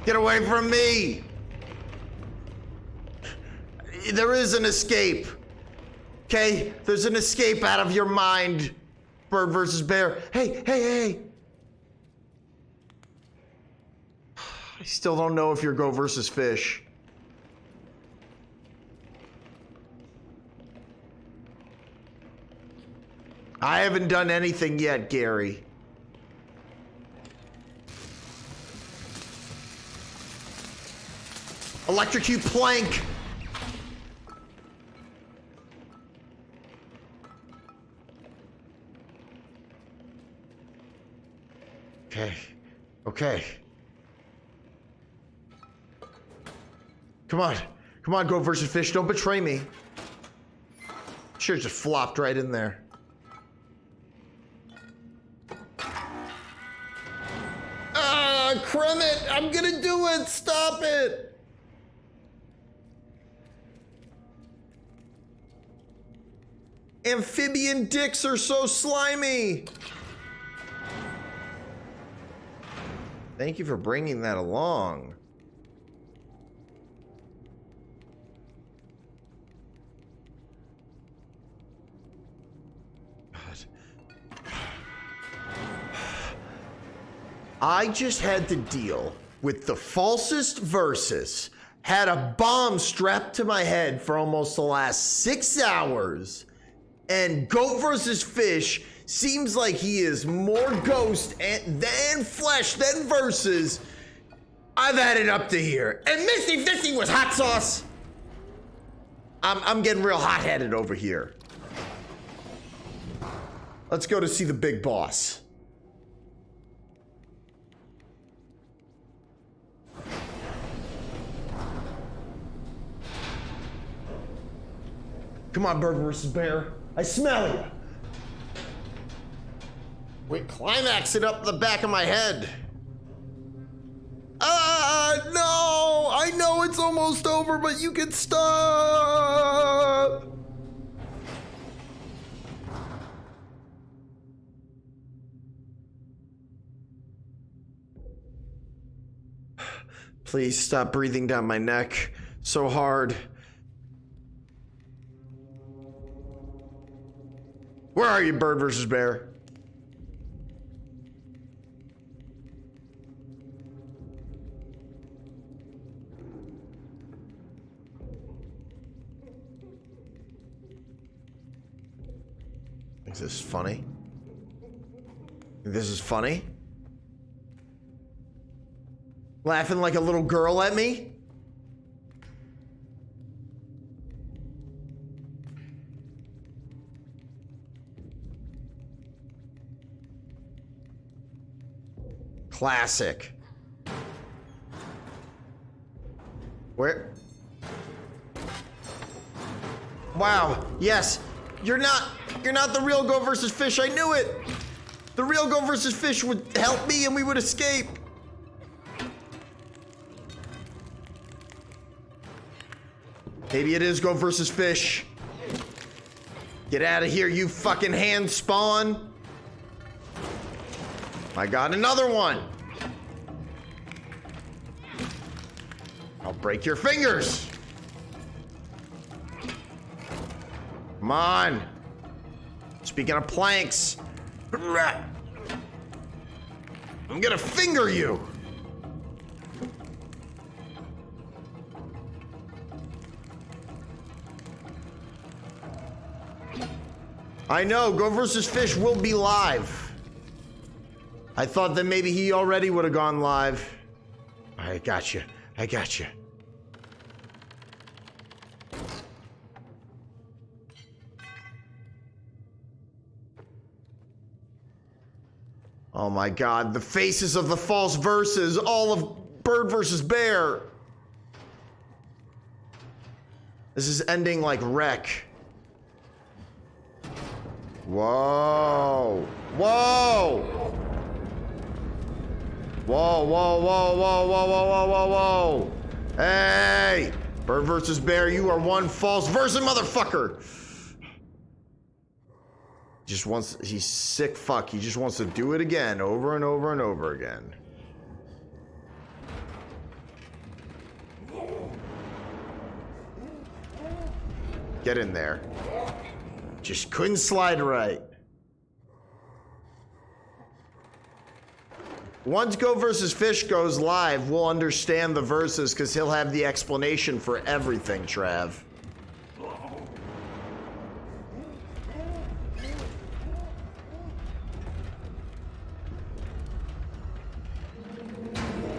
Get away from me! There is an escape. Okay? There's an escape out of your mind. Bird versus bear. Hey, hey, hey! I still don't know if you're goat versus fish. I haven't done anything yet, Gary. Electrocute plank. Okay. Okay. Come on. Come on, goat versus fish. Don't betray me. Should've just flopped right in there. Crim it! I'm gonna do it! Stop it! Amphibian dicks are so slimy! Thank you for bringing that along. I just had to deal with the falsest verses, had a bomb strapped to my head for almost the last 6 hours, and goat versus fish seems like he is more ghost than flesh than versus. I've had it up to here. And Misty Fisty was hot sauce. I'm getting real hot-headed over here. Let's go to see the big boss. Come on, bird versus bear. I smell you. Wait, climax it up the back of my head. No! I know it's almost over, but you can stop! Please stop breathing down my neck so hard. Where are you, bird versus bear? Is this funny? This is funny? Laughing like a little girl at me? Classic. Where? Wow, yes. You're not the real Go versus Fish. I knew it. The real Go versus Fish would help me and we would escape. Maybe it is Go versus Fish. Get out of here, you fucking hand spawn. I got another one. I'll break your fingers. Come on. Speaking of planks, I'm gonna finger you. I know, Go versus Fish will be live. I thought that maybe he already would have gone live. I got you. I got you. Oh my God, the faces of the false verses, all of bird versus bear. This is ending like wreck. Whoa. Whoa. Whoa, whoa, whoa, whoa, whoa, whoa, whoa, whoa, whoa. Hey, bird versus bear, you are one false versus motherfucker. Just wants, he's sick fuck. He just wants to do it again, over and over and over again. Get in there. Just couldn't slide right. Once Goat vs. Fish goes live, we'll understand the verses because he'll have the explanation for everything, Trav.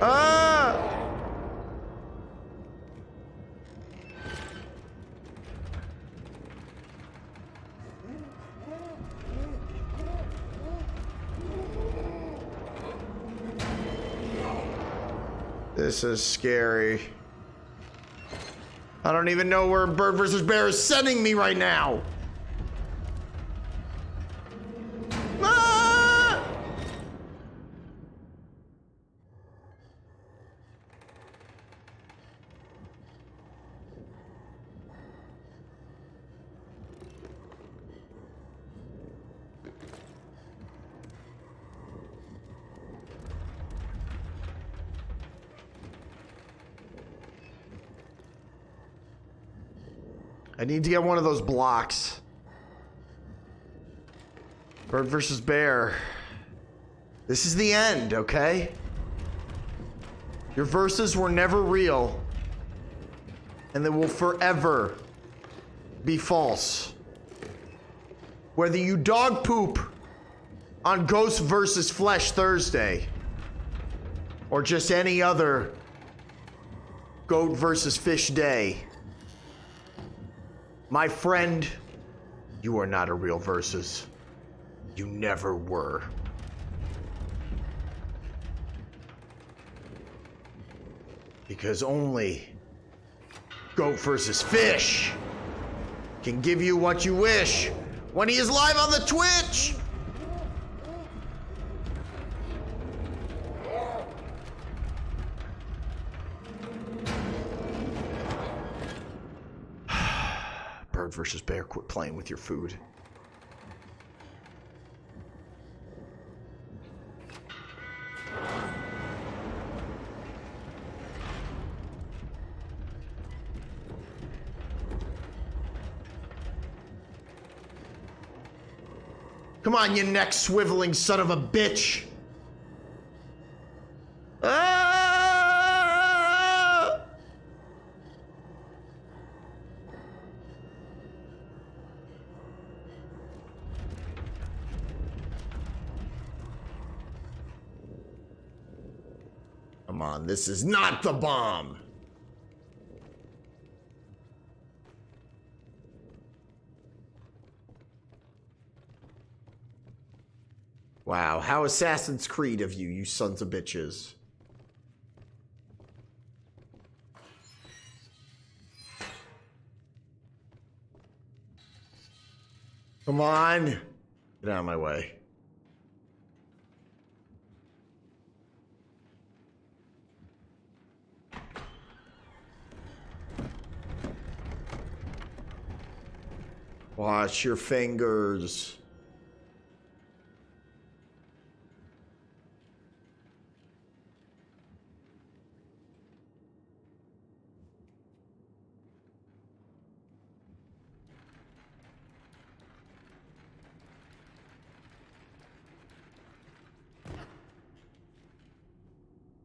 Ah! This is scary. I don't even know where Bird vs. Bear is sending me right now. Ah! I need to get one of those blocks. Bird versus Bear. This is the end, okay? Your verses were never real. And they will forever be false. Whether you dog poop on Ghost versus Flesh Thursday, or just any other Goat versus Fish day, my friend, you are not a real versus. You never were. Because only Goat versus Fish can give you what you wish when he is live on the Twitch. Bird versus Bear, quit playing with your food. Come on, you neck swiveling son of a bitch. Ah! Come on, this is not the bomb. Wow, how Assassin's Creed of you, you sons of bitches. Come on. Get out of my way. Watch your fingers.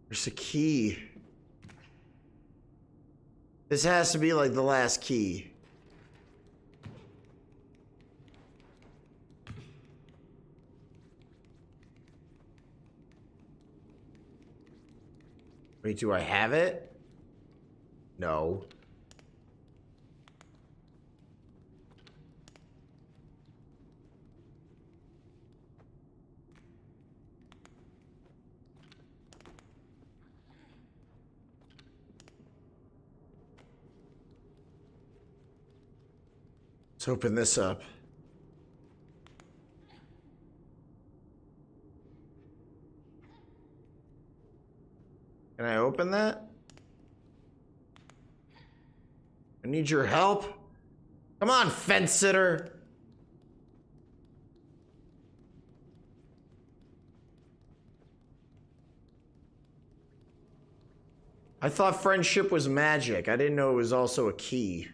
There's a key. This has to be like the last key. Wait, do I have it? No. Let's open this up. Can I open that? I need your help. Come on, fence sitter. I thought friendship was magic. I didn't know it was also a key.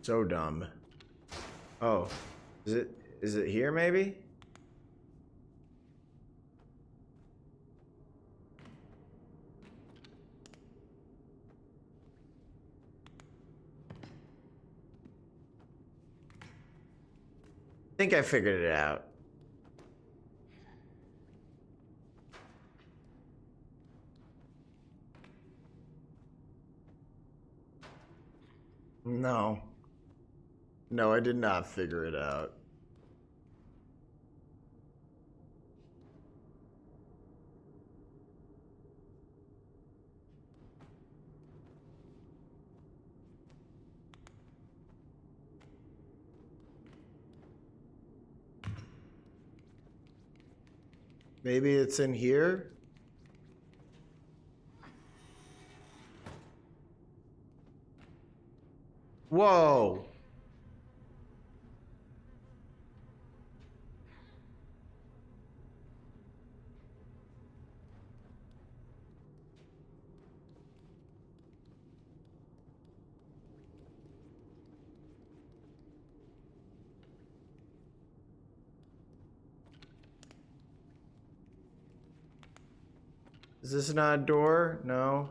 So dumb. Oh, is it here maybe? I think I figured it out. No. No, I did not figure it out. Maybe it's in here? Whoa! Is this not a door? No.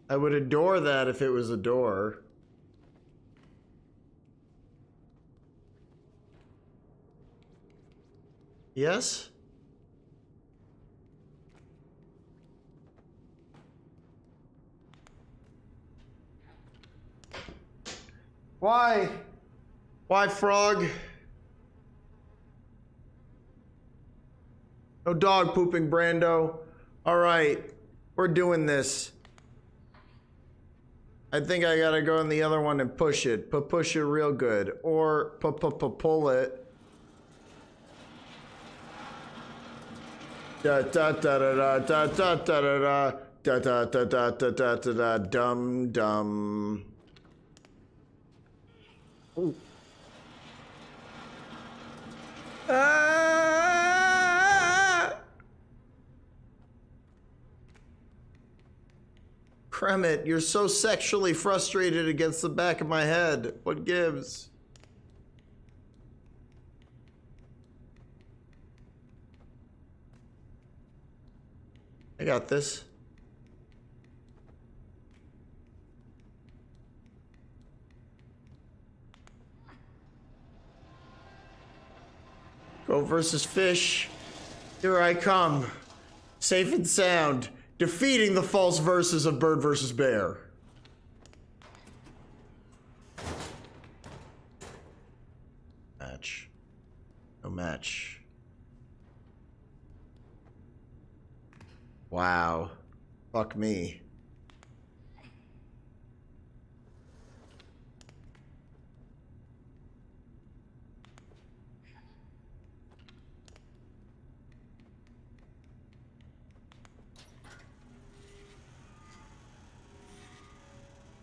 I would adore that if it was a door. Yes? Why? Why, frog? No dog pooping, Brando. All right, we're doing this. I think I gotta go in the other one and push it. Push it real good. Or pull it. Da da da da da da da da da da da da da da da da da dum dum. Kremit, you're so sexually frustrated against the back of my head. What gives? I got this. Go versus fish. Here I come. Safe and sound. Defeating the false verses of bird versus bear. Match. No match. Wow. Fuck me.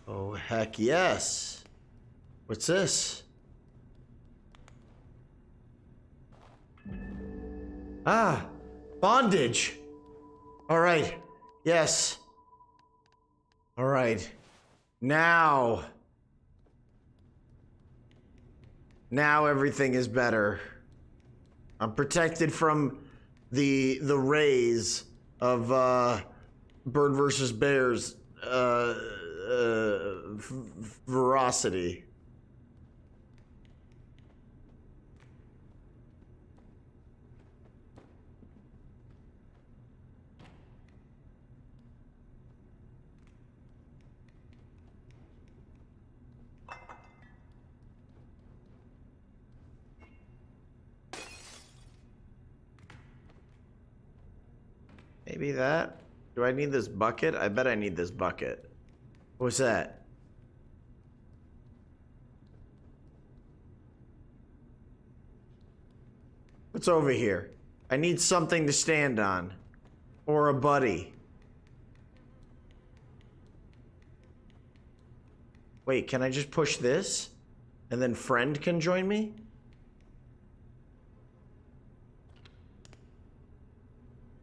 Oh, heck yes. What's this? Ah, bondage. All right. Yes. All right. Now everything is better. I'm protected from the rays of bird versus bear's ferocity. Maybe that? Do I need this bucket? I bet I need this bucket. What's that? What's over here? I need something to stand on. Or a buddy. Wait, can I just push this? And then friend can join me?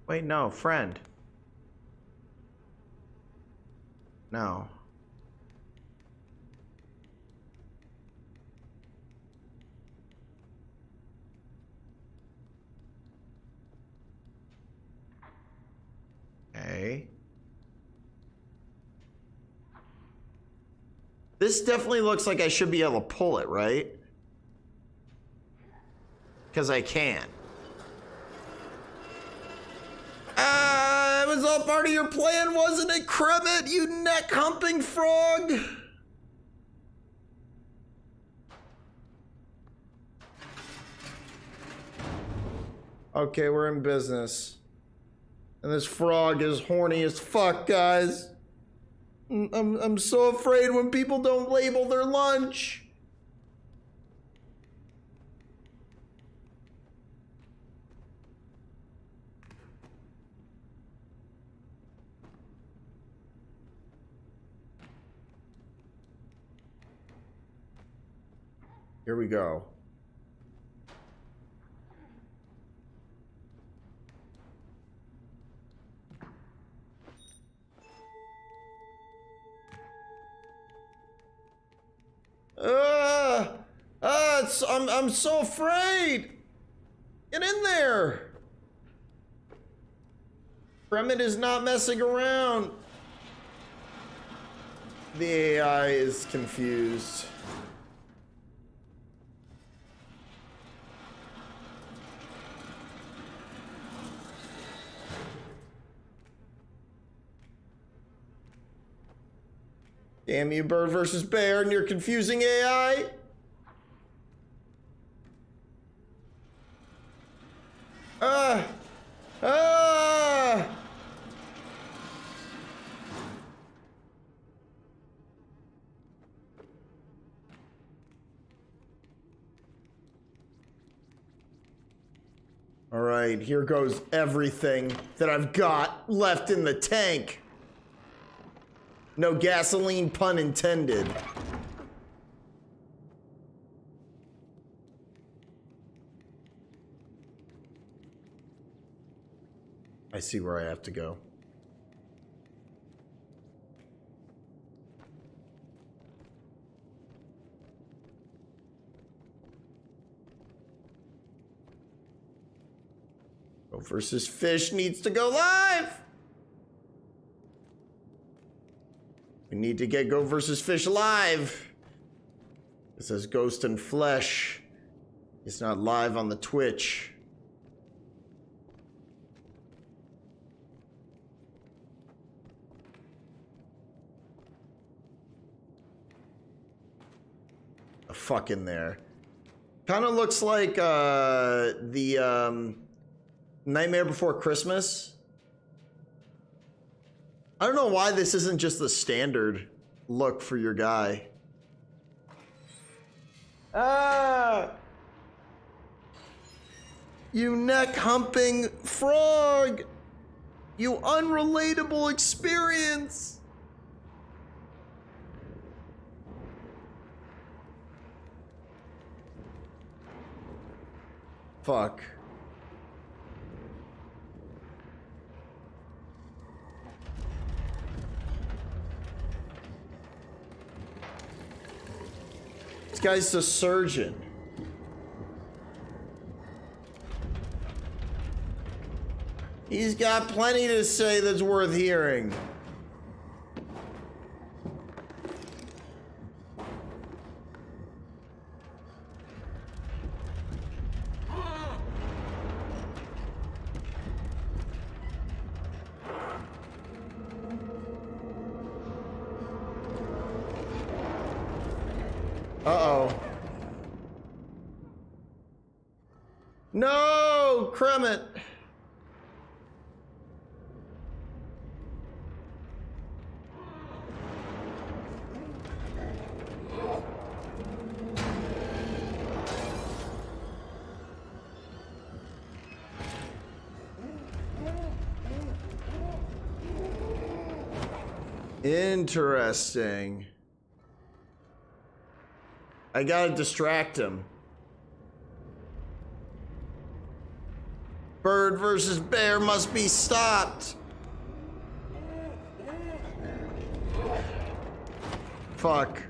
Wait, no, friend. No. This definitely looks like I should be able to pull it, right? Because I can. It was all part of your plan, wasn't it, Kremet, you neck-humping frog? Okay, we're in business. And this frog is horny as fuck, guys. I'm so afraid when people don't label their lunch. Here we go. I'm so afraid. Get in there. Kremet is not messing around. The AI is confused. Damn you, bird versus bear, and your confusing AI. All right, here goes everything that I've got left in the tank. No gasoline, pun intended. I see where I have to go. Go versus fish needs to go live. We need to get Go versus Fish live. It says Ghost and Flesh. It's not live on the Twitch. A fuck in there. Kind of looks like the Nightmare Before Christmas. I don't know why this isn't just the standard look for your guy. You neck-humping frog! You unrelatable experience! Fuck. This guy's a surgeon. He's got plenty to say that's worth hearing. Uh-oh. No, Kremet. Interesting. I gotta distract him. Bird versus bear must be stopped. Fuck.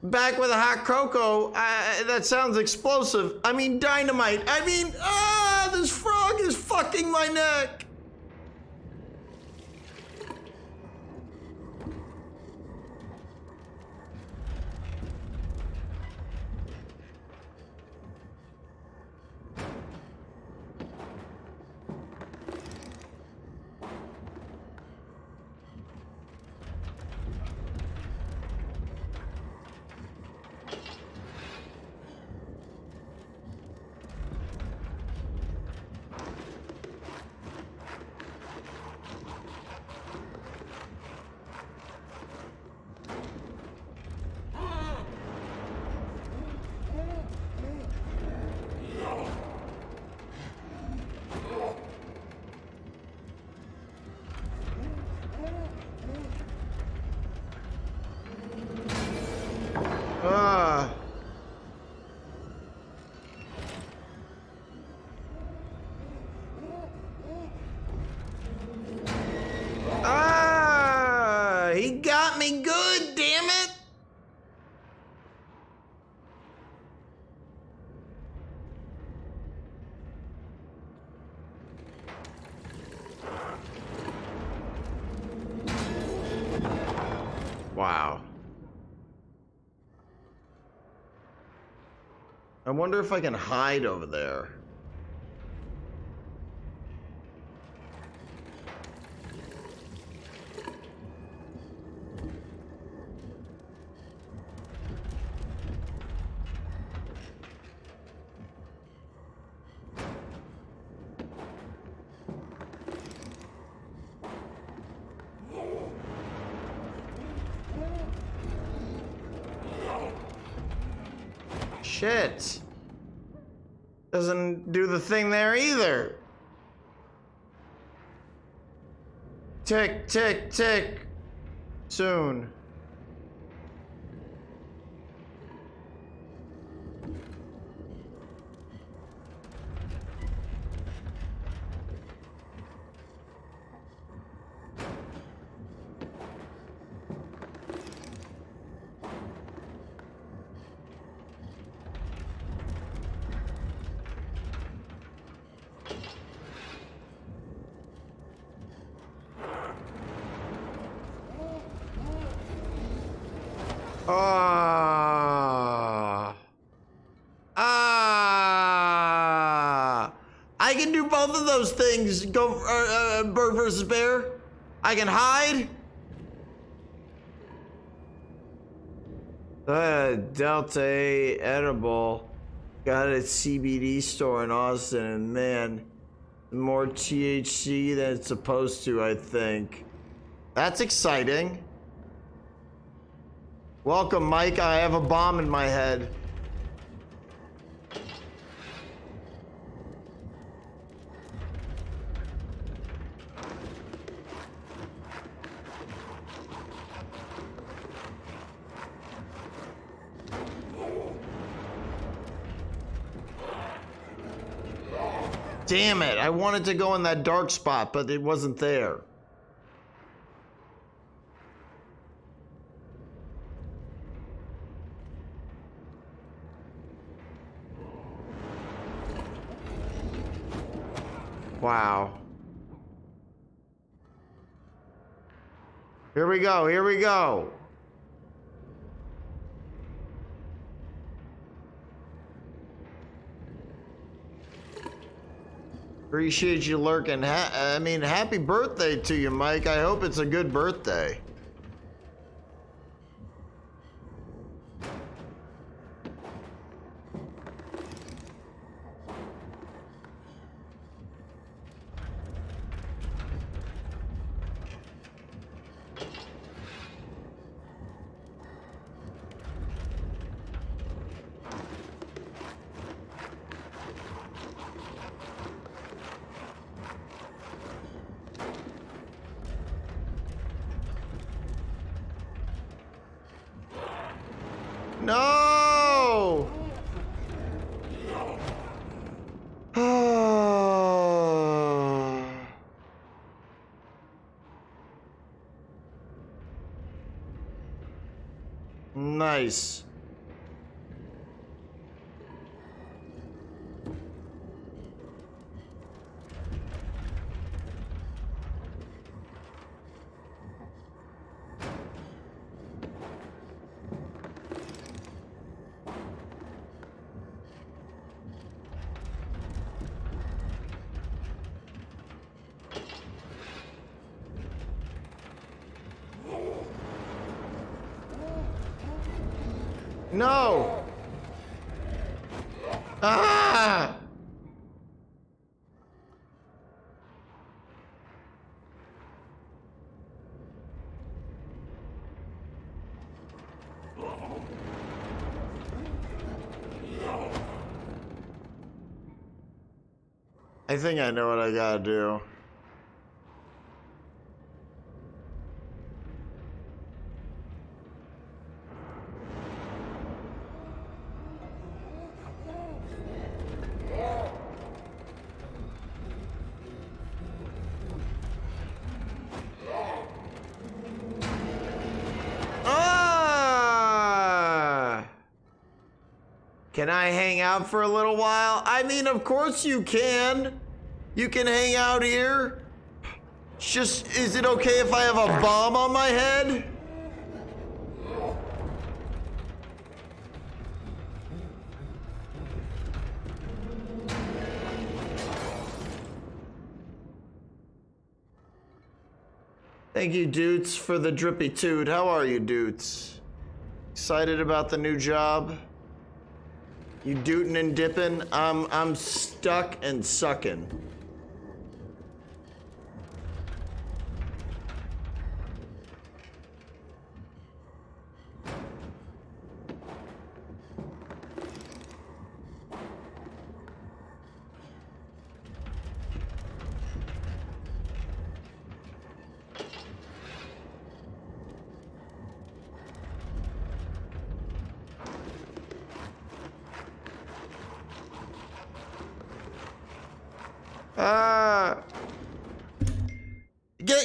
Back with a hot cocoa. That sounds explosive. I mean dynamite. I mean, this frog is fucking my neck. He got me good, damn it. Wow. I wonder if I can hide over there. Shit. Doesn't do the thing there either. Tick, tick, tick. Soon. I can do both of those things. Go, bird versus bear. I can hide. Delta 8 edible. Got it at CBD store in Austin, and man, more THC than it's supposed to, I think. That's exciting. Welcome, Mike. I have a bomb in my head. Damn it, I wanted to go in that dark spot, but it wasn't there. Wow. Here we go, here we go. Appreciate you lurking. I mean, happy birthday to you, Mike. I hope it's a good birthday. No! Nice. No! Ah! I think I know what I gotta do. Can I hang out for a little while? I mean, of course you can. You can hang out here. It's just, is it okay if I have a bomb on my head? Thank you, Doots, for the drippy toot. How are you, Doots? Excited about the new job? You dootin' and dippin'? I'm stuck and sucking.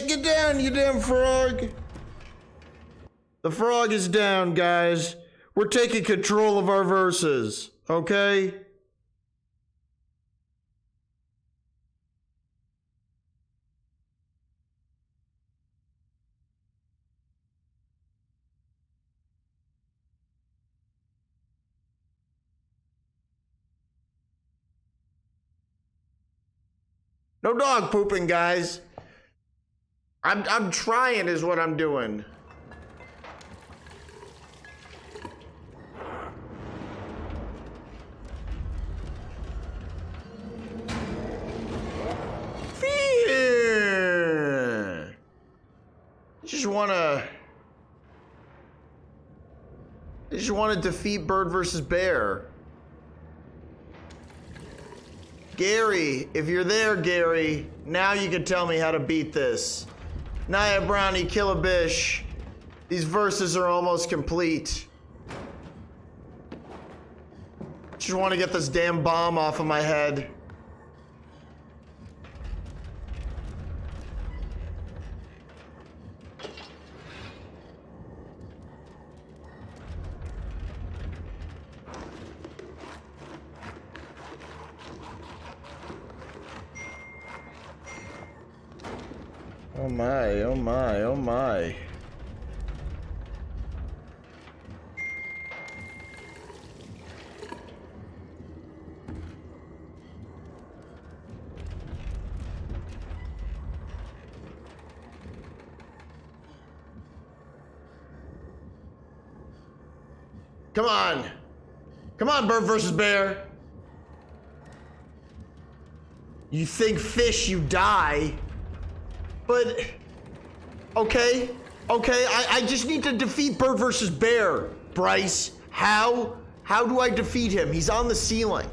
Get down, you damn frog. The frog is down, guys. We're taking control of our verses, okay? No dog pooping, guys. I'm trying is what I'm doing. I just wanna defeat Bird versus Bear. Gary, if you're there, Gary, now you can tell me how to beat this. Naya Brownie, Killabish. These verses are almost complete. Just want to get this damn bomb off of my head. Oh my, oh my, oh my. Come on. Come on, Bird versus Bear. You think fish, you die. But, okay, I just need to defeat Bird versus Bear, Bryce. How do I defeat him? He's on the ceiling.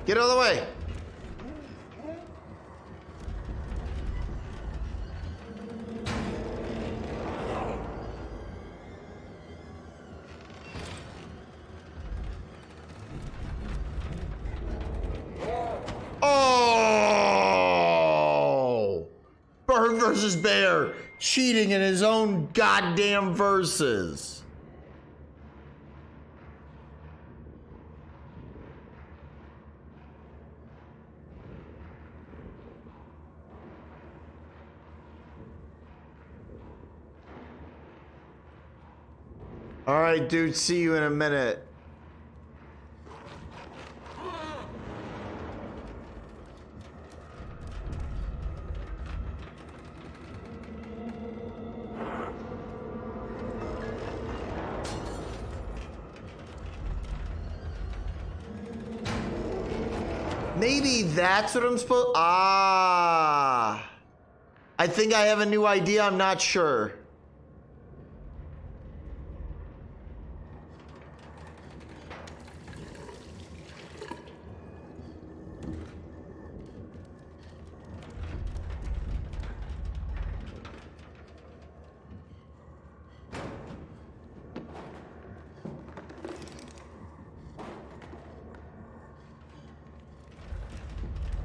Get out of the way. Oh! Bird versus bear, cheating in his own goddamn verses. All right, dude, see you in a minute. Maybe that's what I'm supposed. Ah. I think I have a new idea. I'm not sure.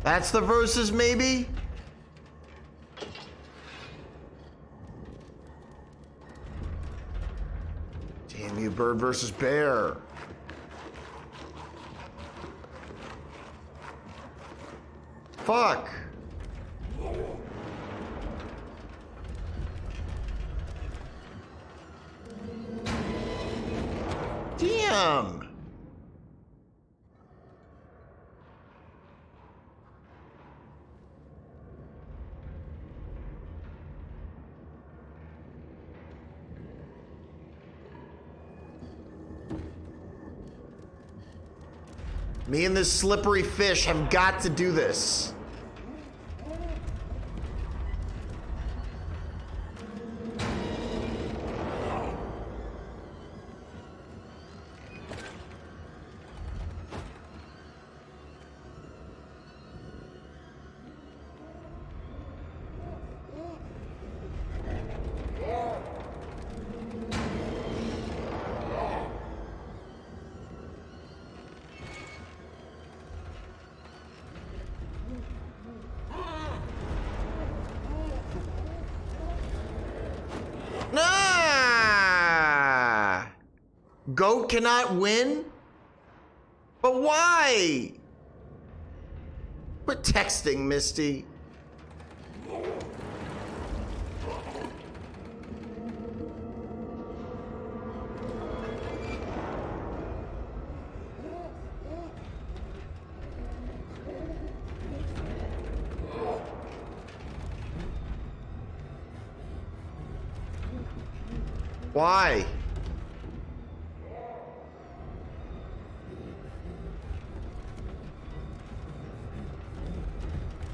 That's the verses, maybe? Damn you, bird versus bear. Fuck. Damn. Me and this slippery fish have got to do this. Nah! Goat cannot win? But why? Quit texting, Misty. Why?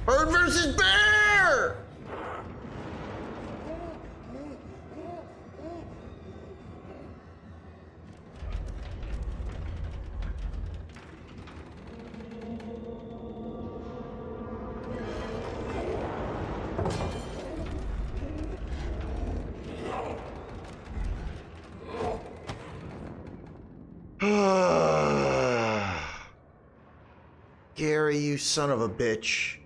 Bird versus bear! Gary, you son of a bitch.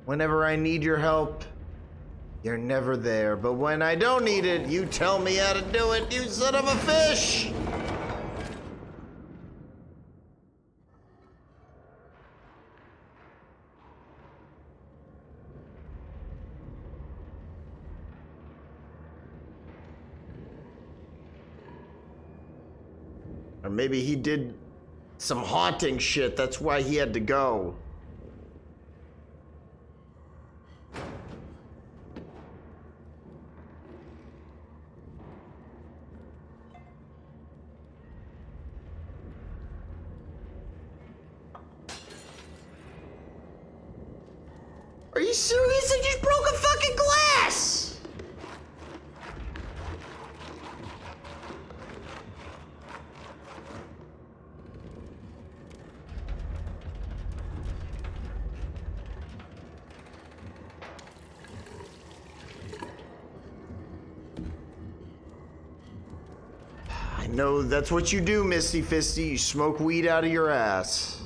Whenever I need your help, you're never there. But when I don't need it, you tell me how to do it, you son of a fish! Or maybe he did some haunting shit, that's why he had to go. Are you serious? I just broke a fucking glass! I know that's what you do, Misty Fisty. You smoke weed out of your ass.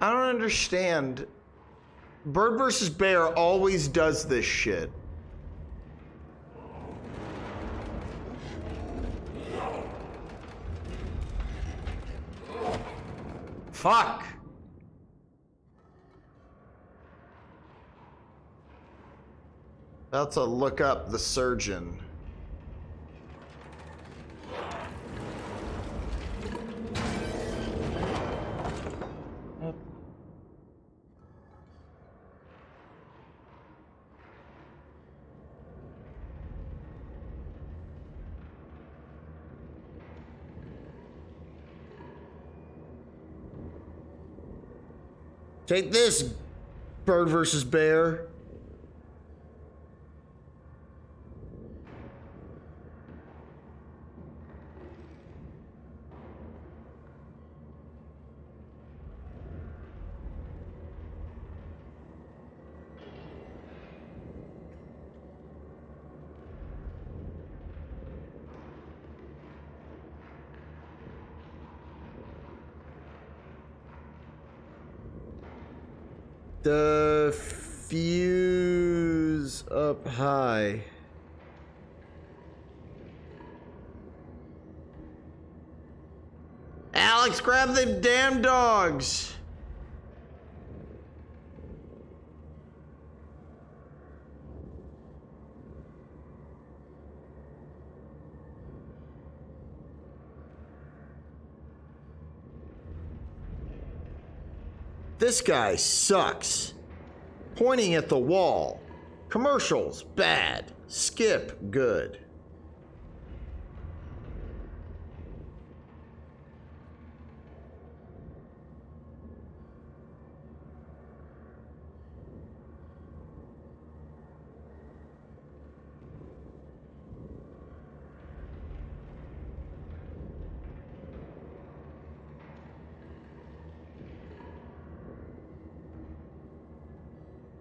I don't understand. Bird versus Bear always does this shit. Fuck. About to look up the surgeon. Take this, Bird versus Bear. The fuse up high. Alex, grab the damn dogs. This guy sucks. Pointing at the wall. Commercials, bad. Skip, good.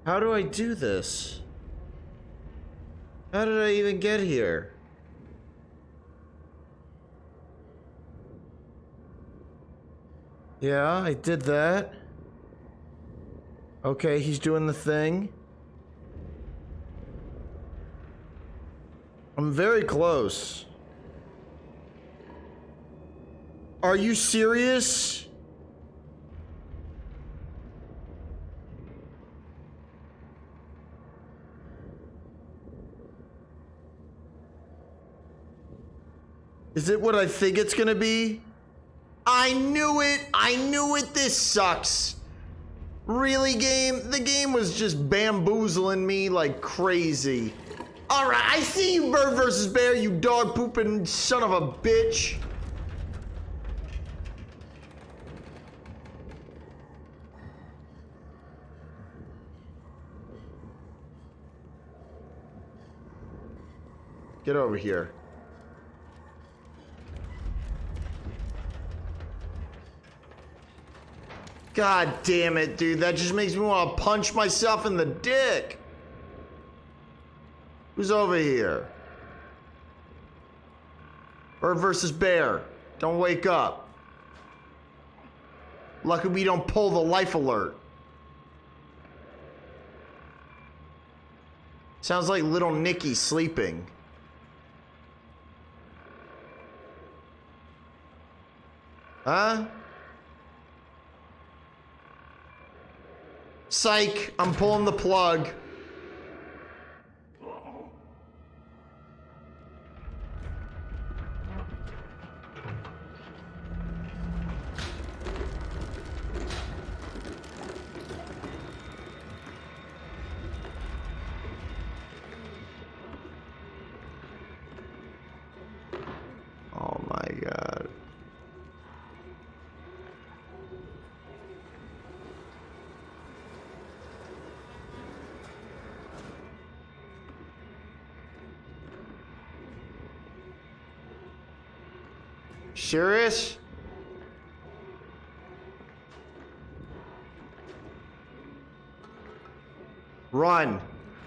How do I do this? How did I even get here? Yeah, I did that. Okay, he's doing the thing. I'm very close. Are you serious? Is it what I think it's gonna be? I knew it! I knew it! This sucks! Really, game? The game was just bamboozling me like crazy. Alright, I see you, Bird versus Bear, you dog pooping son of a bitch. Get over here. God damn it, dude. That just makes me want to punch myself in the dick. Who's over here? Bird versus Bear. Don't wake up. Lucky we don't pull the life alert. Sounds like little Nicky sleeping. Huh? Psych, I'm pulling the plug. Oh my God. Serious? Run.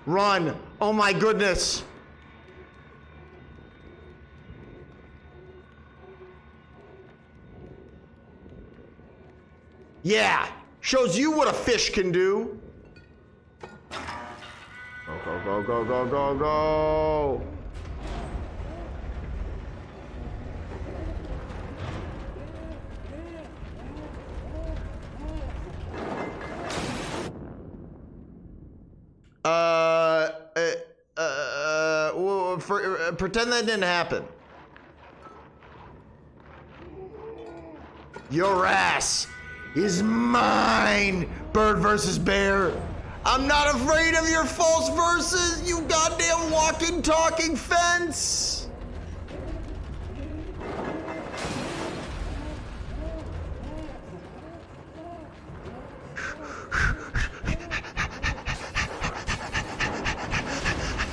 Run. Oh my goodness. Yeah. Shows you what a fish can do. Go, go, go, go, go, go. Pretend that didn't happen. Your ass is mine, Bird versus Bear. I'm not afraid of your false verses, you goddamn walking, talking fence.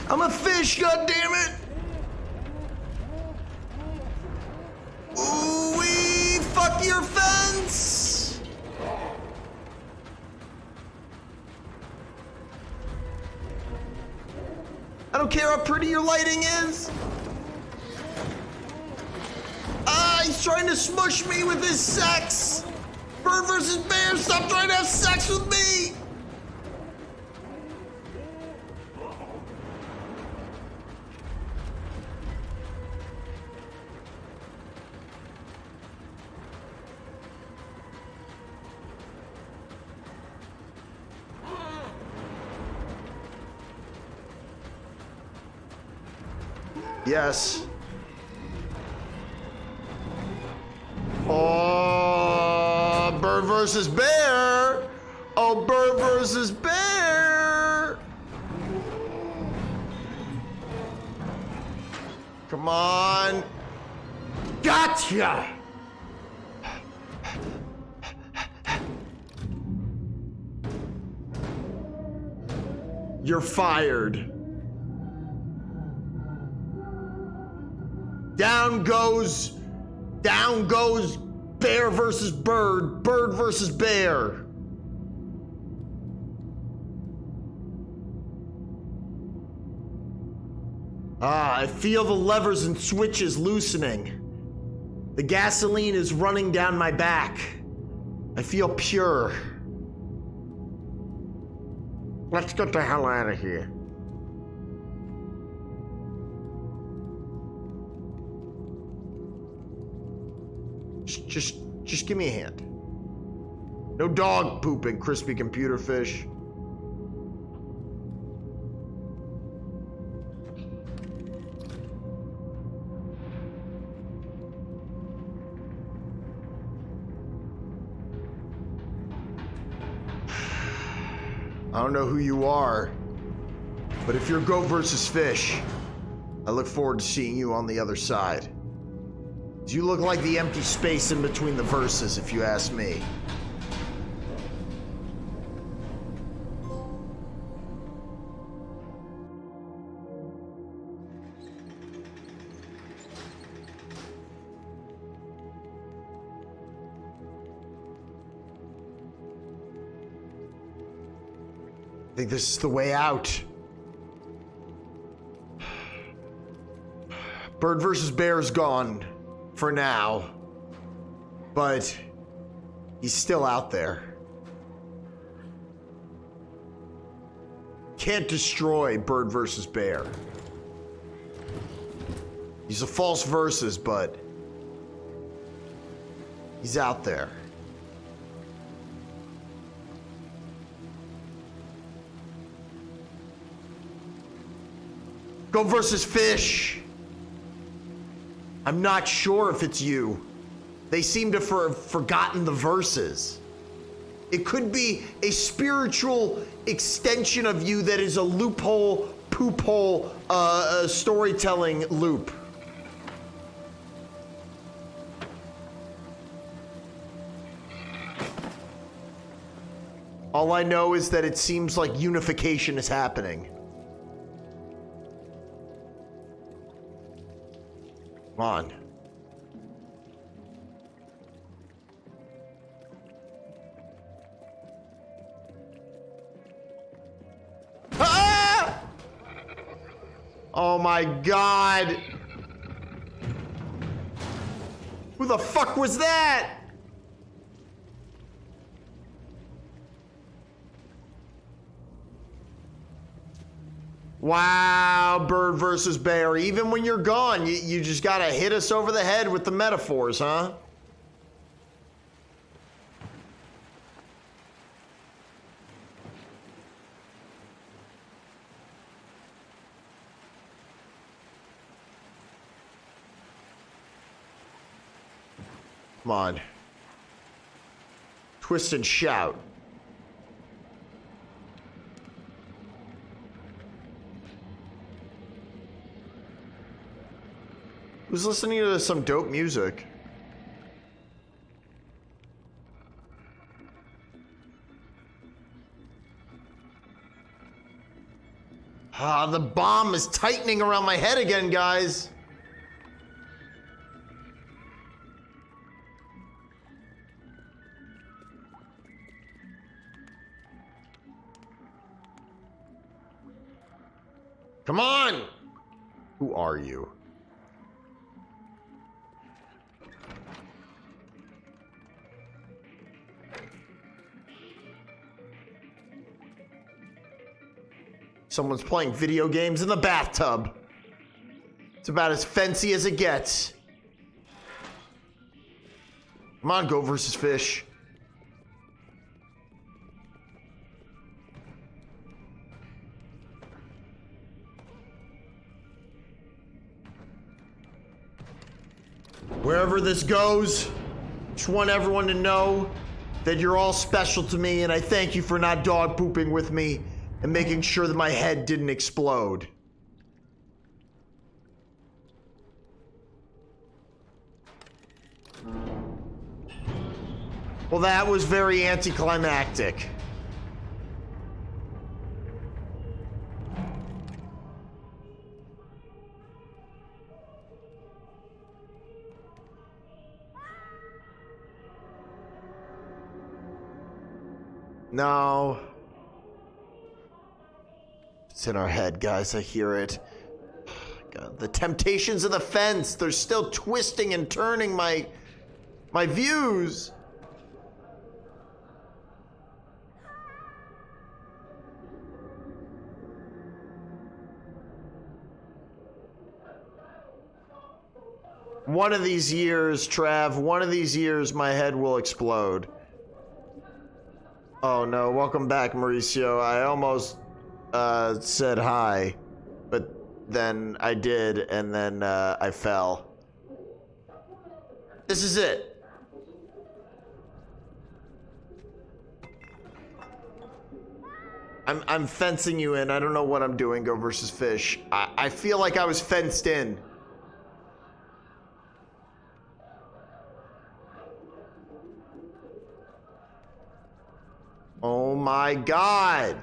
I'm a fish, goddammit! Ooh-wee, fuck your fence! I don't care how pretty your lighting is. Ah, he's trying to smush me with his sex! Bird versus Bear, stop trying to have sex with me! Yes. Oh, Bird versus Bear. Oh, Bird versus Bear. Come on. Gotcha. You're fired. Down goes Bear versus Bird, Bird versus Bear. Ah, I feel the levers and switches loosening. The gasoline is running down my back. I feel pure. Let's get the hell out of here. Just give me a hand. No dog pooping, crispy computer fish. I don't know who you are, but if you're goat versus fish, I look forward to seeing you on the other side. You look like the empty space in between the verses, if you ask me. I think this is the way out. Bird versus Bear's gone. For now, but he's still out there. Can't destroy Bird versus Bear. He's a false versus, but he's out there. Go versus fish. I'm not sure if it's you. They seem to have forgotten the verses. It could be a spiritual extension of you that is a loophole, poop hole, storytelling loop. All I know is that it seems like unification is happening. Come on. Oh my god. Who the fuck was that? Wow, bird versus bear. Even when you're gone, you just gotta hit us over the head with the metaphors, huh? Come on. Twist and shout. Who's listening to some dope music? Ah, the bomb is tightening around my head again, guys. Come on! Who are you? Someone's playing video games in the bathtub. It's about as fancy as it gets. Come on, go versus fish. Wherever this goes, just want everyone to know that you're all special to me, and I thank you for not dog pooping with me and making sure that my head didn't explode. Well, that was very anticlimactic. No. It's in our head, guys. I hear it. God, the temptations of the fence. They're still twisting and turning my views. One of these years, Trav, one of these years, my head will explode. Oh no, welcome back, Mauricio. I almost said hi, but then I did, and then I fell. This is it. I'm fencing you in. I don't know what I'm doing, go versus fish. I feel like I was fenced in. Oh my God.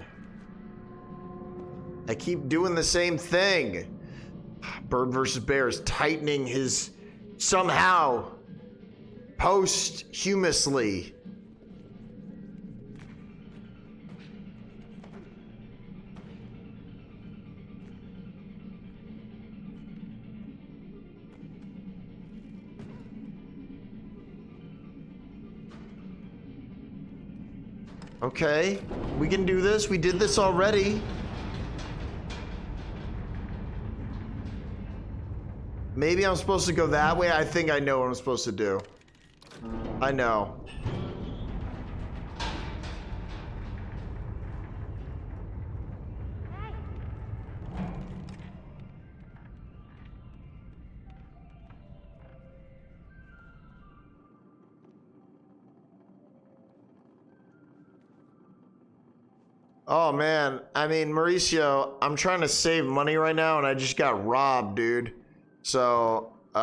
I keep doing the same thing. Bird versus bear is tightening his somehow posthumously. Okay, we can do this. We did this already. Maybe I'm supposed to go that way. I think I know what I'm supposed to do. I know. Oh man, I mean, Mauricio, I'm trying to save money right now and I just got robbed, dude. So, and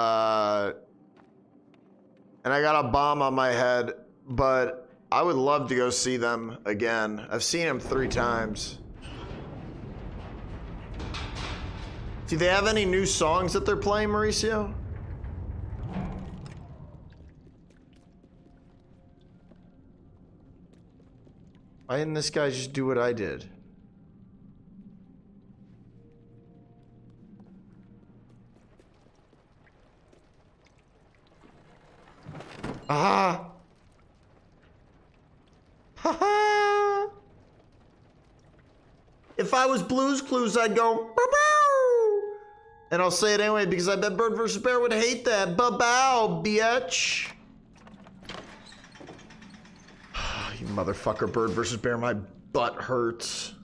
I got a bomb on my head, but I would love to go see them again. I've seen them 3 times. Do they have any new songs that they're playing, Mauricio? Why didn't this guy just do what I did? Aha! Ha ha! If I was Blue's Clues, I'd go, bow. And I'll say it anyway because I bet Bird vs. Bear would hate that. Bow, bitch. You motherfucker, Bird vs. Bear, my butt hurts.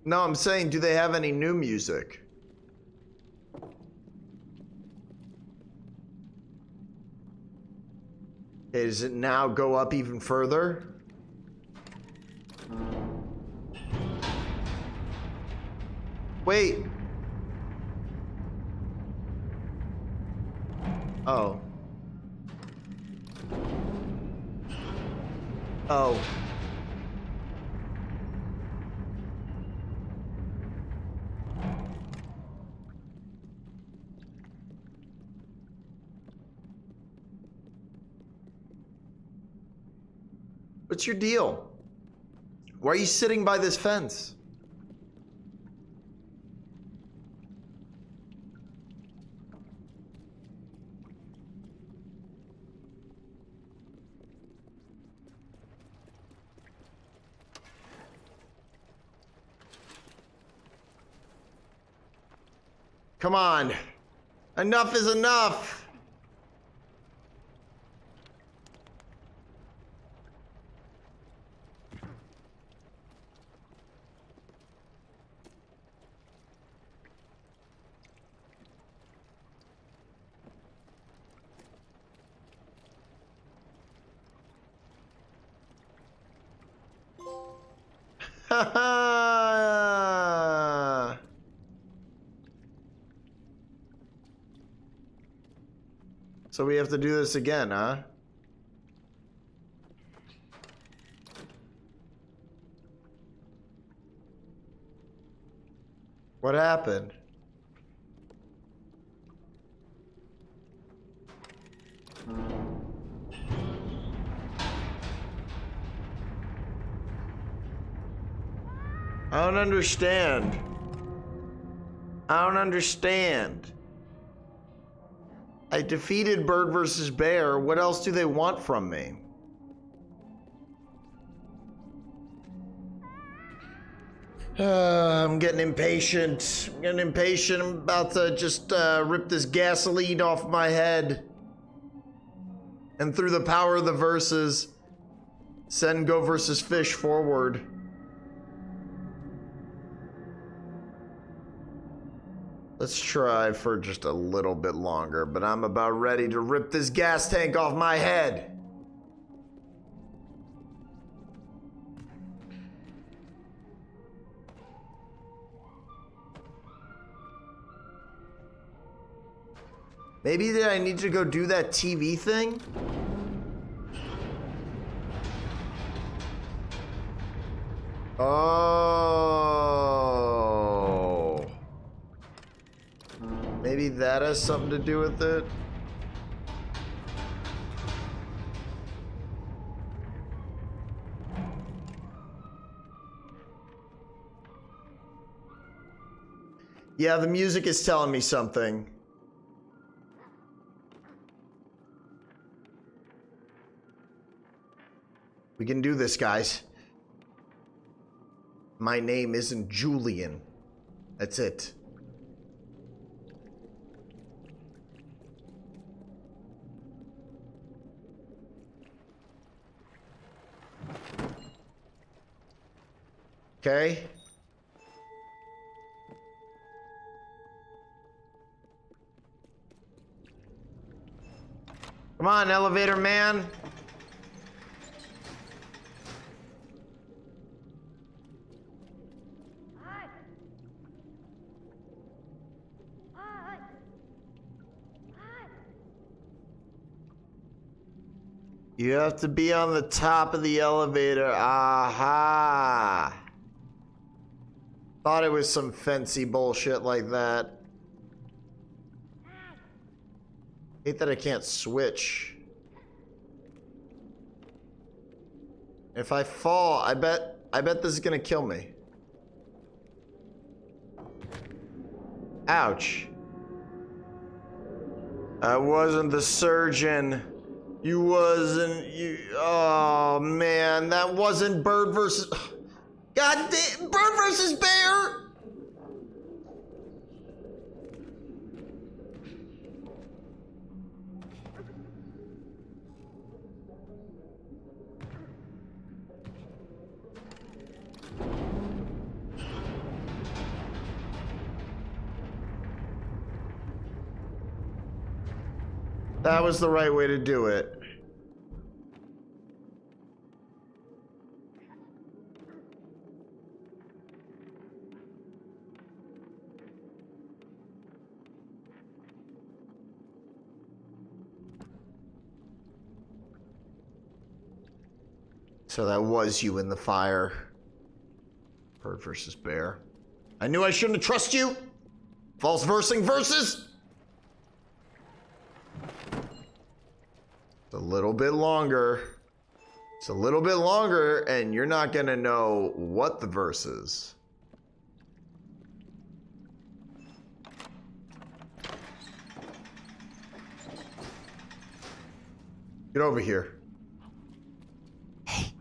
No, I'm saying, do they have any new music? Okay, does it now go up even further? Wait. Oh. Oh. What's your deal? Why are you sitting by this fence? Come on. Enough is enough. Ha ha! So we have to do this again, huh? What happened? I don't understand. I don't understand. I defeated Bird vs. Bear. What else do they want from me? I'm getting impatient. I'm getting impatient. I'm about to just rip this gasoline off my head. And through the power of the verses, send Go vs. Fish forward. Let's try for just a little bit longer, but I'm about ready to rip this gas tank off my head. Maybe that I need to go do that TV thing? Oh. Maybe that has something to do with it. Yeah, the music is telling me something. We can do this, guys. My name isn't Julian. That's it. Okay. Come on, elevator man. You have to be on the top of the elevator. Aha. Thought it was some fancy bullshit like that. Hate that I can't switch. If I fall, I bet this is gonna kill me. Ouch. I wasn't the surgeon. You wasn't. You. Oh man, that wasn't Bird versus. God damn, Bird versus Bear. That was the right way to do it. So that was you in the fire. Bird versus Bear. I knew I shouldn't have trusted you. False versing versus. It's a little bit longer. It's a little bit longer, and you're not gonna know what the verse is. Get over here. Hey,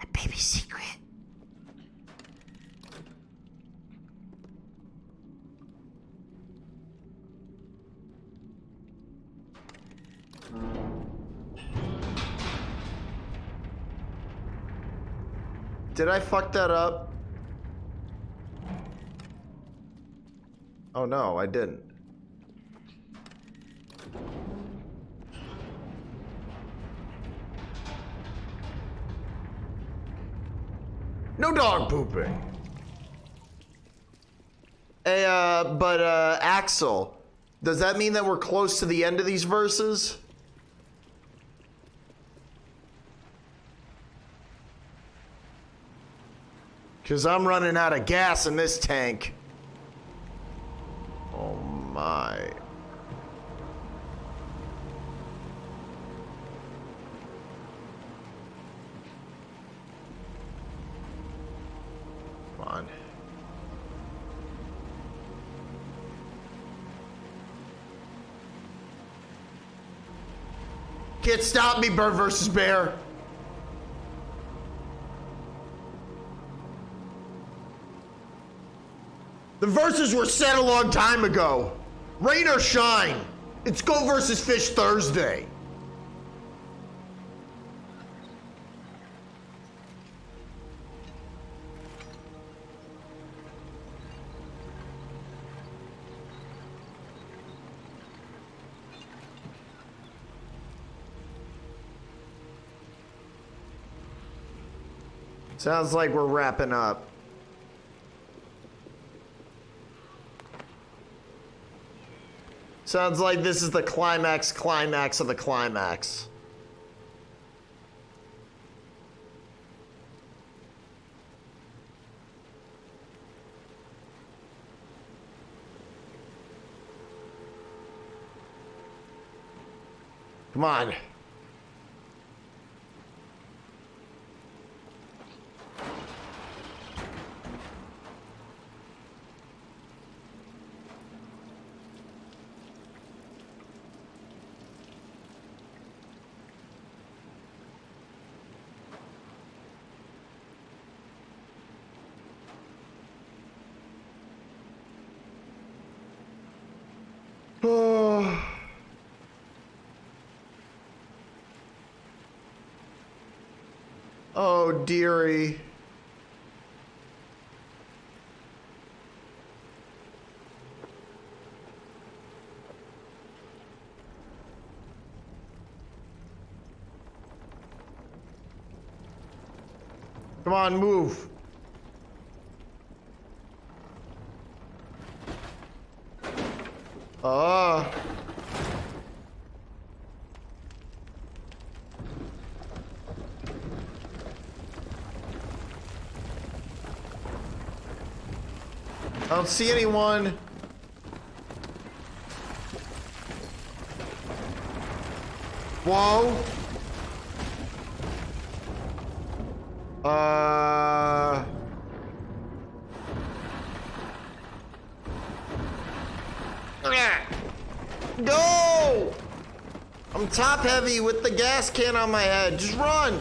a baby secret. Did I fuck that up? Oh no, I didn't. No dog pooping. Hey, Axel, does that mean that we're close to the end of these verses? Because I'm running out of gas in this tank. Oh my. Come on. Can't stop me, Bird versus Bear. The verses were set a long time ago. Rain or shine. It's Go versus Fish Thursday. Sounds like we're wrapping up. Sounds like this is the climax of the climax. Come on. Oh, dearie. Come on, move. I don't see anyone. Whoa. Go! I'm top heavy with the gas can on my head. Just run!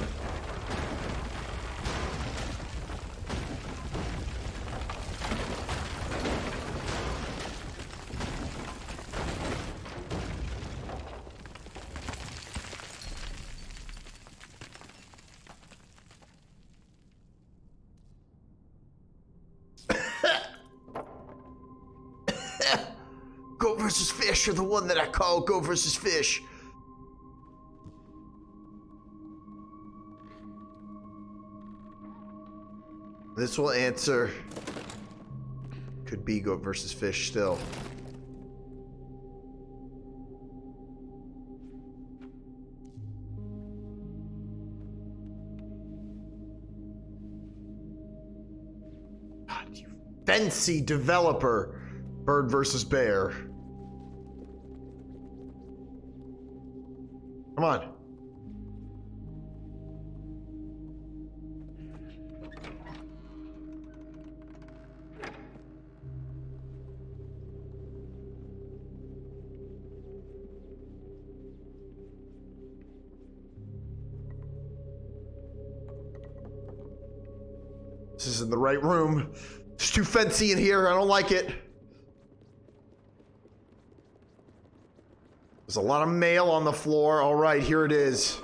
Go versus fish, or the one that I call Go versus fish. This will answer. Could be Go versus fish still. God, you fancy developer. Bird versus bear. Come on. This isn't the right room. It's too fancy in here. I don't like it. There's a lot of mail on the floor. All right, here it is.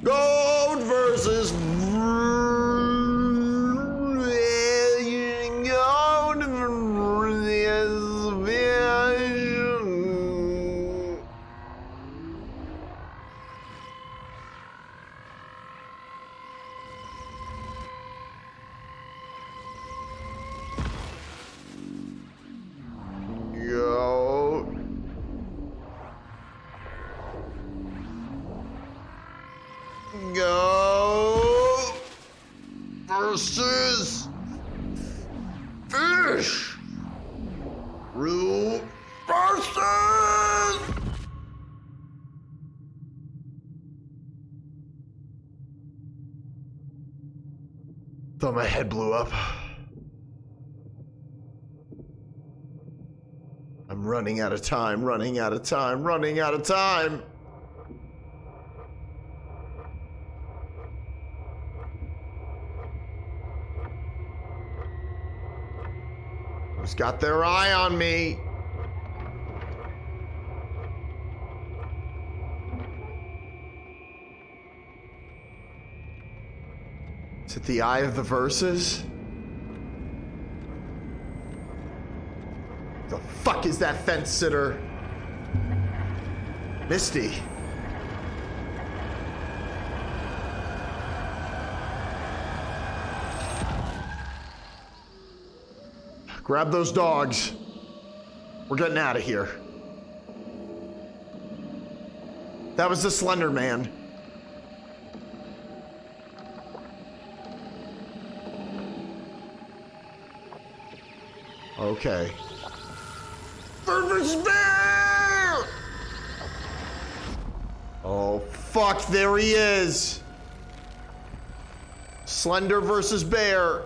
Gold versus Go versus fish. Rule versus. Thought my head blew up. I'm running out of time, running out of time, running out of time. Who's got their eye on me? Is it the eye of the verses? The fuck is that fence sitter? Misty. Grab those dogs. We're getting out of here. That was the Slender Man. Okay. Bear! Oh, fuck, there he is. Slender versus Bear.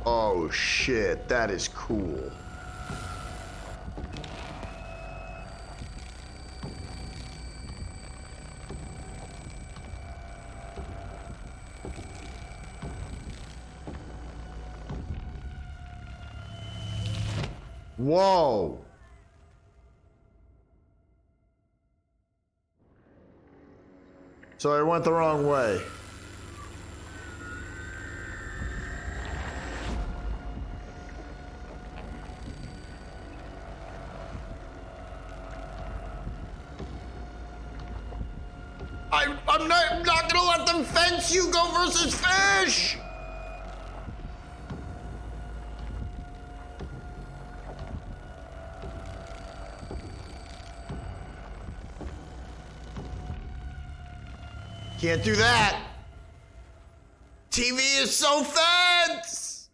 Oh shit, that is cool. Whoa. So I went the wrong way. I'm not gonna let them fence you. Go versus fish. Can't do that. TV is so fence.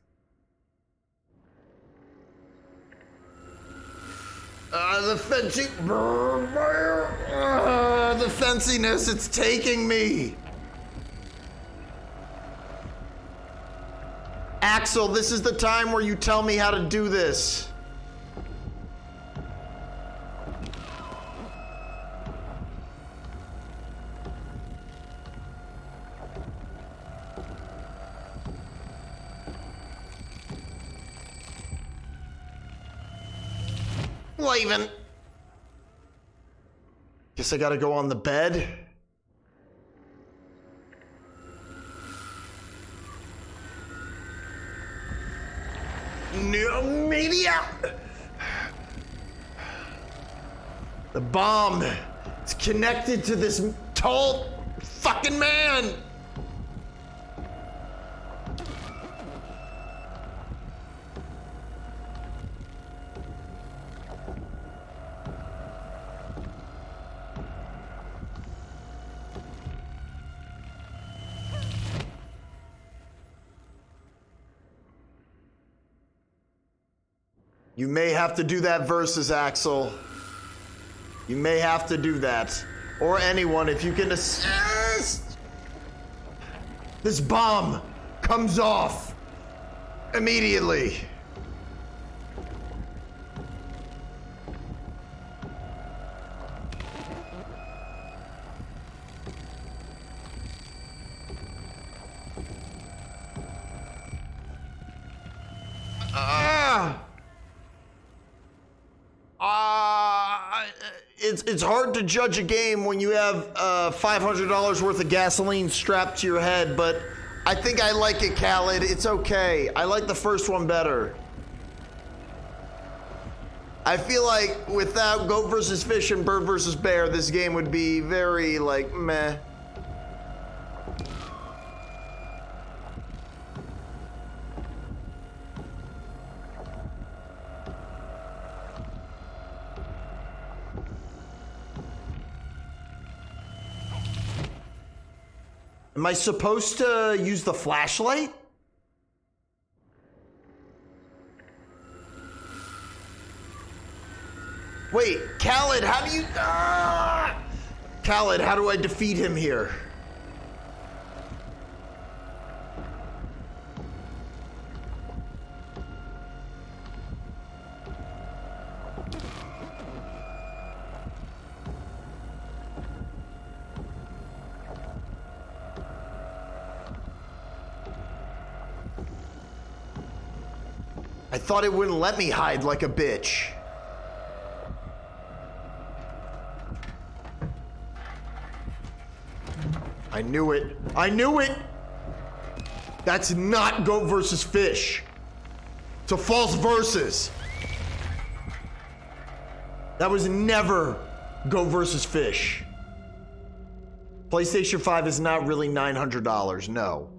The fencing. The the fenciness. It's taking me. Axel, this is the time where you tell me how to do this. Leaving. Guess I gotta go on the bed. New media. The bomb. It's connected to this tall fucking man. You may have to do that versus Axel. You may have to do that. Or anyone, if you can assist. This bomb comes off immediately. It's hard to judge a game when you have $500 worth of gasoline strapped to your head, but I think I like it, Khaled. It's okay. I like the first one better. I feel like without goat versus fish and bird versus bear, this game would be very, like, meh. Am I supposed to use the flashlight? Wait, Khaled, how do you... Khaled, how do I defeat him here? I thought it wouldn't let me hide like a bitch. I knew it. I knew it! That's not goat versus fish. It's a false versus. That was never goat versus fish. PlayStation 5 is not really $900, no.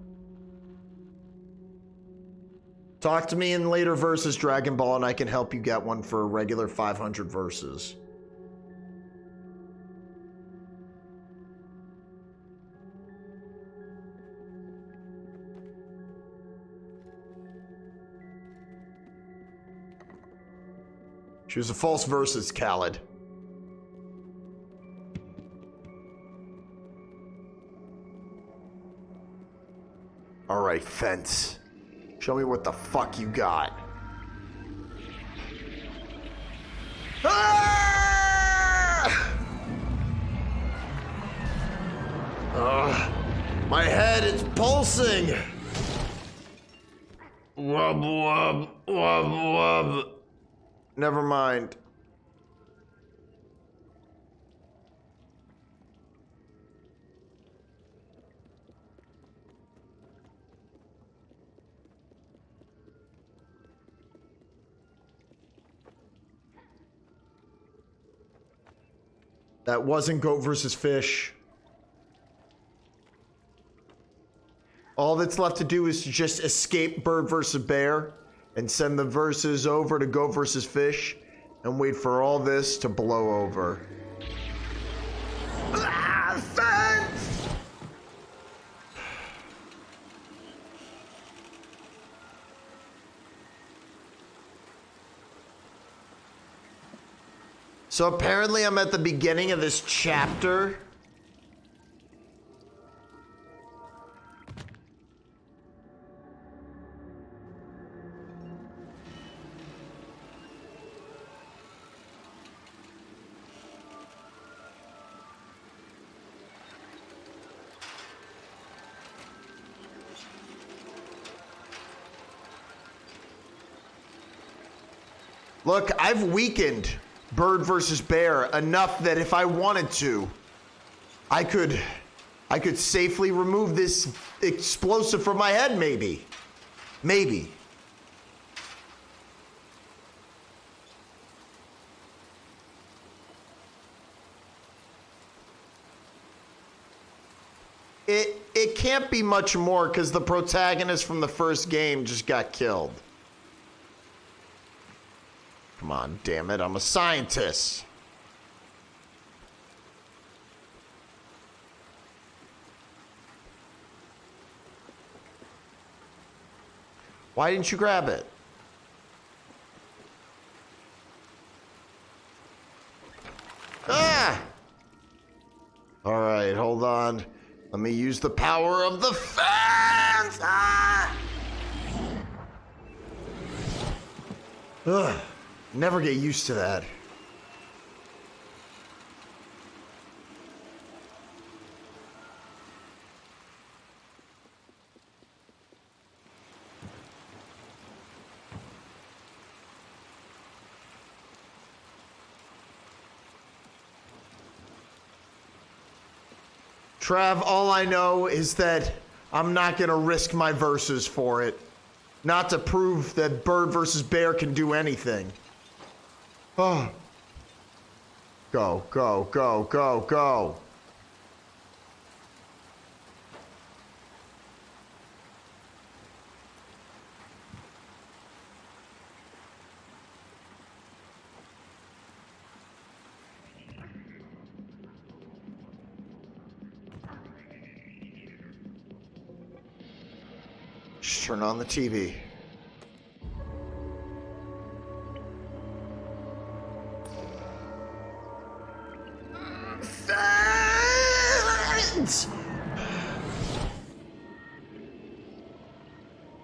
Talk to me in later versus Dragon Ball and I can help you get one for a regular 500 versus. She was a false versus, Khaled. All right, fence. Show me what the fuck you got. Ah! My head is pulsing. Wub, wub, wub, wub. Never mind. That wasn't goat versus fish. All that's left to do is to just escape bird versus bear and send the verses over to goat versus fish and wait for all this to blow over. Ah, fence! So apparently I'm at the beginning of this chapter Look, I've weakened bird versus bear enough that if I wanted to, I could safely remove this explosive from my head, maybe. Maybe. It can't be much more because the protagonist from the first game just got killed. Come on, damn it, I'm a scientist. Why didn't you grab it? Ah! All right, hold on. Let me use the power of the fans! Ah! Ugh. Never get used to that. Trav, all I know is that I'm not gonna risk my verses for it. Not to prove that bird versus bear can do anything. Oh. Go, go, go, go, go. Just turn on the TV.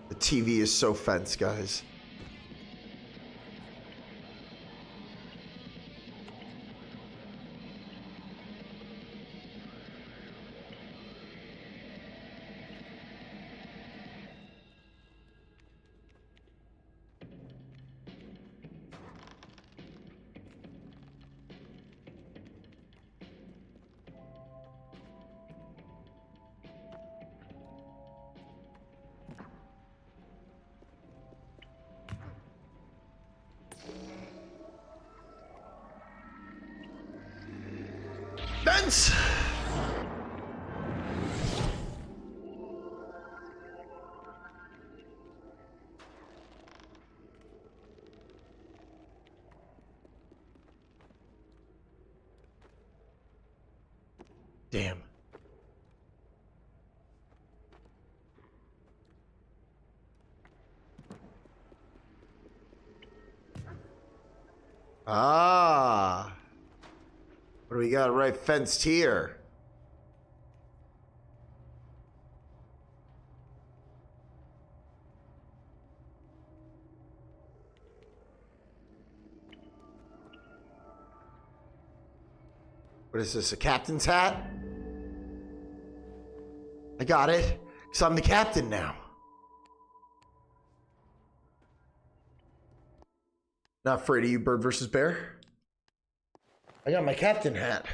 The TV is so fenced, guys. Fence! Damn. Ah. What do we got right fenced here? What is this, a captain's hat? I got it, because I'm the captain now. Not afraid of you, bird versus bear? I got my captain hat.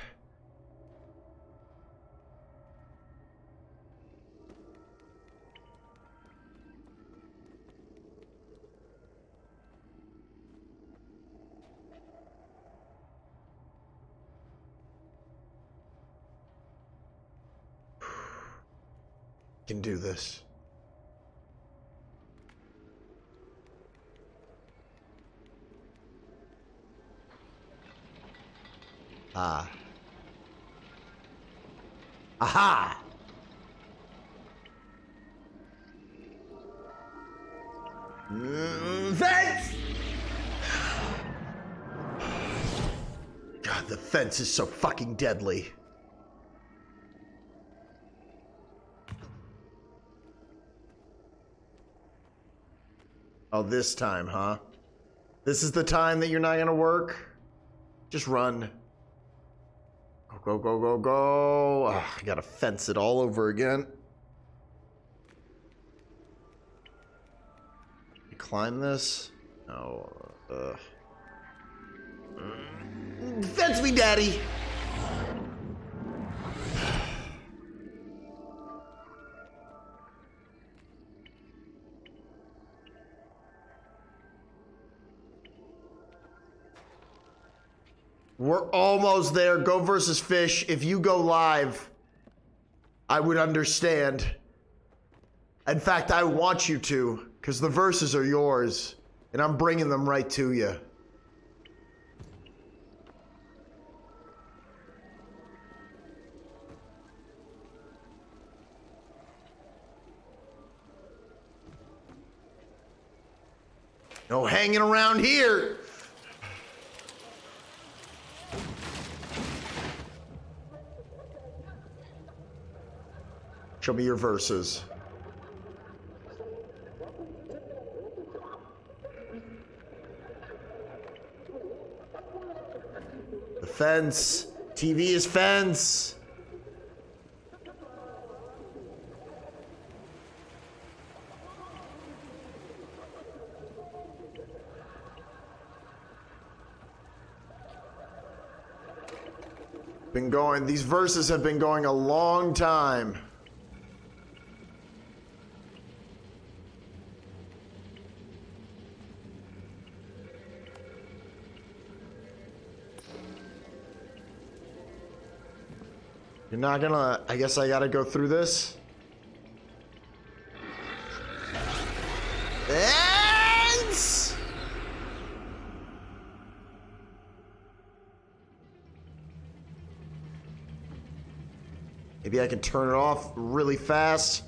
Can do this. Ah. Aha! Fence! God, the fence is so fucking deadly. Oh, this time, huh? This is the time that you're not gonna work? Just run. Go, go, go, go. Ugh, I gotta fence it all over again. You climb this? No. Fence me, daddy. We're almost there. Go versus Fish. If you go live, I would understand. In fact, I want you to, because the verses are yours, and I'm bringing them right to you. No hanging around here. Show me your verses. The fence. TV is fence. Been going, these verses have been going a long time. You're not gonna, I guess I gotta go through this. And maybe I can turn it off really fast.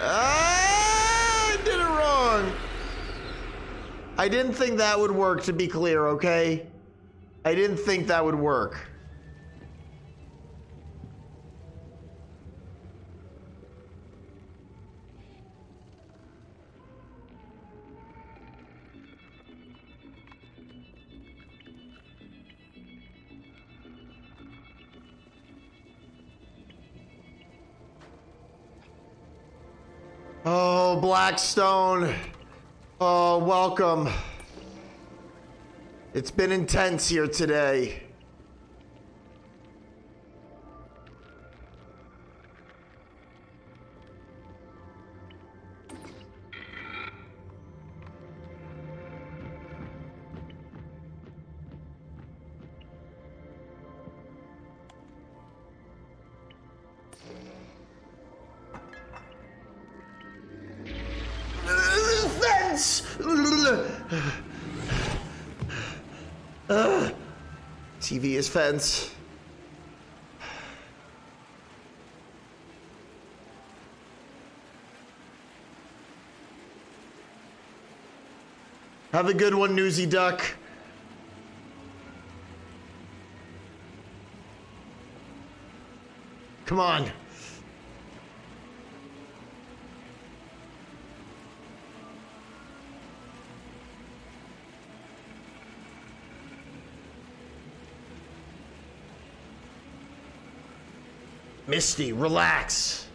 I did it wrong. I didn't think that would work, to be clear, okay? I didn't think that would work. Oh, Blackstone. Oh, welcome. It's been intense here today. Fence! TV is fence. Have a good one, Newsy Duck. Come on. Misty, relax.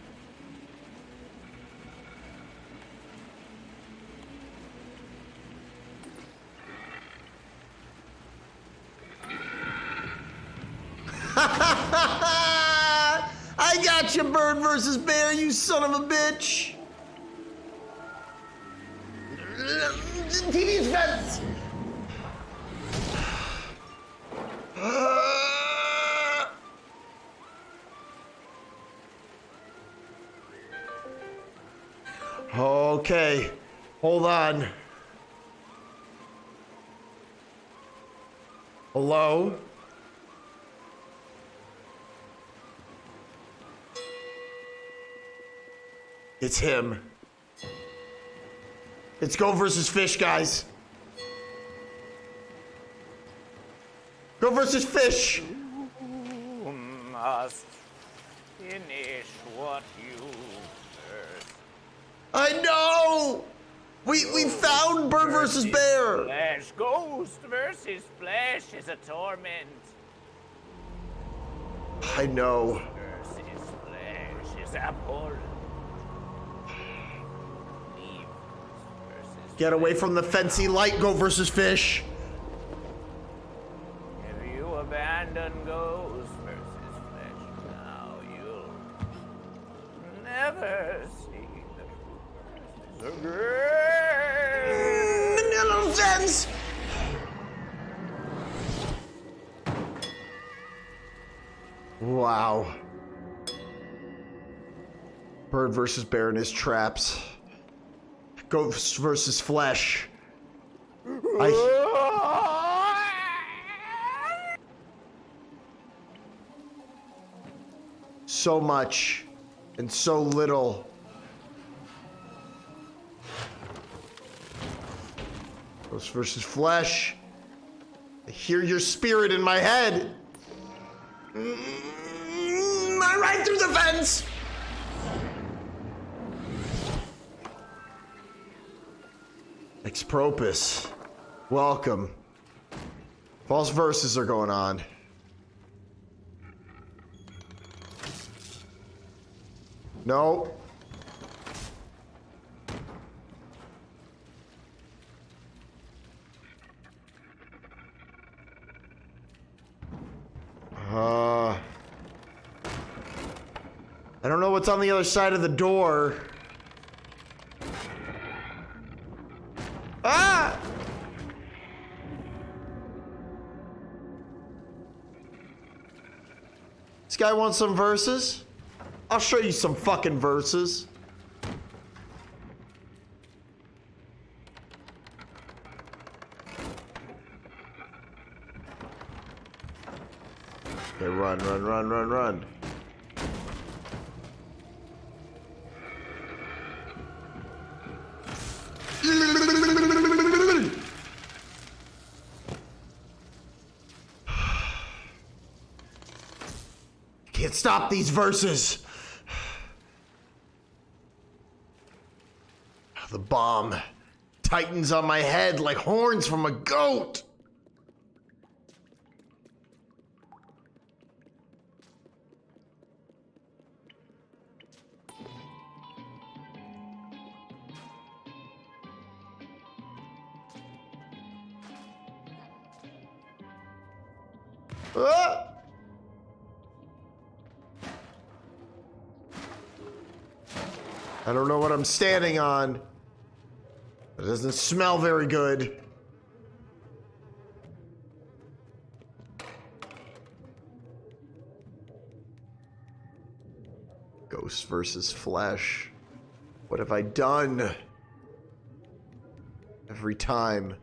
I got you, Bird versus Bear, you son of a bitch. TV's fence. Okay, hold on. Hello? It's him. It's Go versus Fish, guys. Go versus Fish. Finish what you first. I know! We found Bird versus Bear! Flesh. Ghost versus flesh is a torment. I know. Versus flesh is abhorrent. Get away from the fancy light, go versus fish. If you abandon ghost versus flesh now, you'll never see the again. Manila fence! Wow. Bird versus bear in his traps. Ghost versus flesh. So much and so little. Ghost versus flesh. I hear your spirit in my head. Right through the fence. Expropus. Welcome. False verses are going on. No. I don't know what's on the other side of the door. Ah! This guy wants some verses? I'll show you some fucking verses. Okay, run, run, run, run, run. Can't stop these verses. The bomb tightens on my head like horns from a goat. Ah! I don't know what I'm standing on. It doesn't smell very good. Ghost versus flesh. What have I done? Every time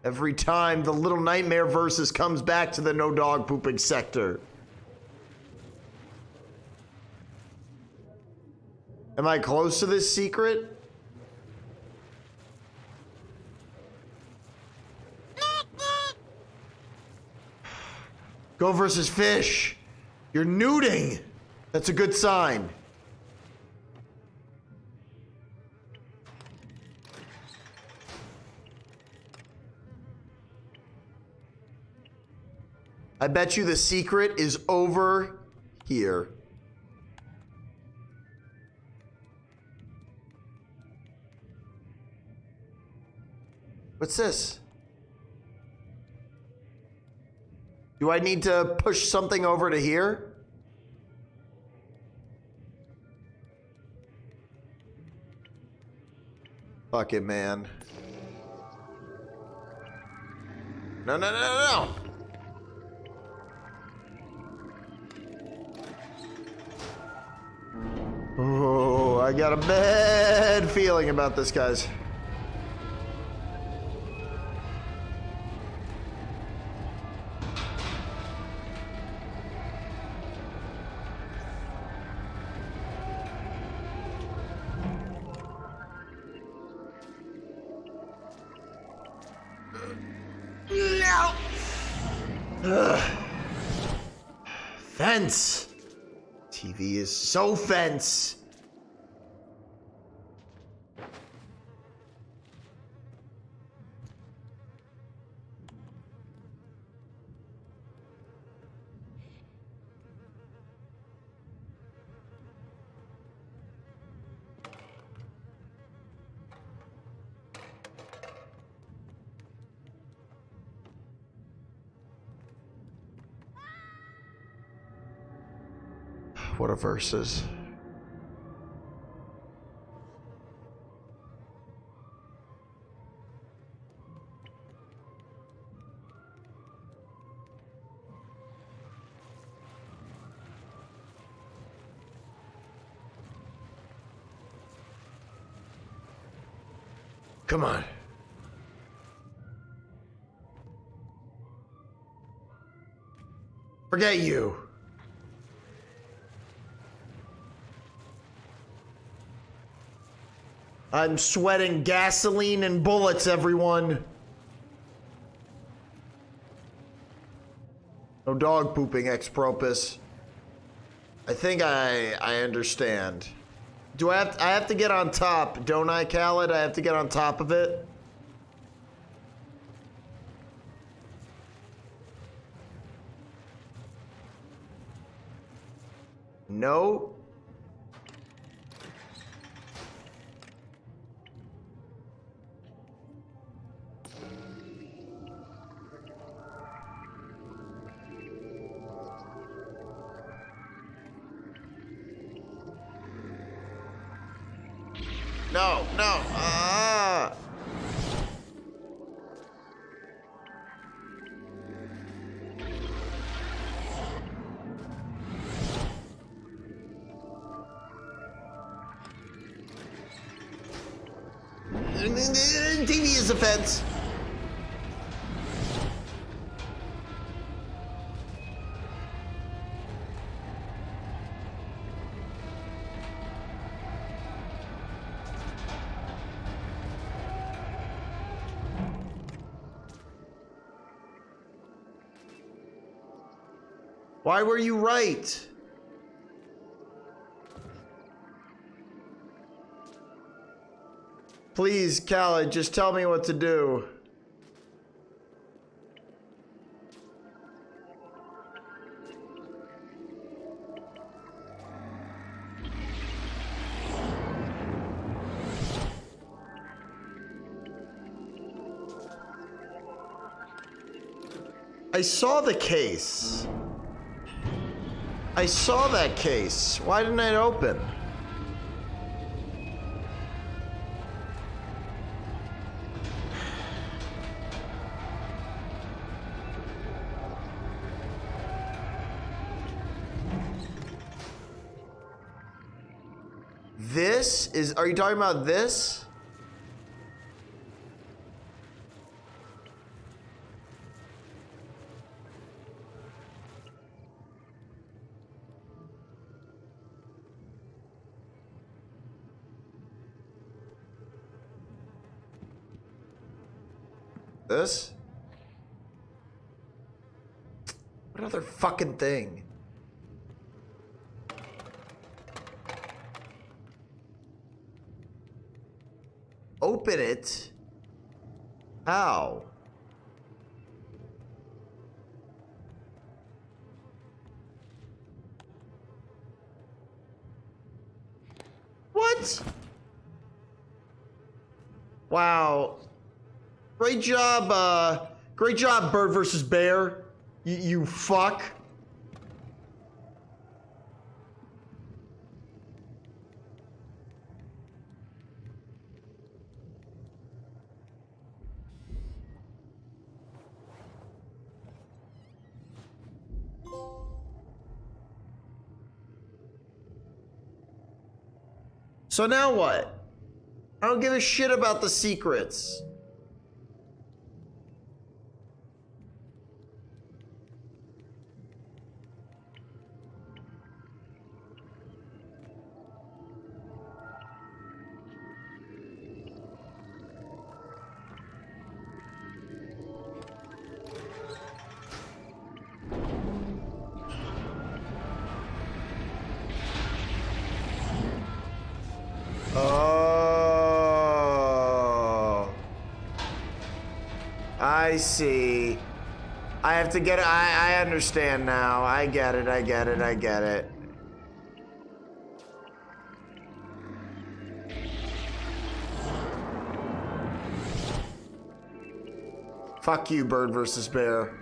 the Little Nightmare versus comes back to the no dog pooping sector. Am I close to this secret? Go versus fish. You're nuding. That's a good sign. I bet you the secret is over here. What's this? Do I need to push something over to here? Fuck it, man. No, no, no, no, no. Oh, I got a bad feeling about this, guys. Fence. TV is so fence. What a versus. Come on. Forget you. I'm sweating gasoline and bullets, everyone. No dog pooping, ex-propus. I think I understand. Do I have to get on top, don't I, Khaled? I have to get on top of it? No. No, no. Ah. TV is a fence. Why were you right? Please, Khaled, just tell me what to do. I saw the case. I saw that case. Why didn't it open? This is, are you talking about this? This? What other fucking thing? Open it? How? What? Wow. Great job, Bird versus Bear. You fuck. So now what? I don't give a shit about the secrets. I see. I have to get it. I understand now. I get it. I get it. I get it. Fuck you, bird versus bear.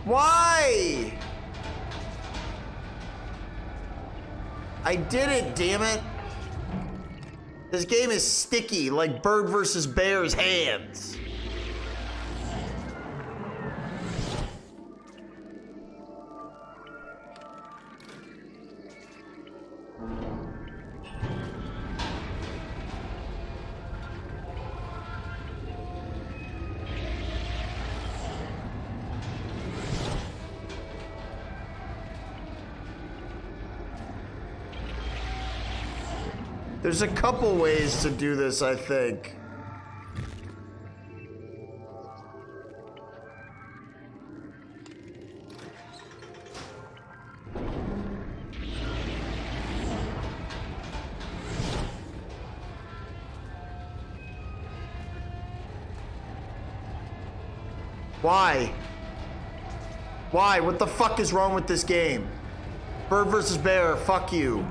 Why? I did it, damn it. This game is sticky like bird versus bear's hands. There's a couple ways to do this, I think. Why? Why? What the fuck is wrong with this game? Bird versus bear, fuck you.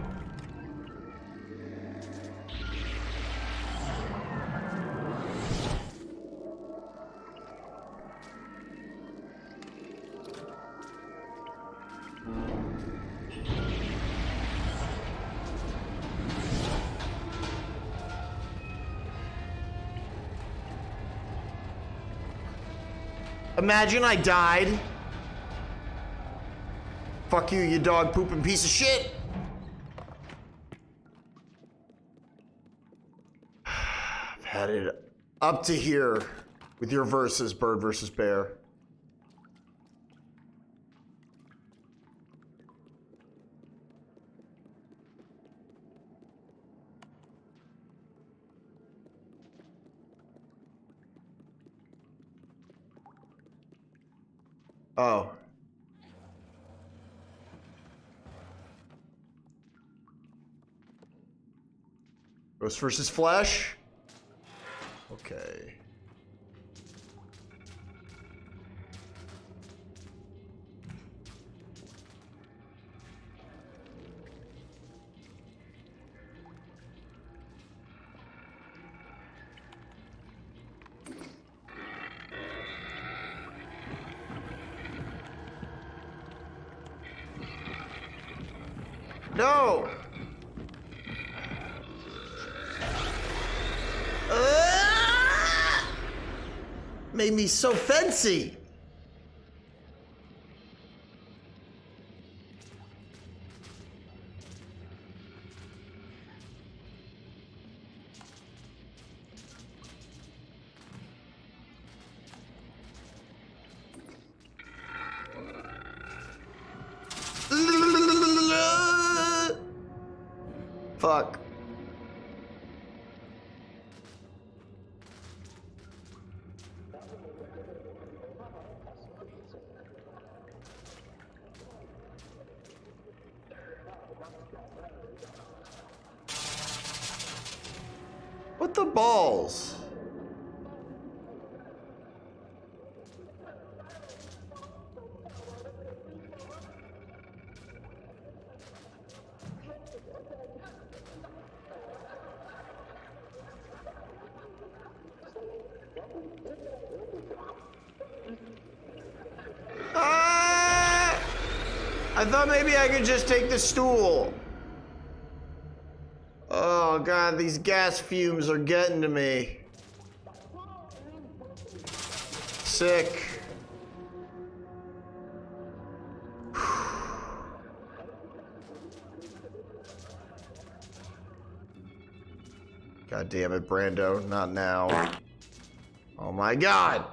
Imagine I died. Fuck you, you dog pooping piece of shit. I've had it up to here with your verses, bird versus bear. Oh. Ghost versus flesh? Okay. No! Made me so fancy. Fuck. What the balls? I thought maybe I could just take the stool. Oh God, these gas fumes are getting to me. Sick. God damn it, Brando. Not now. Oh my god.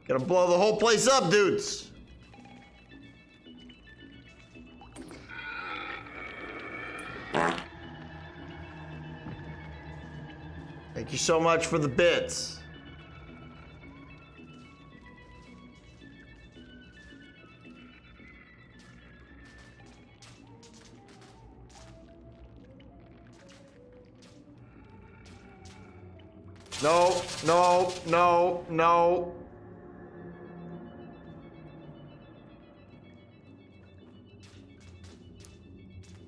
Gonna blow the whole place up, dudes. Thank you so much for the bits. No, no, no, no.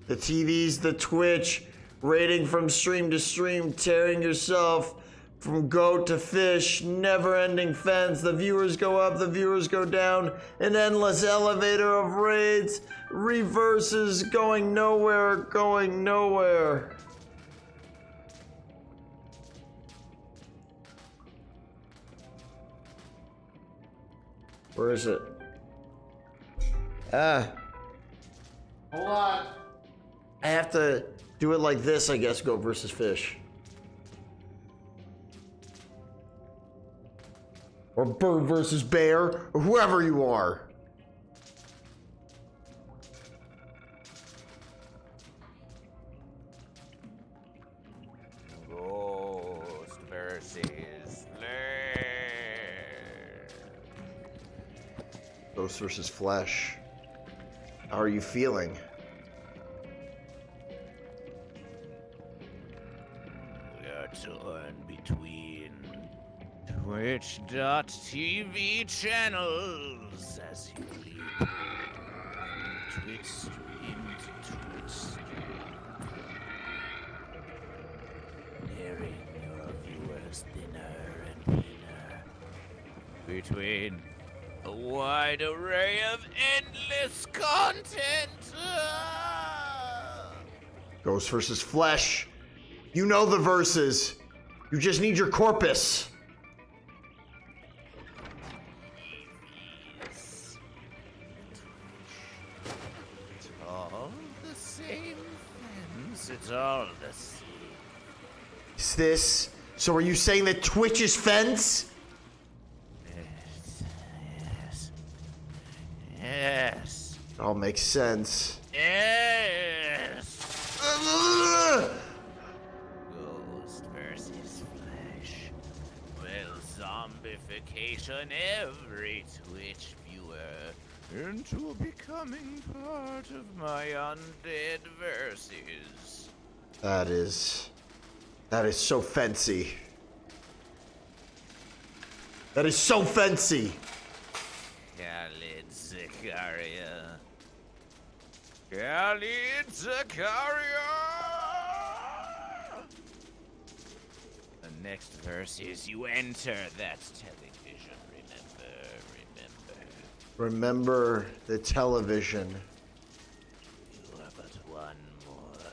The TVs, the Twitch, rating from stream to stream, tearing yourself from goat to fish, never-ending fence. The viewers go up, the viewers go down, an endless elevator of raids, reverses, going nowhere, going nowhere. Where is it? Hold on. I have to do it like this, I guess, goat versus fish. Or bird versus bear, or whoever you are. Ghost versus Ghost versus flesh. How are you feeling? Torn between Twitch.tv channels as you leap from Twitch stream to Twitch stream, nearing your viewers thinner and thinner between a wide array of endless content. Ghost versus flesh. You know the verses. You just need your corpus. It's all the same fence. It's all the same. Is this? So are you saying that Twitch is fence? Yes. Yes. It all makes sense. Yes. Ghost versus flesh. Will zombification every Twitch viewer into becoming part of my undead verses. That is so fancy. That is so fancy. Khalid Zakaria. Khalid Zakaria! The next verse is you enter that television. Remember the television. You are but one more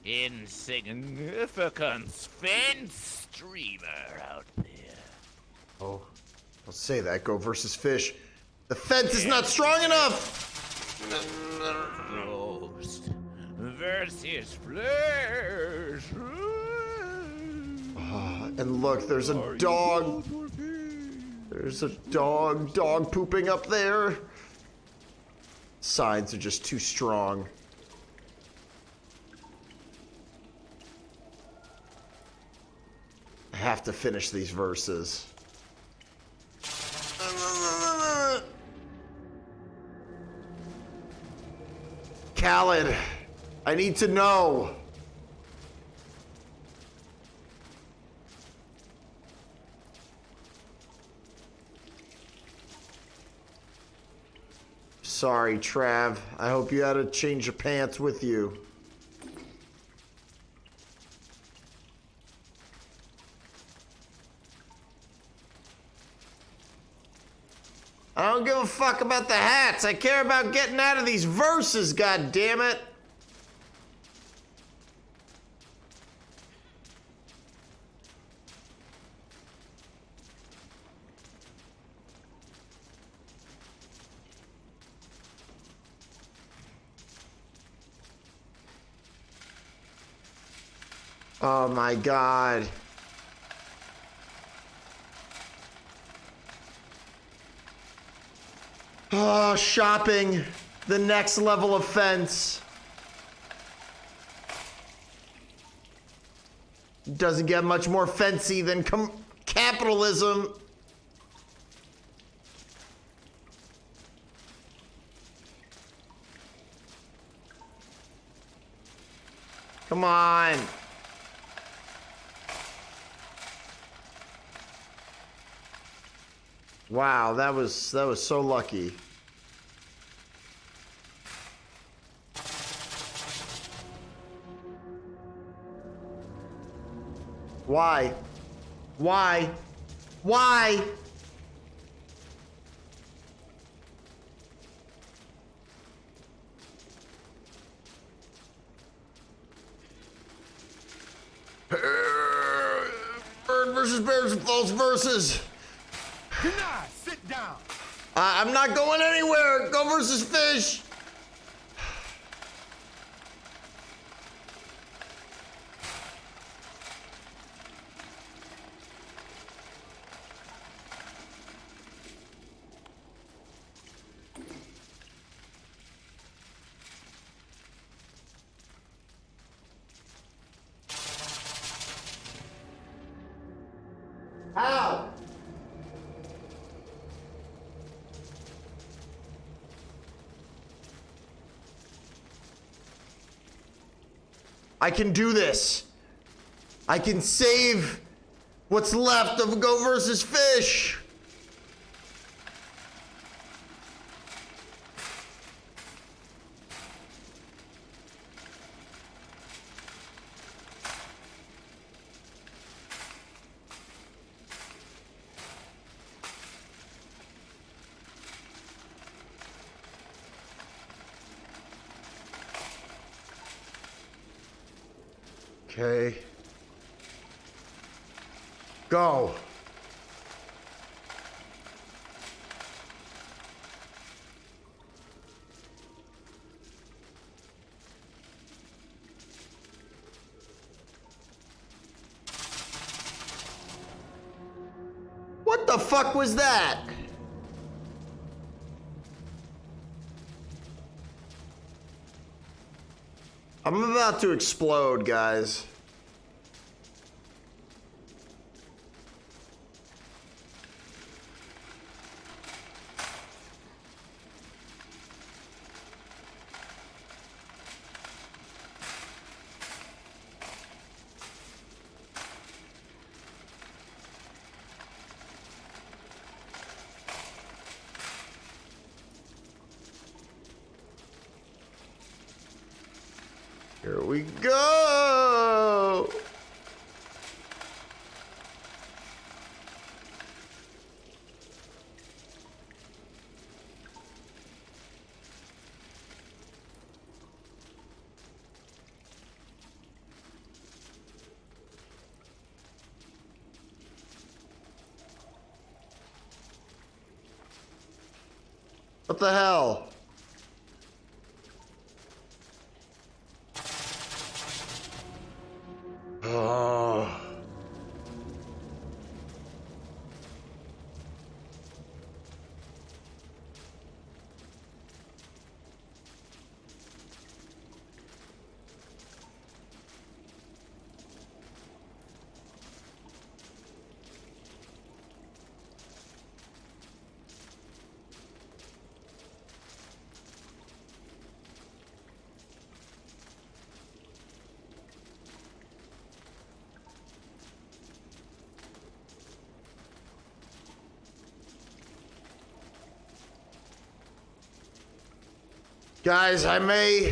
insignificant fence streamer out there. Oh, don't say that. Go versus fish. The fence is not strong enough. Ghost versus flesh. And look, there's a dog. There's a dog pooping up there. Sides are just too strong. I have to finish these verses. Khalid, I need to know. Sorry, Trav. I hope you had a change of pants with you. I don't give a fuck about the hats. I care about getting out of these verses, goddammit. Oh my God. Oh, shopping. The next level of fence. Doesn't get much more fancy than capitalism. Come on. Wow, that was so lucky. Why? Why? Why? Bird versus bears and false versus. Deny, sit down. I'm not going anywhere. Go versus fish. How? I can do this. I can save what's left of Go versus Fish. Okay. Go. What the fuck was that? I'm about to explode, guys. Here we go. What the hell? Oh. Guys, I may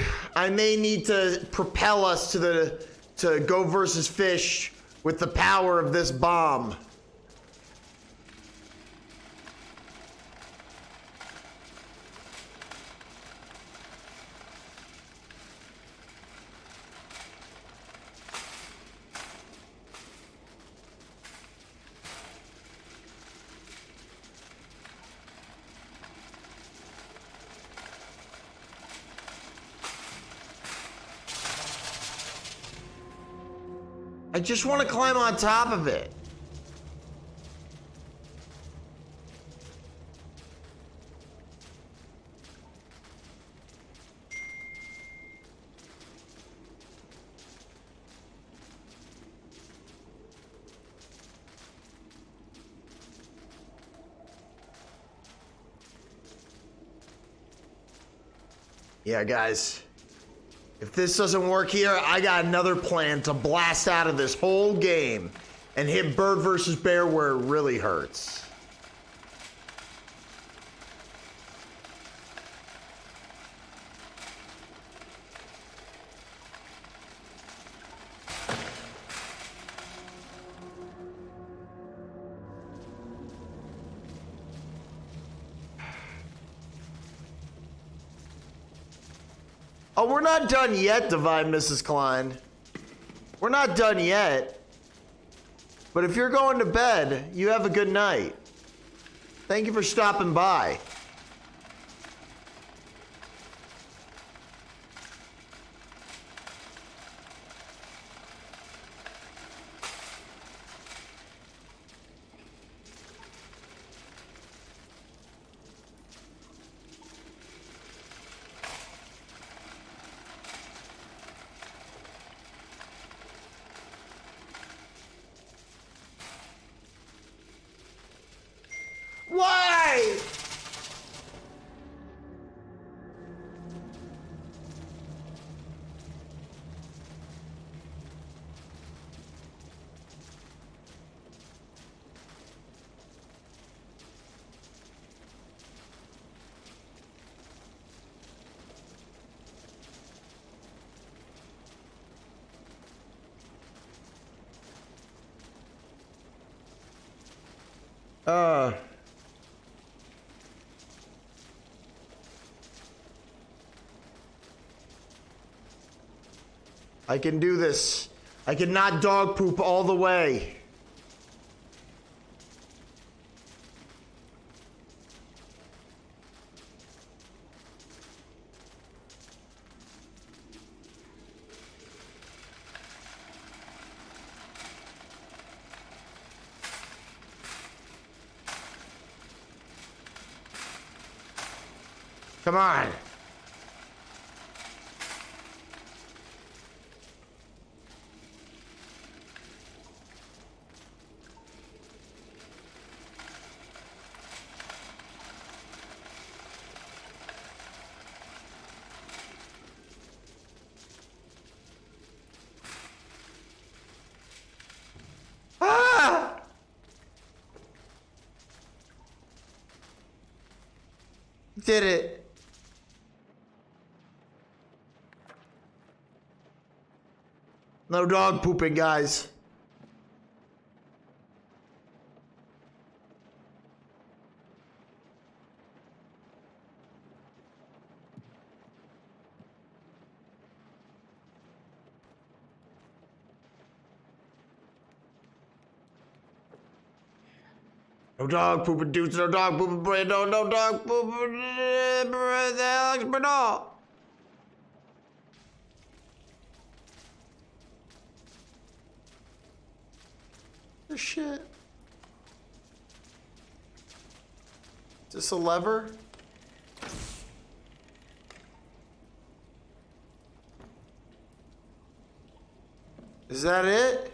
need to propel us to Go versus Fish with the power of this bomb. I just want to climb on top of it. Yeah, guys. If this doesn't work here, I got another plan to blast out of this whole game and hit bird versus bear where it really hurts. Oh, we're not done yet, Divine Mrs. Klein. We're not done yet. But if you're going to bed, you have a good night. Thank you for stopping by. Why? I can do this. I can not dog poop all the way. Come on. Ah! Did it. No dog pooping, guys. No dog pooping dudes, no dog pooping bread, no dog pooping Alex Bernal. This shit. Is this a lever? Is that it?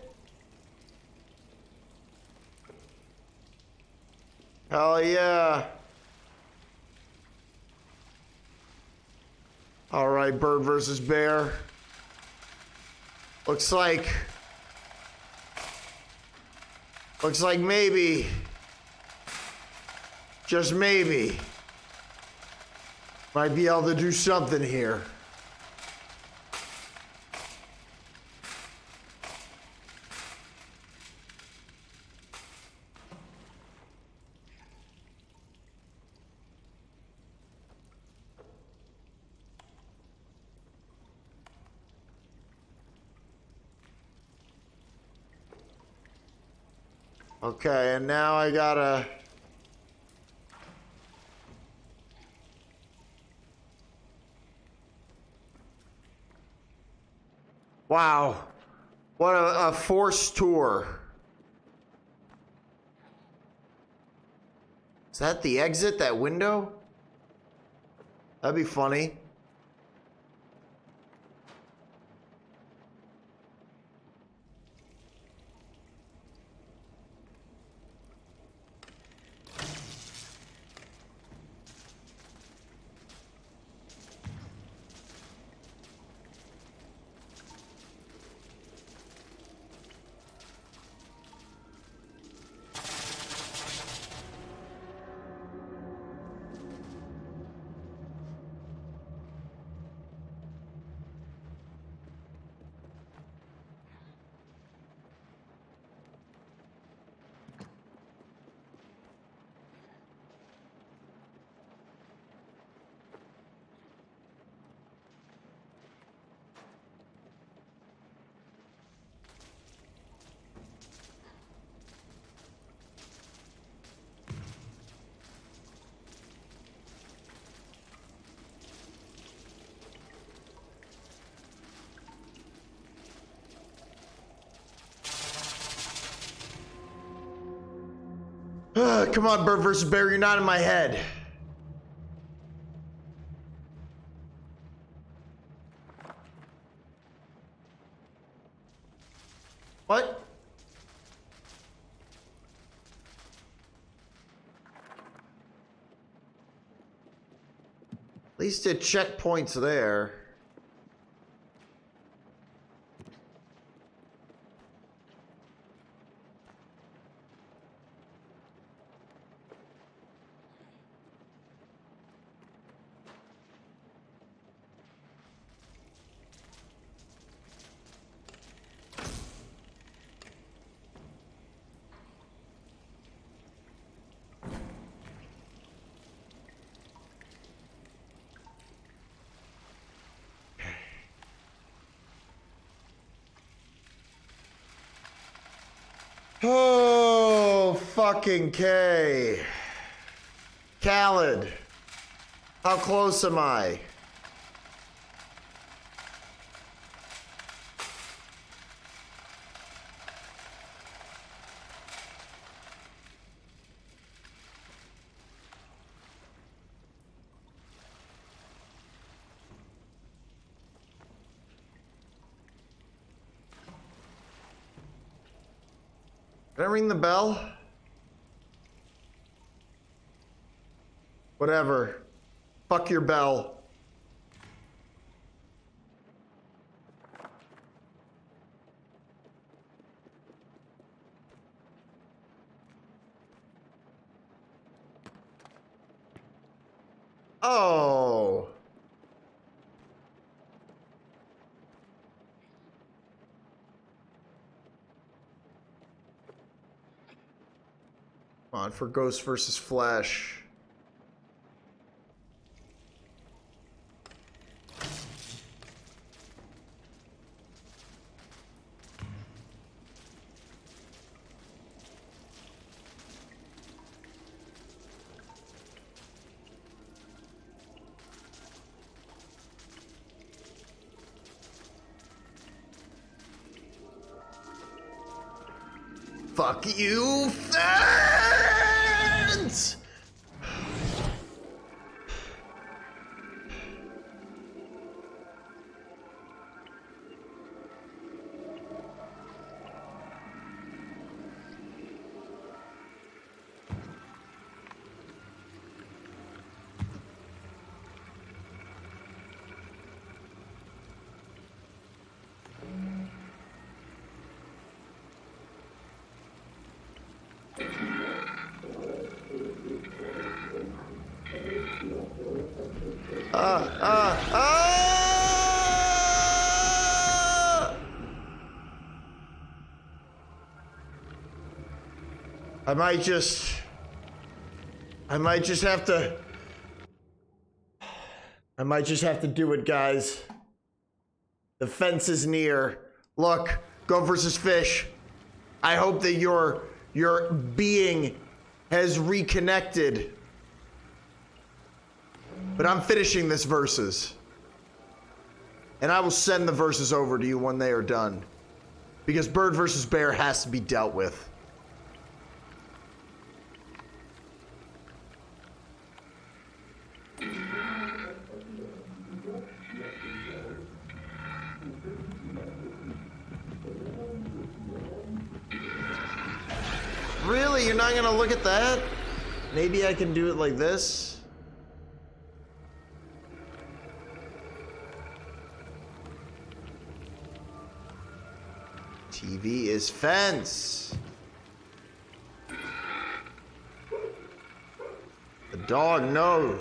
Hell yeah. All right, bird versus bear. Looks like maybe, just maybe, might be able to do something here. Okay, and now I gotta... Wow. What a forced tour. Is that the exit, that window? That'd be funny. Come on, Bird versus Bear, you're not in my head. What? At least it checkpoints there. Oh, fucking K. Khaled. How close am I? Can I ring the bell? Whatever. Fuck your bell. Oh. Come on, for Ghost versus Flesh. Fuck you, fans! I might just have to do it, guys. The fence is near. Look, Go versus Fish. I hope that your being has reconnected. But I'm finishing this versus. And I will send the verses over to you when they are done. Because bird versus bear has to be dealt with. Really? You're not gonna look at that? Maybe I can do it like this? TV is fence. The dog knows.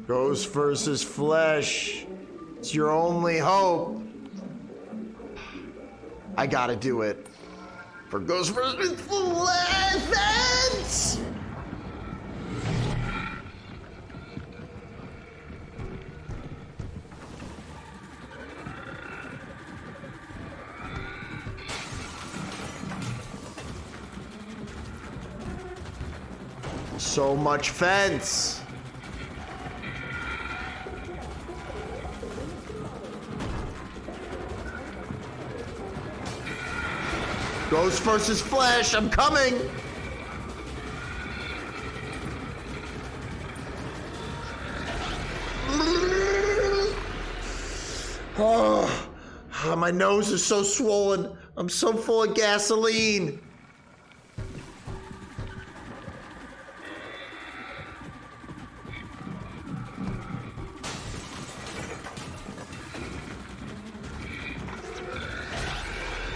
Ghost versus flesh. It's your only hope. I gotta do it. For Ghost versus flesh! So much fence. Ghost versus flesh, I'm coming! Oh, my nose is so swollen. I'm so full of gasoline.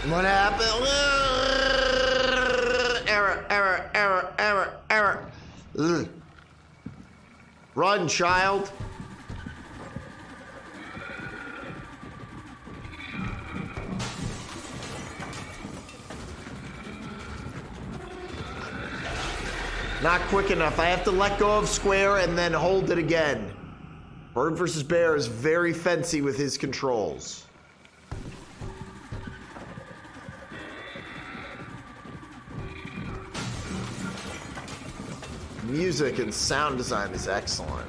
What happened? Error. Ugh. Run, child. Not quick enough. I have to let go of square and then hold it again. Bird versus bear is very fancy with his controls. Music and sound design is excellent.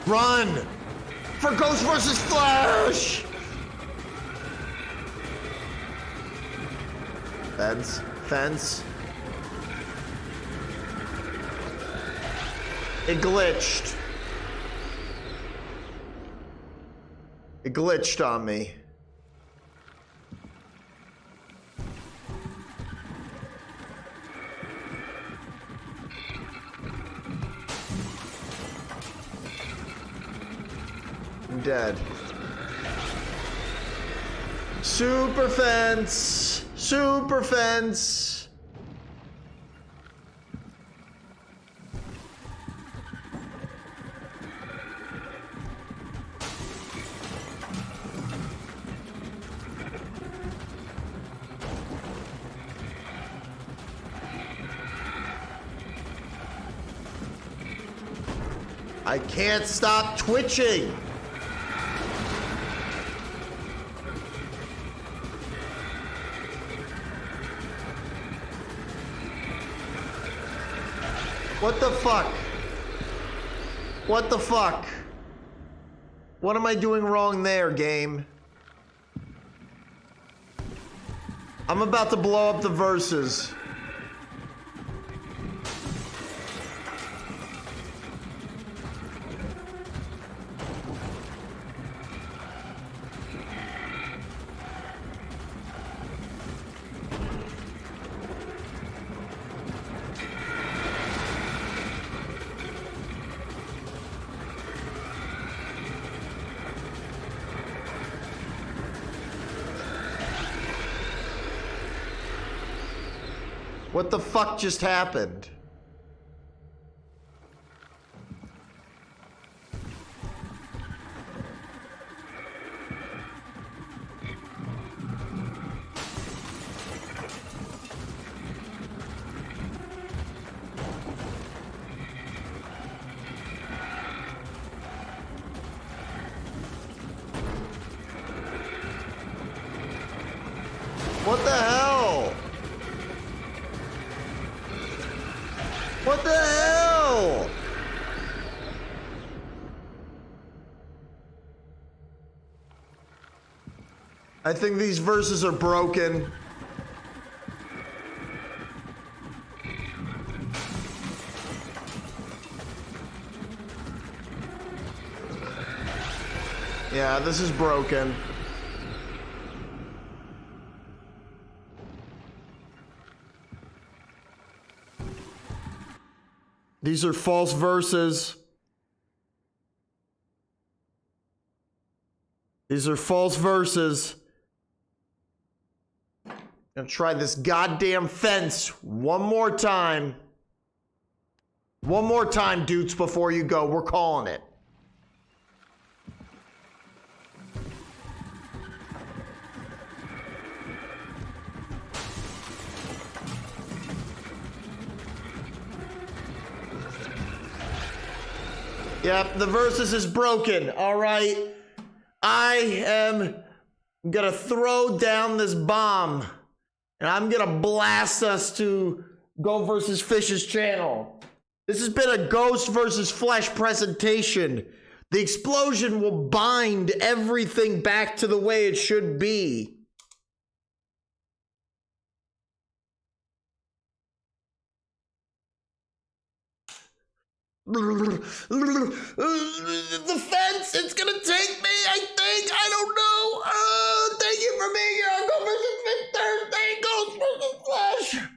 Run! For Ghost versus Flash! Fence. It glitched. It glitched on me. I'm dead. Super fence. Super fence. I can't stop twitching. What the fuck? What the fuck? What am I doing wrong there, game? I'm about to blow up the verses. What the fuck just happened? What the hell? What the hell? I think these verses are broken. Yeah, this is broken. These are false verses. These are false verses. Gonna try this goddamn fence one more time. One more time, dudes, before you go. We're calling it. Yep, the versus is broken. All right. I am gonna throw down this bomb and I'm gonna blast us to Go versus Fish's channel. This has been a Ghost versus Flesh presentation. The explosion will bind everything back to the way it should be. The fence, it's gonna take me, I think. I don't know. Thank you for being here on Go versus Fish Thursday. Ghost versus Flesh.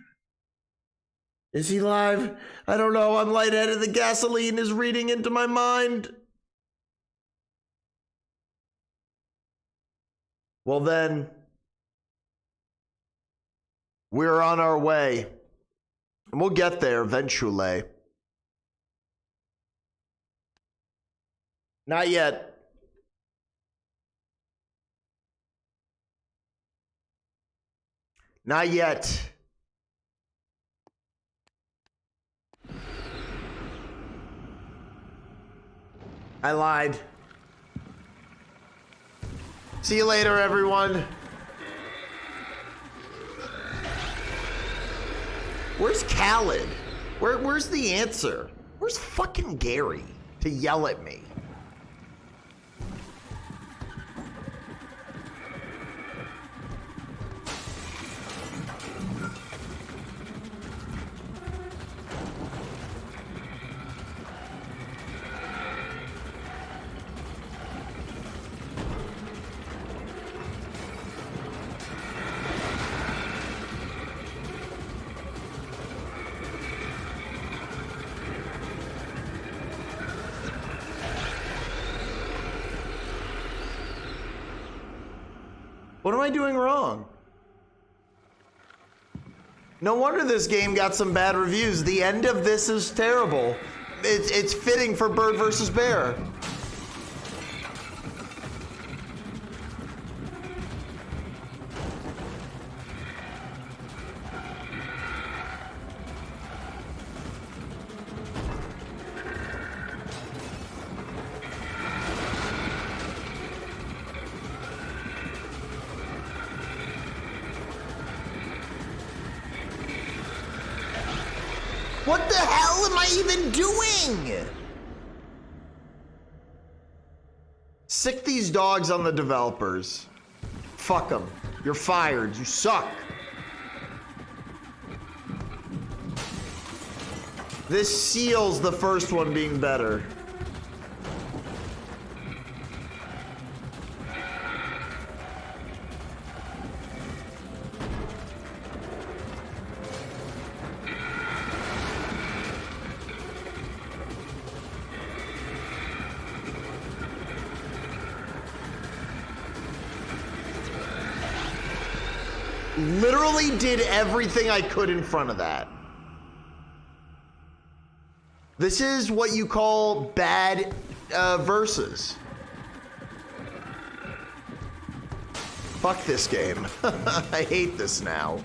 Is he live? I don't know. I'm lightheaded. The gasoline is reading into my mind. Well then, we're on our way. And we'll get there eventually. Not yet. Not yet. I lied. See you later, everyone. Where's Khaled? Where's the answer? Where's fucking Gary to yell at me? What am I doing wrong? No wonder this game got some bad reviews. The end of this is terrible. It's fitting for Bird versus Bear. What the hell am I even doing? Sick these dogs on the developers. Fuck them. You're fired. You suck. This seals the first one being better. Literally did everything I could in front of that. This is what you call bad verses. Fuck this game. I hate this now.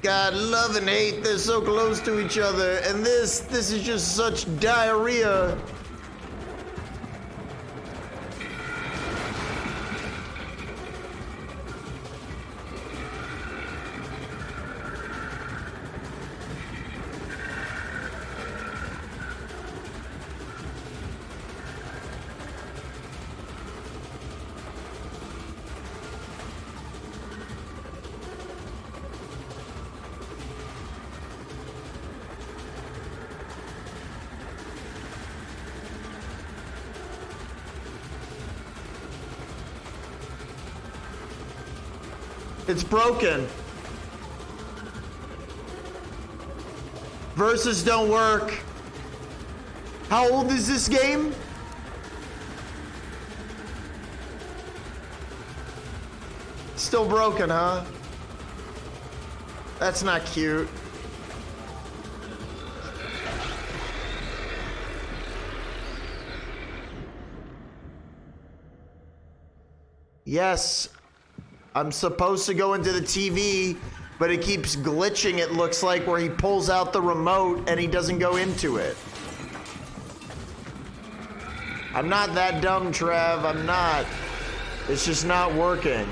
God, love and hate, they're so close to each other, and this is just such diarrhea. It's broken. Versus don't work. How old is this game? Still broken, huh? That's not cute. Yes, I'm supposed to go into the TV, but it keeps glitching, it looks like, where he pulls out the remote and he doesn't go into it. I'm not that dumb, Trev. I'm not. It's just not working.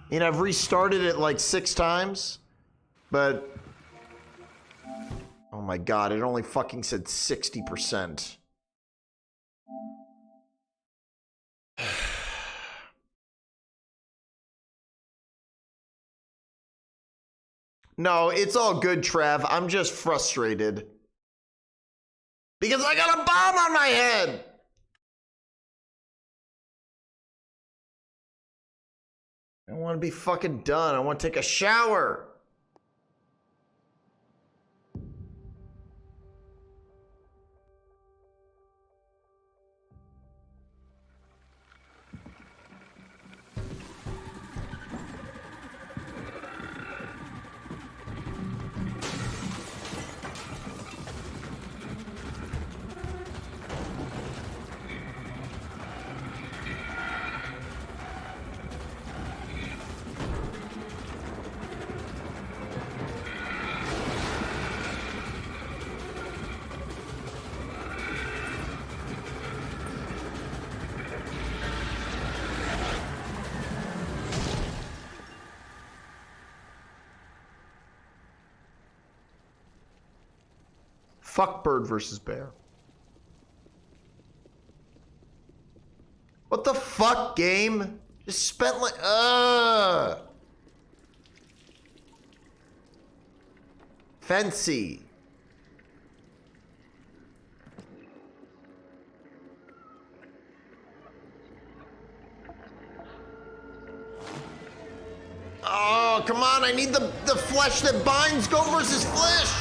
You know, I've restarted it like 6 times, but... Oh my god, it only fucking said 60%. No, it's all good, Trev. I'm just frustrated. Because I got a bomb on my head! I want to be fucking done. I want to take a shower. Fuck bird versus bear. What the fuck, game? Just spent like, Fancy. Oh, come on, I need the flesh that binds. Go versus flesh.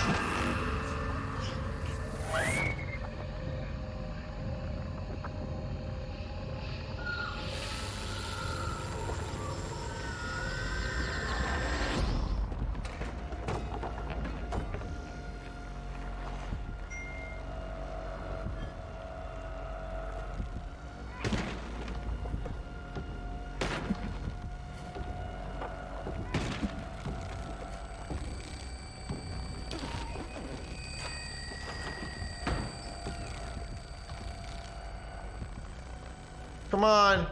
Come on.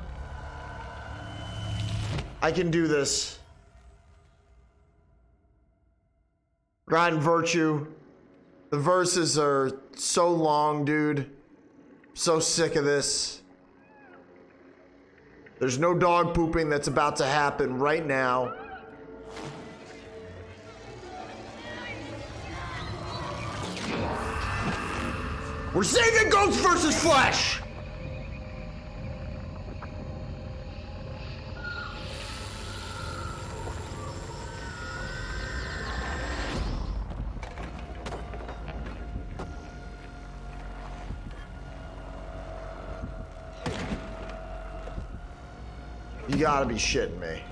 I can do this. Grind Virtue. The verses are so long, dude. So sick of this. There's no dog pooping that's about to happen right now. We're saving Ghost versus Flesh! You gotta be shitting me.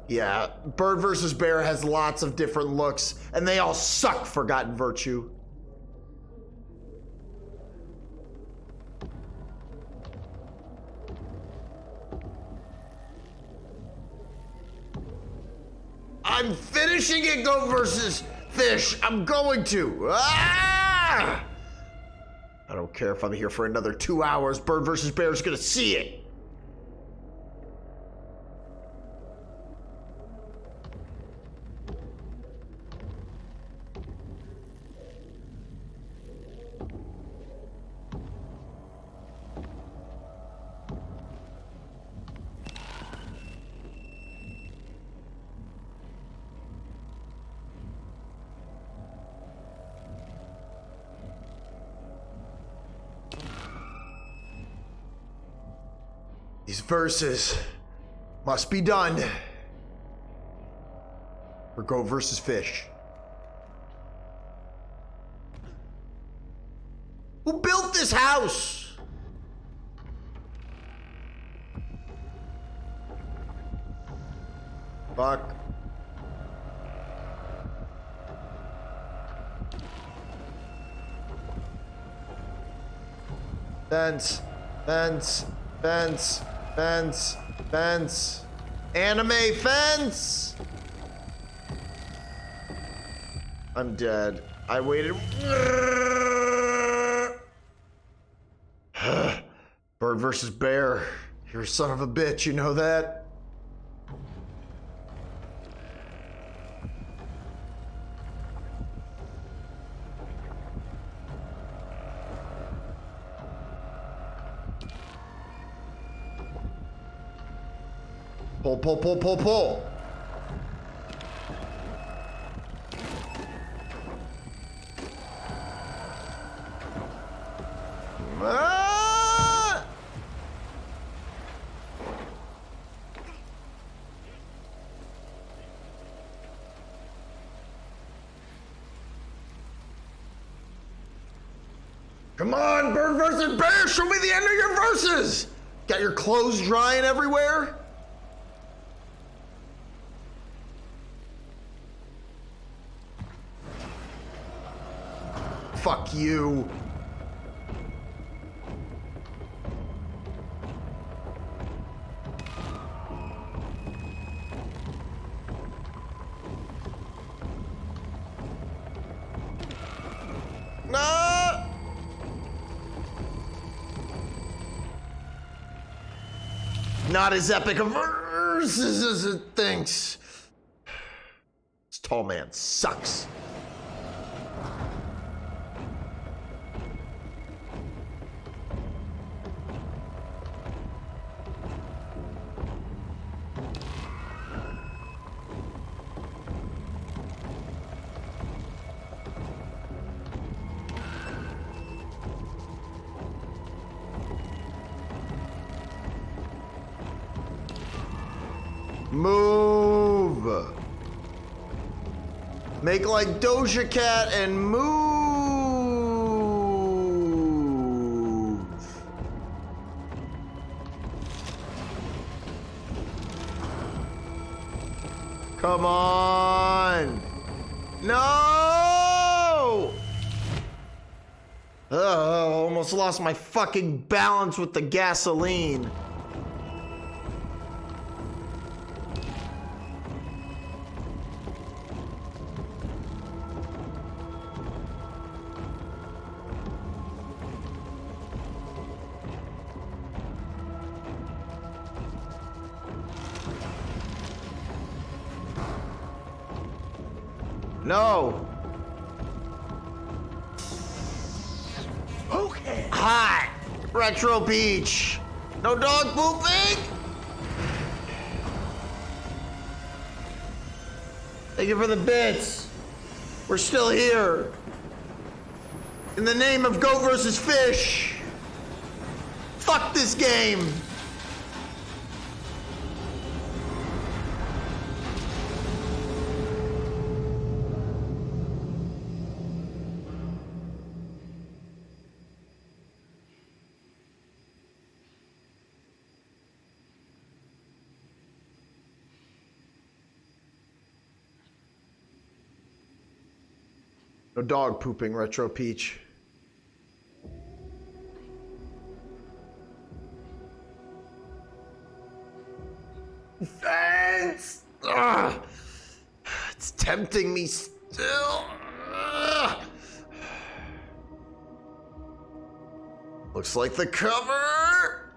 Yeah, Bird versus Bear has lots of different looks, and they all suck, Forgotten Virtue. I'm finishing it, Go versus Fish. I'm going to. Ah! I don't care if I'm here for another 2 hours. Bird versus Bear is gonna see it. These verses must be done. For Goat versus Fish. Who built this house? Fuck. Fence, fence, fence, fence, fence. Anime fence! I'm dead. I waited. Bird versus bear. You're a son of a bitch, you know that? Pull, pull, pull, pull, pull. Ah! Come on, bird versus bear, show me the end of your verses. Got your clothes drying everywhere? Fuck you. No! Not as epic a verses as it thinks. This tall man sucks. Move. Make like Doja Cat and move. Come on. No. Almost lost my fucking balance with the gasoline. No. Okay. Hot. Retro Beach. No dog pooping. Thank you for the bits. We're still here. In the name of Goat versus Fish. Fuck this game. No dog pooping, Retro Peach. Thanks! Ugh. It's tempting me still. Ugh. Looks like the cover.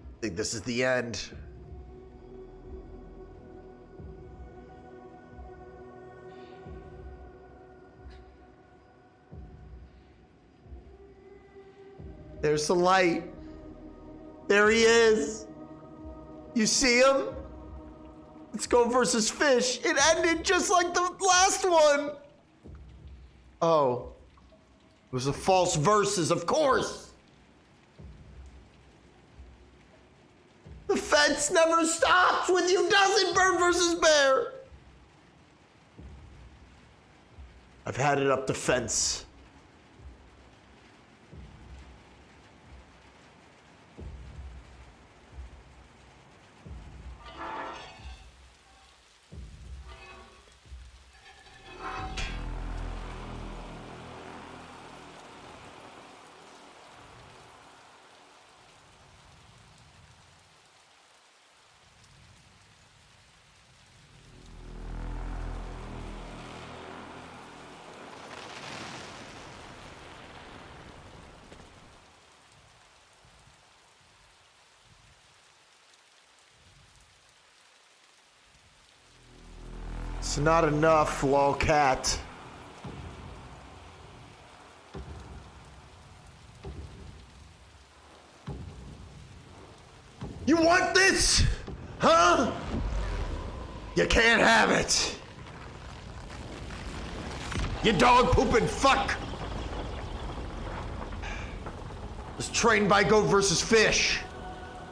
I think this is the end. There's the light. There he is. You see him? Let's go versus Fish. It ended just like the last one. Oh. It was a false versus, of course. The fence never stops with you, does it, bird versus bear? I've had it up the fence. It's not enough, lolcat. You want this? Huh? You can't have it. You dog pooping fuck. Was trained by goat versus fish.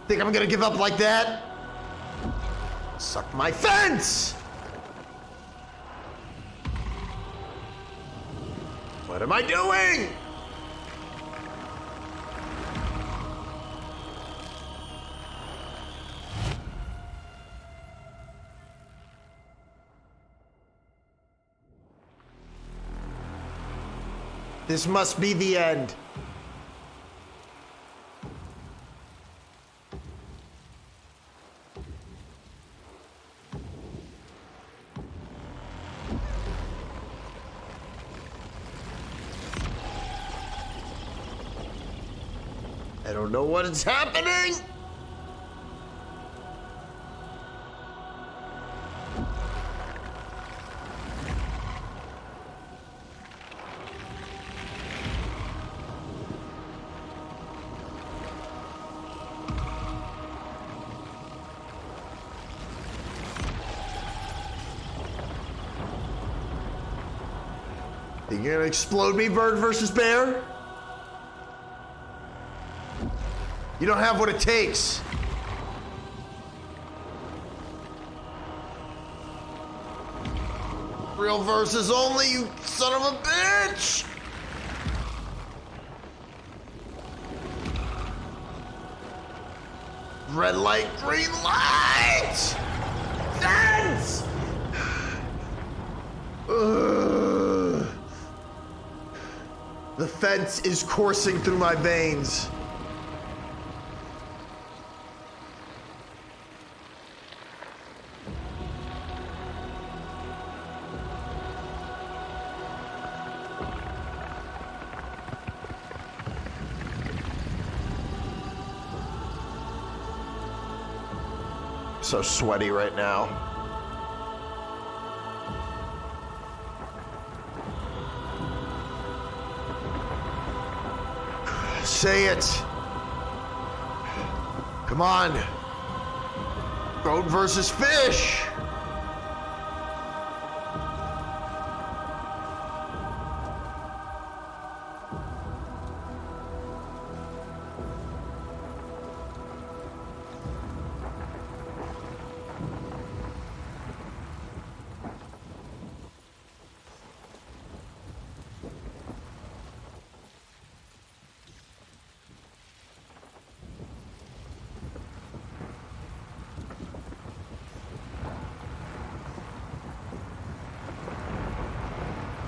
Think I'm gonna give up like that? Suck my fence! What am I doing? This must be the end. I don't know what is happening. You gonna explode me, bird versus bear? You don't have what it takes. Real versus only, you son of a bitch! Red light, green light! Fence! The fence is coursing through my veins. So sweaty right now. Say it. Come on. Goat versus fish.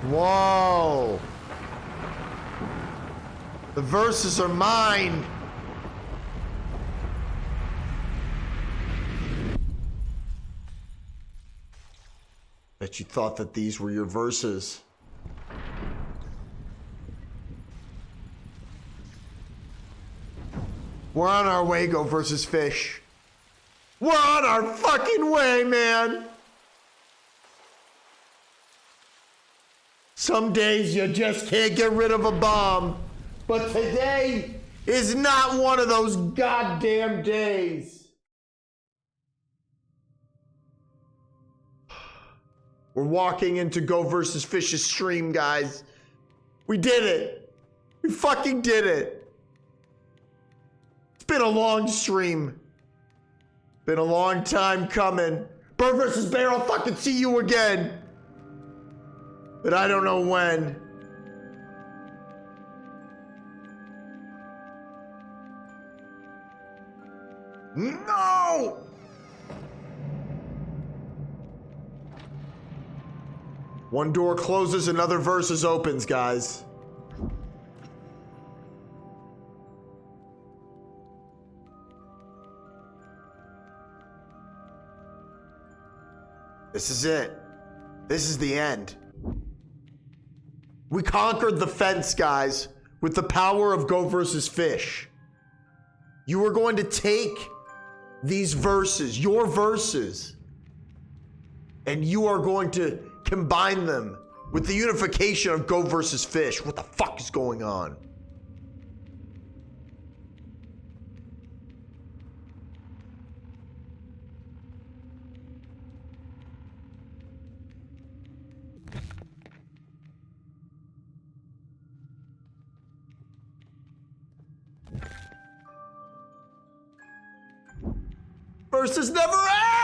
Whoa. The verses are mine. Bet you thought that these were your verses. We're on our way, Go versus Fish. We're on our fucking way, man. Some days you just can't get rid of a bomb. But today is not one of those goddamn days. We're walking into Go versus Fish's stream, guys. We did it. We fucking did it. It's been a long stream. Been a long time coming. Bird versus Bear, I'll fucking see you again. But I don't know when. No! One door closes, another versus opens, guys. This is it. This is the end. We conquered the fence, guys, with the power of Go versus Fish. You are going to take these verses, your verses, and you are going to combine them with the unification of Go versus Fish. What the fuck is going on? Versus never ends!